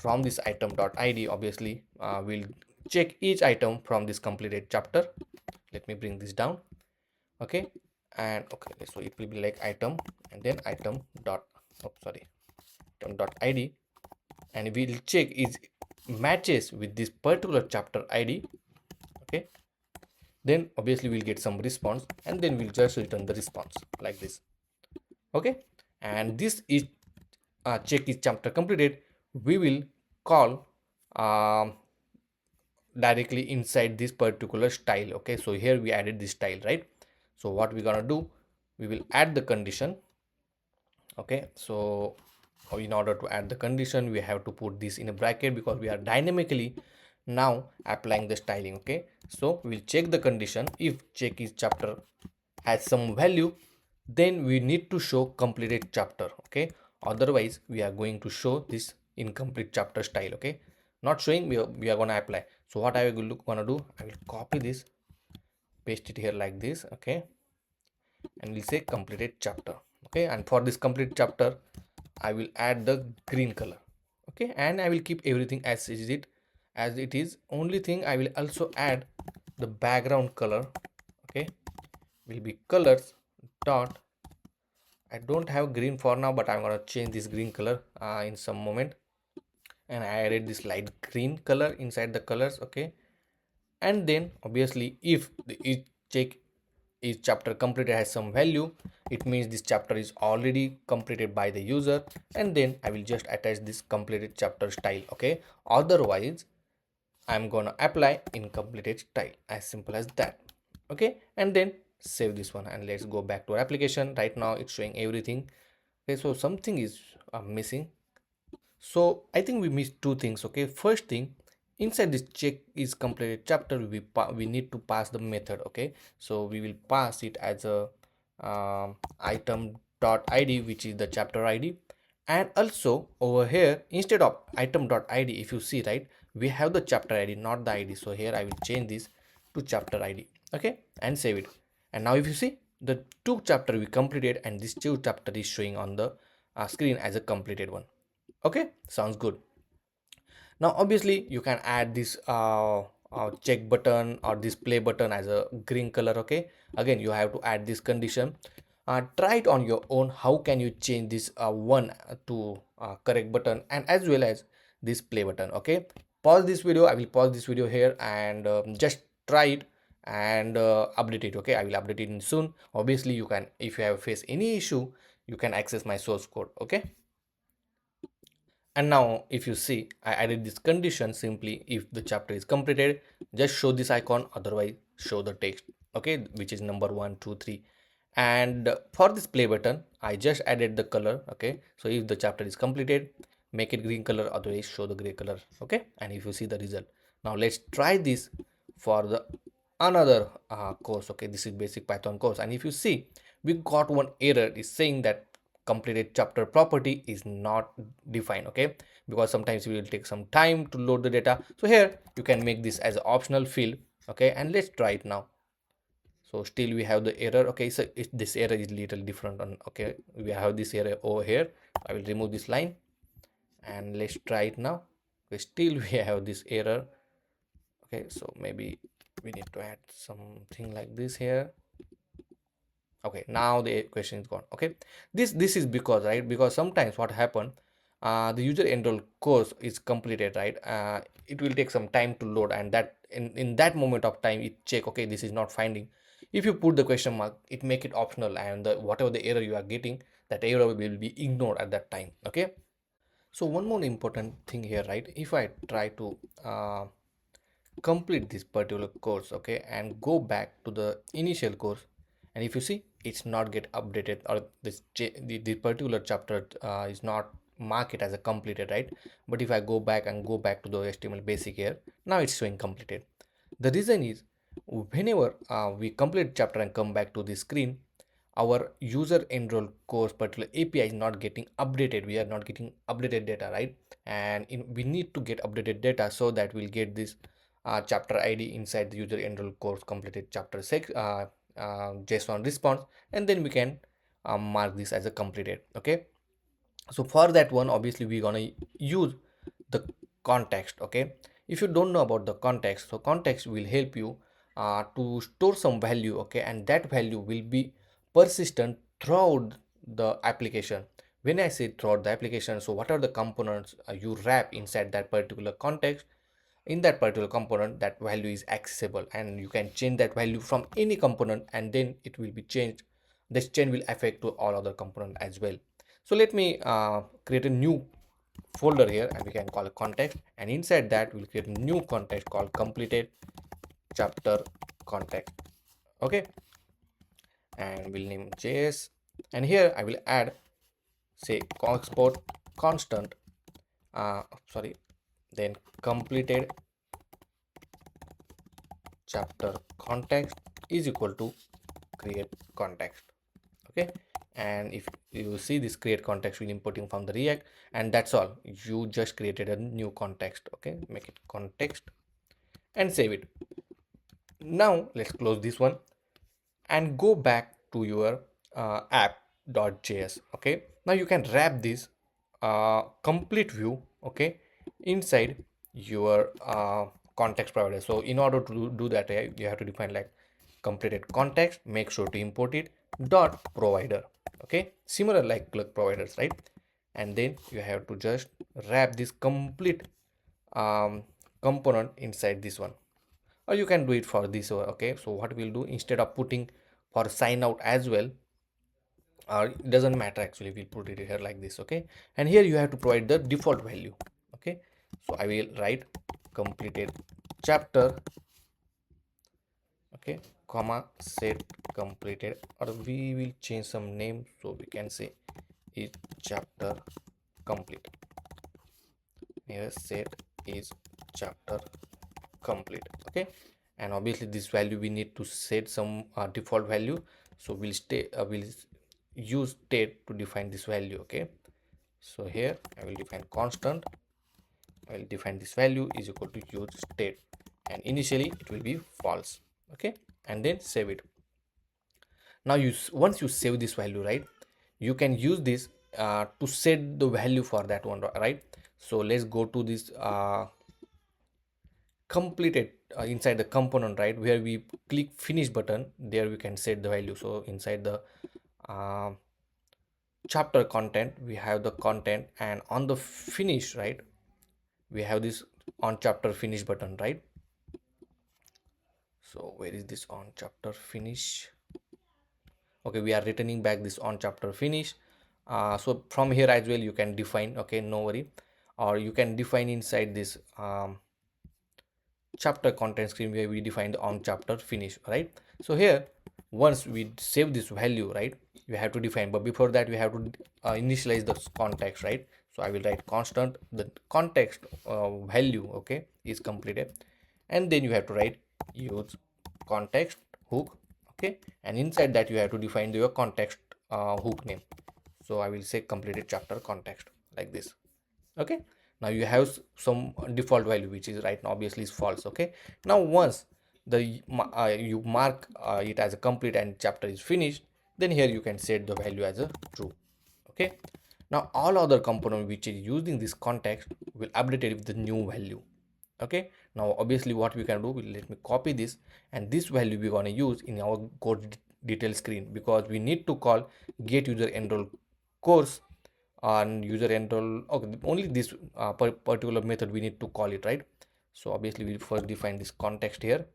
from this item dot ID, obviously we'll check each item from this completed chapter. Let me bring this down. Okay, and okay, so it will be like item and then item dot, oh sorry, item dot ID, and we'll check is matches with this particular chapter ID. Okay, then obviously we'll get some response, and then we'll just return the response like this. Okay, and this is check is chapter completed. We will call um, directly inside this particular style. Okay, so here we added this style, right? So what we're gonna do, we will add the condition. Okay, so in order to add the condition, we have to put this in a bracket because we are dynamically now applying the styling. Okay, So we'll check the condition. If check is chapter has some value, then we need to show completed chapter. Okay, otherwise we are going to show this incomplete chapter style. Okay, not showing, we are gonna apply. So what I will gonna do, I will copy this, paste it here like this. Okay, and we'll say completed chapter. Okay, and for this complete chapter I will add the green color. Okay, and I will keep everything as it is. Only thing I will also add the background color. Okay, will be colors dot. I don't have green for now, but I'm gonna change this green color in some moment. And I added this light green color inside the colors. Okay, and then obviously if the each check is chapter completed has some value, it means this chapter is already completed by the user, and then I will just attach this completed chapter style. Okay, otherwise I'm gonna apply incompleted style, as simple as that. Okay, and then save this one, and let's go back to our application. Right now it's showing everything. Okay, so something is missing. So I think we missed two things. Okay, first thing, inside this check is completed chapter, we need to pass the method. Okay, so we will pass it as a item dot id, which is the chapter id. And also over here, instead of item dot id, if you see, right, we have the chapter id, not the id. So here I will change this to chapter id. Okay, and save it. And now if you see, the two chapter we completed, and this two chapter is showing on the screen as a completed one. Okay, sounds good. Now obviously you can add this check button or this play button as a green color. Okay, again you have to add this condition. Try it on your own. How can you change this one to correct button, and as well as this play button. Okay, pause this video. I will pause this video here, and just try it and update it. Okay, I will update it in soon. Obviously you can, if you have faced any issue, you can access my source code. Okay, and now if you see, I added this condition. Simply, if the chapter is completed, just show this icon, otherwise show the text. Okay, which is number 1 2 3. And for this play button, I just added the color. Okay, so if the chapter is completed, make it green color, otherwise show the gray color. Okay, and if you see the result, now let's try this for the another course. Okay, this is basic Python course, and if you see, we got one error is saying that completed chapter property is not defined. Okay, because sometimes we will take some time to load the data. So here you can make this as an optional field. Okay, and let's try it now. So still we have the error. Okay, so this error is little different on. Okay, we have this error over here. I will remove this line, and let's try it now. Okay, still we have this error. Okay, so maybe we need to add something like this here. Okay, now the question is gone. Okay, this is because, right, because sometimes what happen, the user enroll course is completed, right, it will take some time to load, and that in that moment of time it check, okay, this is not finding. If you put the question mark, it make it optional, and whatever the error you are getting, that error will be ignored at that time. Okay, so one more important thing here, right, if I try to complete this particular course, okay, and go back to the initial course, and if you see, it's not get updated, or the particular chapter is not mark it as a completed, right? But if I go back and go back to the HTML basic here, now it's showing completed. The reason is, whenever we complete chapter and come back to the screen, our user enroll course particular API is not getting updated. We are not getting updated data, right? And we need to get updated data, so that we'll get this chapter ID inside the user enroll course completed chapter 6 JSON response, and then we can mark this as a completed. Okay, so for that one, obviously we're gonna use the context. Okay, if you don't know about the context, so context will help you to store some value. Okay, and that value will be persistent throughout the application. When I say throughout the application, so what are the components you wrap inside that particular context, in that particular component, that value is accessible, and you can change that value from any component, and then it will be changed. This change will affect to all other component as well. So let me create a new folder here, and we can call it context, and inside that we'll create a new context called completed chapter context. Okay, and we'll name JS, and here I will add, say, export constant sorry, then completed chapter context is equal to create context. Okay, and if you see this create context will importing from the React, and that's all. You just created a new context. Okay, make it context and save it. Now let's close this one and go back to your app.js. Okay, now you can wrap this complete view, okay, inside your context provider. So in order to do that, you have to define like completed context, make sure to import it dot provider. Okay, similar like plug providers, right? And then you have to just wrap this complete component inside this one, or you can do it for this. Okay, so what we'll do, instead of putting for sign out as well, or it doesn't matter, actually we'll put it here like this. Okay, and here you have to provide the default value. Okay, so I will write completed chapter, okay, comma set completed, or we will change some name, so we can say is chapter complete. Here set is chapter complete. Okay, and obviously this value we need to set some default value, so we'll use state to define this value. Okay, so here I will define constant, I will define this value is equal to use state, and initially it will be false. Okay, and then save it. Now once you save this value, right, you can use this to set the value for that one, right? So let's go to this completed inside the component, right, where we click finish button. There we can set the value. So inside the uh, chapter content, we have the content, and on the finish, right, we have this on chapter finish button, right? So where is this on chapter finish? Okay, we are returning back this on chapter finish. So from here as well you can define, okay, no worry, or you can define inside this chapter content screen where we define the on chapter finish, right? So here once we save this value, right, you have to define, but before that we have to initialize the context, right? So I will write constant, the context value, okay, is completed, and then you have to write use context hook. Okay, and inside that you have to define your context hook name. So I will say completed chapter context like this. Okay, now you have some default value which is right now obviously is false. Okay, now once you mark it as a complete and chapter is finished, then here you can set the value as a true. Okay, now all other component which is using this context will update it with the new value. Okay, now obviously what we can do, let me copy this, and this value we're going to use in our code detail screen, because we need to call get user enroll course on user enroll. Okay, only this particular method we need to call it, right? So obviously we'll first define this context here,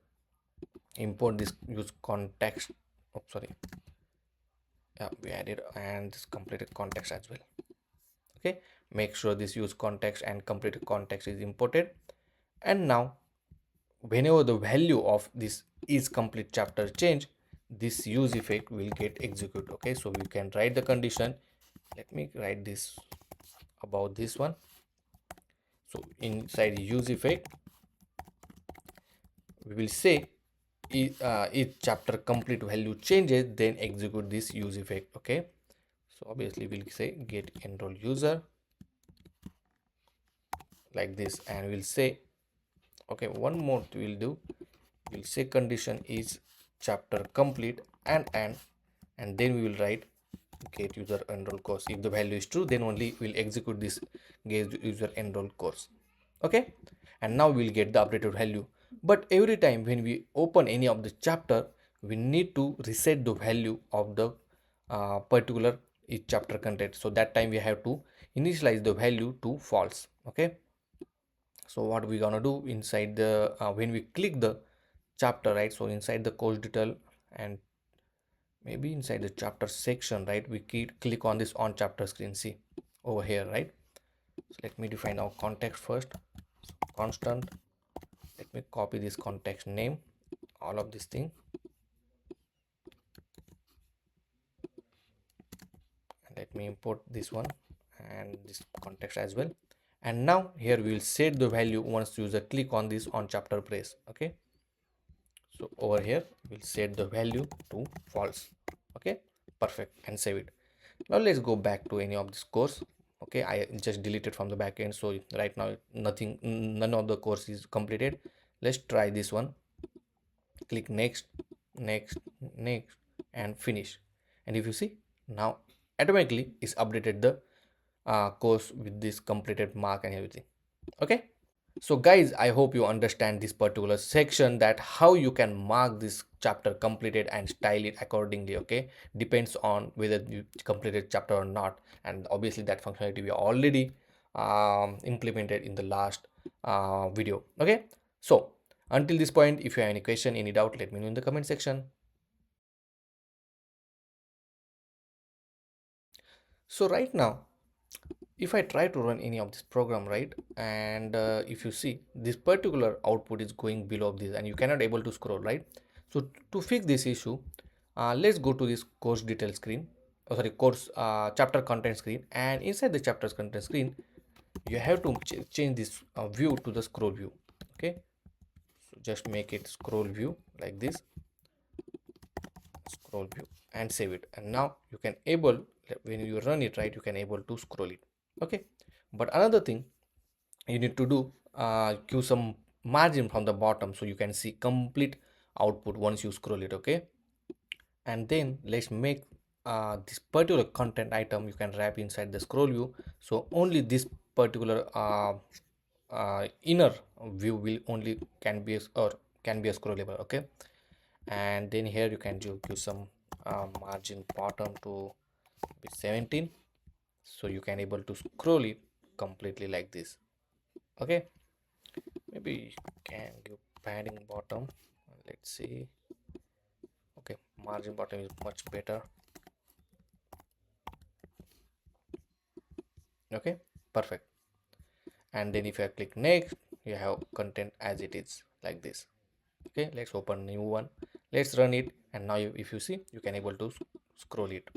import this use context. Oh, sorry, yeah, we added, and this completed context as well. Okay, make sure this use context and completed context is imported, and now whenever the value of this is complete chapter change, this use effect will get executed. Okay, so we can write the condition. Let me write this about this one. So inside use effect we will say if chapter complete value changes, then execute this use effect. Okay, so obviously we'll say get enroll user like this, and we'll say, okay, one more we'll do, we'll say condition is chapter complete and then we will write get user enroll course. If the value is true, then only we'll execute this get user enroll course. Okay, and now we'll get the updated value. But every time when we open any of the chapter, we need to reset the value of the particular each chapter content. So that time we have to initialize the value to false. Okay, so what we're gonna do inside the when we click the chapter, right, so inside the course detail and maybe inside the chapter section, right, we click on this on chapter screen, see over here, right? So let me define our context first. So constant, let me copy this context name, all of this thing, and let me import this one and this context as well. And now here we will set the value once user click on this on chapter press. Okay, So over here we'll set the value to false. Okay, perfect, and save it. Now let's go back to any of this course. Okay, I just deleted from the backend, so right now none of the course is completed. Let's try this one. Click next, next, next, and finish. And if you see, now automatically it's updated the course with this completed mark and everything. Okay, so guys, I hope you understand this particular section, that how you can mark this chapter completed and style it accordingly. Okay, depends on whether you completed chapter or not, and obviously that functionality we already implemented in the last video. Okay, so until this point, if you have any question, any doubt, let me know in the comment section. So right now, if I try to run any of this program, right, and if you see this particular output is going below this and you cannot able to scroll, right? So to fix this issue, let's go to this course detail screen, oh sorry, course chapter content screen, and inside the chapters content screen you have to change this view to the scroll view. Okay, so just make it scroll view like this, scroll view, and save it. And now you can able, when you run it, right, you can able to scroll it. Okay, but another thing you need to do, give some margin from the bottom so you can see complete output once you scroll it. Okay, and then let's make this particular content item you can wrap inside the scroll view, so only this particular inner view will only can be or can be a scrollable. Okay, and then here you can give some margin bottom to be 17, so you can able to scroll it completely like this. Okay, maybe can give padding bottom, let's see. Okay, margin bottom is much better. Okay, perfect. And then if I click next, you have content as it is like this. Okay, let's open new one, let's run it, and now if you see, you can able to scroll it.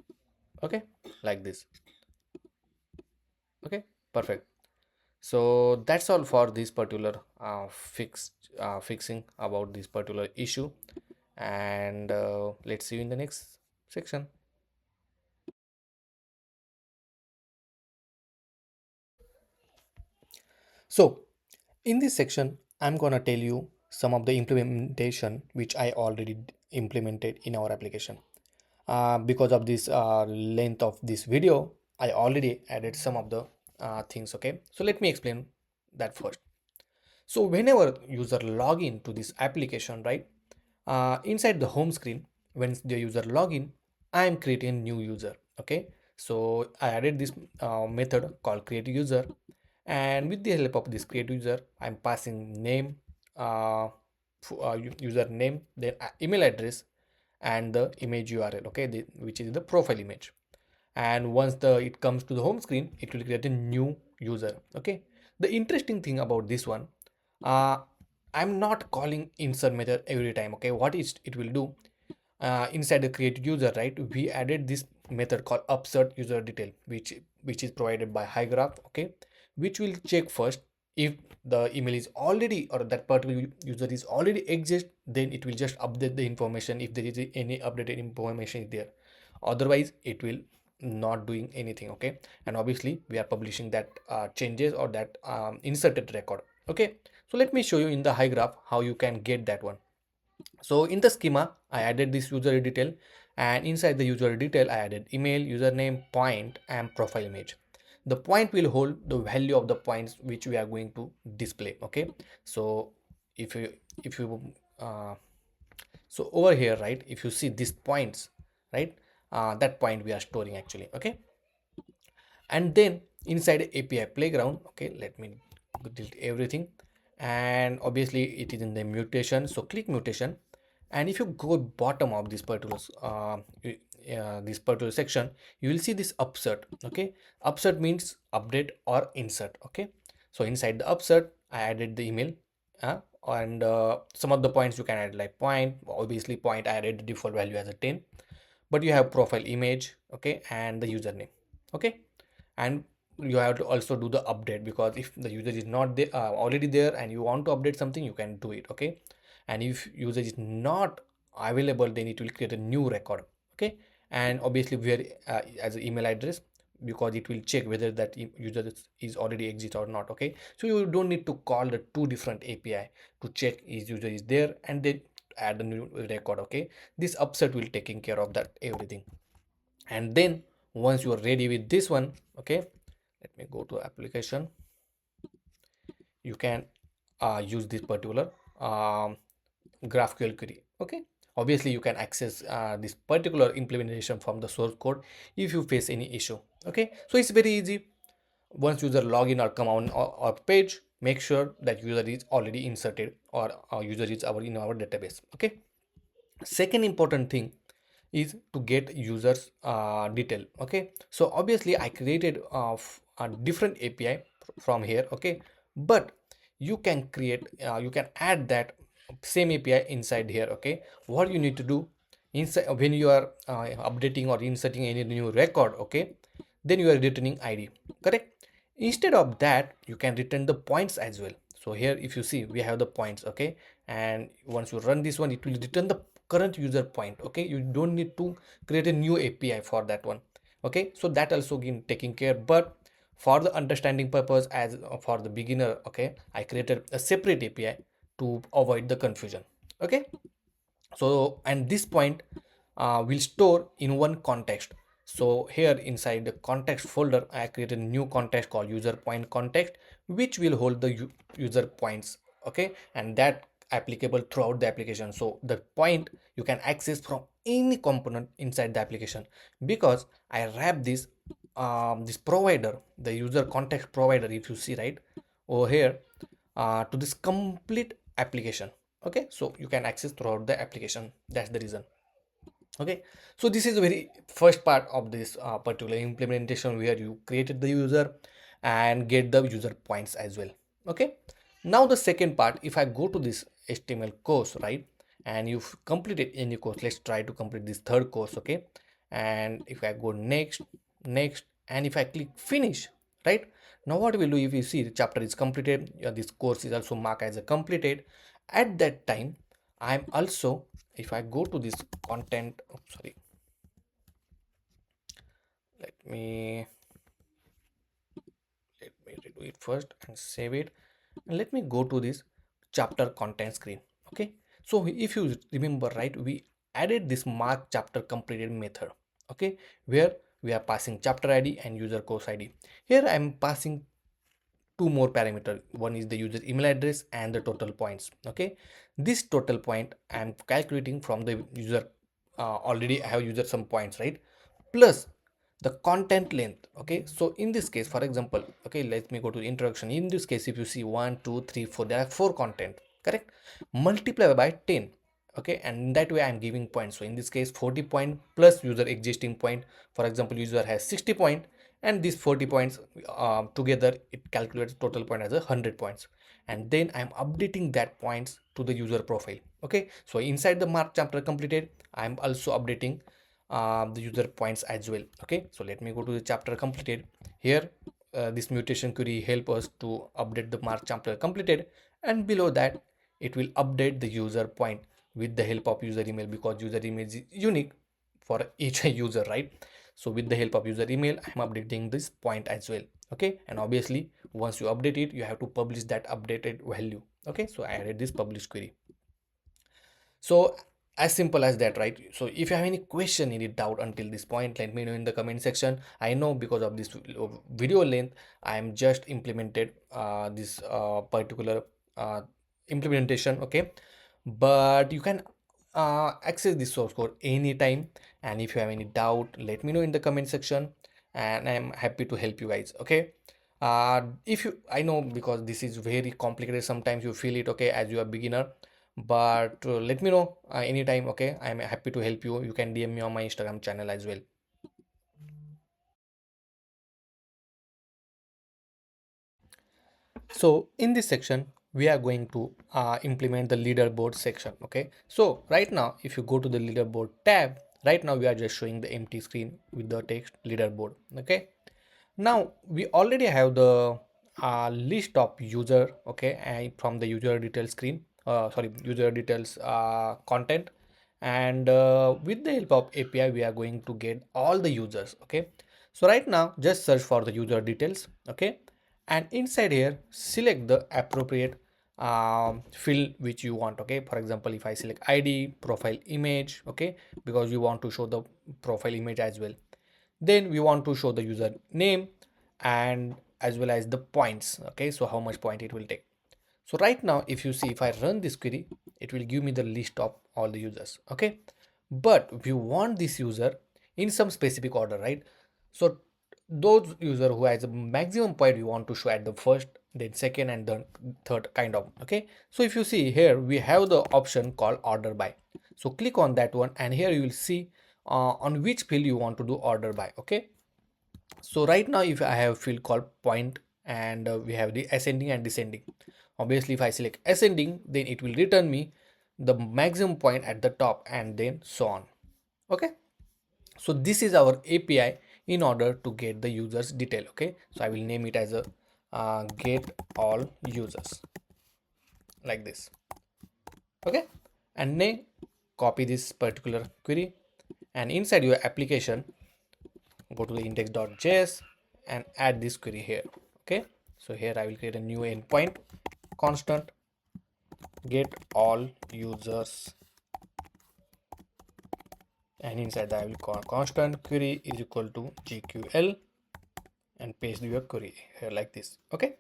Okay, like this. Okay, perfect. So that's all for this particular fixing about this particular issue, and let's see you in the next section. So in this section, I'm gonna tell you some of the implementation which I already implemented in our application. Because of this length of this video, I already added some of the things. Okay, so let me explain that first. So whenever user log in to this application, right, inside the home screen, when the user login, I am creating new user. Okay, so I added this method called create user, and with the help of this create user, I'm passing name, user name, then email address, and the image URL. Okay, which is the profile image. And once it comes to the home screen, it will create a new user. Okay, the interesting thing about this one, uh, I'm not calling insert method every time. Okay, what is it will do, inside the create user, right, we added this method called upsert user detail, which is provided by HyGraph. Okay, which will check first if the email is already, or that particular user is already exist, then it will just update the information if there is any updated information there. Otherwise it will not doing anything. Okay, and obviously we are publishing that changes or that inserted record. Okay, so let me show you in the HyGraph how you can get that one. So in the schema, I added this user detail, and inside the user detail I added email, username, point, and profile image. The point will hold the value of the points which we are going to display. Okay, so if you uh, so over here, right, if you see these points, right, that point we are storing actually. Okay, and then inside API playground, okay, let me delete everything, and obviously it is in the mutation, so click mutation. And if you go bottom of this particular section, you will see this upsert. Okay, upsert means update or insert. Okay, so inside the upsert I added the email, and some of the points you can add, like point, obviously point I added the default value as a 10, but you have profile image. Okay, and the username. Okay, and you have to also do the update, because if the user is not there, already there, and you want to update something, you can do it. Okay, and if user is not available, then it will create a new record. Okay, and obviously where as an email address, because it will check whether that user is already exist or not. Okay, so you don't need to call the two different API to check is user is there and then add a new record. Okay, this upset will taking care of that everything. And then once you are ready with this one, okay, let me go to application. You can use this particular GraphQL query. Okay, obviously you can access this particular implementation from the source code if you face any issue. Okay, so it's very easy. Once user login or come on our page, make sure that user is already inserted or user is in our database. Okay, second important thing is to get users detail. Okay, so obviously I created a different API from here. Okay, but you can create you can add that same API inside here. Okay, what you need to do inside when you are updating or inserting any new record, okay, then you are returning ID, correct? Instead of that, you can return the points as well. So here if you see, we have the points. Okay, and once you run this one, it will return the current user point. Okay, you don't need to create a new API for that one. Okay, so that also been taking care, but for the understanding purpose, as for the beginner, okay, I created a separate API to avoid the confusion. Okay, so and this point will store in one context. So here inside the context folder, I created a new context called user point context, which will hold the user points. Okay, and that applicable throughout the application. So the point you can access from any component inside the application, because I wrap this this provider, the user context provider, if you see right over here, to this complete application. Okay, so you can access throughout the application. That's the reason. Okay, so this is the very first part of this particular implementation, where you created the user and get the user points as well. Okay, now the second part, if I go to this HTML course, right, and you've completed any course, let's try to complete this third course. Okay, and if I go next, next, and if I click finish, right, now what we'll do, if you see the chapter is completed, this course is also marked as a completed. At that time, I'm also, if I go to this content, oh, sorry, let me redo it first and save it, and let me go to this chapter content screen. Okay, so if you remember right, we added this mark chapter completed method. Okay, where we are passing chapter ID and user course ID. Here I am passing two more parameter. One is the user email address and the total points. Okay, this total point I am calculating from the user, already I have user some points, right, plus the content length. Okay, so in this case, for example, okay, let me go to the introduction. In this case, if you see 1 2 3 4, there are 4 content, correct, multiply by 10. Okay, and in that way I'm giving points. So in this case, 40 point plus user existing point. For example, user has 60 point, and these 40 points together, it calculates total point as 100 points. And then I'm updating that points to the user profile. Okay, so inside the mark chapter completed, I'm also updating the user points as well. Okay, so let me go to the chapter completed. Here this mutation query help us to update the mark chapter completed, and below that it will update the user point with the help of user email, because user email is unique for each user, right? So with the help of user email, I'm updating this point as well. Okay, and obviously once you update it, you have to publish that updated value. Okay, so I added this publish query. So as simple as that, right? So if you have any question, any doubt until this point, let me know in the comment section. I know because of this video length, I am just implemented this particular implementation. Okay, but you can access this source code anytime, and if you have any doubt, let me know in the comment section, and I'm happy to help you guys. Okay, if you, I know because this is very complicated, sometimes you feel it, okay, as you are beginner, but let me know anytime. Okay, I'm happy to help you. You can DM me on my Instagram channel as well. So in this section, we are going to implement the leaderboard section. Okay, so right now if you go to the leaderboard tab, right now we are just showing the empty screen with the text leaderboard. Okay, now we already have the list of user. Okay, and from the user detail screen. user details content, and with the help of API we are going to get all the users. Okay, so right now just search for the user details. Okay, and inside here select the appropriate field which you want. Okay, for example, if I select ID, profile image, okay, because you want to show the profile image as well, then we want to show the user name and as well as the points. Okay, so how much point it will take. So right now if you see, if I run this query, it will give me the list of all the users. Okay, but we want this user in some specific order, right? So those user who has a maximum point we want to show at the first, then second, and then third, kind of. Okay, so if you see here we have the option called order by. So click on that one, and here you will see on which field you want to do order by. Okay, so right now if I have field called point, and we have the ascending and descending. Obviously if I select ascending, then it will return me the maximum point at the top, and then so on. Okay, so this is our API in order to get the users detail. Okay, so I will name it as a get all users, like this. Okay, and then copy this particular query, and inside your application go to the index.js and add this query here. Okay, so here I will create a new endpoint constant get all users, and inside that I will call constant query is equal to GQL and paste your query here like this. Okay,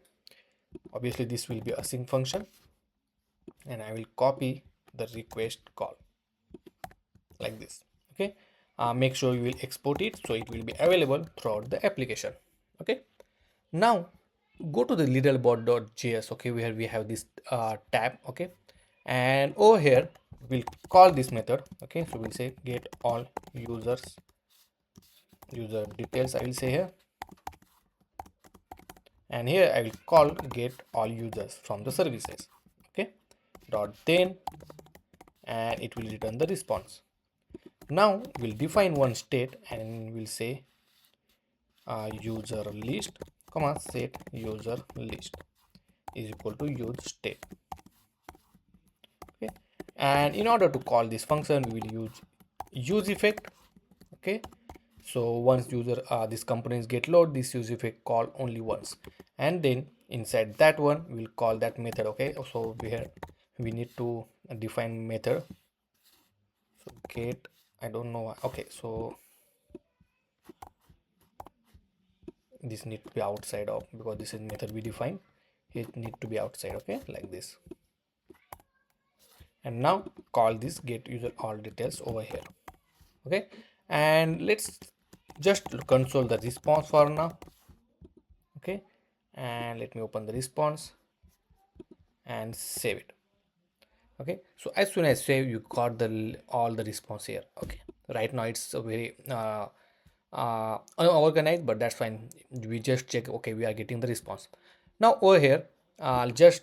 obviously this will be a async function, and I will copy the request call like this. Okay, make sure you will export it so it will be available throughout the application. Okay, now go to the LeaderBoard.js. Okay, where we have this tab. Okay, and over here we'll call this method. Okay, so we'll say get all users, user details I will say here, and here I will call get all users from the services. Okay, dot then, and it will return the response. Now we'll define one state, and we'll say user list comma set user list is equal to use state. Okay, and in order to call this function we will use effect. Okay, so once user these components get load, this use effect call only once, and then inside that one we'll call that method. Okay, so we need to define method. So get, I don't know. Okay, so this need to be outside of, because this is method we define, it need to be outside. Okay, like this, and now call this get user all details over here. Okay, and let's just console the response for now. Okay, and let me open the response and save it. Okay, so as soon as save, you got the all the response here. Okay, right now it's a very unorganized, but that's fine. We just check. Okay, we are getting the response. Now over here I'll just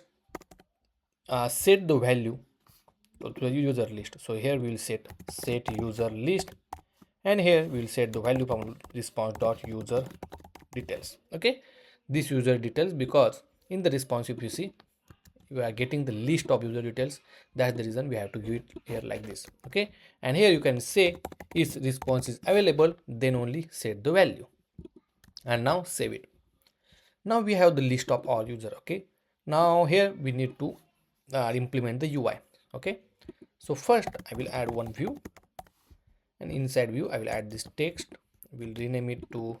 set the value to the user list. So here we will set user list, and here we will set the value from response dot user details. Okay, this user details, because in the response if you see you are getting the list of user details, that's the reason we have to give it here like this. Okay, and here you can say if response is available, then only set the value, and now save it. Now we have the list of all user. Okay, now here we need to implement the UI. Okay, so first I will add one view, and inside view I will add this text. We'll rename it to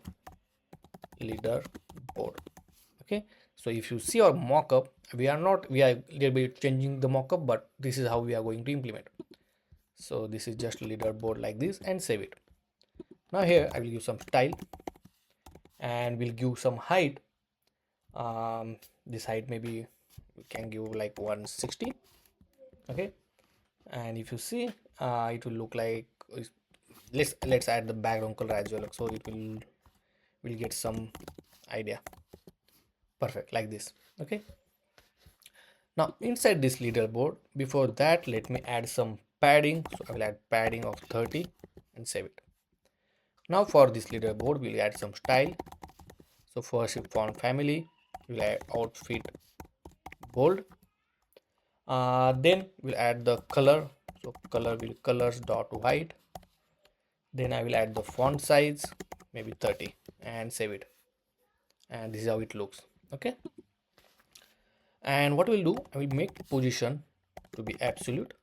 LeaderBoard. Okay, so if you see our mockup, we are little bit changing the mockup, but this is how we are going to implement. So this is just LeaderBoard like this, and save it. Now here I will give some style, and we'll give some height. This height maybe we can give like 160. Okay, and if you see it will look like, let's add the background color as well, so it will get some idea. Perfect, like this. Okay, now inside this LeaderBoard, before that let me add some padding. So I will add padding of 30 and save it. Now for this LeaderBoard we'll add some style. So first font family, we'll add outfit bold. Then we'll add the color. So color will colors dot white. Then I will add the font size, maybe 30, and save it. And this is how it looks. Okay. And what we'll do, I will make position to be absolute,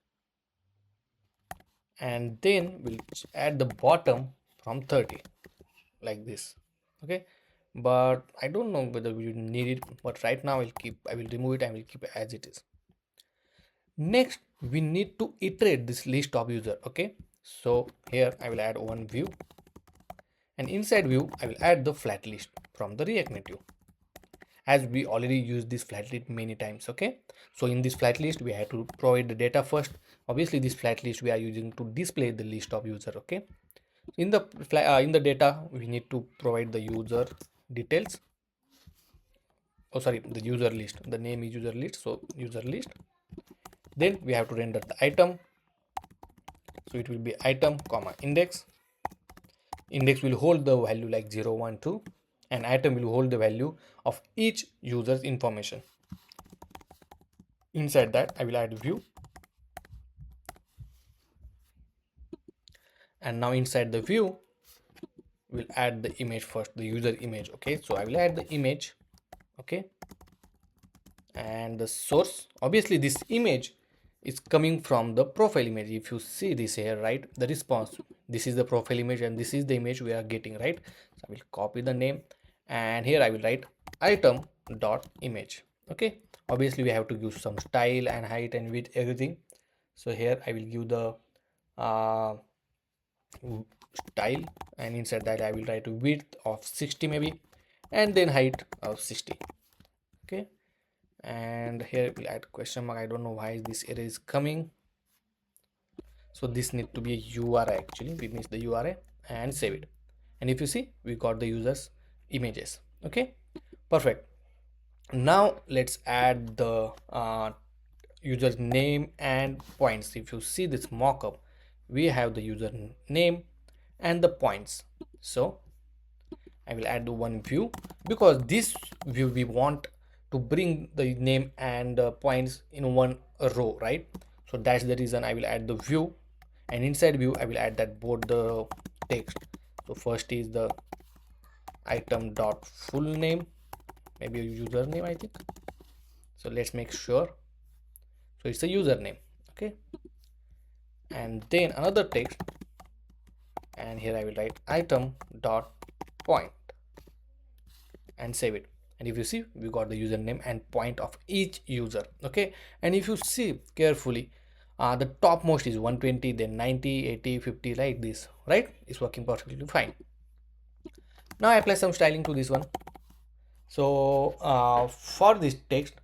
and then we'll add the bottom from 30 like this. Okay, but I don't know whether we need it, but right now I will remove it and will keep it as it is. Next we need to iterate this list of user. Okay, so here I will add one view, and inside view I will add the flat list from the React Native, as we already used this flat list many times. Okay, so in this flat list we have to provide the data first. Obviously this flat list we are using to display the list of user. Okay, in the data we need to provide the user details. Oh sorry, the user list, the name is user list, so user list. Then we have to render the item, so it will be item comma index. Index will hold the value like 0 1 2, and item will hold the value of each user's information. Inside that I will add view, and now inside the view we'll add the image first, the user image. Okay, so I will add the image. Okay, and the source, obviously this image is coming from the profile image. If you see this here, right, the response, this is the profile image and this is the image we are getting, right? So I will copy the name, and here I will write item dot image. Okay, obviously we have to give some style and height and width, everything. So here I will give the uh, style, and inside that I will write width of 60 maybe, and then height of 60. Okay, and here we'll add question mark. I don't know why this error is coming, so this need to be a URI. Actually we missed the URI, and save it. And if you see, we got the users images. Okay, perfect. Now let's add the user's name and points. If you see this mockup, we have the user name and the points. So I will add the one view, because this view we want to bring the name and points in one row, right? So that's the reason I will add the view, and inside view I will add that both the text. So first is the item dot full name, maybe a username I think. So let's make sure, so it's a username. Okay, and then another text, and here I will write item dot point and save it. And if you see, we got the username and point of each user. Okay, and if you see carefully, the topmost is 120, then 90, 80, 50, like this, right? It's working perfectly fine. Now I apply some styling to this one. So for this text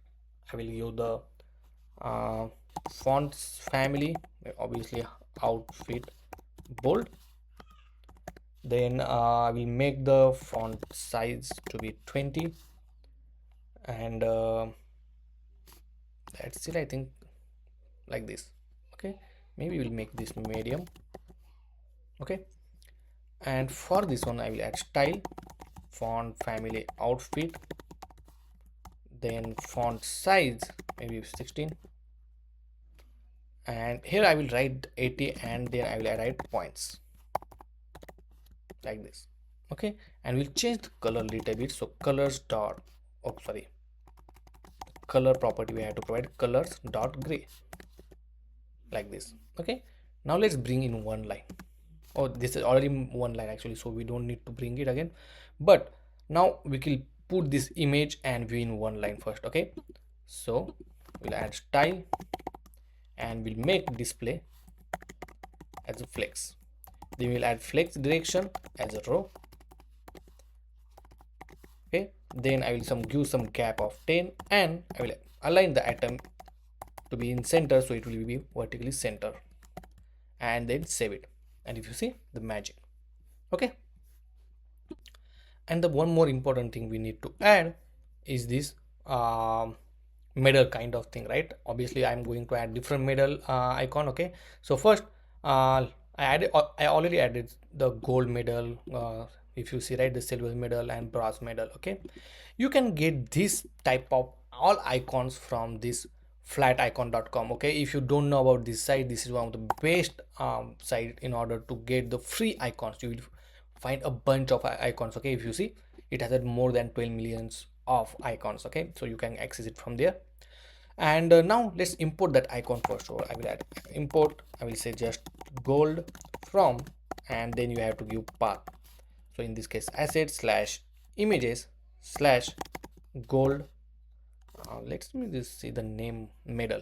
I will give the fonts family, obviously outfit bold. Then I will make the font size to be 20, and that's it I think, like this. Okay, maybe we'll make this medium. Okay, and for this one I will add style, font family outfit, then font size maybe 16, and here I will write 80, and then I will write points like this. Okay, and we'll change the color little bit. So colors dot, oh sorry, color property we have to provide colors dot gray, like this. Okay, now let's bring in one line. Oh, this is already one line actually, so we don't need to bring it again, but now we will put this image and view in one line first. Okay, so we'll add style, and we'll make display as a flex. Then we'll add flex direction as a row. Okay, then I will give some gap of 10, and I will align the item to be in center, so it will be vertically center, and then save it. And if you see the magic. Okay, and the one more important thing we need to add is this medal kind of thing, right? Obviously I'm going to add different medal icon. Okay, so first I already added the gold medal. If you see, right, the silver medal and brass medal. Okay, you can get this type of all icons from this flaticon.com. Okay, if you don't know about this site, this is one of the best site in order to get the free icons. You will find a bunch of icons. Okay, if you see, it has more than 12 millions of icons. Okay, so you can access it from there. And now let's import that icon first. So I will add import, I will say just gold from, and then you have to give path. So in this case, asset slash images slash gold. Let's me just see the name medal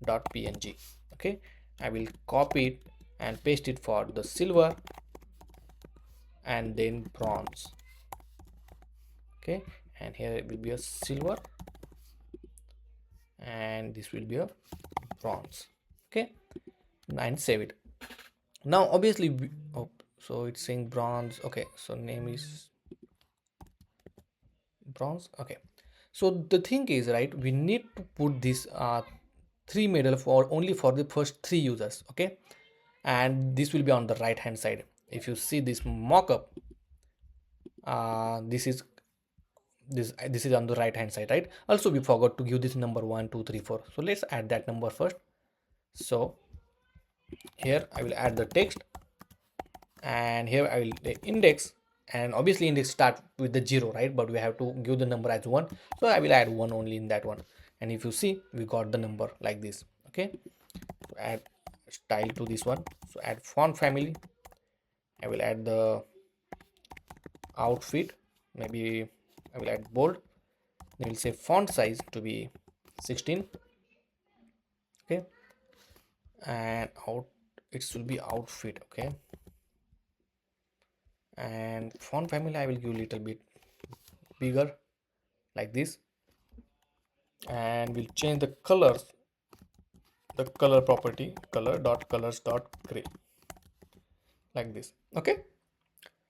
dot png. Okay, I will copy it and paste it for the silver and then bronze. Okay, and here it will be a silver and this will be a bronze. Okay, and save it. Now obviously oh, so it's saying bronze. Okay, so name is bronze. Okay, so the thing is, right, we need to put this three medal for only for the first three users. Okay, and this will be on the right hand side. If you see this mockup, this is on the right hand side, right? Also we forgot to give this number 1 2 3 4, so let's add that number first. So here I will add the text, and here I will index, and obviously index start with the 0, right? But we have to give the number as 1, so I will add 1 only in that one. And if you see, we got the number like this. Okay, so add style to this one. So add font family, I will add the outfit, maybe I will add bold. Then we'll say font size to be 16. Okay, and out it should be outfit. Okay, and font family I will give a little bit bigger like this, and we'll change the colors, the color property color dot colors dot gray like this. Okay,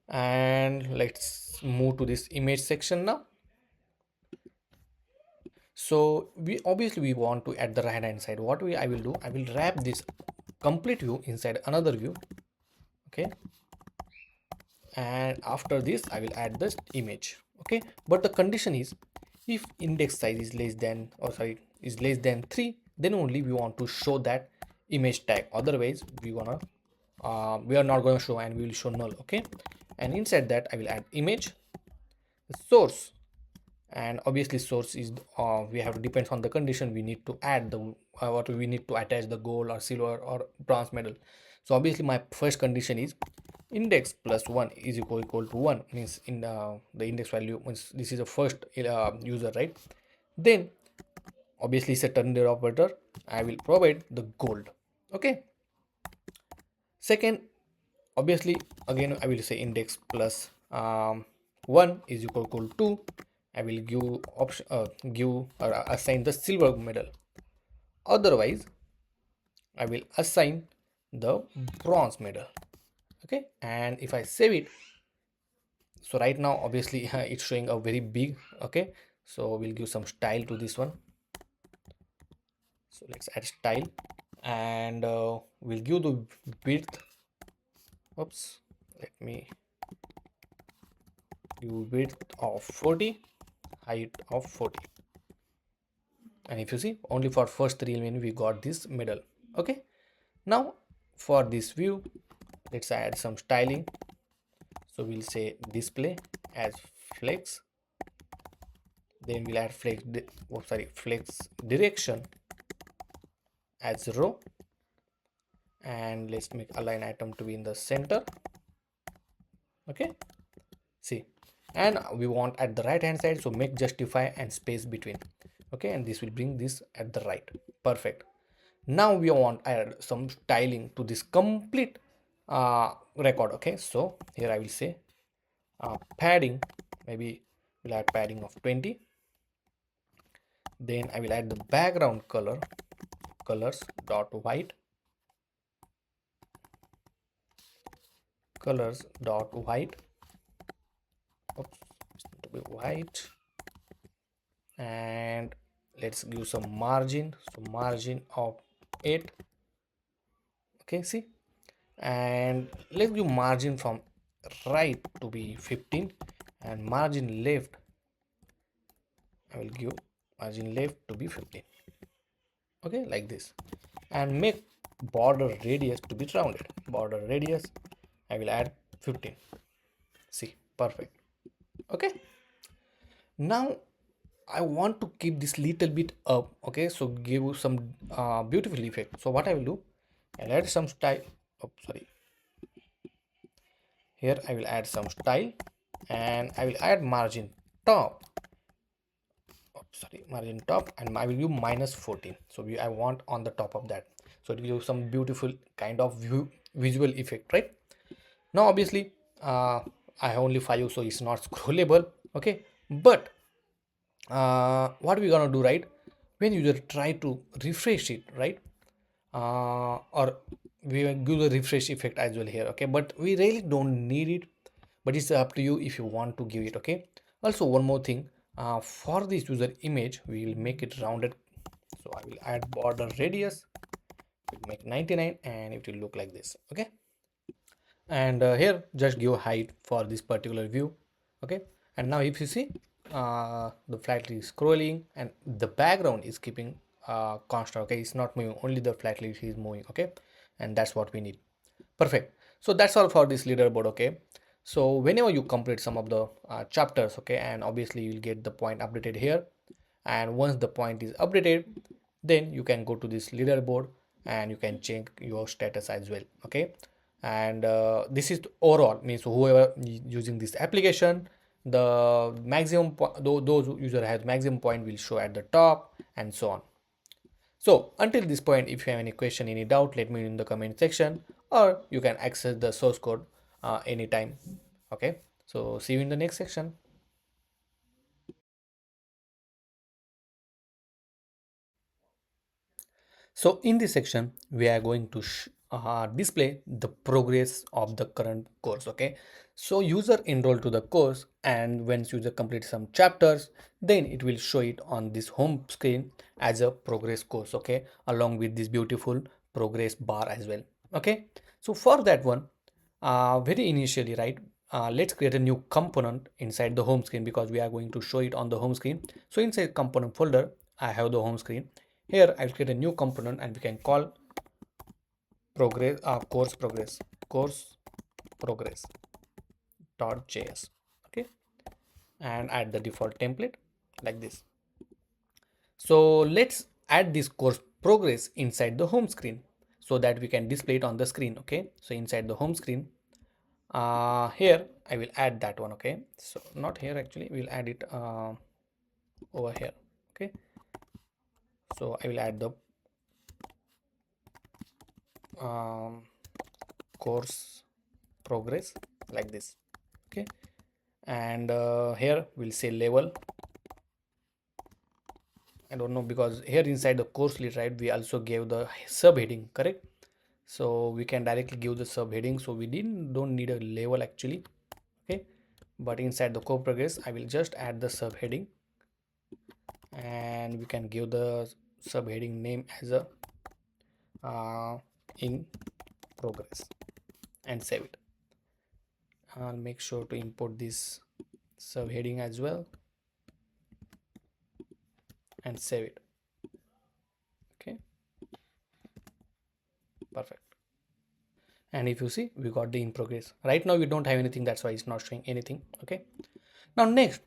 and let's move to this image section now. So we obviously we want to add the right hand side. What I will do, I will wrap this complete view inside another view. Okay, and after this I will add this image. Okay, but the condition is if index size is less than, or sorry, is less than 3, then only we want to show that image tag. Otherwise we are not going to show, and we will show null. Okay, and inside that I will add image source, and obviously source is we have to depends on the condition. We need to add the what we need to attach the gold or silver or bronze medal. So obviously my first condition is index plus 1 is equal to 1, means in the index value means this is the first user, right? Then obviously it's a ternary operator, I will provide the gold. Okay, second, obviously again I will say index plus 1 is equal to 2. I will give option give or assign the silver medal. Otherwise I will assign the bronze medal. Okay, and if I save it, so right now obviously it's showing a very big. Okay, so we'll give some style to this one. So let's add style, and we'll give the width. Oops, let me give width of 40, height of 40. And if you see, only for first three elements we got this medal. Okay, now for this view, let's add some styling. So we'll say display as flex, then we'll add flex direction as row, and let's make align item to be in the center. Okay, see, and we want at the right hand side, so make justify and space between. Okay, and this will bring this at the right. Perfect. Now we want add some styling to this complete record. Okay, so here I will say padding, maybe we'll add padding of 20. Then I will add the background colors dot white, colors dot white. Oops, to be white, and let's give some margin, so margin of 8. Okay, see, and let's give margin from right to be 15, and margin left I will give margin left to be 15. Okay, like this. And make border radius to be rounded. Border radius, I will add 15. See, perfect. Okay, now I want to keep this little bit up. Okay, so give you some beautiful effect. So what I will do, I'll add some style. Oh, sorry. Here I will add some style, and I will add margin top. Oh, sorry, margin top, and I will give minus 14. So I want on the top of that. So it will give some beautiful kind of visual effect, right? Now obviously I have only 5, so it's not scrollable. Okay, but what we gonna do, right? When you just try to refresh it, right? Or we will give the refresh effect as well here. Okay, but we really don't need it, but it's up to you if you want to give it. Okay, also one more thing, for this user image we will make it rounded. So I will add border radius, will make 99, and it will look like this. Okay, and here just give height for this particular view. Okay, and now if you see, the flat is scrolling and the background is keeping constant. Okay, it's not moving, only the flat list is moving. Okay, and that's what we need. Perfect. So that's all for this leaderboard. Okay, so whenever you complete some of the chapters, okay, and obviously you'll get the point updated here, and once the point is updated, then you can go to this leaderboard and you can check your status as well. Okay, and this is overall, means whoever using this application, the maximum those user has maximum point will show at the top, and so on. So until this point, if you have any question, any doubt, let me know in the comment section, or you can access the source code anytime. Okay, so see you in the next section. So in this section, we are going to display the progress of the current course. Okay, so user enroll to the course, and once user completes some chapters, then it will show it on this home screen as a progress course. Okay, along with this beautiful progress bar as well. Okay, so for that one, very initially, right, let's create a new component inside the home screen, because we are going to show it on the home screen. So inside component folder, I have the home screen. Here I'll create a new component and we can call progress, course progress .js. Okay, and add the default template like this. So let's add this course progress inside the home screen so that we can display it on the screen. Okay, so inside the home screen, here I will add that one. Okay, so not here, actually we'll add it over here. Okay, so I will add the um, course progress like this. Okay, and here we'll say level. I don't know, because here inside the course list, right, we also gave the subheading, correct? So we can directly give the subheading, so we don't need a level actually. Okay, but inside the core progress I will just add the subheading, and we can give the subheading name as a in progress, and save it. I'll make sure to import this subheading as well and save it. Okay, perfect. And if you see, we got the in progress. Right now we don't have anything, that's why it's not showing anything. Okay, now next,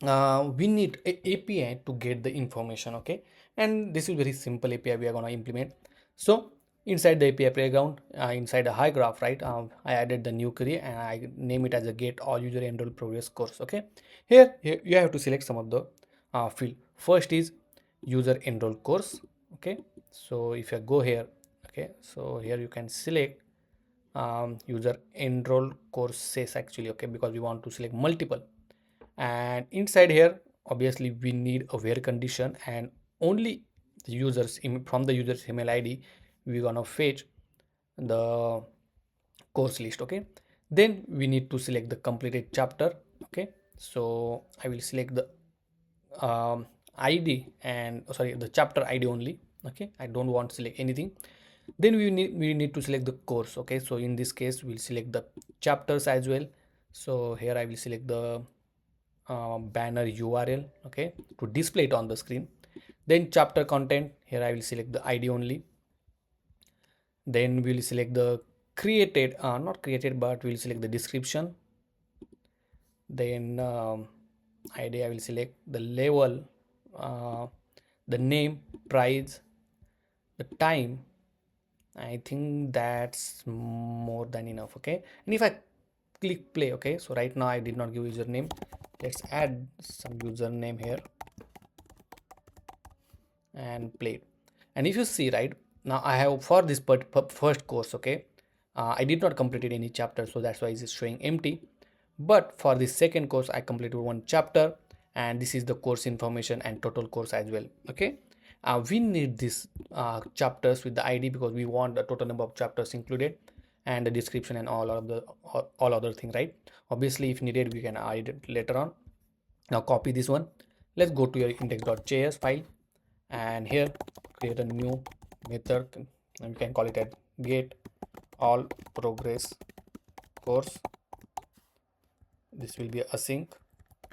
we need a API to get the information. Okay, and this is very simple API we are going to implement. So inside the API playground, inside a HyGraph, right, I added the new query and I name it as a get all user enroll progress course. Okay, here you have to select some of the field. First is user enroll course. Okay, so if you go here, okay, so here you can select user enroll courses actually. Okay, because we want to select multiple, and inside here obviously we need a where condition, and only the users from the user's email ID we're gonna fetch the course list. Okay, then we need to select the completed chapter. Okay, so I will select the ID and sorry, the chapter ID only. Okay, I don't want to select anything. Then we need to select the course. Okay, so in this case we'll select the chapters as well. So here I will select the banner URL, okay, to display it on the screen. Then chapter content, here I will select the ID only. Then we'll select the created, not created, but we'll select the description. Then ID I will select the level, the name, price, the time. I think that's more than enough, okay. And if I click play, okay, so right now I did not give username. Let's add some username here and play. And if you see, right now I have for this first course, okay, I did not completed any chapter, so that's why it's showing empty. But for the second course I completed one chapter, and this is the course information and total course as well, okay. We need this chapters with the ID because we want the total number of chapters included, and the description and all of the all other thing, right? Obviously if needed we can add it later on. Now copy this one. Let's go to your index.js file, and here create a new method, and we can call it at get all progress course. This will be async.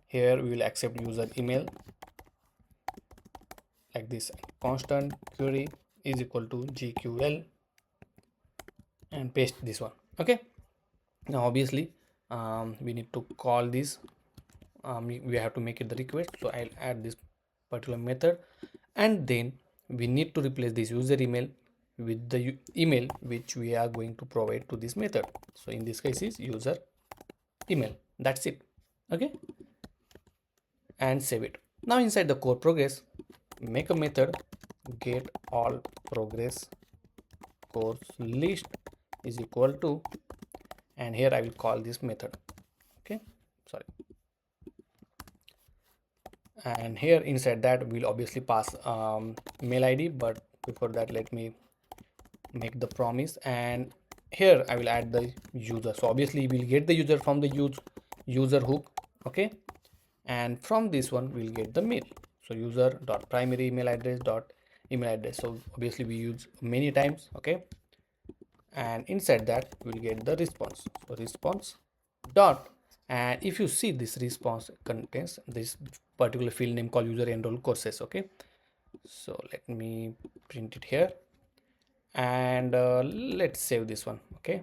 Here we will accept user email like this. Constant query is equal to GQL, and paste this one, okay. Now obviously we need to call this, we have to make it the request, so I'll add this particular method, and then we need to replace this user email with the email which we are going to provide to this method. So in this case is user email. That's it, okay. And save it. Now inside the core progress, make a method get all progress course list is equal to, and here I will call this method, okay, sorry. And here inside that we'll obviously pass mail ID, but before that let me make the promise, and here I will add the user. So obviously we'll get the user from the user hook, okay, and from this one we'll get the mail. So user dot primary email address dot email address, so obviously we use many times, okay. And inside that we'll get the response, so response dot, and if you see this response contains this particular field name called user enroll courses, okay. So let me print it here, and let's save this one, okay.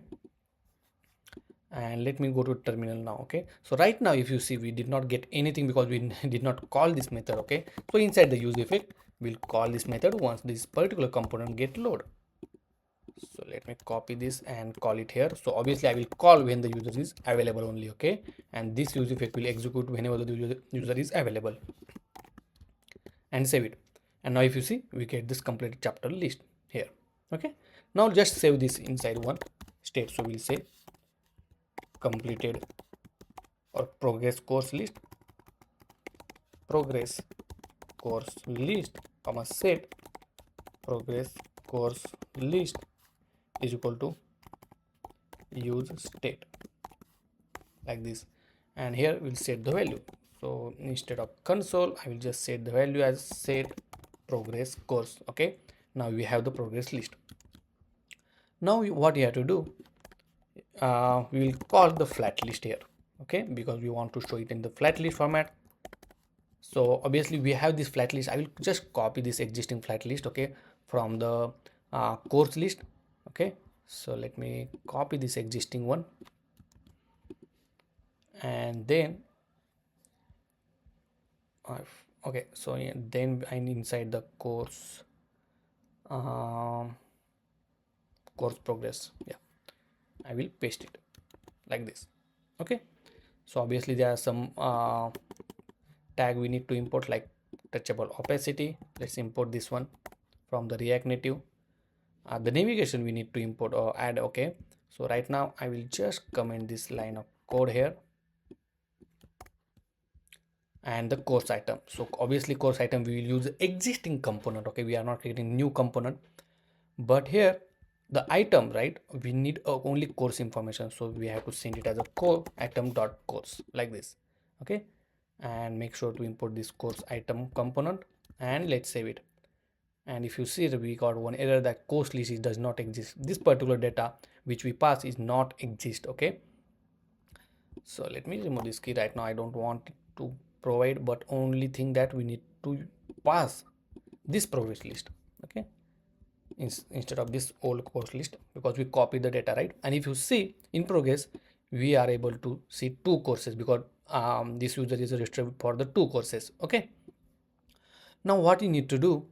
And let me go to terminal now, okay. So right now if you see we did not get anything because we did not call this method, okay. So inside the use effect we'll call this method once this particular component get load. So let me copy this and call it here. So obviously I will call when the user is available only, okay, and this use effect will execute whenever the user is available, and save it. And now if you see we get this complete chapter list here, okay. Now just save this inside one state. So we'll say completed or progress course list comma set progress course list is equal to use state like this, and here we'll set the value. So instead of console I will just set the value as set progress course, okay. Now we have the progress list. Now what you have to do, we will call the flat list here, okay, because we want to show it in the flat list format. So obviously we have this flat list. I will just copy this existing flat list, okay, from the course list, okay. So let me copy this existing one, and then okay, so yeah, then I need inside the course course progress, yeah, I will paste it like this, okay. So obviously there are some tag we need to import like touchable opacity. Let's import this one from the React Native. The navigation we need to import or add, okay. So right now I will just comment this line of code here, and the course item. So obviously course item we will use existing component, okay, we are not creating new component. But here the item, right, we need only course information, so we have to send it as a core item dot course like this, okay. And make sure to import this course item component, and let's save it. And if you see that we got one error that course list does not exist, this particular data which we pass is not exist, okay. So let me remove this key. Right now I don't want to provide, but only thing that we need to pass this progress list, okay, instead of this old course list, because we copy the data, right? And if you see in progress, we are able to see 2 courses because this user is registered for the 2 courses. Okay, now what you need to do,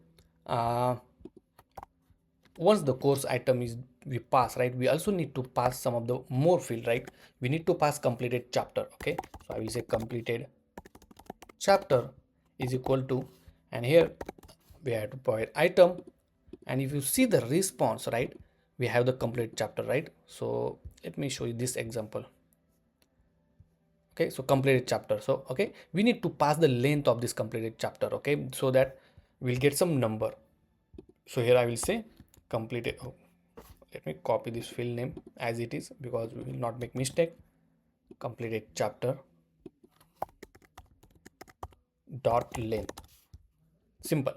once the course item is we pass, right, we also need to pass some of the more field, right? We need to pass completed chapter. Okay, so I will say completed chapter is equal to, and here we have to provide item, and if you see the response, right, we have the complete chapter, right? So let me show you this example. Okay, so completed chapter. So okay, we need to pass the length of this completed chapter, okay, so that we'll get some number. So here I will say completed. Oh, let me copy this field name as it is because we will not make mistake. Completed chapter dot length, simple.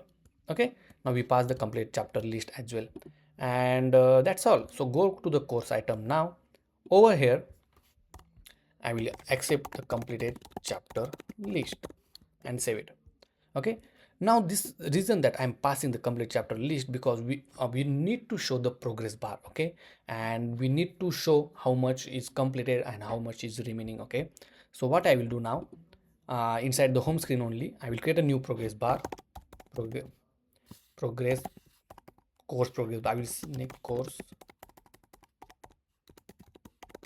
Okay, now we pass the complete chapter list as well, and that's all. So go to the course item now. Over here I will accept the completed chapter list and save it. Okay, now this reason that I'm passing the complete chapter list because we need to show the progress bar. Okay, and we need to show how much is completed and how much is remaining. Okay, so what I will do now, inside the home screen only, I will create a new progress bar. Progress course progress bar. I will make course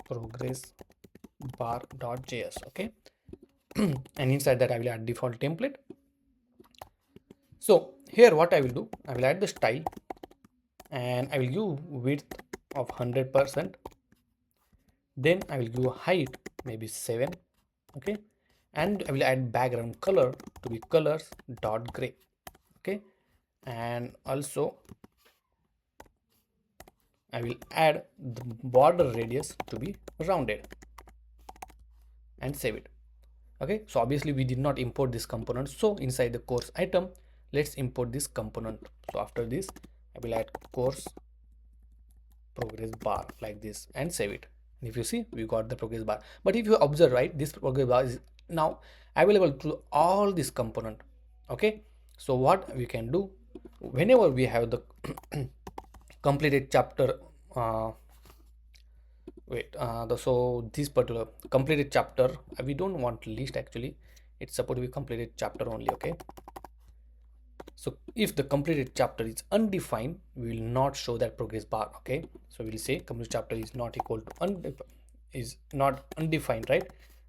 progress bar.js. Okay, and inside that I will add default template. So here what I will do, I will add the style and I will give width of 100%. Then I will give height maybe 7. Okay, and I will add background color to be colors dot gray. Okay, and also I will add the border radius to be rounded and save it. Okay, so obviously we did not import this component, so inside the course item let's import this component. So after this I will add course progress bar like this and save it, and if you see we got the progress bar. But if you observe, right, this progress bar is now available to all this component. Okay, so what we can do, whenever we have the completed chapter, so this particular completed chapter, we don't want list actually, it's supposed to be completed chapter only. Okay, so if the completed chapter is undefined, we will not show that progress bar. Okay, so we'll say completed chapter is not equal to is not undefined, right?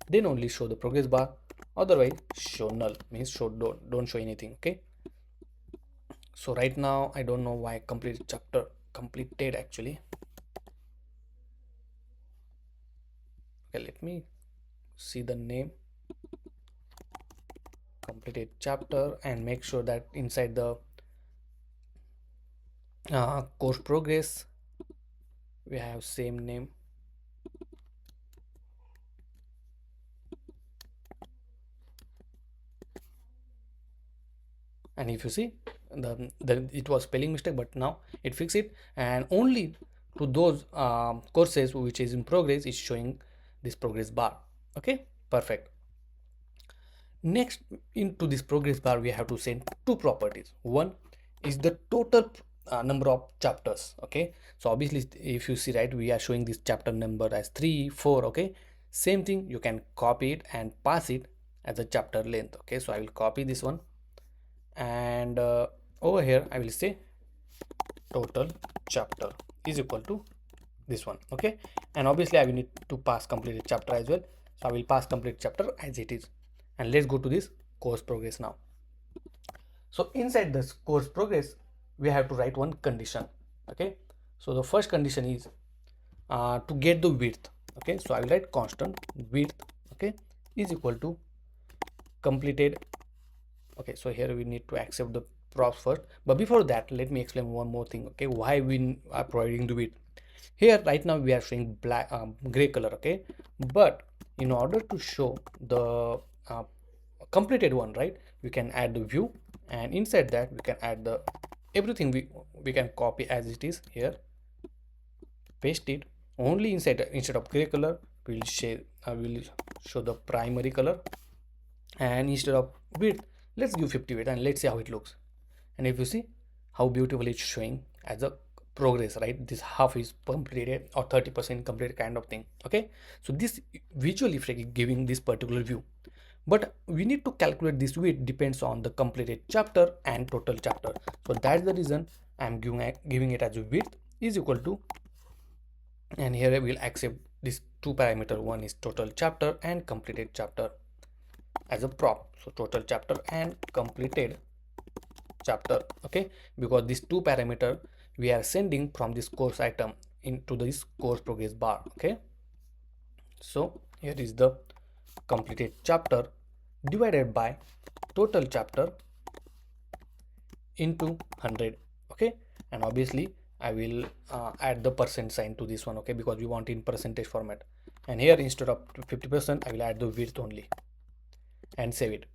Then only show the progress bar, otherwise show null, means show don't show anything. Okay, so right now I don't know why completed chapter completed actually. Okay, let me see the name completed chapter and make sure that inside the course progress we have same name. And if you see the it was spelling mistake, but now it fixed it, and only to those courses which is in progress is showing this progress bar. Okay, perfect. Next, into this progress bar we have to send 2 properties. One is the total number of chapters. Okay, so obviously if you see, right, we are showing this chapter number as 3 4. Okay, same thing, you can copy it and pass it as a chapter length. Okay, so I will copy this one, and over here I will say total chapter is equal to this one. Okay, and obviously I will need to pass completed chapter as well, so I will pass complete chapter as it is. And let's go to this course progress now. So inside this course progress we have to write one condition. Okay, so the first condition is to get the width. Okay, so I will write constant width, okay, is equal to completed. Okay, so here we need to accept the props first, but before that let me explain one more thing. Okay, why we are providing the width. Here right now we are showing black gray color. Okay, but in order to show the completed one, right, we can add the view, and inside that we can add the everything we can copy as it is here, paste it only inside. Instead of gray color we'll show the primary color, and instead of width, let's give 50 width and let's see how it looks. And if you see how beautiful it's showing as a progress, right? This half is completed or 30% complete kind of thing. Okay, so this visual effect is giving this particular view, but we need to calculate this width depends on the completed chapter and total chapter. So that's the reason I'm giving it as a width is equal to, and here I will accept this two parameter, one is total chapter and completed chapter as a prop. So total chapter and completed chapter. Okay, because these two parameter we are sending from this course item into this course progress bar. Okay, so here is the completed chapter divided by total chapter into 100. Okay, and obviously I will add the percent sign to this one. Okay, because we want in percentage format, and here instead of 50% I will add the width only and save it.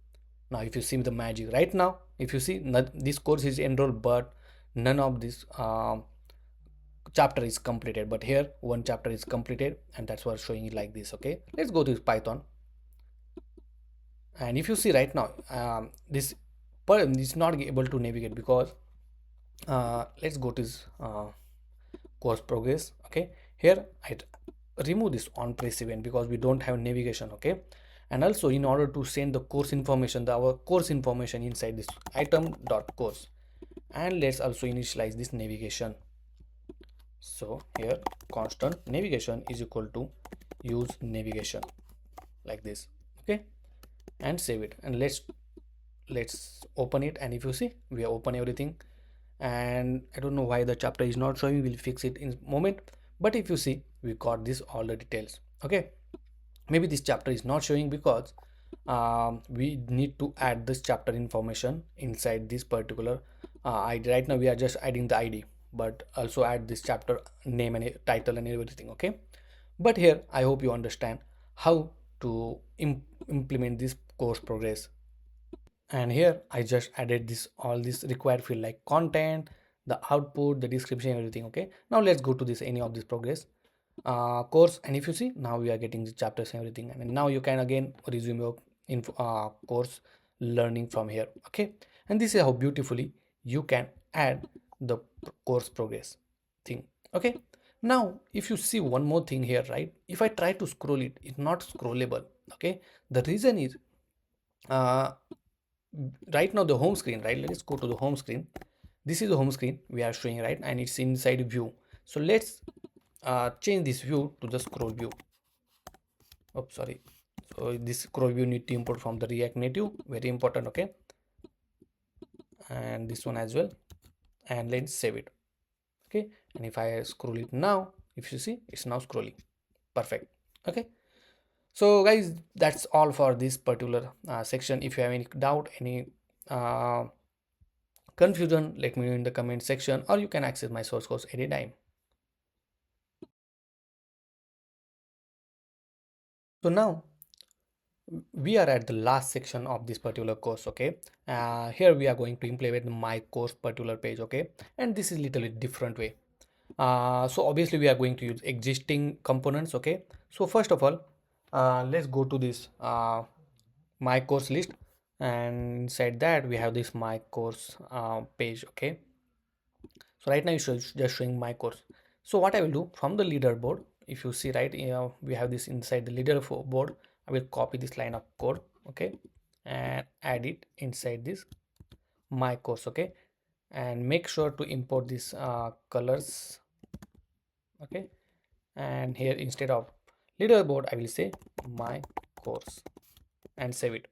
Now if you see the magic right now, if you see this course is enrolled but none of this chapter is completed, but here one chapter is completed and that's what showing it like this. Okay, let's go to Python, and if you see right now this person is not able to navigate because let's go to this course progress. Okay, here I remove this on press event because we don't have navigation. Okay, and also in order to send the course information, our course information inside this item dot course, and let's also initialize this navigation. So here constant navigation is equal to use navigation like this. Okay, and save it, and let's open it, and if you see we open everything, and I don't know why the chapter is not showing, we'll fix it in a moment. But if you see we got this all the details. Okay, maybe this chapter is not showing because we need to add this chapter information inside this particular ID. Right now we are just adding the ID, but also add this chapter name and title and everything. Okay, but here I hope you understand how to implement this course progress. And here I just added this all this required field like content, the output, the description, everything. Okay, now let's go to this any of this progress course, and if you see now we are getting the chapters and everything, and now you can again resume your course learning from here. Okay, and this is how beautifully you can add the course progress thing. Okay, now if you see one more thing here, right, if I try to scroll it, it's not scrollable. Okay, the reason is uh, right now the home screen, right, let's go to the home screen. This is the home screen we are showing, right, and it's inside view. So let's change this view to the scroll view. Oh sorry, so this scroll view need to import from the React Native, very important. Okay, and this one as well, and let's save it. Okay, and if I scroll it now, if you see it's now scrolling perfect. Okay, so guys, that's all for this particular section. If you have any doubt, any uh, confusion, let me know in the comment section, or you can access my source codes anytime. So now we are at the last section of this particular course. Okay, here we are going to implement my course particular page. Okay, and this is little bit different way. So obviously we are going to use existing components. Okay, so first of all let's go to this my course list, and inside that we have this my course page. Okay, so right now it's just showing my course. So what I will do from the leaderboard, if you see right, we have this inside the leaderboard. I will copy this line of code. Okay, and add it inside this my course. Okay, and make sure to import these colors. Okay, and here instead of leaderboard I will say my course and save it,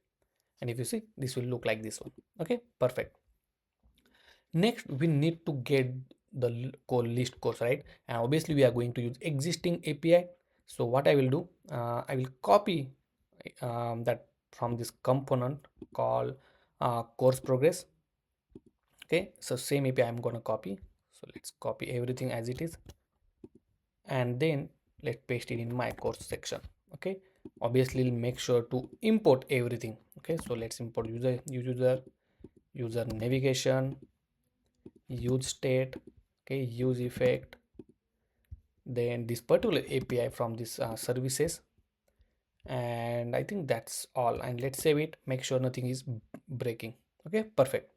and if you see this will look like this one. Okay, perfect. Next we need to get the call list course, right, and obviously we are going to use existing API. So what I will do, I will copy that from this component called course progress. Okay, so same API I'm gonna copy. So let's copy everything as it is, and then let's paste it in my course section. Okay, obviously make sure to import everything. Okay, so let's import user navigation, use state. Okay, use effect, then this particular API from this services, And I think that's all, and let's save it, make sure nothing is breaking. Okay, perfect.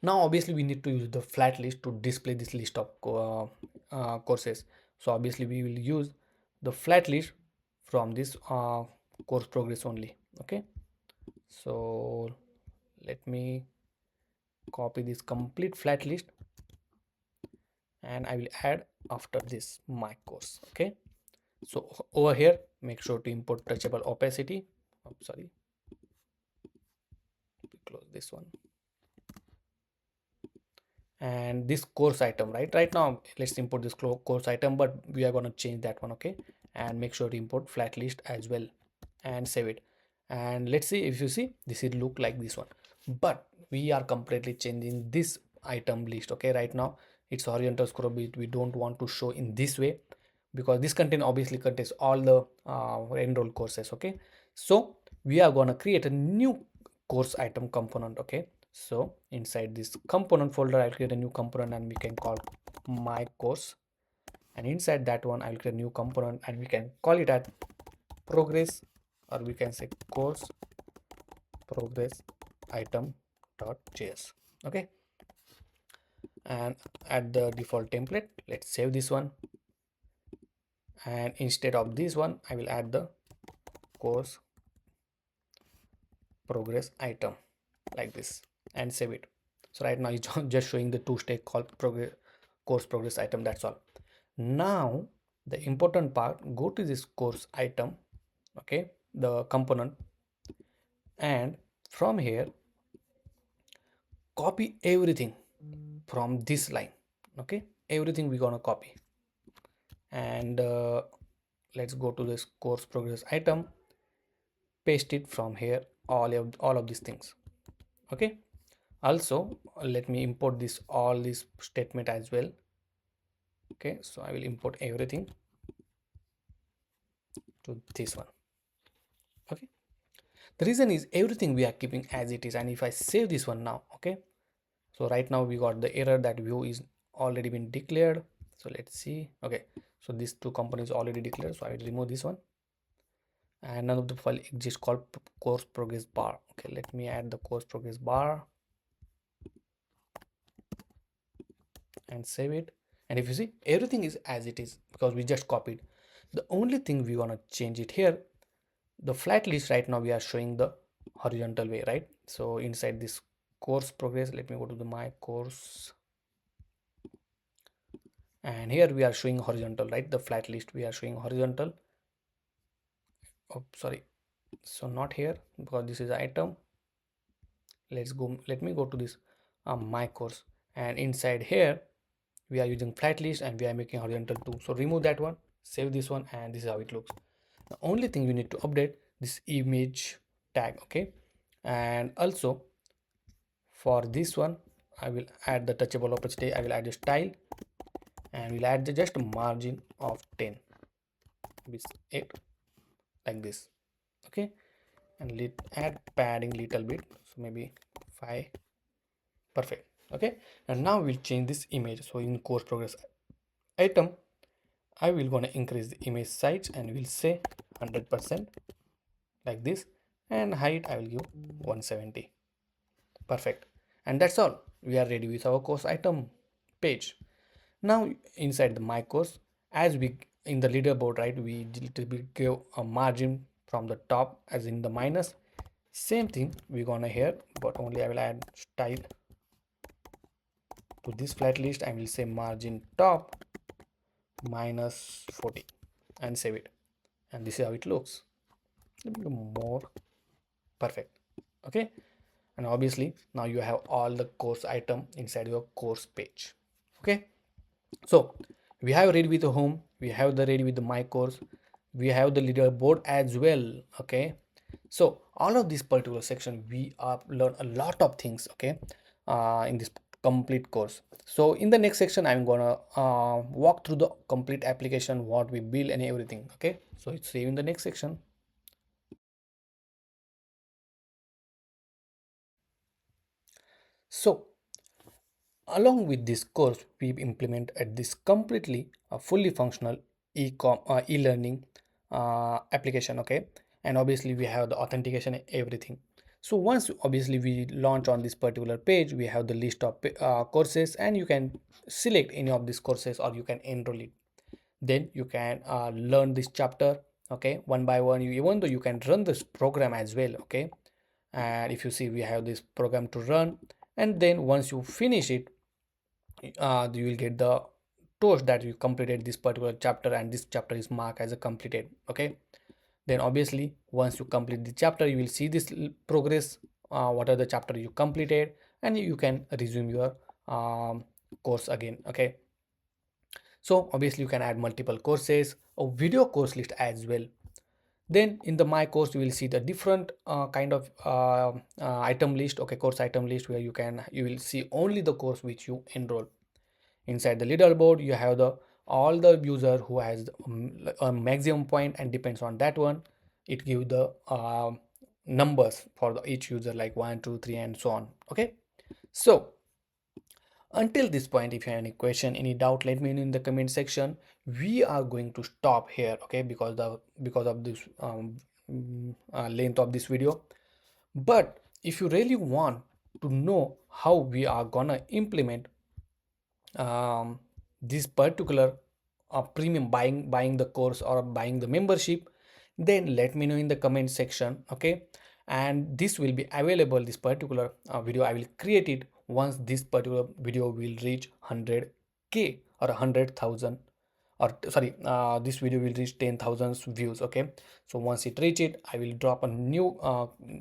Now obviously we need to use the flat list to display this list of courses. So obviously we will use the flat list from this course progress only. Okay, so let me copy this complete flat list and I will add after this my course. Okay, so over here make sure to import touchable opacity. Oh, sorry, close this one. And this course item, right now let's import this course item, but we are going to change that one. Okay, and make sure to import flat list as well and save it. And let's see, if you see, this will look like this one, but we are completely changing this item list. Okay, right now it's horizontal scroll bit, we don't want to show in this way because this content obviously contains all the enroll courses. Okay, so we are going to create a new course item component. Okay, so inside this component folder I'll create a new component and we can call my course, and inside that one I'll create a new component and we can call it at progress, or we can say course progress item .js. Okay, and at the default template let's save this one, and instead of this one I will add the course progress item like this and save it. So right now it's just showing the two-stage called progress course progress item, that's all. Now the important part, go to this course item, okay, the component, and from here copy everything from this line. Okay, everything we're gonna copy, and let's go to this course progress item, paste it from here, all of these things. Okay, also let me import this all this statement as well. Okay, so I will import everything to this one. Okay, the reason is everything we are keeping as it is, and if I save this one now, okay, so right now we got the error that view is already been declared. So let's see. Okay, so these two components already declared, so I will remove this one, and none of the file exists called course progress bar. Okay, let me add the course progress bar and save it. And if you see, everything is as it is because we just copied. The only thing we want to change it here, the flat list right now we are showing the horizontal way, right? So inside this course progress, let me go to the my course, and here we are showing horizontal, right? The flat list we are showing horizontal. Oh, sorry, so not here because this is item. Let me go to this my course, and inside here we are using flat list and we are making horizontal too. So remove that one, save this one, and this is how it looks. The only thing you need to update this image tag. Okay, and also for this one I will add the touchable opacity, I will add a style, and we'll add the just margin of 10 with 8 like this. Okay, and let add padding little bit, so maybe 5. Perfect. Okay, and now we'll change this image. So in course progress item I will gonna increase the image size and we'll say 100% like this, and height I will give 170. Perfect, and that's all. We are ready with our course item page. Now inside the my course, as we in the leaderboard, right, we little bit give a margin from the top as in the minus. Same thing we're gonna here, but only I will add style to this flat list. I will say margin top minus 40 and save it, and this is how it looks. Let me do more. Perfect. Okay, and obviously now you have all the course item inside your course page. Okay, so we have ready with the home, we have the ready with the my course, we have the leaderboard as well. Okay, so all of this particular section we learn a lot of things. Okay, in this complete course. So in the next section I'm gonna walk through the complete application, what we build and everything. Okay, so it's see you in the next section. So along with this course, we implement at this completely fully functional e-learning application, okay? And obviously we have the authentication and everything. So once obviously we launch on this particular page, we have the list of courses, and you can select any of these courses or you can enroll it. Then you can learn this chapter, okay, one by one. Even though you can run this program as well, okay? And if you see, we have this program to run, and then once you finish it, you will get the toast that you completed this particular chapter, and this chapter is marked as a completed, okay? Then obviously once you complete the chapter, you will see this progress, what are the chapter you completed, and you can resume your course again, okay? So obviously you can add multiple courses, a video course list as well. Then in the my course you will see the different kind of item list, okay, course item list, where you will see only the course which you enroll. Inside the leaderboard you have the all the user who has a maximum point, and depends on that one it gives the numbers for each user, like 1 2 3 and so on, okay? So until this point, if you have any question, any doubt, let me know in the comment section. We are going to stop here, okay, because of this length of this video. But if you really want to know how we are gonna implement this particular premium, buying the course or buying the membership, then let me know in the comment section, okay? And this will be available, this particular video I will create it once this particular video will reach 100K or 100,000, or sorry, this video will reach 10,000 views, okay? So once it reach it, I will drop a new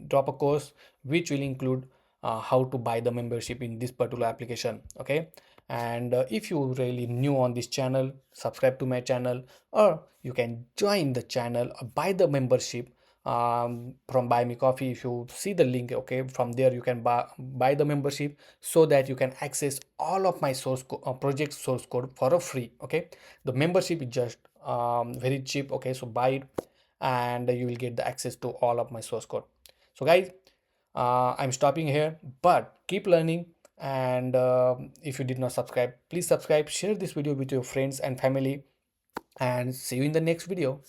drop a course which will include how to buy the membership in this particular application, okay? And if you really new on this channel, subscribe to my channel, or you can join the channel or buy the membership from Buy Me Coffee. If you see the link, okay, from there you can buy the membership, so that you can access all of my project source code for a free, okay? The membership is just very cheap, okay? So buy it, and you will get the access to all of my source code. So guys, I'm stopping here, but keep learning. And if you did not subscribe, please subscribe, share this video with your friends and family, and see you in the next video.